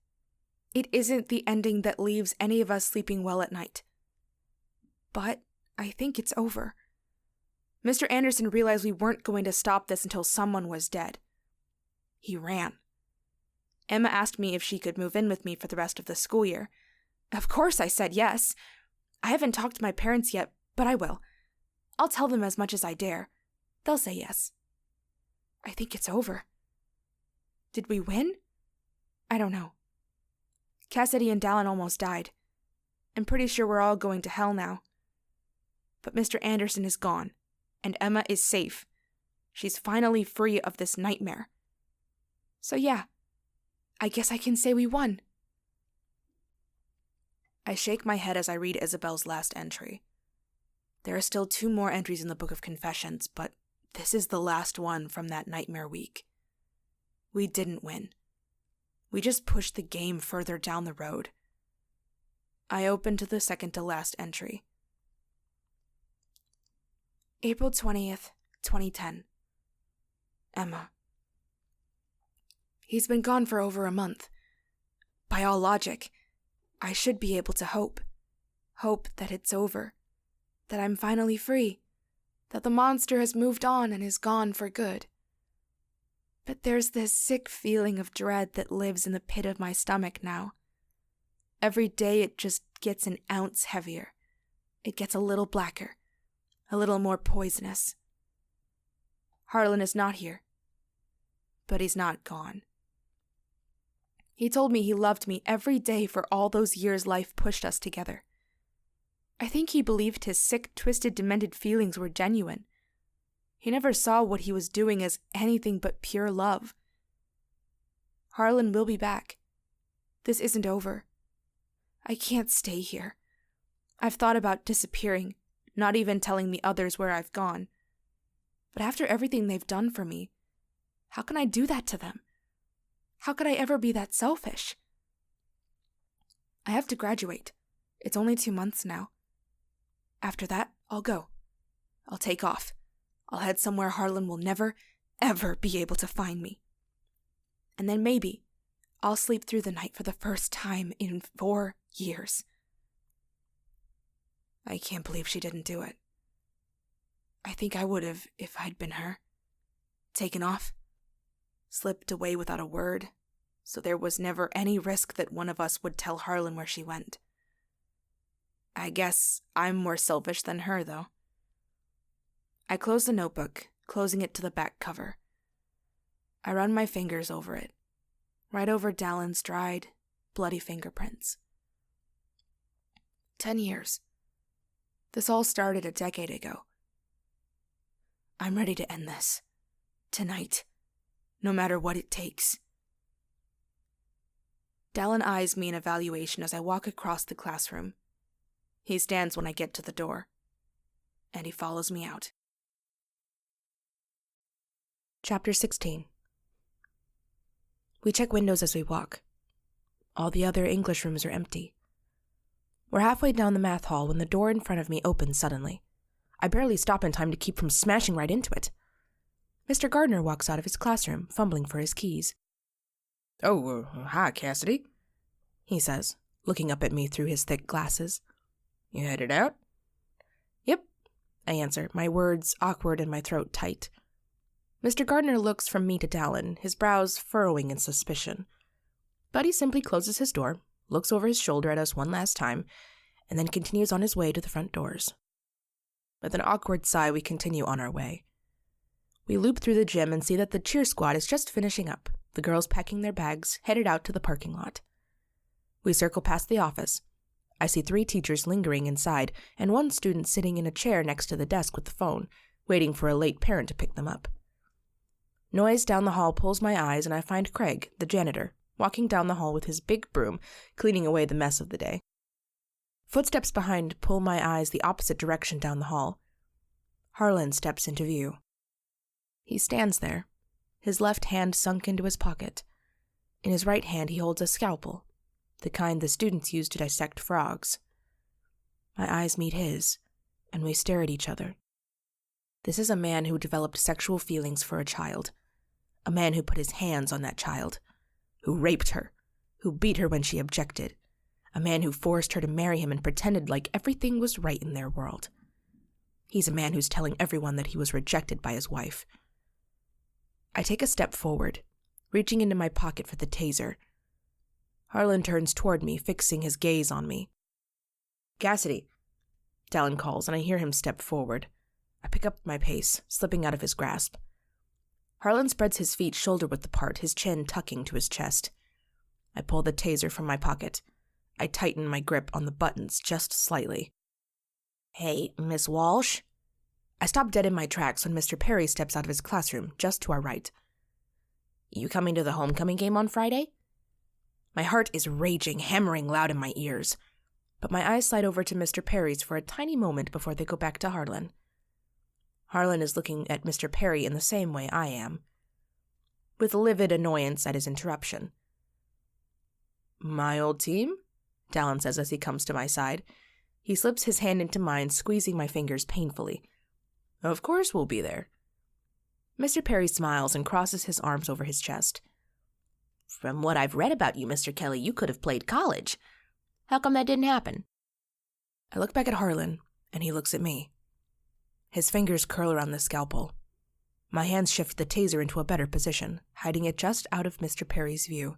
It isn't the ending that leaves any of us sleeping well at night. But I think it's over. Mr. Anderson realized we weren't going to stop this until someone was dead. He ran. Emma asked me if she could move in with me for the rest of the school year. Of course I said yes. I haven't talked to my parents yet, but I will. I'll tell them as much as I dare. They'll say yes. I think it's over. Did we win? I don't know. Cassidy and Dallin almost died. I'm pretty sure we're all going to hell now. But Mr. Anderson is gone, and Emma is safe. She's finally free of this nightmare. So yeah, I guess I can say we won. I shake my head as I read Isabel's last entry. There are still 2 more entries in the Book of Confessions, but this is the last one from that nightmare week. We didn't win. We just pushed the game further down the road. I open to the second to last entry. April 20th, 2010. Emma. He's been gone for over a month. By all logic, I should be able to hope. Hope that it's over. That I'm finally free. That the monster has moved on and is gone for good. But there's this sick feeling of dread that lives in the pit of my stomach now. Every day it just gets an ounce heavier. It gets a little blacker. A little more poisonous. Harlan is not here. But he's not gone. He told me he loved me every day for all those years life pushed us together. I think he believed his sick, twisted, demented feelings were genuine. He never saw what he was doing as anything but pure love. Harlan will be back. This isn't over. I can't stay here. I've thought about disappearing, not even telling the others where I've gone. But after everything they've done for me, how can I do that to them? How could I ever be that selfish? I have to graduate. It's only 2 months now. After that, I'll go. I'll take off. I'll head somewhere Harlan will never, ever be able to find me. And then maybe I'll sleep through the night for the first time in 4 years. I can't believe she didn't do it. I think I would have if I'd been her. Taken off. Slipped away without a word, so there was never any risk that one of us would tell Harlan where she went. I guess I'm more selfish than her, though. I close the notebook, closing it to the back cover. I run my fingers over it, right over Dallin's dried, bloody fingerprints. 10 years. This all started a decade ago. I'm ready to end this. Tonight. No matter what it takes. Dallin eyes me in evaluation as I walk across the classroom. He stands when I get to the door, and he follows me out. Chapter 16. We check windows as we walk. All the other English rooms are empty. We're halfway down the math hall when the door in front of me opens suddenly. I barely stop in time to keep from smashing right into it. Mr. Gardner walks out of his classroom, fumbling for his keys. Oh, hi, Cassidy, he says, looking up at me through his thick glasses. You headed out? Yep, I answer, my words awkward and my throat tight. Mr. Gardner looks from me to Dallin, his brows furrowing in suspicion. But he simply closes his door, looks over his shoulder at us one last time, and then continues on his way to the front doors. With an awkward sigh, we continue on our way. We loop through the gym and see that the cheer squad is just finishing up, the girls packing their bags, headed out to the parking lot. We circle past the office. I see 3 teachers lingering inside, and 1 student sitting in a chair next to the desk with the phone, waiting for a late parent to pick them up. Noise down the hall pulls my eyes, and I find Craig, the janitor, walking down the hall with his big broom, cleaning away the mess of the day. Footsteps behind pull my eyes the opposite direction down the hall. Harlan steps into view. He stands there, his left hand sunk into his pocket. In his right hand he holds a scalpel, the kind the students use to dissect frogs. My eyes meet his, and we stare at each other. This is a man who developed sexual feelings for a child. A man who put his hands on that child. who raped her, who beat her when she objected, a man who forced her to marry him and pretended like everything was right in their world. He's a man who's telling everyone that he was rejected by his wife. I take a step forward, reaching into my pocket for the taser. Harlan turns toward me, fixing his gaze on me. "Cassidy," Dallin calls, and I hear him step forward. I pick up my pace, slipping out of his grasp. Harlan spreads his feet shoulder-width apart, his chin tucking to his chest. I pull the taser from my pocket. I tighten my grip on the buttons just slightly. "Hey, Miss Walsh." I stop dead in my tracks when Mr. Perry steps out of his classroom, just to our right. "You coming to the homecoming game on Friday?" My heart is raging, hammering loud in my ears. But my eyes slide over to Mr. Perry's for a tiny moment before they go back to Harlan. Harlan is looking at Mr. Perry in the same way I am, with livid annoyance at his interruption. "My old team?" Dallin says as he comes to my side. He slips his hand into mine, squeezing my fingers painfully. "Of course we'll be there." Mr. Perry smiles and crosses his arms over his chest. "From what I've read about you, Mr. Kelly, you could have played college. How come that didn't happen?" I look back at Harlan, and he looks at me. His fingers curl around the scalpel. My hands shift the taser into a better position, hiding it just out of Mr. Perry's view.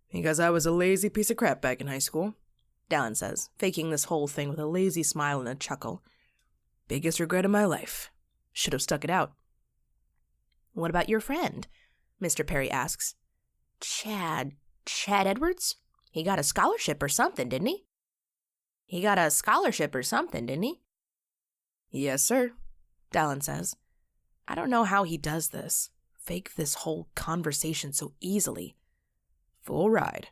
"Because I was a lazy piece of crap back in high school," Dallin says, faking this whole thing with a lazy smile and a chuckle. "Biggest regret of my life. Should have stuck it out." "What about your friend?" Mr. Perry asks. Chad Edwards? He got a scholarship or something, didn't he?" "Yes, sir," Dallin says. I don't know how he does this. Fake this whole conversation so easily. Full ride.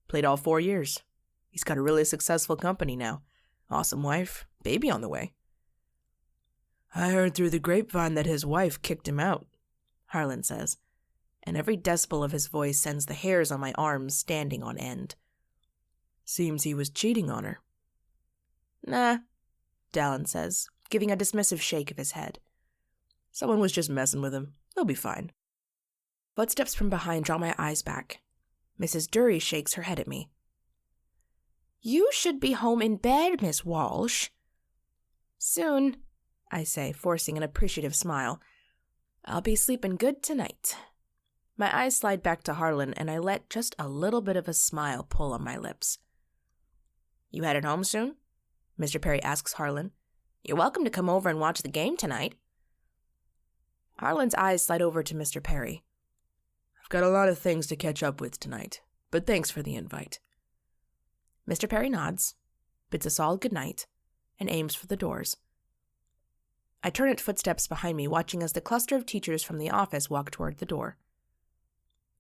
Played all 4 years. He's got a really successful company now. Awesome wife. Baby on the way. "I heard through the grapevine that his wife kicked him out," Harlan says, and every decibel of his voice sends the hairs on my arms standing on end. "Seems he was cheating on her." "Nah," Dallin says, giving a dismissive shake of his head. "Someone was just messing with him. He'll be fine." Footsteps from behind draw my eyes back. Mrs. Dury shakes her head at me. "You should be home in bed, Miss Walsh." "Soon," I say, forcing an appreciative smile. "I'll be sleeping good tonight." My eyes slide back to Harlan, and I let just a little bit of a smile pull on my lips. "You headed home soon?" Mr. Perry asks Harlan. "You're welcome to come over and watch the game tonight." Harlan's eyes slide over to Mr. Perry. "I've got a lot of things to catch up with tonight, but thanks for the invite." Mr. Perry nods, bids us all good night, and aims for the doors. I turn at footsteps behind me, watching as the cluster of teachers from the office walk toward the door.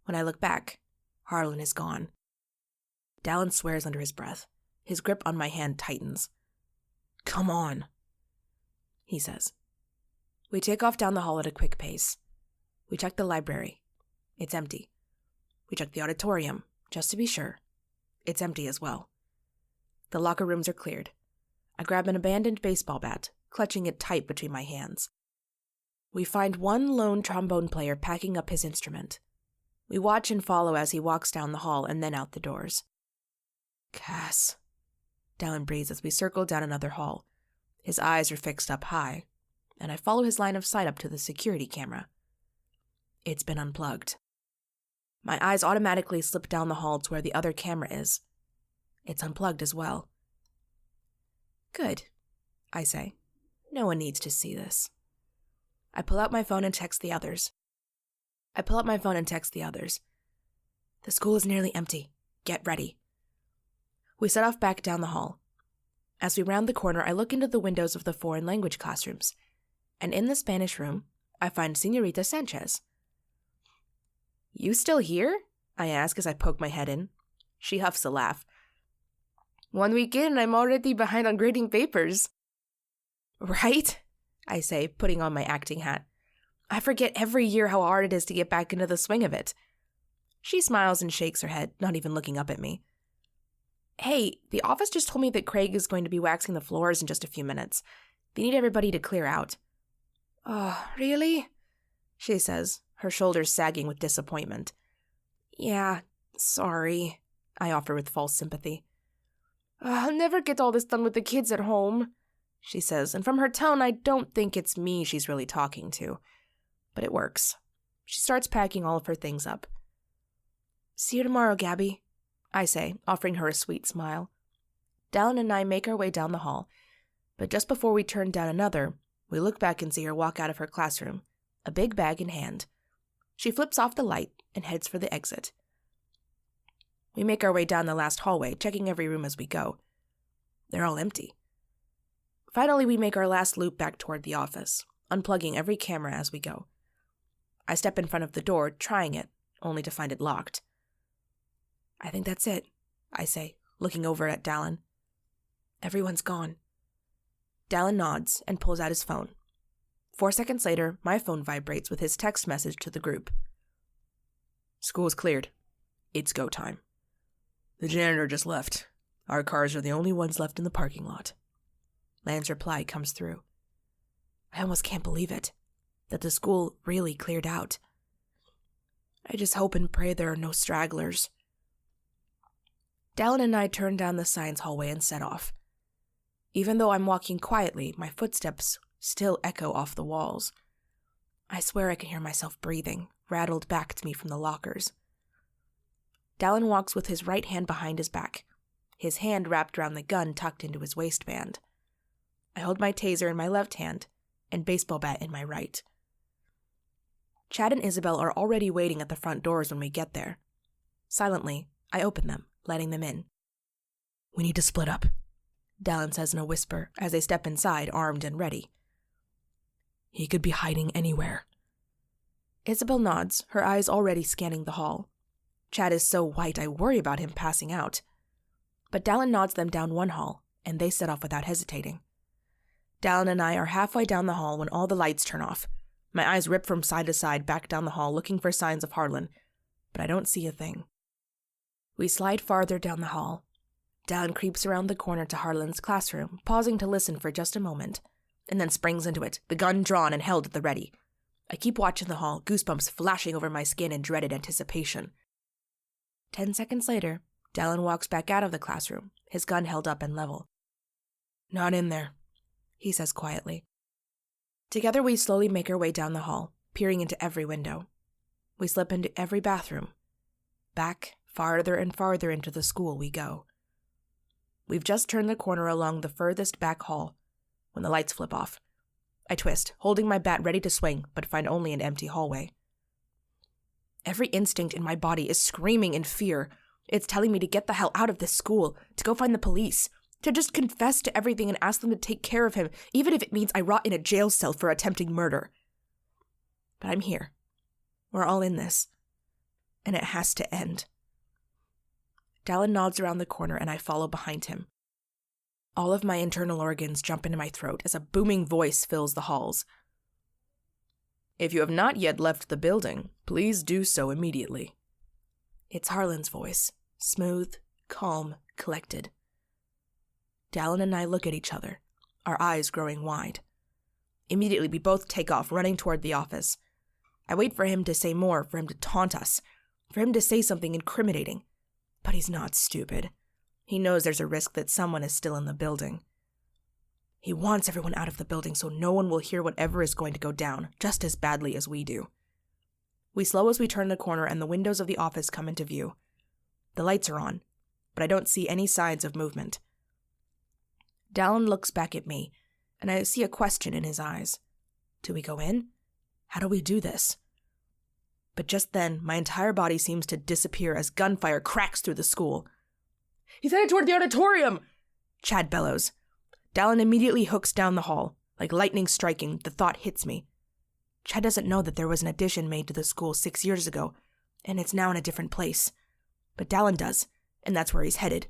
When I look back, Harlan is gone. Dallin swears under his breath. His grip on my hand tightens. "Come on," he says. We take off down the hall at a quick pace. We check the library. It's empty. We check the auditorium, just to be sure. It's empty as well. The locker rooms are cleared. I grab an abandoned baseball bat, clutching it tight between my hands. We find one lone trombone player packing up his instrument. We watch and follow as he walks down the hall and then out the doors. "Cass," Dallin breathes as we circle down another hall. His eyes are fixed up high, and I follow his line of sight up to the security camera. It's been unplugged. My eyes automatically slip down the hall to where the other camera is. It's unplugged as well. "Good," I say. "No one needs to see this." I pull out my phone and text the others. "The school is nearly empty. Get ready." We set off back down the hall. As we round the corner, I look into the windows of the foreign language classrooms, and in the Spanish room, I find Señorita Sanchez. "You still here?" I ask as I poke my head in. She huffs a laugh. "1 week in and I'm already behind on grading papers." "Right?" I say, putting on my acting hat. "I forget every year how hard it is to get back into the swing of it." She smiles and shakes her head, not even looking up at me. "Hey, the office just told me that Craig is going to be waxing the floors in just a few minutes. They need everybody to clear out." "Oh, really?" she says, her shoulders sagging with disappointment. Yeah, sorry, I offer with false sympathy. I'll never get all this done with the kids at home, she says, and from her tone, I don't think it's me she's really talking to. But it works. She starts packing all of her things up. See you tomorrow, Gabby, I say, offering her a sweet smile. Dallin and I make our way down the hall, but just before we turn down another, we look back and see her walk out of her classroom, a big bag in hand. She flips off the light and heads for the exit. We make our way down the last hallway, checking every room as we go. They're all empty. Finally, we make our last loop back toward the office, unplugging every camera as we go. I step in front of the door, trying it, only to find it locked. I think that's it, I say, looking over at Dallin. Everyone's gone. Dallin nods and pulls out his phone. 4 seconds later, my phone vibrates with his text message to the group. School's cleared. It's go time. The janitor just left. Our cars are the only ones left in the parking lot. Lan's reply comes through. I almost can't believe it, that the school really cleared out. I just hope and pray there are no stragglers. Dallin and I turn down the science hallway and set off. Even though I'm walking quietly, my footsteps still echo off the walls. I swear I can hear myself breathing, rattled back to me from the lockers. Dallin walks with his right hand behind his back, his hand wrapped around the gun tucked into his waistband. I hold my taser in my left hand and baseball bat in my right. Chad and Isabel are already waiting at the front doors when we get there. Silently, I open them, letting them in. We need to split up, Dallin says in a whisper as they step inside, armed and ready. He could be hiding anywhere. Isabel nods, her eyes already scanning the hall. Chad is so white I worry about him passing out. But Dallin nods them down one hall, and they set off without hesitating. Dallin and I are halfway down the hall when all the lights turn off. My eyes rip from side to side back down the hall looking for signs of Harlan, but I don't see a thing. We slide farther down the hall. Dallin creeps around the corner to Harlan's classroom, pausing to listen for just a moment, and then springs into it, the gun drawn and held at the ready. I keep watching the hall, goosebumps flashing over my skin in dreaded anticipation. 10 seconds later, Dallin walks back out of the classroom, his gun held up and level. Not in there, he says quietly. Together we slowly make our way down the hall, peering into every window. We slip into every bathroom. Back, farther and farther into the school we go. We've just turned the corner along the furthest back hall when the lights flip off. I twist, holding my bat ready to swing, but find only an empty hallway. Every instinct in my body is screaming in fear. It's telling me to get the hell out of this school, to go find the police, to just confess to everything and ask them to take care of him, even if it means I rot in a jail cell for attempting murder. But I'm here. We're all in this. And it has to end. Dallin nods around the corner and I follow behind him. All of my internal organs jump into my throat as a booming voice fills the halls. If you have not yet left the building, please do so immediately. It's Harlan's voice, smooth, calm, collected. Dallin and I look at each other, our eyes growing wide. Immediately, we both take off, running toward the office. I wait for him to say more, for him to taunt us, for him to say something incriminating. But he's not stupid. He knows there's a risk that someone is still in the building. He wants everyone out of the building so no one will hear whatever is going to go down, just as badly as we do. We slow as we turn the corner and the windows of the office come into view. The lights are on, but I don't see any signs of movement. Dallin looks back at me, and I see a question in his eyes. Do we go in? How do we do this? But just then, my entire body seems to disappear as gunfire cracks through the school. He's headed toward the auditorium! Chad bellows. Dallin immediately hooks down the hall. Like lightning striking, the thought hits me. Chad doesn't know that there was an addition made to the school 6 years ago, and it's now in a different place. But Dallin does, and that's where he's headed.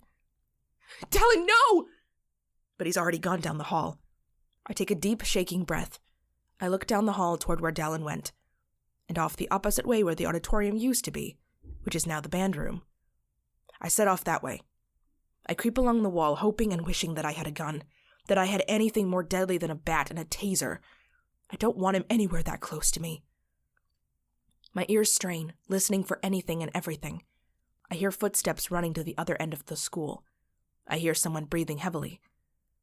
Dallin, no! But he's already gone down the hall. I take a deep, shaking breath. I look down the hall toward where Dallin went, and off the opposite way where the auditorium used to be, which is now the band room. I set off that way. I creep along the wall, hoping and wishing that I had a gun, that I had anything more deadly than a bat and a taser. I don't want him anywhere that close to me. My ears strain, listening for anything and everything. I hear footsteps running to the other end of the school. I hear someone breathing heavily.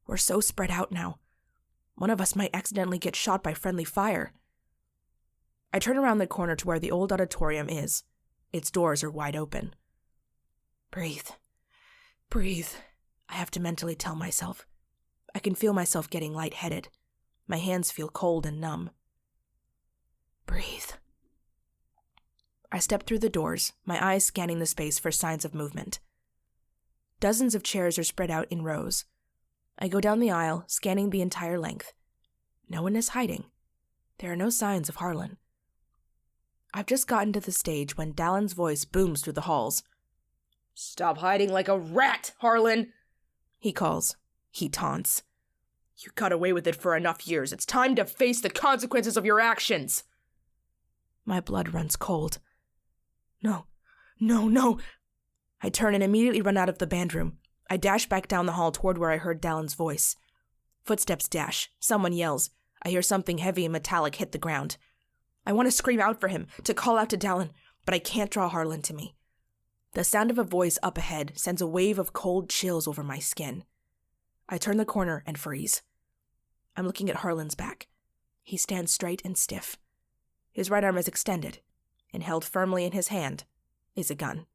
We're so spread out now. One of us might accidentally get shot by friendly fire. I turn around the corner to where the old auditorium is. Its doors are wide open. Breathe. Breathe. I have to mentally tell myself. I can feel myself getting lightheaded. My hands feel cold and numb. Breathe. I step through the doors, my eyes scanning the space for signs of movement. Dozens of chairs are spread out in rows. I go down the aisle, scanning the entire length. No one is hiding. There are no signs of Harlan. I've just gotten to the stage when Dallin's voice booms through the halls. "Stop hiding like a rat, Harlan!" he calls. He taunts. "You got away with it for enough years. It's time to face the consequences of your actions." My blood runs cold. No. I turn and immediately run out of the band room. I dash back down the hall toward where I heard Dallin's voice. Footsteps dash. Someone yells. I hear something heavy and metallic hit the ground. I want to scream out for him, to call out to Dallin, but I can't draw Harlan to me. The sound of a voice up ahead sends a wave of cold chills over my skin. I turn the corner and freeze. I'm looking at Harlan's back. He stands straight and stiff. His right arm is extended, and held firmly in his hand is a gun.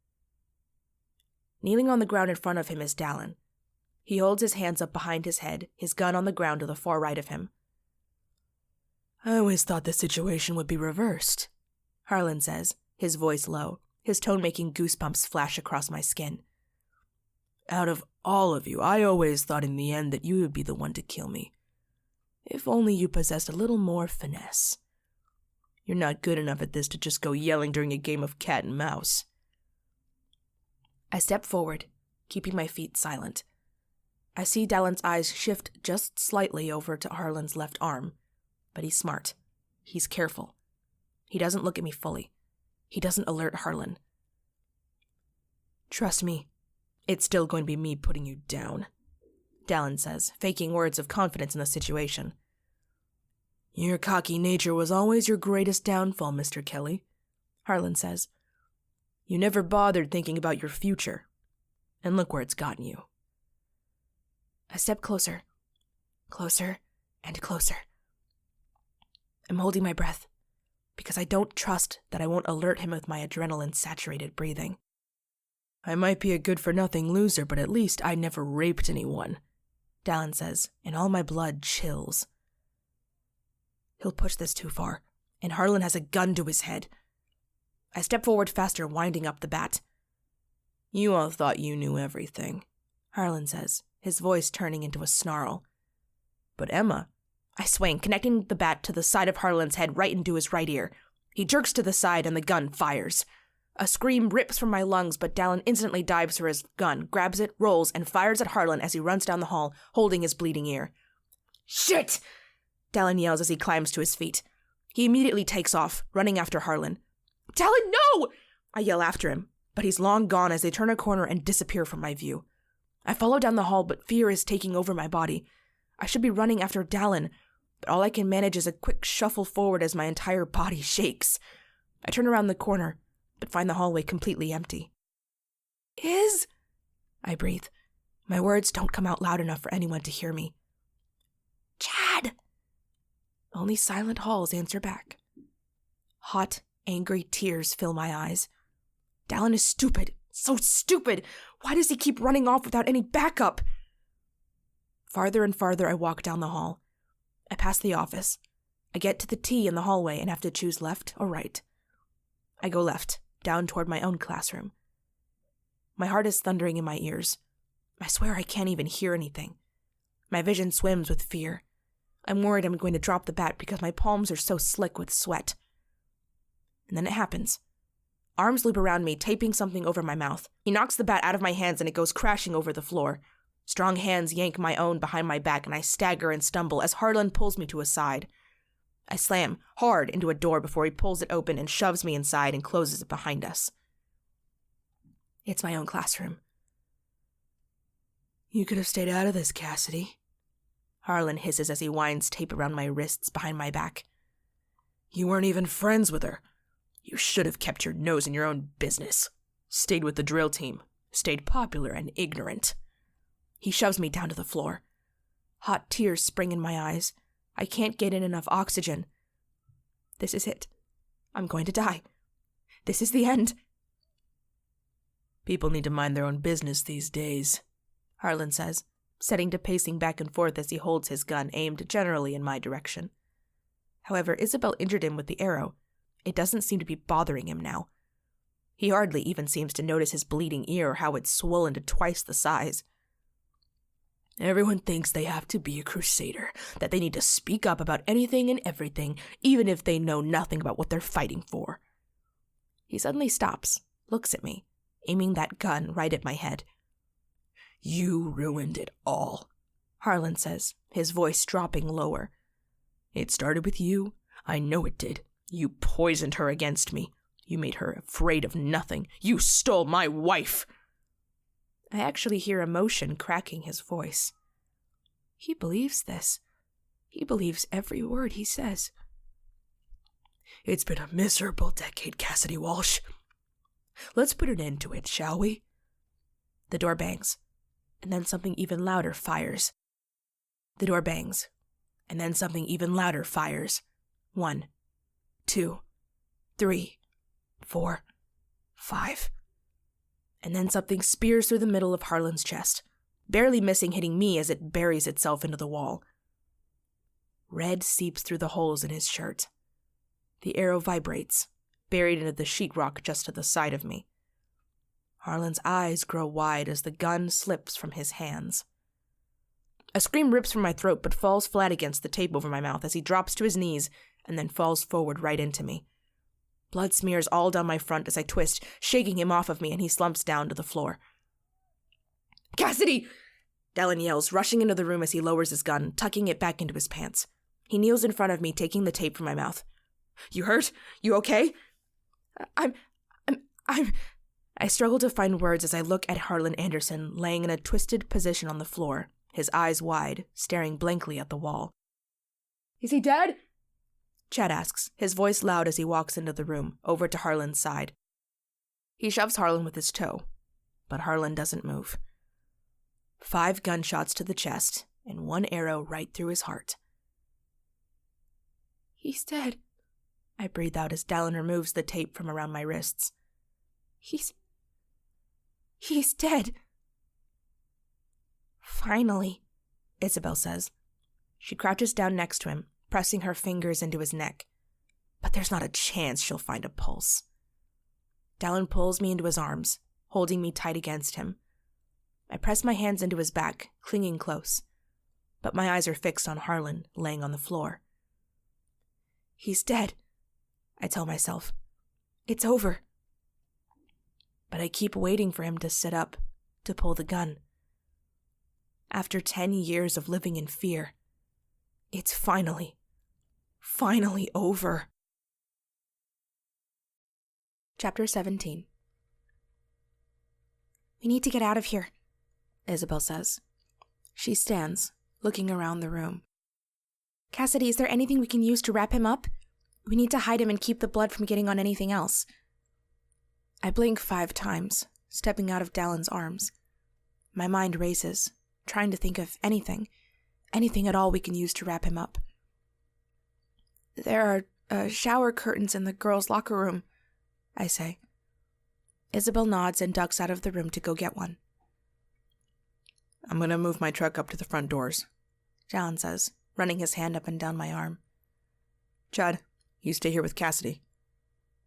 Kneeling on the ground in front of him is Dallin. He holds his hands up behind his head, his gun on the ground to the far right of him. I always thought the situation would be reversed, Harlan says, his voice low, his tone making goosebumps flash across my skin. Out of all of you, I always thought in the end that you would be the one to kill me. If only you possessed a little more finesse. You're not good enough at this to just go yelling during a game of cat and mouse. I step forward, keeping my feet silent. I see Dallin's eyes shift just slightly over to Harlan's left arm, but he's smart. He's careful. He doesn't look at me fully. He doesn't alert Harlan. Trust me, it's still going to be me putting you down, Dallin says, faking words of confidence in the situation. Your cocky nature was always your greatest downfall, Mr. Kelly, Harlan says. You never bothered thinking about your future, and look where it's gotten you. I step closer and closer. I'm holding my breath, because I don't trust that I won't alert him with my adrenaline-saturated breathing. I might be a good-for-nothing loser, but at least I never raped anyone, Dallin says, and all my blood chills. He'll push this too far, and Harlan has a gun to his head. I step forward faster, winding up the bat. You all thought you knew everything, Harlan says, his voice turning into a snarl. But Emma... I swing, connecting the bat to the side of Harlan's head right into his right ear. He jerks to the side and the gun fires. A scream rips from my lungs, but Dallin instantly dives for his gun, grabs it, rolls, and fires at Harlan as he runs down the hall, holding his bleeding ear. Shit! Dallin yells as he climbs to his feet. He immediately takes off, running after Harlan. Dallin, no! I yell after him, but he's long gone as they turn a corner and disappear from my view. I follow down the hall, but fear is taking over my body. I should be running after Dallin, but all I can manage is a quick shuffle forward as my entire body shakes. I turn around the corner, but find the hallway completely empty. I breathe. My words don't come out loud enough for anyone to hear me. Chad! Only silent halls answer back. Hot, angry tears fill my eyes. Dallin is stupid. So stupid! Why does he keep running off without any backup? Farther and farther I walk down the hall. I pass the office. I get to the T in the hallway and have to choose left or right. I go left, down toward my own classroom. My heart is thundering in my ears. I swear I can't even hear anything. My vision swims with fear. I'm worried I'm going to drop the bat because my palms are so slick with sweat. And then it happens. Arms loop around me, taping something over my mouth. He knocks the bat out of my hands and it goes crashing over the floor. Strong hands yank my own behind my back and I stagger and stumble as Harlan pulls me to his side. I slam hard into a door before he pulls it open and shoves me inside and closes it behind us. It's my own classroom. You could have stayed out of this, Cassidy, Harlan hisses as he winds tape around my wrists behind my back. You weren't even friends with her. You should have kept your nose in your own business. Stayed with the drill team. Stayed popular and ignorant. He shoves me down to the floor. Hot tears spring in my eyes. I can't get in enough oxygen. This is it. I'm going to die. This is the end. People need to mind their own business these days, Harlan says, setting to pacing back and forth as he holds his gun aimed generally in my direction. However, Isabel injured him with the arrow. It doesn't seem to be bothering him now. He hardly even seems to notice his bleeding ear or how it's swollen to twice the size. Everyone thinks they have to be a crusader, that they need to speak up about anything and everything, even if they know nothing about what they're fighting for. He suddenly stops, looks at me, aiming that gun right at my head. You ruined it all, Harlan says, his voice dropping lower. It started with you. I know it did. You poisoned her against me. You made her afraid of nothing. You stole my wife. I actually hear emotion cracking his voice. He believes this. He believes every word he says. It's been a miserable decade, Cassidy Walsh. Let's put an end to it, shall we? The door bangs, and then something even louder fires. The door bangs, and then something even louder fires. 1, 2, 3, 4, 5. And then something spears through the middle of Harlan's chest, barely missing hitting me as it buries itself into the wall. Red seeps through the holes in his shirt. The arrow vibrates, buried into the sheetrock just to the side of me. Harlan's eyes grow wide as the gun slips from his hands. A scream rips from my throat but falls flat against the tape over my mouth as he drops to his knees and then falls forward right into me. Blood smears all down my front as I twist, shaking him off of me, and he slumps down to the floor. Cassidy! Dallin yells, rushing into the room as he lowers his gun, tucking it back into his pants. He kneels in front of me, taking the tape from my mouth. You hurt? You okay? I struggle to find words as I look at Harlan Anderson laying in a twisted position on the floor, his eyes wide, staring blankly at the wall. Is he dead? Chad asks, his voice loud as he walks into the room, over to Harlan's side. He shoves Harlan with his toe, but Harlan doesn't move. 5 gunshots to the chest, and 1 arrow right through his heart. He's dead, I breathe out as Dallin removes the tape from around my wrists. He's dead. Finally, Isabel says. She crouches down next to him, pressing her fingers into his neck. But there's not a chance she'll find a pulse. Dallin pulls me into his arms, holding me tight against him. I press my hands into his back, clinging close. But my eyes are fixed on Harlan, laying on the floor. He's dead, I tell myself. It's over. But I keep waiting for him to sit up, to pull the gun. After 10 years of living in fear, it's finally over. Chapter 17. We need to get out of here, Isabel says. She stands, looking around the room. Cassidy, is there anything we can use to wrap him up? We need to hide him and keep the blood from getting on anything else. I blink 5 times, stepping out of Dallin's arms. My mind races, trying to think of anything at all we can use to wrap him up. There are shower curtains in the girls' locker room, I say. Isabel nods and ducks out of the room to go get one. I'm going to move my truck up to the front doors, Dallin says, running his hand up and down my arm. Chad, you stay here with Cassidy.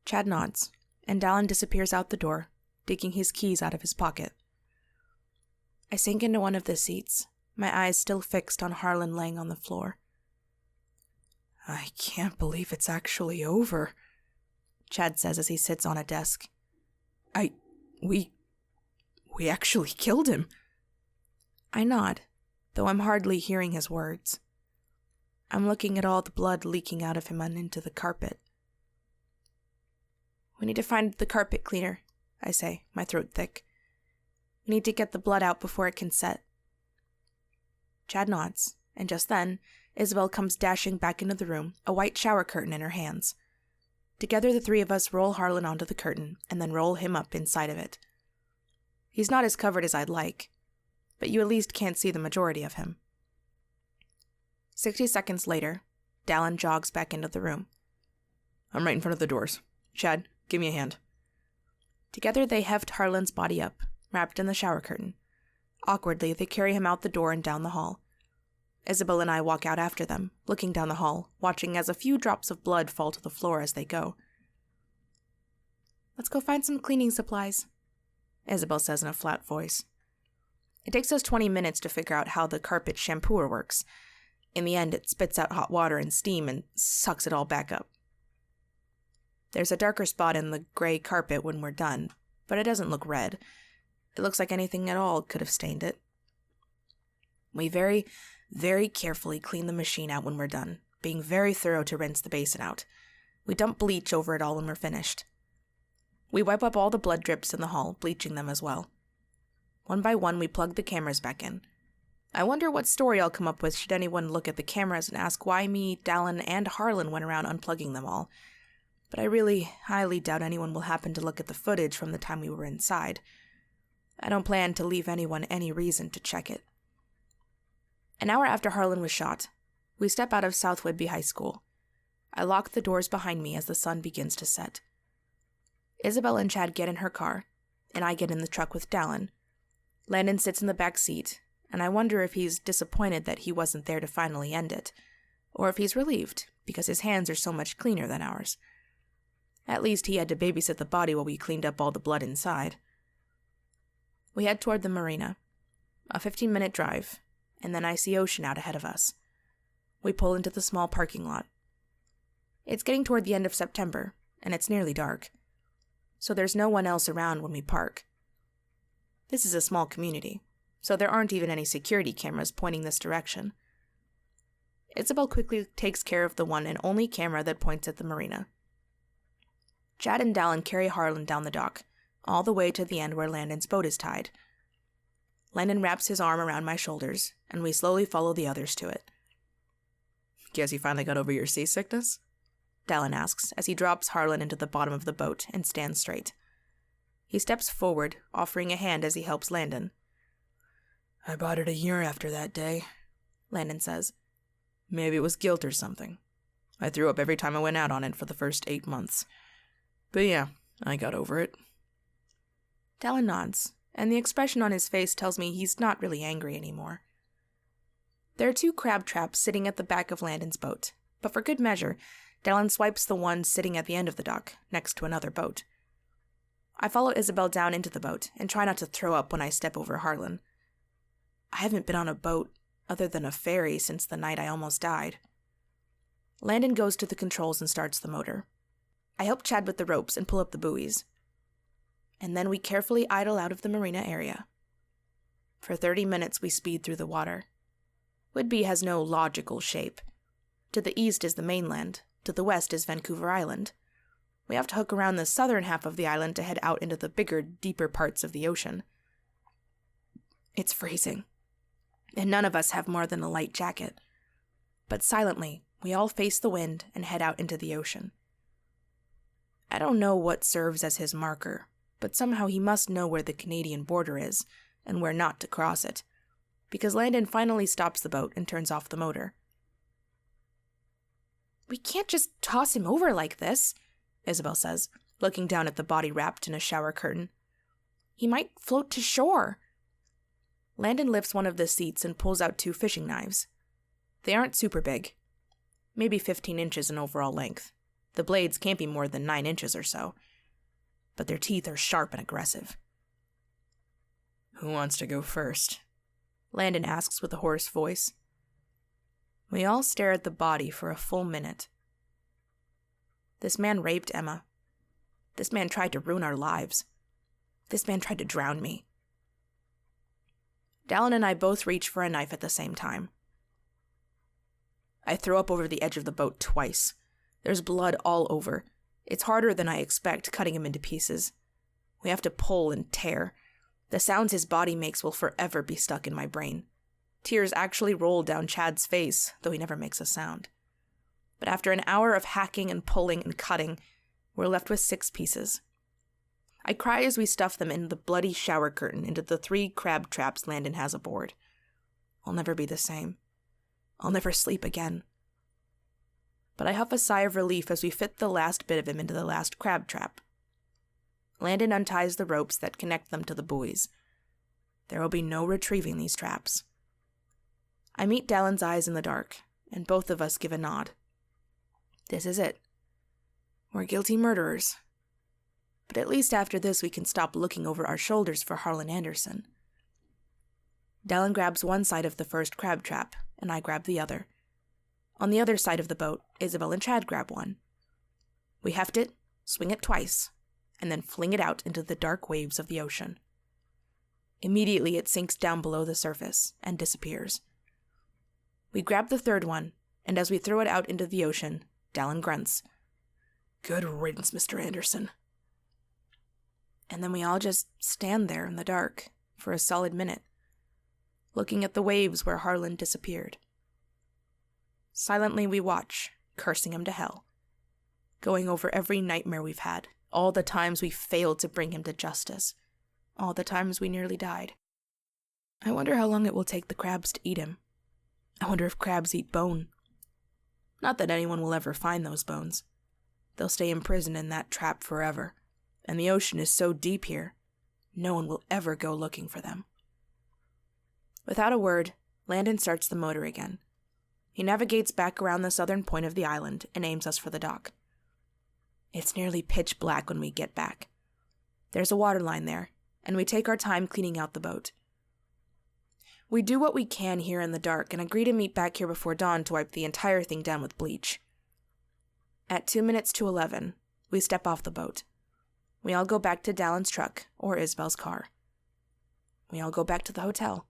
Chad nods, and Dallin disappears out the door, taking his keys out of his pocket. I sink into one of the seats, my eyes still fixed on Harlan laying on the floor. I can't believe it's actually over, Chad says as he sits on a desk. We actually killed him. I nod, though I'm hardly hearing his words. I'm looking at all the blood leaking out of him and into the carpet. We need to find the carpet cleaner, I say, my throat thick. We need to get the blood out before it can set. Chad nods, and just then, Isabel comes dashing back into the room, a white shower curtain in her hands. Together, the three of us roll Harlan onto the curtain and then roll him up inside of it. He's not as covered as I'd like, but you at least can't see the majority of him. 60 seconds later, Dallin jogs back into the room. I'm right in front of the doors. Chad, give me a hand. Together, they heft Harlan's body up, wrapped in the shower curtain. Awkwardly, they carry him out the door and down the hall. Isabel and I walk out after them, looking down the hall, watching as a few drops of blood fall to the floor as they go. Let's go find some cleaning supplies, Isabel says in a flat voice. It takes us 20 minutes to figure out how the carpet shampooer works. In the end, it spits out hot water and steam and sucks it all back up. There's a darker spot in the gray carpet when we're done, but it doesn't look red. It looks like anything at all could have stained it. We very, very carefully clean the machine out when we're done, being very thorough to rinse the basin out. We dump bleach over it all when we're finished. We wipe up all the blood drips in the hall, bleaching them as well. One by one, we plug the cameras back in. I wonder what story I'll come up with should anyone look at the cameras and ask why me, Dallin, and Harlan went around unplugging them all. But I really highly doubt anyone will happen to look at the footage from the time we were inside. I don't plan to leave anyone any reason to check it. An hour after Harlan was shot, we step out of South Whidbey High School. I lock the doors behind me as the sun begins to set. Isabel and Chad get in her car, and I get in the truck with Dallin. Landon sits in the back seat, and I wonder if he's disappointed that he wasn't there to finally end it, or if he's relieved because his hands are so much cleaner than ours. At least he had to babysit the body while we cleaned up all the blood inside. We head toward the marina. A 15-minute drive, and then I see ocean out ahead of us. We pull into the small parking lot. It's getting toward the end of September, and it's nearly dark, so there's no one else around when we park. This is a small community, so there aren't even any security cameras pointing this direction. Isabel quickly takes care of the one and only camera that points at the marina. Chad and Dallin carry Harlan down the dock, all the way to the end where Landon's boat is tied. Landon wraps his arm around my shoulders, and we slowly follow the others to it. Guess you finally got over your seasickness? Dallin asks as he drops Harlan into the bottom of the boat and stands straight. He steps forward, offering a hand as he helps Landon. I bought it a year after that day, Landon says. Maybe it was guilt or something. I threw up every time I went out on it for the first 8 months. But yeah, I got over it. Dallin nods, and the expression on his face tells me he's not really angry anymore. There are 2 crab traps sitting at the back of Landon's boat, but for good measure, Dallin swipes the one sitting at the end of the dock, next to another boat. I follow Isabel down into the boat and try not to throw up when I step over Harlan. I haven't been on a boat, other than a ferry, since the night I almost died. Landon goes to the controls and starts the motor. I help Chad with the ropes and pull up the buoys. And then we carefully idle out of the marina area. For 30 minutes we speed through the water. Whidbey has no logical shape. To the east is the mainland, to the west is Vancouver Island. We have to hook around the southern half of the island to head out into the bigger, deeper parts of the ocean. It's freezing, and none of us have more than a light jacket. But silently, we all face the wind and head out into the ocean. I don't know what serves as his marker, but somehow he must know where the Canadian border is, and where not to cross it, because Landon finally stops the boat and turns off the motor. We can't just toss him over like this, Isabel says, looking down at the body wrapped in a shower curtain. He might float to shore. Landon lifts one of the seats and pulls out 2 fishing knives. They aren't super big, maybe 15 inches in overall length. The blades can't be more than 9 inches or so, but their teeth are sharp and aggressive. Who wants to go first? Landon asks with a hoarse voice. We all stare at the body for a full minute. This man raped Emma. This man tried to ruin our lives. This man tried to drown me. Dallin and I both reach for a knife at the same time. I throw up over the edge of the boat twice. There's blood all over. It's harder than I expect, cutting him into pieces. We have to pull and tear. The sounds his body makes will forever be stuck in my brain. Tears actually roll down Chad's face, though he never makes a sound. But after an hour of hacking and pulling and cutting, We're left with 6 pieces. I cry as we stuff them in the bloody shower curtain into the 3 crab traps Landon has aboard. I'll never be the same. I'll never sleep again. But I huff a sigh of relief as we fit the last bit of him into the last crab trap. Landon unties the ropes that connect them to the buoys. There will be no retrieving these traps. I meet Dallin's eyes in the dark, and both of us give a nod. This is it. We're guilty murderers. But at least after this we can stop looking over our shoulders for Harlan Anderson. Dallin grabs one side of the first crab trap, and I grab the other. On the other side of the boat, Isabel and Chad grab one. We heft it, swing it twice, and then fling it out into the dark waves of the ocean. Immediately it sinks down below the surface and disappears. We grab the third one, and as we throw it out into the ocean, Dallin grunts, "Good riddance, Mr. Anderson." And then we all just stand there in the dark for a solid minute, looking at the waves where Harlan disappeared. Silently we watch, cursing him to hell, going over every nightmare we've had, all the times we failed to bring him to justice, all the times we nearly died. I wonder how long it will take the crabs to eat him. I wonder if crabs eat bone. Not that anyone will ever find those bones. They'll stay imprisoned in that trap forever, and the ocean is so deep here, no one will ever go looking for them. Without a word, Landon starts the motor again. He navigates back around the southern point of the island and aims us for the dock. It's nearly pitch black when we get back. There's a water line there, and we take our time cleaning out the boat. We do what we can here in the dark and agree to meet back here before dawn to wipe the entire thing down with bleach. At 2 minutes to 11, we step off the boat. We all go back to Dallin's truck or Isabel's car. We all go back to the hotel.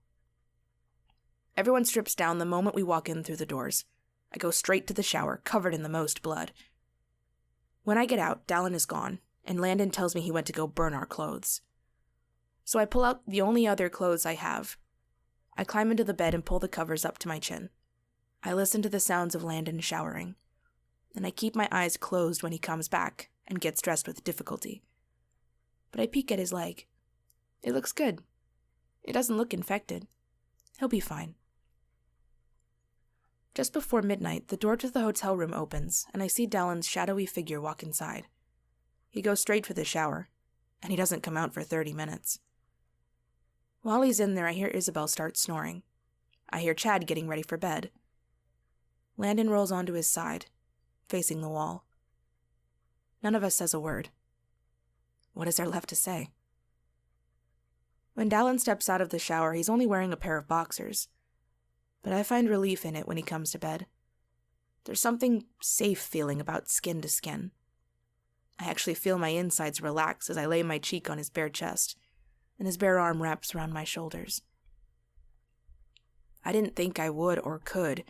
Everyone strips down the moment we walk in through the doors. I go straight to the shower, covered in the most blood. When I get out, Dallin is gone, and Landon tells me he went to go burn our clothes. So I pull out the only other clothes I have. I climb into the bed and pull the covers up to my chin. I listen to the sounds of Landon showering, and I keep my eyes closed when he comes back and gets dressed with difficulty. But I peek at his leg. It looks good. It doesn't look infected. He'll be fine. Just before midnight, the door to the hotel room opens, and I see Dallin's shadowy figure walk inside. He goes straight for the shower, and he doesn't come out for 30 minutes. While he's in there, I hear Isabel start snoring. I hear Chad getting ready for bed. Landon rolls onto his side, facing the wall. None of us says a word. What is there left to say? When Dallin steps out of the shower, he's only wearing a pair of boxers. But I find relief in it when he comes to bed. There's something safe feeling about skin to skin. I actually feel my insides relax as I lay my cheek on his bare chest, and his bare arm wraps around my shoulders. I didn't think I would or could,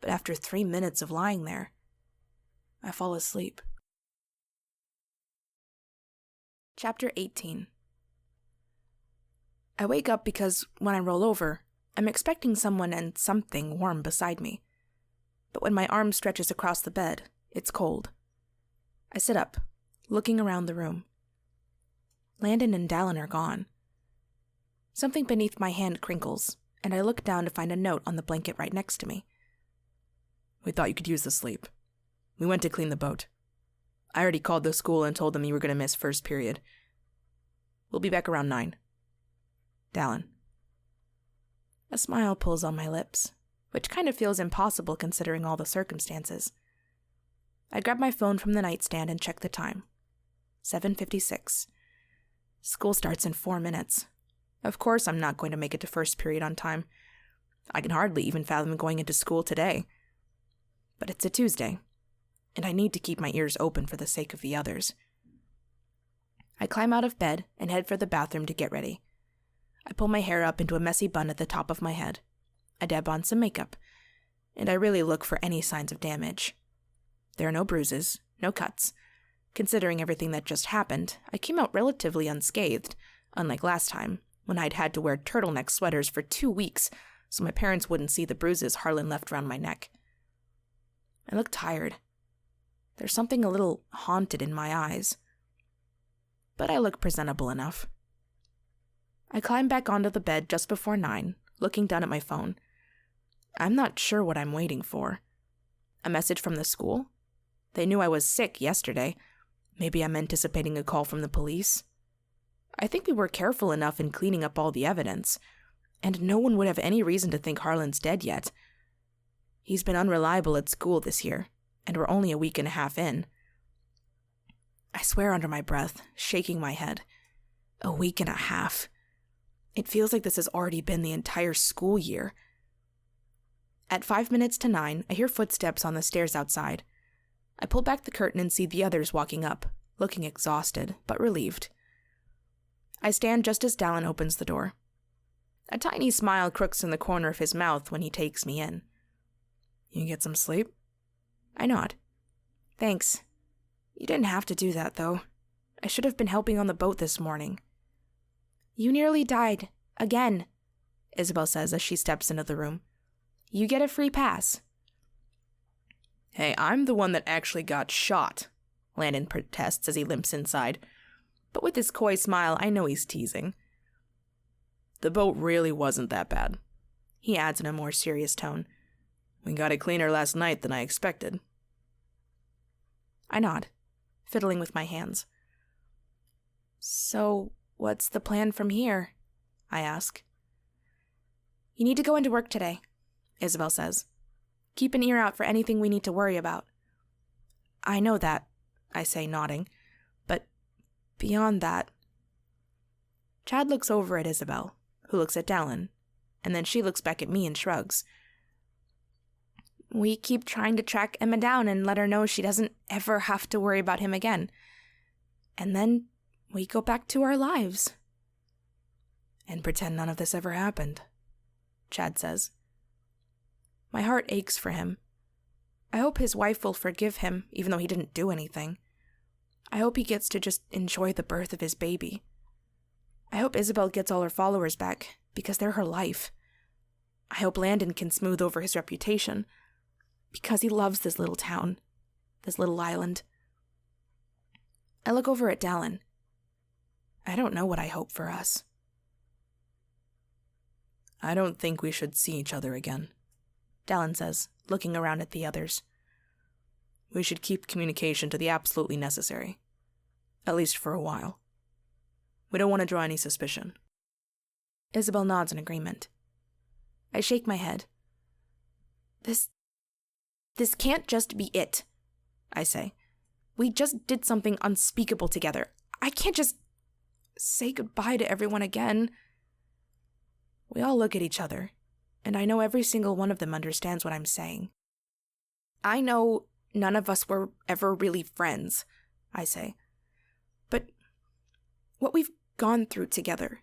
but after 3 minutes of lying there, I fall asleep. Chapter 18. I wake up because when I roll over, I'm expecting someone and something warm beside me. But when my arm stretches across the bed, it's cold. I sit up, looking around the room. Landon and Dallin are gone. Something beneath my hand crinkles, and I look down to find a note on the blanket right next to me. "We thought you could use the sleep. We went to clean the boat. I already called the school and told them you were going to miss first period. We'll be back around 9. Dallin." A smile pulls on my lips, which kind of feels impossible considering all the circumstances. I grab my phone from the nightstand and check the time. 7:56. School starts in 4 minutes. Of course I'm not going to make it to first period on time. I can hardly even fathom going into school today. But it's a Tuesday, and I need to keep my ears open for the sake of the others. I climb out of bed and head for the bathroom to get ready. I pull my hair up into a messy bun at the top of my head. I dab on some makeup, and I really look for any signs of damage. There are no bruises, no cuts. Considering everything that just happened, I came out relatively unscathed, unlike last time, when I'd had to wear turtleneck sweaters for 2 weeks so my parents wouldn't see the bruises Harlan left around my neck. I look tired. There's something a little haunted in my eyes. But I look presentable enough. I climb back onto the bed just before 9, looking down at my phone. I'm not sure what I'm waiting for. A message from the school? They knew I was sick yesterday. Maybe I'm anticipating a call from the police. I think we were careful enough in cleaning up all the evidence, and no one would have any reason to think Harlan's dead yet. He's been unreliable at school this year, and we're only a week and a half in. I swear under my breath, shaking my head. A week and a half. It feels like this has already been the entire school year. At 5 minutes to 9, I hear footsteps on the stairs outside. I pull back the curtain and see the others walking up, looking exhausted, but relieved. I stand just as Dallin opens the door. A tiny smile crooks in the corner of his mouth when he takes me in. You get some sleep? I nod. Thanks. You didn't have to do that, though. I should have been helping on the boat this morning. You nearly died. Again, Isabel says as she steps into the room. You get a free pass. Hey, I'm the one that actually got shot, Landon protests as he limps inside. But with his coy smile, I know he's teasing. The boat really wasn't that bad, he adds in a more serious tone. We got it cleaner last night than I expected. I nod, fiddling with my hands. So, what's the plan from here? I ask. You need to go into work today, Isabel says. Keep an ear out for anything we need to worry about. I know that, I say, nodding. But beyond that... Chad looks over at Isabel, who looks at Dallin, and then she looks back at me and shrugs. We keep trying to track Emma down and let her know she doesn't ever have to worry about him again. And then we go back to our lives. And pretend none of this ever happened, Chad says. My heart aches for him. I hope his wife will forgive him, even though he didn't do anything. I hope he gets to just enjoy the birth of his baby. I hope Isabel gets all her followers back, because they're her life. I hope Landon can smooth over his reputation, because he loves this little town, this little island. I look over at Dallin. I don't know what I hope for us. I don't think we should see each other again, Dallin says, looking around at the others. We should keep communication to the absolutely necessary, at least for a while. We don't want to draw any suspicion. Isabel nods in agreement. I shake my head. This can't just be it, I say. We just did something unspeakable together. I can't just say goodbye to everyone again. We all look at each other, and I know every single one of them understands what I'm saying. I know none of us were ever really friends, I say. But what we've gone through together,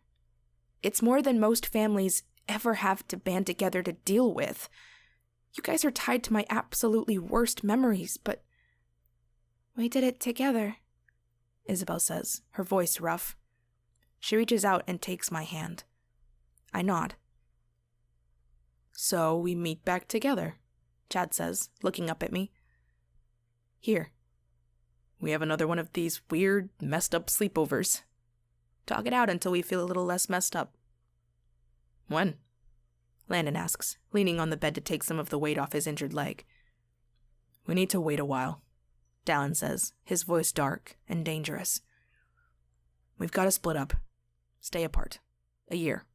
it's more than most families ever have to band together to deal with. You guys are tied to my absolutely worst memories, but we did it together, Isabel says, her voice rough. She reaches out and takes my hand. I nod. So we meet back together, Chad says, looking up at me. Here. We have another one of these weird, messed up sleepovers. Talk it out until we feel a little less messed up. When? Landon asks, leaning on the bed to take some of the weight off his injured leg. We need to wait a while, Dallin says, his voice dark and dangerous. We've got to split up. Stay apart. A year.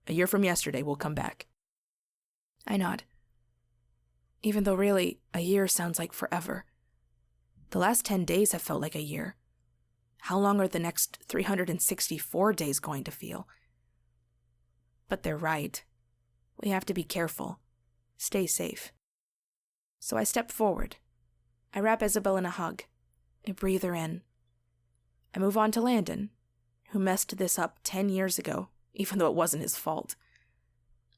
A year from yesterday, we'll come back. I nod. Even though really, a year sounds like forever. The last 10 days have felt like a year. How long are the next 364 days going to feel? But they're right. We have to be careful. Stay safe. So I step forward. I wrap Isabel in a hug. I breathe her in. I move on to Landon, who messed this up 10 years ago, even though it wasn't his fault.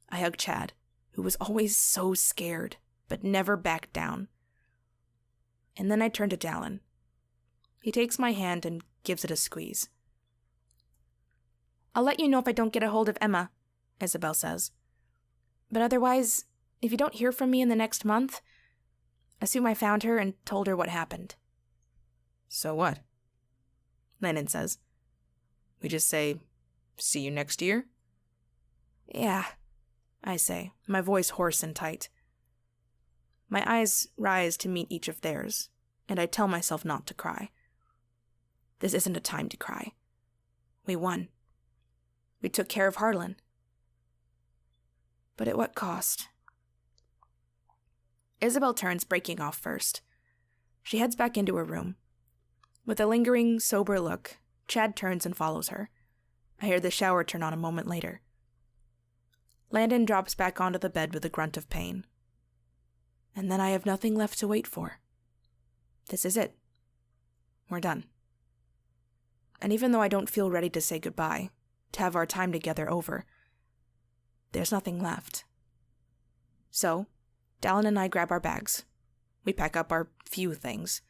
I hug Chad, who was always so scared, but never backed down. And then I turn to Dallin. He takes my hand and gives it a squeeze. I'll let you know if I don't get a hold of Emma, Isabel says. But otherwise, if you don't hear from me in the next month, assume I found her and told her what happened. So what? Landon says. We just say, see you next year? Yeah, I say, my voice hoarse and tight. My eyes rise to meet each of theirs, and I tell myself not to cry. This isn't a time to cry. We won. We took care of Harlan. But at what cost? Isabel turns, breaking off first. She heads back into her room. With a lingering, sober look, Chad turns and follows her. I hear the shower turn on a moment later. Landon drops back onto the bed with a grunt of pain. And then I have nothing left to wait for. This is it. We're done. And even though I don't feel ready to say goodbye, to have our time together over, there's nothing left. So, Dallin and I grab our bags. We pack up our few things.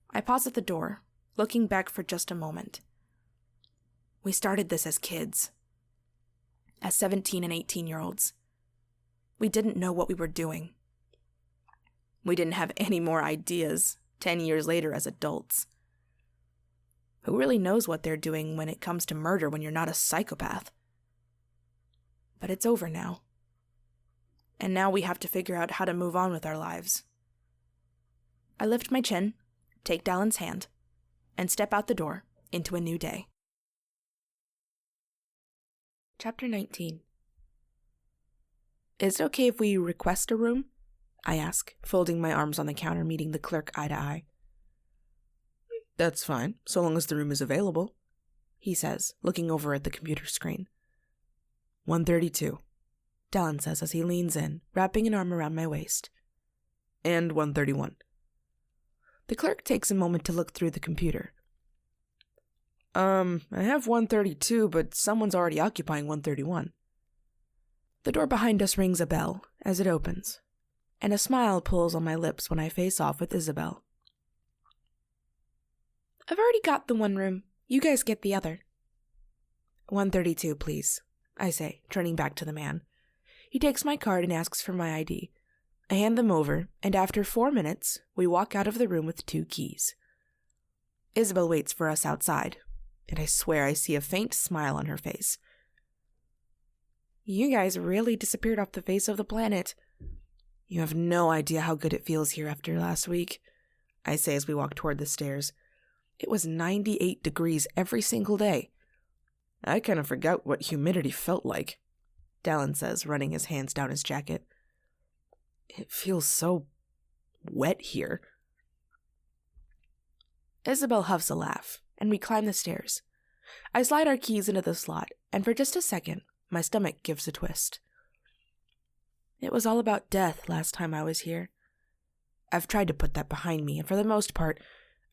I pause at the door, looking back for just a moment. We started this as kids. As 17 and 18-year-olds. We didn't know what we were doing. We didn't have any more ideas 10 years later as adults. Who really knows what they're doing when it comes to murder when you're not a psychopath? But it's over now. And now we have to figure out how to move on with our lives. I lift my chin, take Dallin's hand, and step out the door into a new day. Chapter 19. Is it okay if we request a room? I ask, folding my arms on the counter, meeting the clerk eye to eye. That's fine, so long as the room is available, he says, looking over at the computer screen. 132, Dallin says as he leans in, wrapping an arm around my waist. And 131. The clerk takes a moment to look through the computer. I have 132, but someone's already occupying 131. The door behind us rings a bell as it opens, and a smile pulls on my lips when I face off with Isabel. I've already got the one room. You guys get the other. 132, please, I say, turning back to the man. He takes my card and asks for my ID. I hand them over, and after 4 minutes, we walk out of the room with 2 keys. Isabel waits for us outside, and I swear I see a faint smile on her face. You guys really disappeared off the face of the planet. You have no idea how good it feels here after last week, I say as we walk toward the stairs. It was 98 degrees every single day. I kind of forgot what humidity felt like, Dallin says, running his hands down his jacket. It feels so wet here. Isabel huffs a laugh, and we climb the stairs. I slide our keys into the slot, and for just a second, my stomach gives a twist. It was all about death last time I was here. I've tried to put that behind me, and for the most part,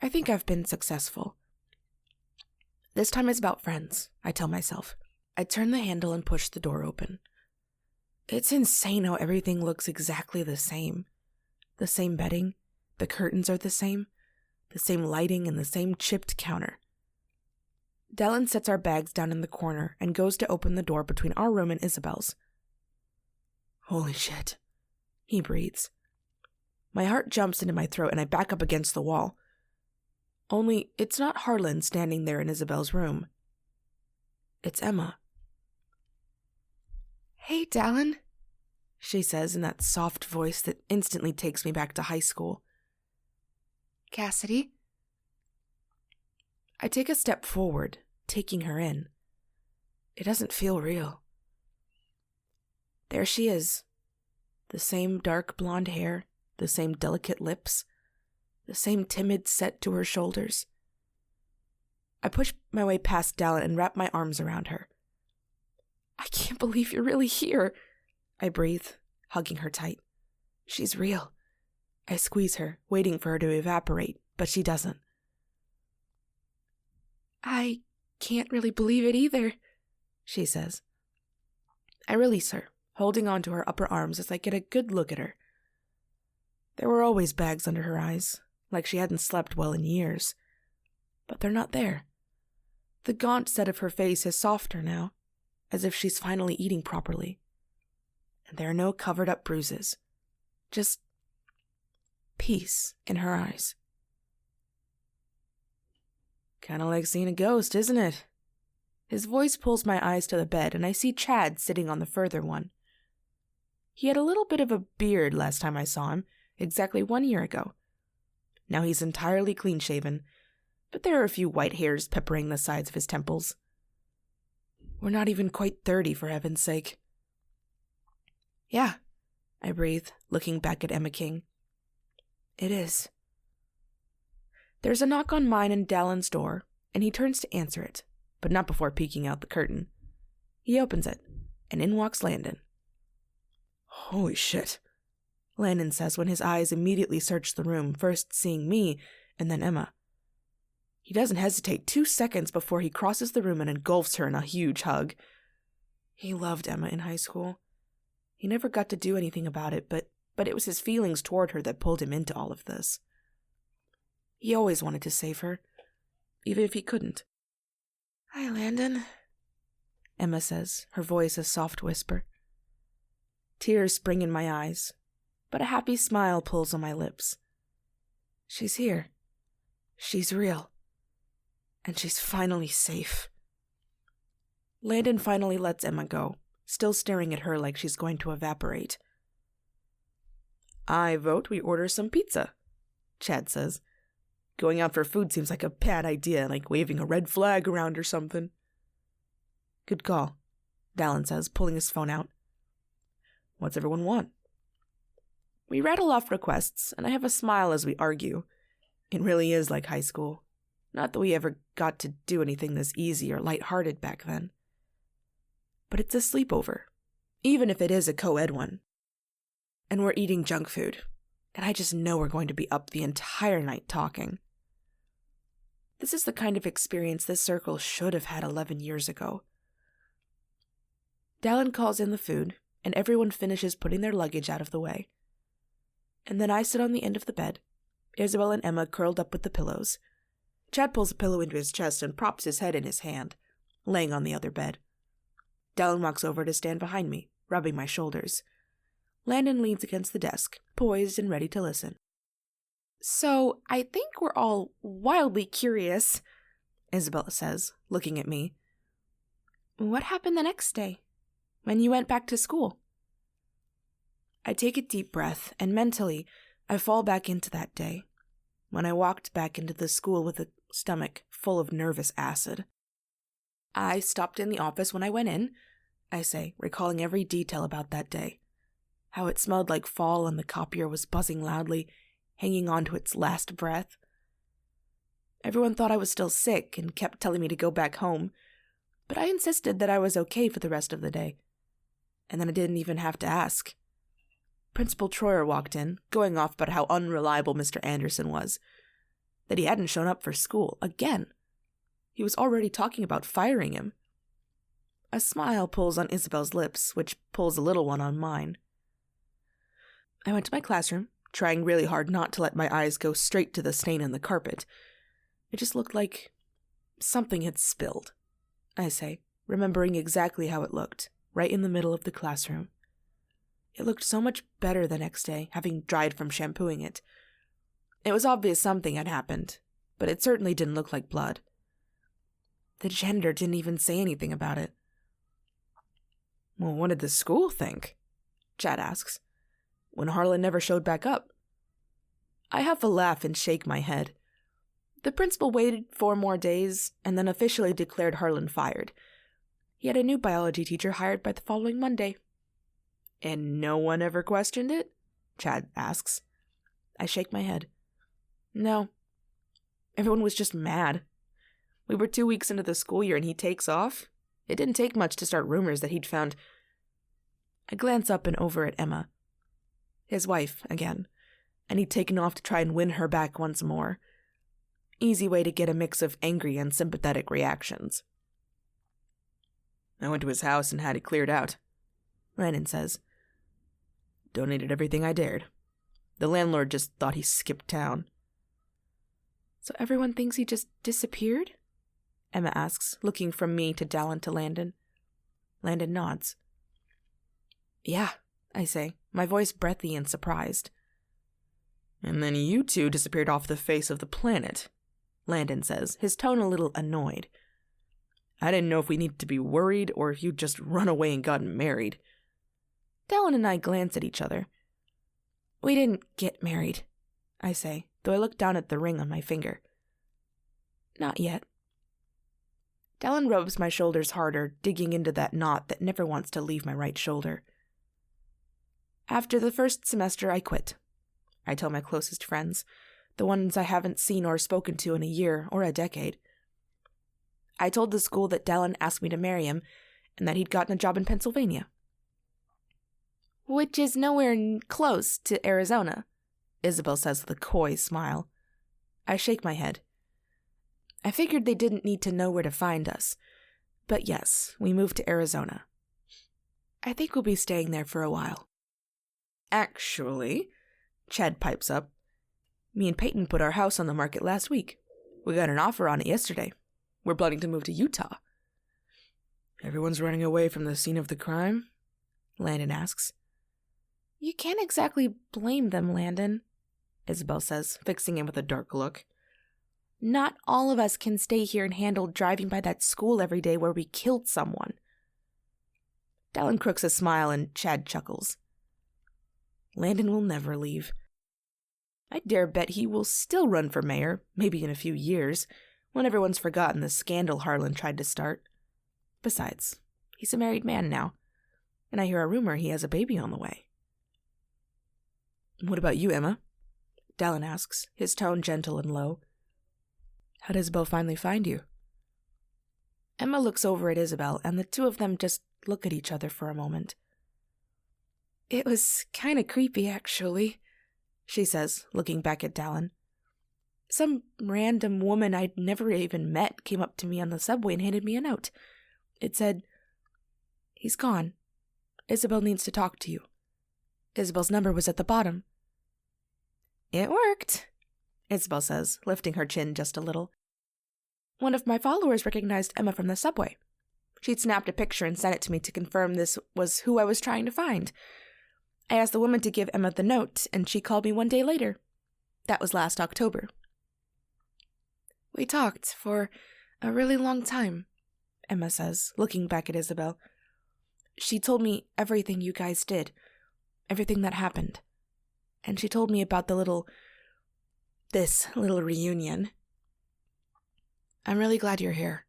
I think I've been successful. This time it's about friends, I tell myself. I turn the handle and push the door open. It's insane how everything looks exactly the same. The same bedding, the curtains are the same lighting, and the same chipped counter. Dallin sets our bags down in the corner and goes to open the door between our room and Isabel's. Holy shit, he breathes. My heart jumps into my throat and I back up against the wall. Only it's not Harlan standing there in Isabel's room. It's Emma. Hey, Dallin, she says in that soft voice that instantly takes me back to high school. Cassidy? I take a step forward, taking her in. It doesn't feel real. There she is. The same dark blonde hair, the same delicate lips, the same timid set to her shoulders. I push my way past Dallin and wrap my arms around her. I can't believe you're really here, I breathe, hugging her tight. She's real. I squeeze her, waiting for her to evaporate, but she doesn't. I can't really believe it either, she says. I release her, holding onto her upper arms as I get a good look at her. There were always bags under her eyes, like she hadn't slept well in years. But they're not there. The gaunt set of her face is softer now, as if she's finally eating properly. And there are no covered-up bruises. Just peace in her eyes. Kinda like seeing a ghost, isn't it? His voice pulls my eyes to the bed, and I see Chad sitting on the further one. He had a little bit of a beard last time I saw him, exactly 1 year ago. Now he's entirely clean-shaven, but there are a few white hairs peppering the sides of his temples. We're not even quite 30, for heaven's sake. Yeah, I breathe, looking back at Emma King. It is. There's a knock on mine and Dallin's door, and he turns to answer it, but not before peeking out the curtain. He opens it, and in walks Landon. Holy shit, Landon says when his eyes immediately search the room, first seeing me and then Emma. He doesn't hesitate 2 seconds before he crosses the room and engulfs her in a huge hug. He loved Emma in high school. He never got to do anything about it, but it was his feelings toward her that pulled him into all of this. He always wanted to save her, even if he couldn't. Hi, Landon, Emma says, her voice a soft whisper. Tears spring in my eyes, but a happy smile pulls on my lips. She's here. She's real. And she's finally safe. Landon finally lets Emma go, still staring at her like she's going to evaporate. I vote we order some pizza, Chad says. Going out for food seems like a bad idea, like waving a red flag around or something. Good call, Dallin says, pulling his phone out. What's everyone want? We rattle off requests, and I have a smile as we argue. It really is like high school. Not that we ever got to do anything this easy or lighthearted back then. But it's a sleepover, even if it is a co-ed one. And we're eating junk food, and I just know we're going to be up the entire night talking. This is the kind of experience this circle should have had 11 years ago. Dallin calls in the food, and everyone finishes putting their luggage out of the way. And then I sit on the end of the bed, Isabel and Emma curled up with the pillows. Chad pulls a pillow into his chest and props his head in his hand, laying on the other bed. Dallin walks over to stand behind me, rubbing my shoulders. Landon leans against the desk, poised and ready to listen. So, I think we're all wildly curious, Isabella says, looking at me. What happened the next day, when you went back to school? I take a deep breath, and mentally, I fall back into that day, when I walked back into the school with a stomach full of nervous acid. I stopped in the office when I went in, I say, recalling every detail about that day. How it smelled like fall and the copier was buzzing loudly, hanging on to its last breath. Everyone thought I was still sick and kept telling me to go back home, but I insisted that I was okay for the rest of the day. And then I didn't even have to ask. Principal Troyer walked in, going off about how unreliable Mr. Anderson was, that he hadn't shown up for school again. He was already talking about firing him. A smile pulls on Isabel's lips, which pulls a little one on mine. I went to my classroom, trying really hard not to let my eyes go straight to the stain in the carpet. It just looked like something had spilled, I say, remembering exactly how it looked, right in the middle of the classroom. It looked so much better the next day, having dried from shampooing it. It was obvious something had happened, but it certainly didn't look like blood. The janitor didn't even say anything about it. Well, what did the school think? Chad asks, when Harlan never showed back up. I have a laugh and shake my head. The principal waited 4 more days and then officially declared Harlan fired. He had a new biology teacher hired by the following Monday. And no one ever questioned it? Chad asks. I shake my head. No. Everyone was just mad. We were 2 weeks into the school year and he takes off. It didn't take much to start rumors that he'd found... I glance up and over at Emma. His wife, again. And he'd taken off to try and win her back once more. Easy way to get a mix of angry and sympathetic reactions. I went to his house and had it cleared out, Landon says. Donated everything I dared. The landlord just thought he skipped town. So everyone thinks he just disappeared? Emma asks, looking from me to Dallin to Landon. Landon nods. Yeah, I say, my voice breathy and surprised. And then you two disappeared off the face of the planet, Landon says, his tone a little annoyed. I didn't know if we needed to be worried or if you'd just run away and gotten married. Dallin and I glance at each other. We didn't get married, I say, though I look down at the ring on my finger. Not yet. Dallin rubs my shoulders harder, digging into that knot that never wants to leave my right shoulder. After the first semester, I quit. I tell my closest friends, the ones I haven't seen or spoken to in a year or a decade. I told the school that Dallin asked me to marry him and that he'd gotten a job in Pennsylvania. Which is nowhere close to Arizona, Isabel says with a coy smile. I shake my head. I figured they didn't need to know where to find us. But yes, we moved to Arizona. I think we'll be staying there for a while. Actually, Chad pipes up, me and Peyton put our house on the market last week. We got an offer on it yesterday. We're planning to move to Utah. Everyone's running away from the scene of the crime? Landon asks. You can't exactly blame them, Landon, Isabel says, fixing him with a dark look. Not all of us can stay here and handle driving by that school every day where we killed someone. Dallin crooks a smile and Chad chuckles. Landon will never leave. I dare bet he will still run for mayor, maybe in a few years, when everyone's forgotten the scandal Harlan tried to start. Besides, he's a married man now, and I hear a rumor he has a baby on the way. What about you, Emma? Dallin asks, his tone gentle and low. How did Isabel finally find you? Emma looks over at Isabel, and the two of them just look at each other for a moment. It was kind of creepy, actually, she says, looking back at Dallin. Some random woman I'd never even met came up to me on the subway and handed me a note. It said, He's gone. Isabel needs to talk to you. Isabel's number was at the bottom. It worked, Isabel says, lifting her chin just a little. One of my followers recognized Emma from the subway. She'd snapped a picture and sent it to me to confirm this was who I was trying to find. I asked the woman to give Emma the note, and she called me one day later. That was last October. We talked for a really long time, Emma says, looking back at Isabel. She told me everything you guys did, everything that happened. And she told me about this little reunion. I'm really glad you're here,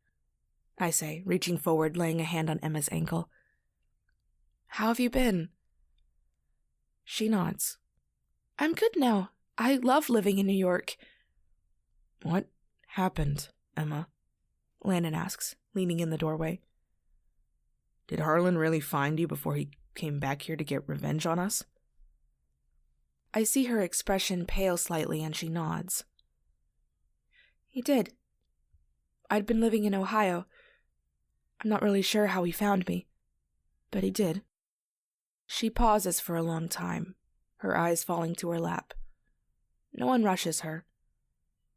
I say, reaching forward, laying a hand on Emma's ankle. How have you been? She nods. I'm good now. I love living in New York. What happened, Emma? Landon asks, leaning in the doorway. Did Harlan really find you before he came back here to get revenge on us? I see her expression pale slightly and she nods. He did. I'd been living in Ohio. I'm not really sure how he found me, but he did. She pauses for a long time, her eyes falling to her lap. No one rushes her.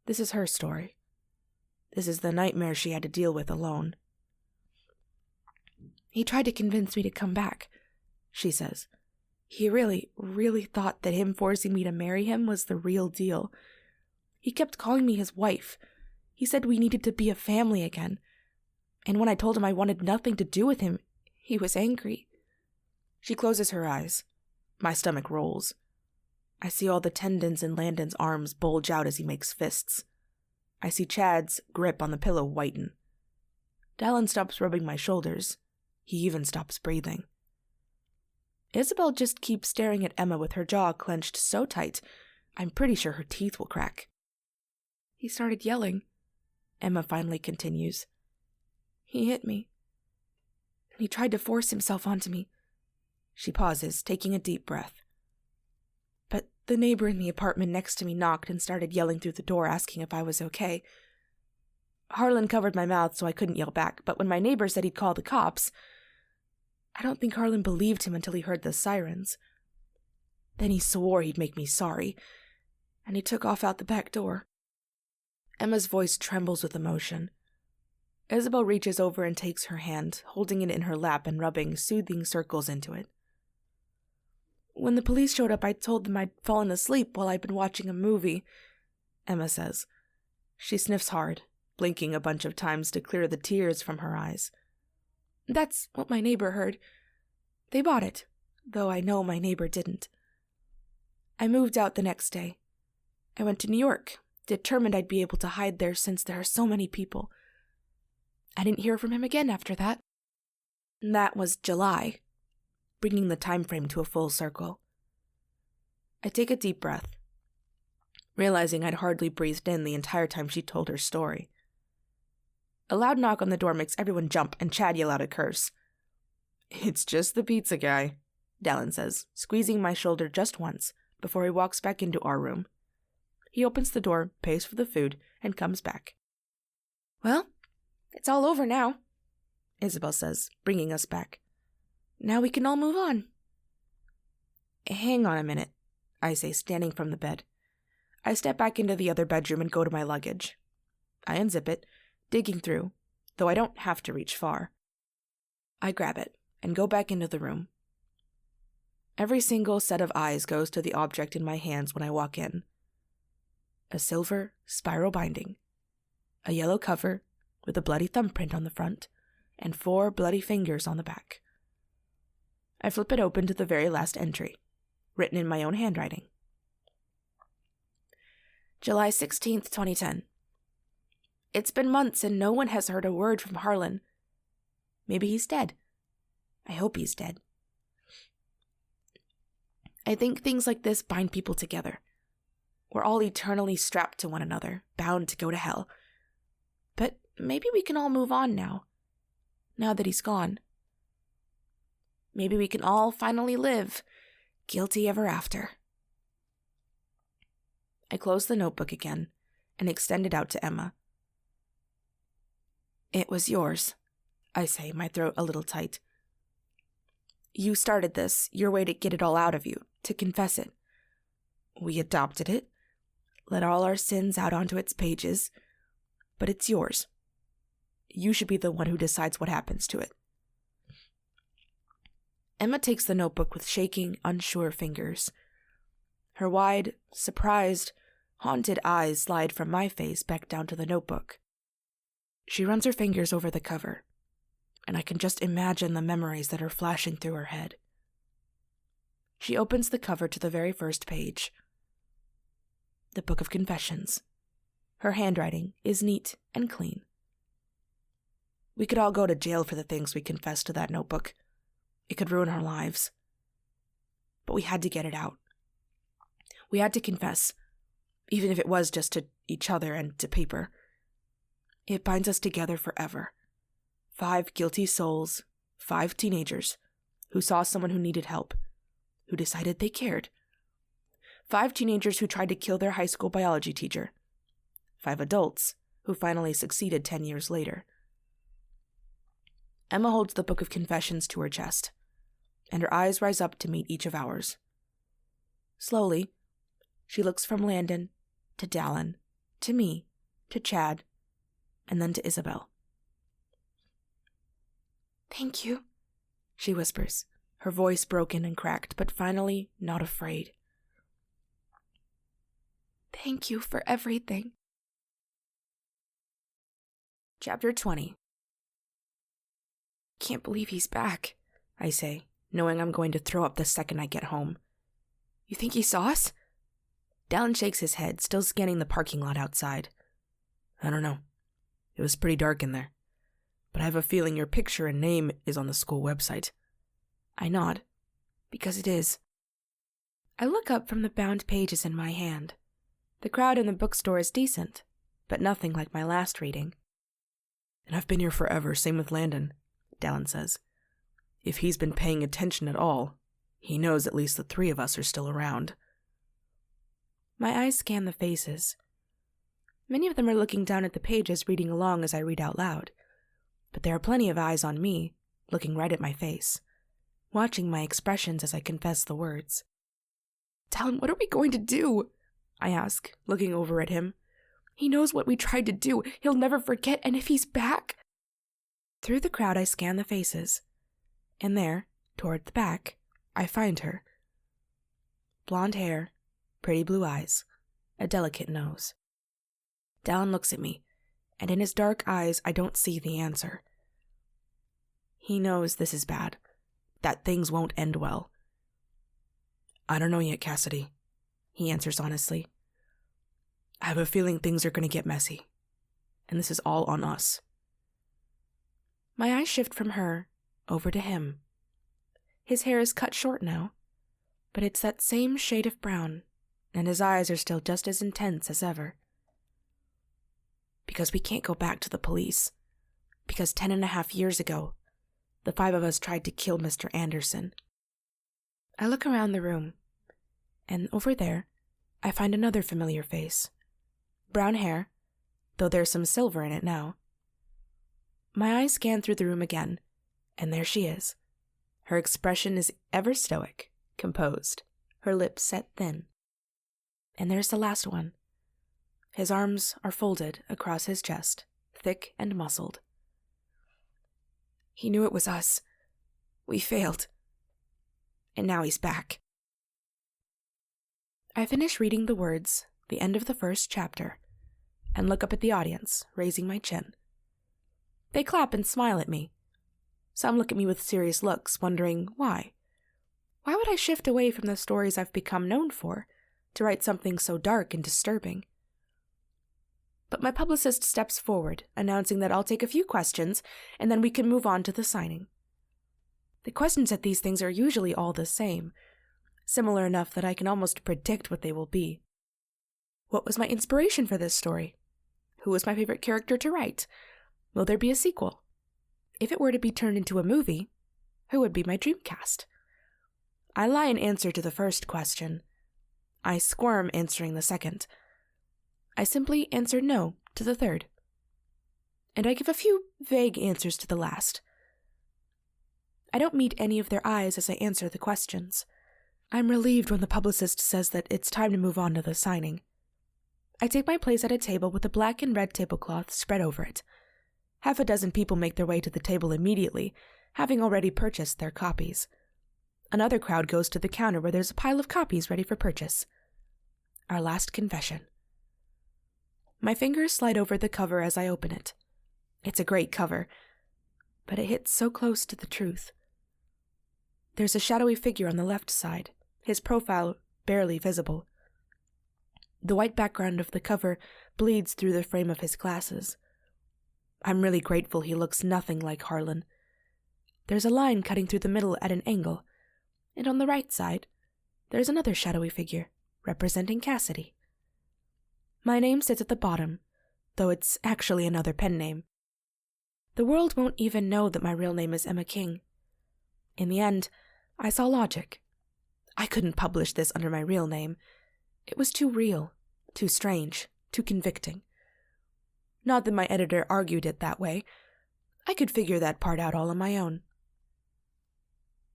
This is her story. This is the nightmare she had to deal with alone. He tried to convince me to come back, she says. He really, really thought that him forcing me to marry him was the real deal. He kept calling me his wife. He said we needed to be a family again. And when I told him I wanted nothing to do with him, he was angry. She closes her eyes. My stomach rolls. I see all the tendons in Landon's arms bulge out as he makes fists. I see Chad's grip on the pillow whiten. Dallin stops rubbing my shoulders. He even stops breathing. Isabel just keeps staring at Emma with her jaw clenched so tight, I'm pretty sure her teeth will crack. He started yelling, Emma finally continues. He hit me. And he tried to force himself onto me. She pauses, taking a deep breath. But the neighbor in the apartment next to me knocked and started yelling through the door asking if I was okay. Harlan covered my mouth so I couldn't yell back, but when my neighbor said he'd call the cops, I don't think Harlan believed him until he heard the sirens. Then he swore he'd make me sorry, and he took off out the back door. Emma's voice trembles with emotion. Isabel reaches over and takes her hand, holding it in her lap and rubbing soothing circles into it. When the police showed up, I told them I'd fallen asleep while I'd been watching a movie, Emma says. She sniffs hard, blinking a bunch of times to clear the tears from her eyes. That's what my neighbor heard. They bought it, though I know my neighbor didn't. I moved out the next day. I went to New York, determined I'd be able to hide there since there are so many people. I didn't hear from him again after that. That was July, bringing the time frame to a full circle. I take a deep breath, realizing I'd hardly breathed in the entire time she told her story. A loud knock on the door makes everyone jump and Chad yell out a curse. "It's just the pizza guy," Dallin says, squeezing my shoulder just once before he walks back into our room. He opens the door, pays for the food, and comes back. "Well, it's all over now," Isabel says, bringing us back. "Now we can all move on." "Hang on a minute," I say, standing from the bed. I step back into the other bedroom and go to my luggage. I unzip it, digging through, though I don't have to reach far. I grab it and go back into the room. Every single set of eyes goes to the object in my hands when I walk in. A silver spiral binding, a yellow cover with a bloody thumbprint on the front, and 4 bloody fingers on the back. I flip it open to the very last entry, written in my own handwriting. July 16th, 2010. It's been months and no one has heard a word from Harlan. Maybe he's dead. I hope he's dead. I think things like this bind people together. We're all eternally strapped to one another, bound to go to hell. But maybe we can all move on now that he's gone. Maybe we can all finally live, guilty ever after. I close the notebook again and extend it out to Emma. It was yours, I say, my throat a little tight. You started this, your way to get it all out of you, to confess it. We adopted it, let all our sins out onto its pages, but it's yours. You should be the one who decides what happens to it. Emma takes the notebook with shaking, unsure fingers. Her wide, surprised, haunted eyes slide from my face back down to the notebook. She runs her fingers over the cover, and I can just imagine the memories that are flashing through her head. She opens the cover to the very first page. The Book of Confessions. Her handwriting is neat and clean. We could all go to jail for the things we confessed to that notebook. It could ruin our lives. But we had to get it out. We had to confess, even if it was just to each other and to paper. It binds us together forever. 5 guilty souls, 5 teenagers, who saw someone who needed help, who decided they cared. 5 teenagers who tried to kill their high school biology teacher. 5 adults who finally succeeded 10 years later. Emma holds the Book of Confessions to her chest, and her eyes rise up to meet each of ours. Slowly, she looks from Landon to Dallin, to me, to Chad, and then to Isabel. "Thank you," she whispers, her voice broken and cracked, but finally not afraid. "Thank you for everything." Chapter 20. "Can't believe he's back," I say, knowing I'm going to throw up the second I get home. "You think he saw us?" Dallin shakes his head, still scanning the parking lot outside. "I don't know. It was pretty dark in there. But I have a feeling your picture and name is on the school website." I nod, because it is. I look up from the bound pages in my hand. The crowd in the bookstore is decent, but nothing like my last reading. "And I've been here forever, same with Landon," Dallin says. "If he's been paying attention at all, he knows at least the 3 of us are still around." My eyes scan the faces. Many of them are looking down at the pages, reading along as I read out loud. But there are plenty of eyes on me, looking right at my face, watching my expressions as I confess the words. "Dallin, what are we going to do?" I ask, looking over at him. "He knows what we tried to do. He'll never forget, and if he's back..." Through the crowd I scan the faces, and there, toward the back, I find her. Blonde hair, pretty blue eyes, a delicate nose. Dallin looks at me, and in his dark eyes I don't see the answer. He knows this is bad, that things won't end well. I don't know yet, Cassidy, he answers honestly. I have a feeling things are going to get messy, and this is all on us. My eyes shift from her over to him. His hair is cut short now, but it's that same shade of brown, and his eyes are still just as intense as ever. Because we can't go back to the police. Because 10.5 years ago, the 5 of us tried to kill Mr. Anderson. I look around the room, and over there, I find another familiar face. Brown hair, though there's some silver in it now. My eyes scan through the room again, and there she is. Her expression is ever stoic, composed, her lips set thin. And there's the last one. His arms are folded across his chest, thick and muscled. He knew it was us. We failed. And now he's back. I finish reading the words, the end of the first chapter, and look up at the audience, raising my chin. They clap and smile at me. Some look at me with serious looks, wondering why. Why would I shift away from the stories I've become known for to write something so dark and disturbing? But my publicist steps forward, announcing that I'll take a few questions, and then we can move on to the signing. The questions at these things are usually all the same, similar enough that I can almost predict what they will be. What was my inspiration for this story? Who was my favorite character to write? Will there be a sequel? If it were to be turned into a movie, who would be my dream cast? I lie in answer to the first question. I squirm answering the second. I simply answer no to the third. And I give a few vague answers to the last. I don't meet any of their eyes as I answer the questions. I'm relieved when the publicist says that it's time to move on to the signing. I take my place at a table with a black and red tablecloth spread over it. Half a dozen people make their way to the table immediately, having already purchased their copies. Another crowd goes to the counter where there's a pile of copies ready for purchase. Our last confession. My fingers slide over the cover as I open it. It's a great cover, but it hits so close to the truth. There's a shadowy figure on the left side, his profile barely visible. The white background of the cover bleeds through the frame of his glasses. I'm really grateful he looks nothing like Harlan. There's a line cutting through the middle at an angle, and on the right side, there's another shadowy figure, representing Cassidy. My name sits at the bottom, though it's actually another pen name. The world won't even know that my real name is Emma King. In the end, I saw logic. I couldn't publish this under my real name. It was too real, too strange, too convicting. Not that my editor argued it that way. I could figure that part out all on my own.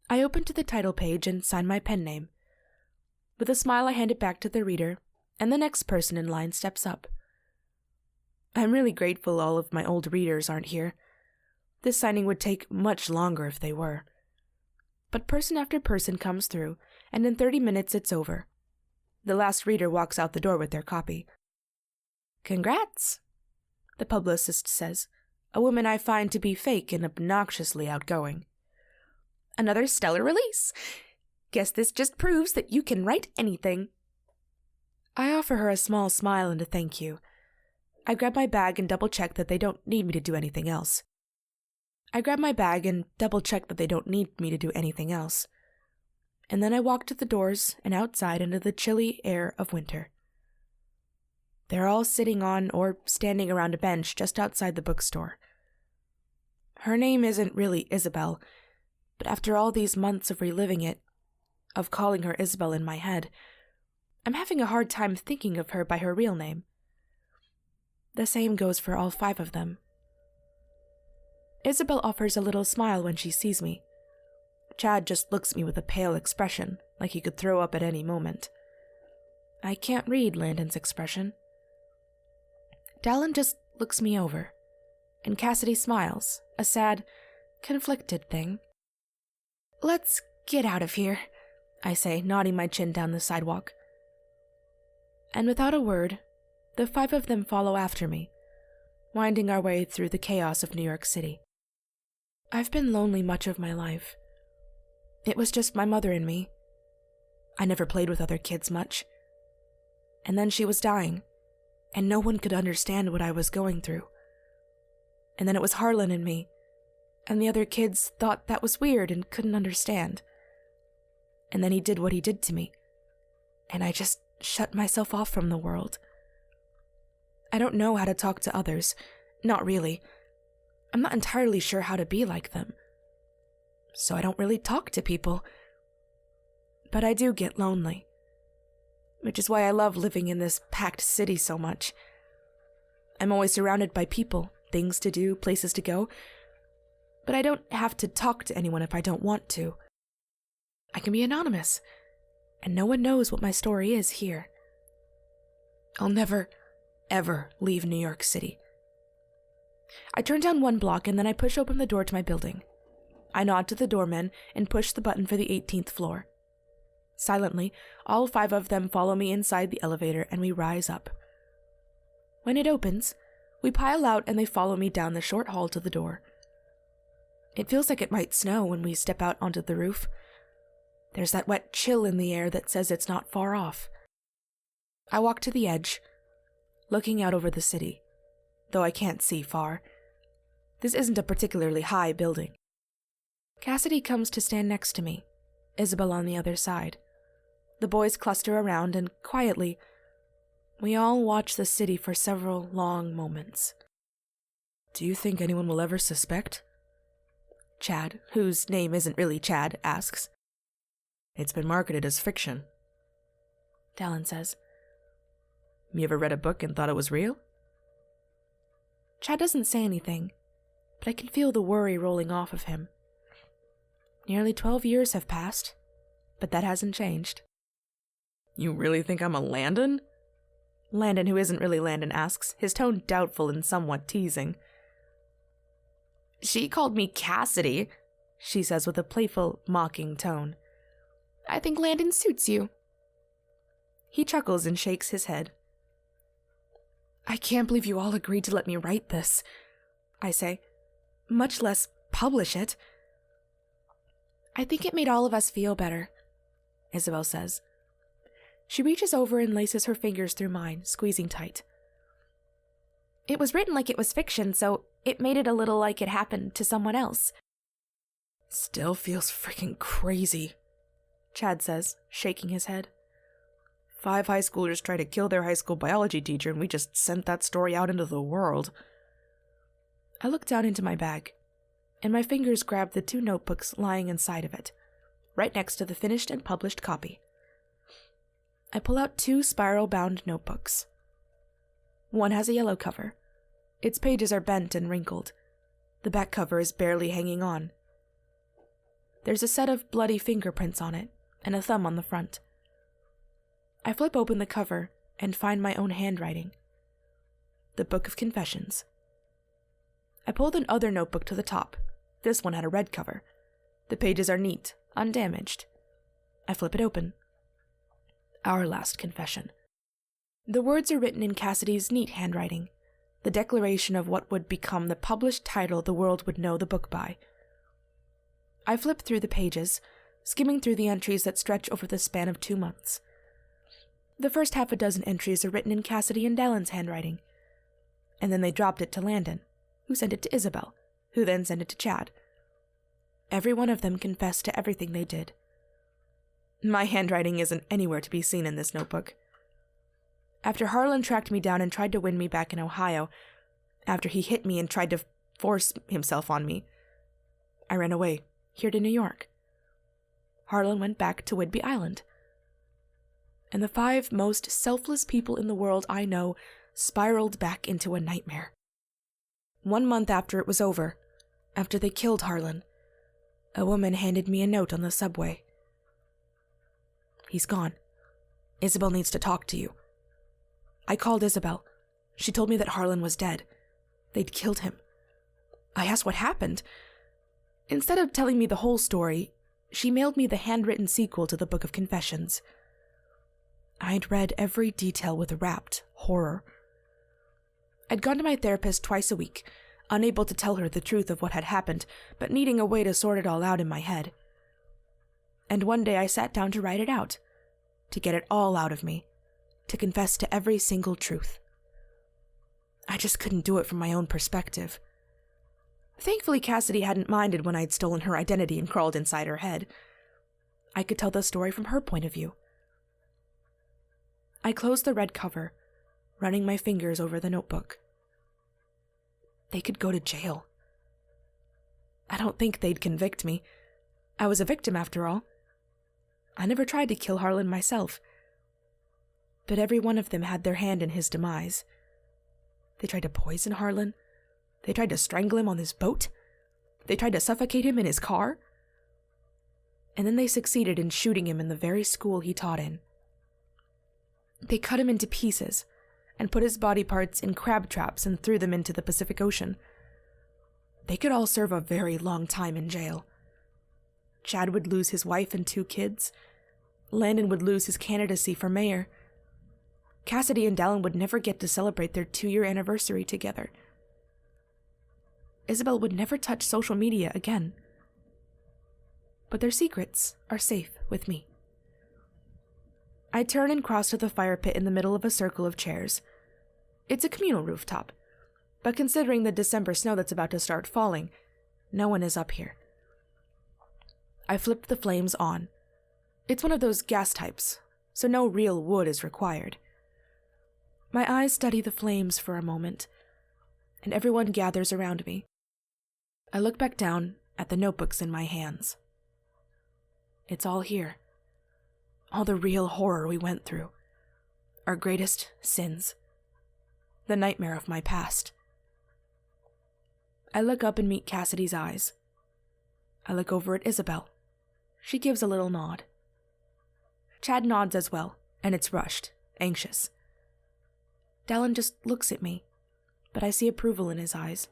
I open to the title page and sign my pen name. With a smile, I hand it back to the reader, and the next person in line steps up. I'm really grateful all of my old readers aren't here. This signing would take much longer if they were. But person after person comes through, and in 30 minutes it's over. The last reader walks out the door with their copy. Congrats, the publicist says, a woman I find to be fake and obnoxiously outgoing. Another stellar release. Guess this just proves that you can write anything. I offer her a small smile and a thank you. I grab my bag and double-check that they don't need me to do anything else. And then I walk to the doors and outside into the chilly air of winter. They're all sitting on or standing around a bench just outside the bookstore. Her name isn't really Isabel, but after all these months of reliving it, of calling her Isabel in my head, I'm having a hard time thinking of her by her real name. The same goes for all 5 of them. Isabel offers a little smile when she sees me. Chad just looks at me with a pale expression, like he could throw up at any moment. I can't read Landon's expression. Dallin just looks me over, and Cassidy smiles, a sad, conflicted thing. Let's get out of here, I say, nodding my chin down the sidewalk. And without a word, The 5 of them follow after me, winding our way through the chaos of New York City. I've been lonely much of my life. It was just my mother and me. I never played with other kids much. And then she was dying, and no one could understand what I was going through. And then it was Harlan and me, and the other kids thought that was weird and couldn't understand. And then he did what he did to me, and I just shut myself off from the world. I don't know how to talk to others, not really. I'm not entirely sure how to be like them. So I don't really talk to people. But I do get lonely, which is why I love living in this packed city so much. I'm always surrounded by people, things to do, places to go, but I don't have to talk to anyone if I don't want to. I can be anonymous, and no one knows what my story is here. I'll never, ever leave New York City. I turn down one block and then I push open the door to my building. I nod to the doorman and push the button for the 18th floor. Silently, all 5 of them follow me inside the elevator and we rise up. When it opens, we pile out and they follow me down the short hall to the door. It feels like it might snow when we step out onto the roof. There's that wet chill in the air that says it's not far off. I walk to the edge, looking out over the city, though I can't see far. This isn't a particularly high building. Cassidy comes to stand next to me, Isabel on the other side. The boys cluster around and quietly, we all watch the city for several long moments. Do you think anyone will ever suspect? Chad, whose name isn't really Chad, asks. It's been marketed as fiction. Dallin says. You ever read a book and thought it was real? Chad doesn't say anything, but I can feel the worry rolling off of him. Nearly 12 years have passed, but that hasn't changed. You really think I'm a Landon? Landon, who isn't really Landon, asks, his tone doubtful and somewhat teasing. She called me Cassidy, she says with a playful, mocking tone. I think Landon suits you. He chuckles and shakes his head. I can't believe you all agreed to let me write this, I say, much less publish it. I think it made all of us feel better, Isabel says. She reaches over and laces her fingers through mine, squeezing tight. It was written like it was fiction, so it made it a little like it happened to someone else. Still feels freaking crazy, Chad says, shaking his head. 5 high schoolers tried to kill their high school biology teacher and we just sent that story out into the world. I look down into my bag, and my fingers grab the 2 notebooks lying inside of it, right next to the finished and published copy. I pull out 2 spiral-bound notebooks. One has a yellow cover. Its pages are bent and wrinkled. The back cover is barely hanging on. There's a set of bloody fingerprints on it, and a thumb on the front. I flip open the cover and find my own handwriting. The Book of Confessions. I pull the other notebook to the top. This one had a red cover. The pages are neat, undamaged. I flip it open. Our last confession. The words are written in Cassidy's neat handwriting, the declaration of what would become the published title the world would know the book by. I flip through the pages, skimming through the entries that stretch over the span of 2 months. The first 6 entries are written in Cassidy and Dallin's handwriting, and then they dropped it to Landon, who sent it to Isabel, who then sent it to Chad. Every one of them confessed to everything they did. My handwriting isn't anywhere to be seen in this notebook. After Harlan tracked me down and tried to win me back in Ohio, after he hit me and tried to force himself on me, I ran away, here to New York. Harlan went back to Whidbey Island. And the 5 most selfless people in the world I know spiraled back into a nightmare. 1 month after it was over, after they killed Harlan, a woman handed me a note on the subway. He's gone. Isabel needs to talk to you. I called Isabel. She told me that Harlan was dead. They'd killed him. I asked what happened. Instead of telling me the whole story, she mailed me the handwritten sequel to the Book of Confessions. I'd read every detail with rapt horror. I'd gone to my therapist twice a week, unable to tell her the truth of what had happened, but needing a way to sort it all out in my head. And one day I sat down to write it out, to get it all out of me, to confess to every single truth. I just couldn't do it from my own perspective. Thankfully, Cassidy hadn't minded when I'd stolen her identity and crawled inside her head. I could tell the story from her point of view. I closed the red cover, running my fingers over the notebook. They could go to jail. I don't think they'd convict me. I was a victim, after all. I never tried to kill Harlan myself. But every one of them had their hand in his demise. They tried to poison Harlan. They tried to strangle him on his boat. They tried to suffocate him in his car. And then they succeeded in shooting him in the very school he taught in. They cut him into pieces and put his body parts in crab traps and threw them into the Pacific Ocean. They could all serve a very long time in jail. Chad would lose his wife and 2 kids. Landon would lose his candidacy for mayor. Cassidy and Dallin would never get to celebrate their 2-year anniversary together. Isabel would never touch social media again. But their secrets are safe with me. I turn and cross to the fire pit in the middle of a circle of chairs. It's a communal rooftop, but considering the December snow that's about to start falling, no one is up here. I flipped the flames on. It's one of those gas types, so no real wood is required. My eyes study the flames for a moment, and everyone gathers around me. I look back down at the notebooks in my hands. It's all here. All the real horror we went through. Our greatest sins. The nightmare of my past. I look up and meet Cassidy's eyes. I look over at Isabel. She gives a little nod. Chad nods as well, and it's rushed, anxious. Dallin just looks at me, but I see approval in his eyes.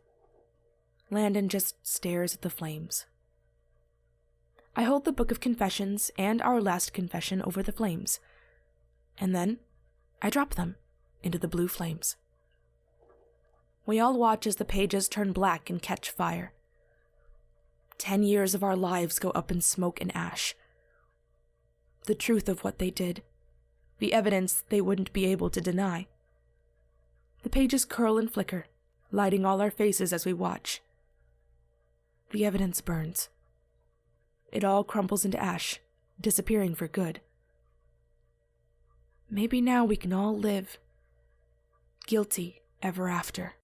Landon just stares at the flames. I hold the Book of Confessions and our last confession over the flames, and then I drop them into the blue flames. We all watch as the pages turn black and catch fire. 10 years of our lives go up in smoke and ash. The truth of what they did, the evidence they wouldn't be able to deny. The pages curl and flicker, lighting all our faces as we watch. The evidence burns. It all crumbles into ash, disappearing for good. Maybe now we can all live, guilty ever after.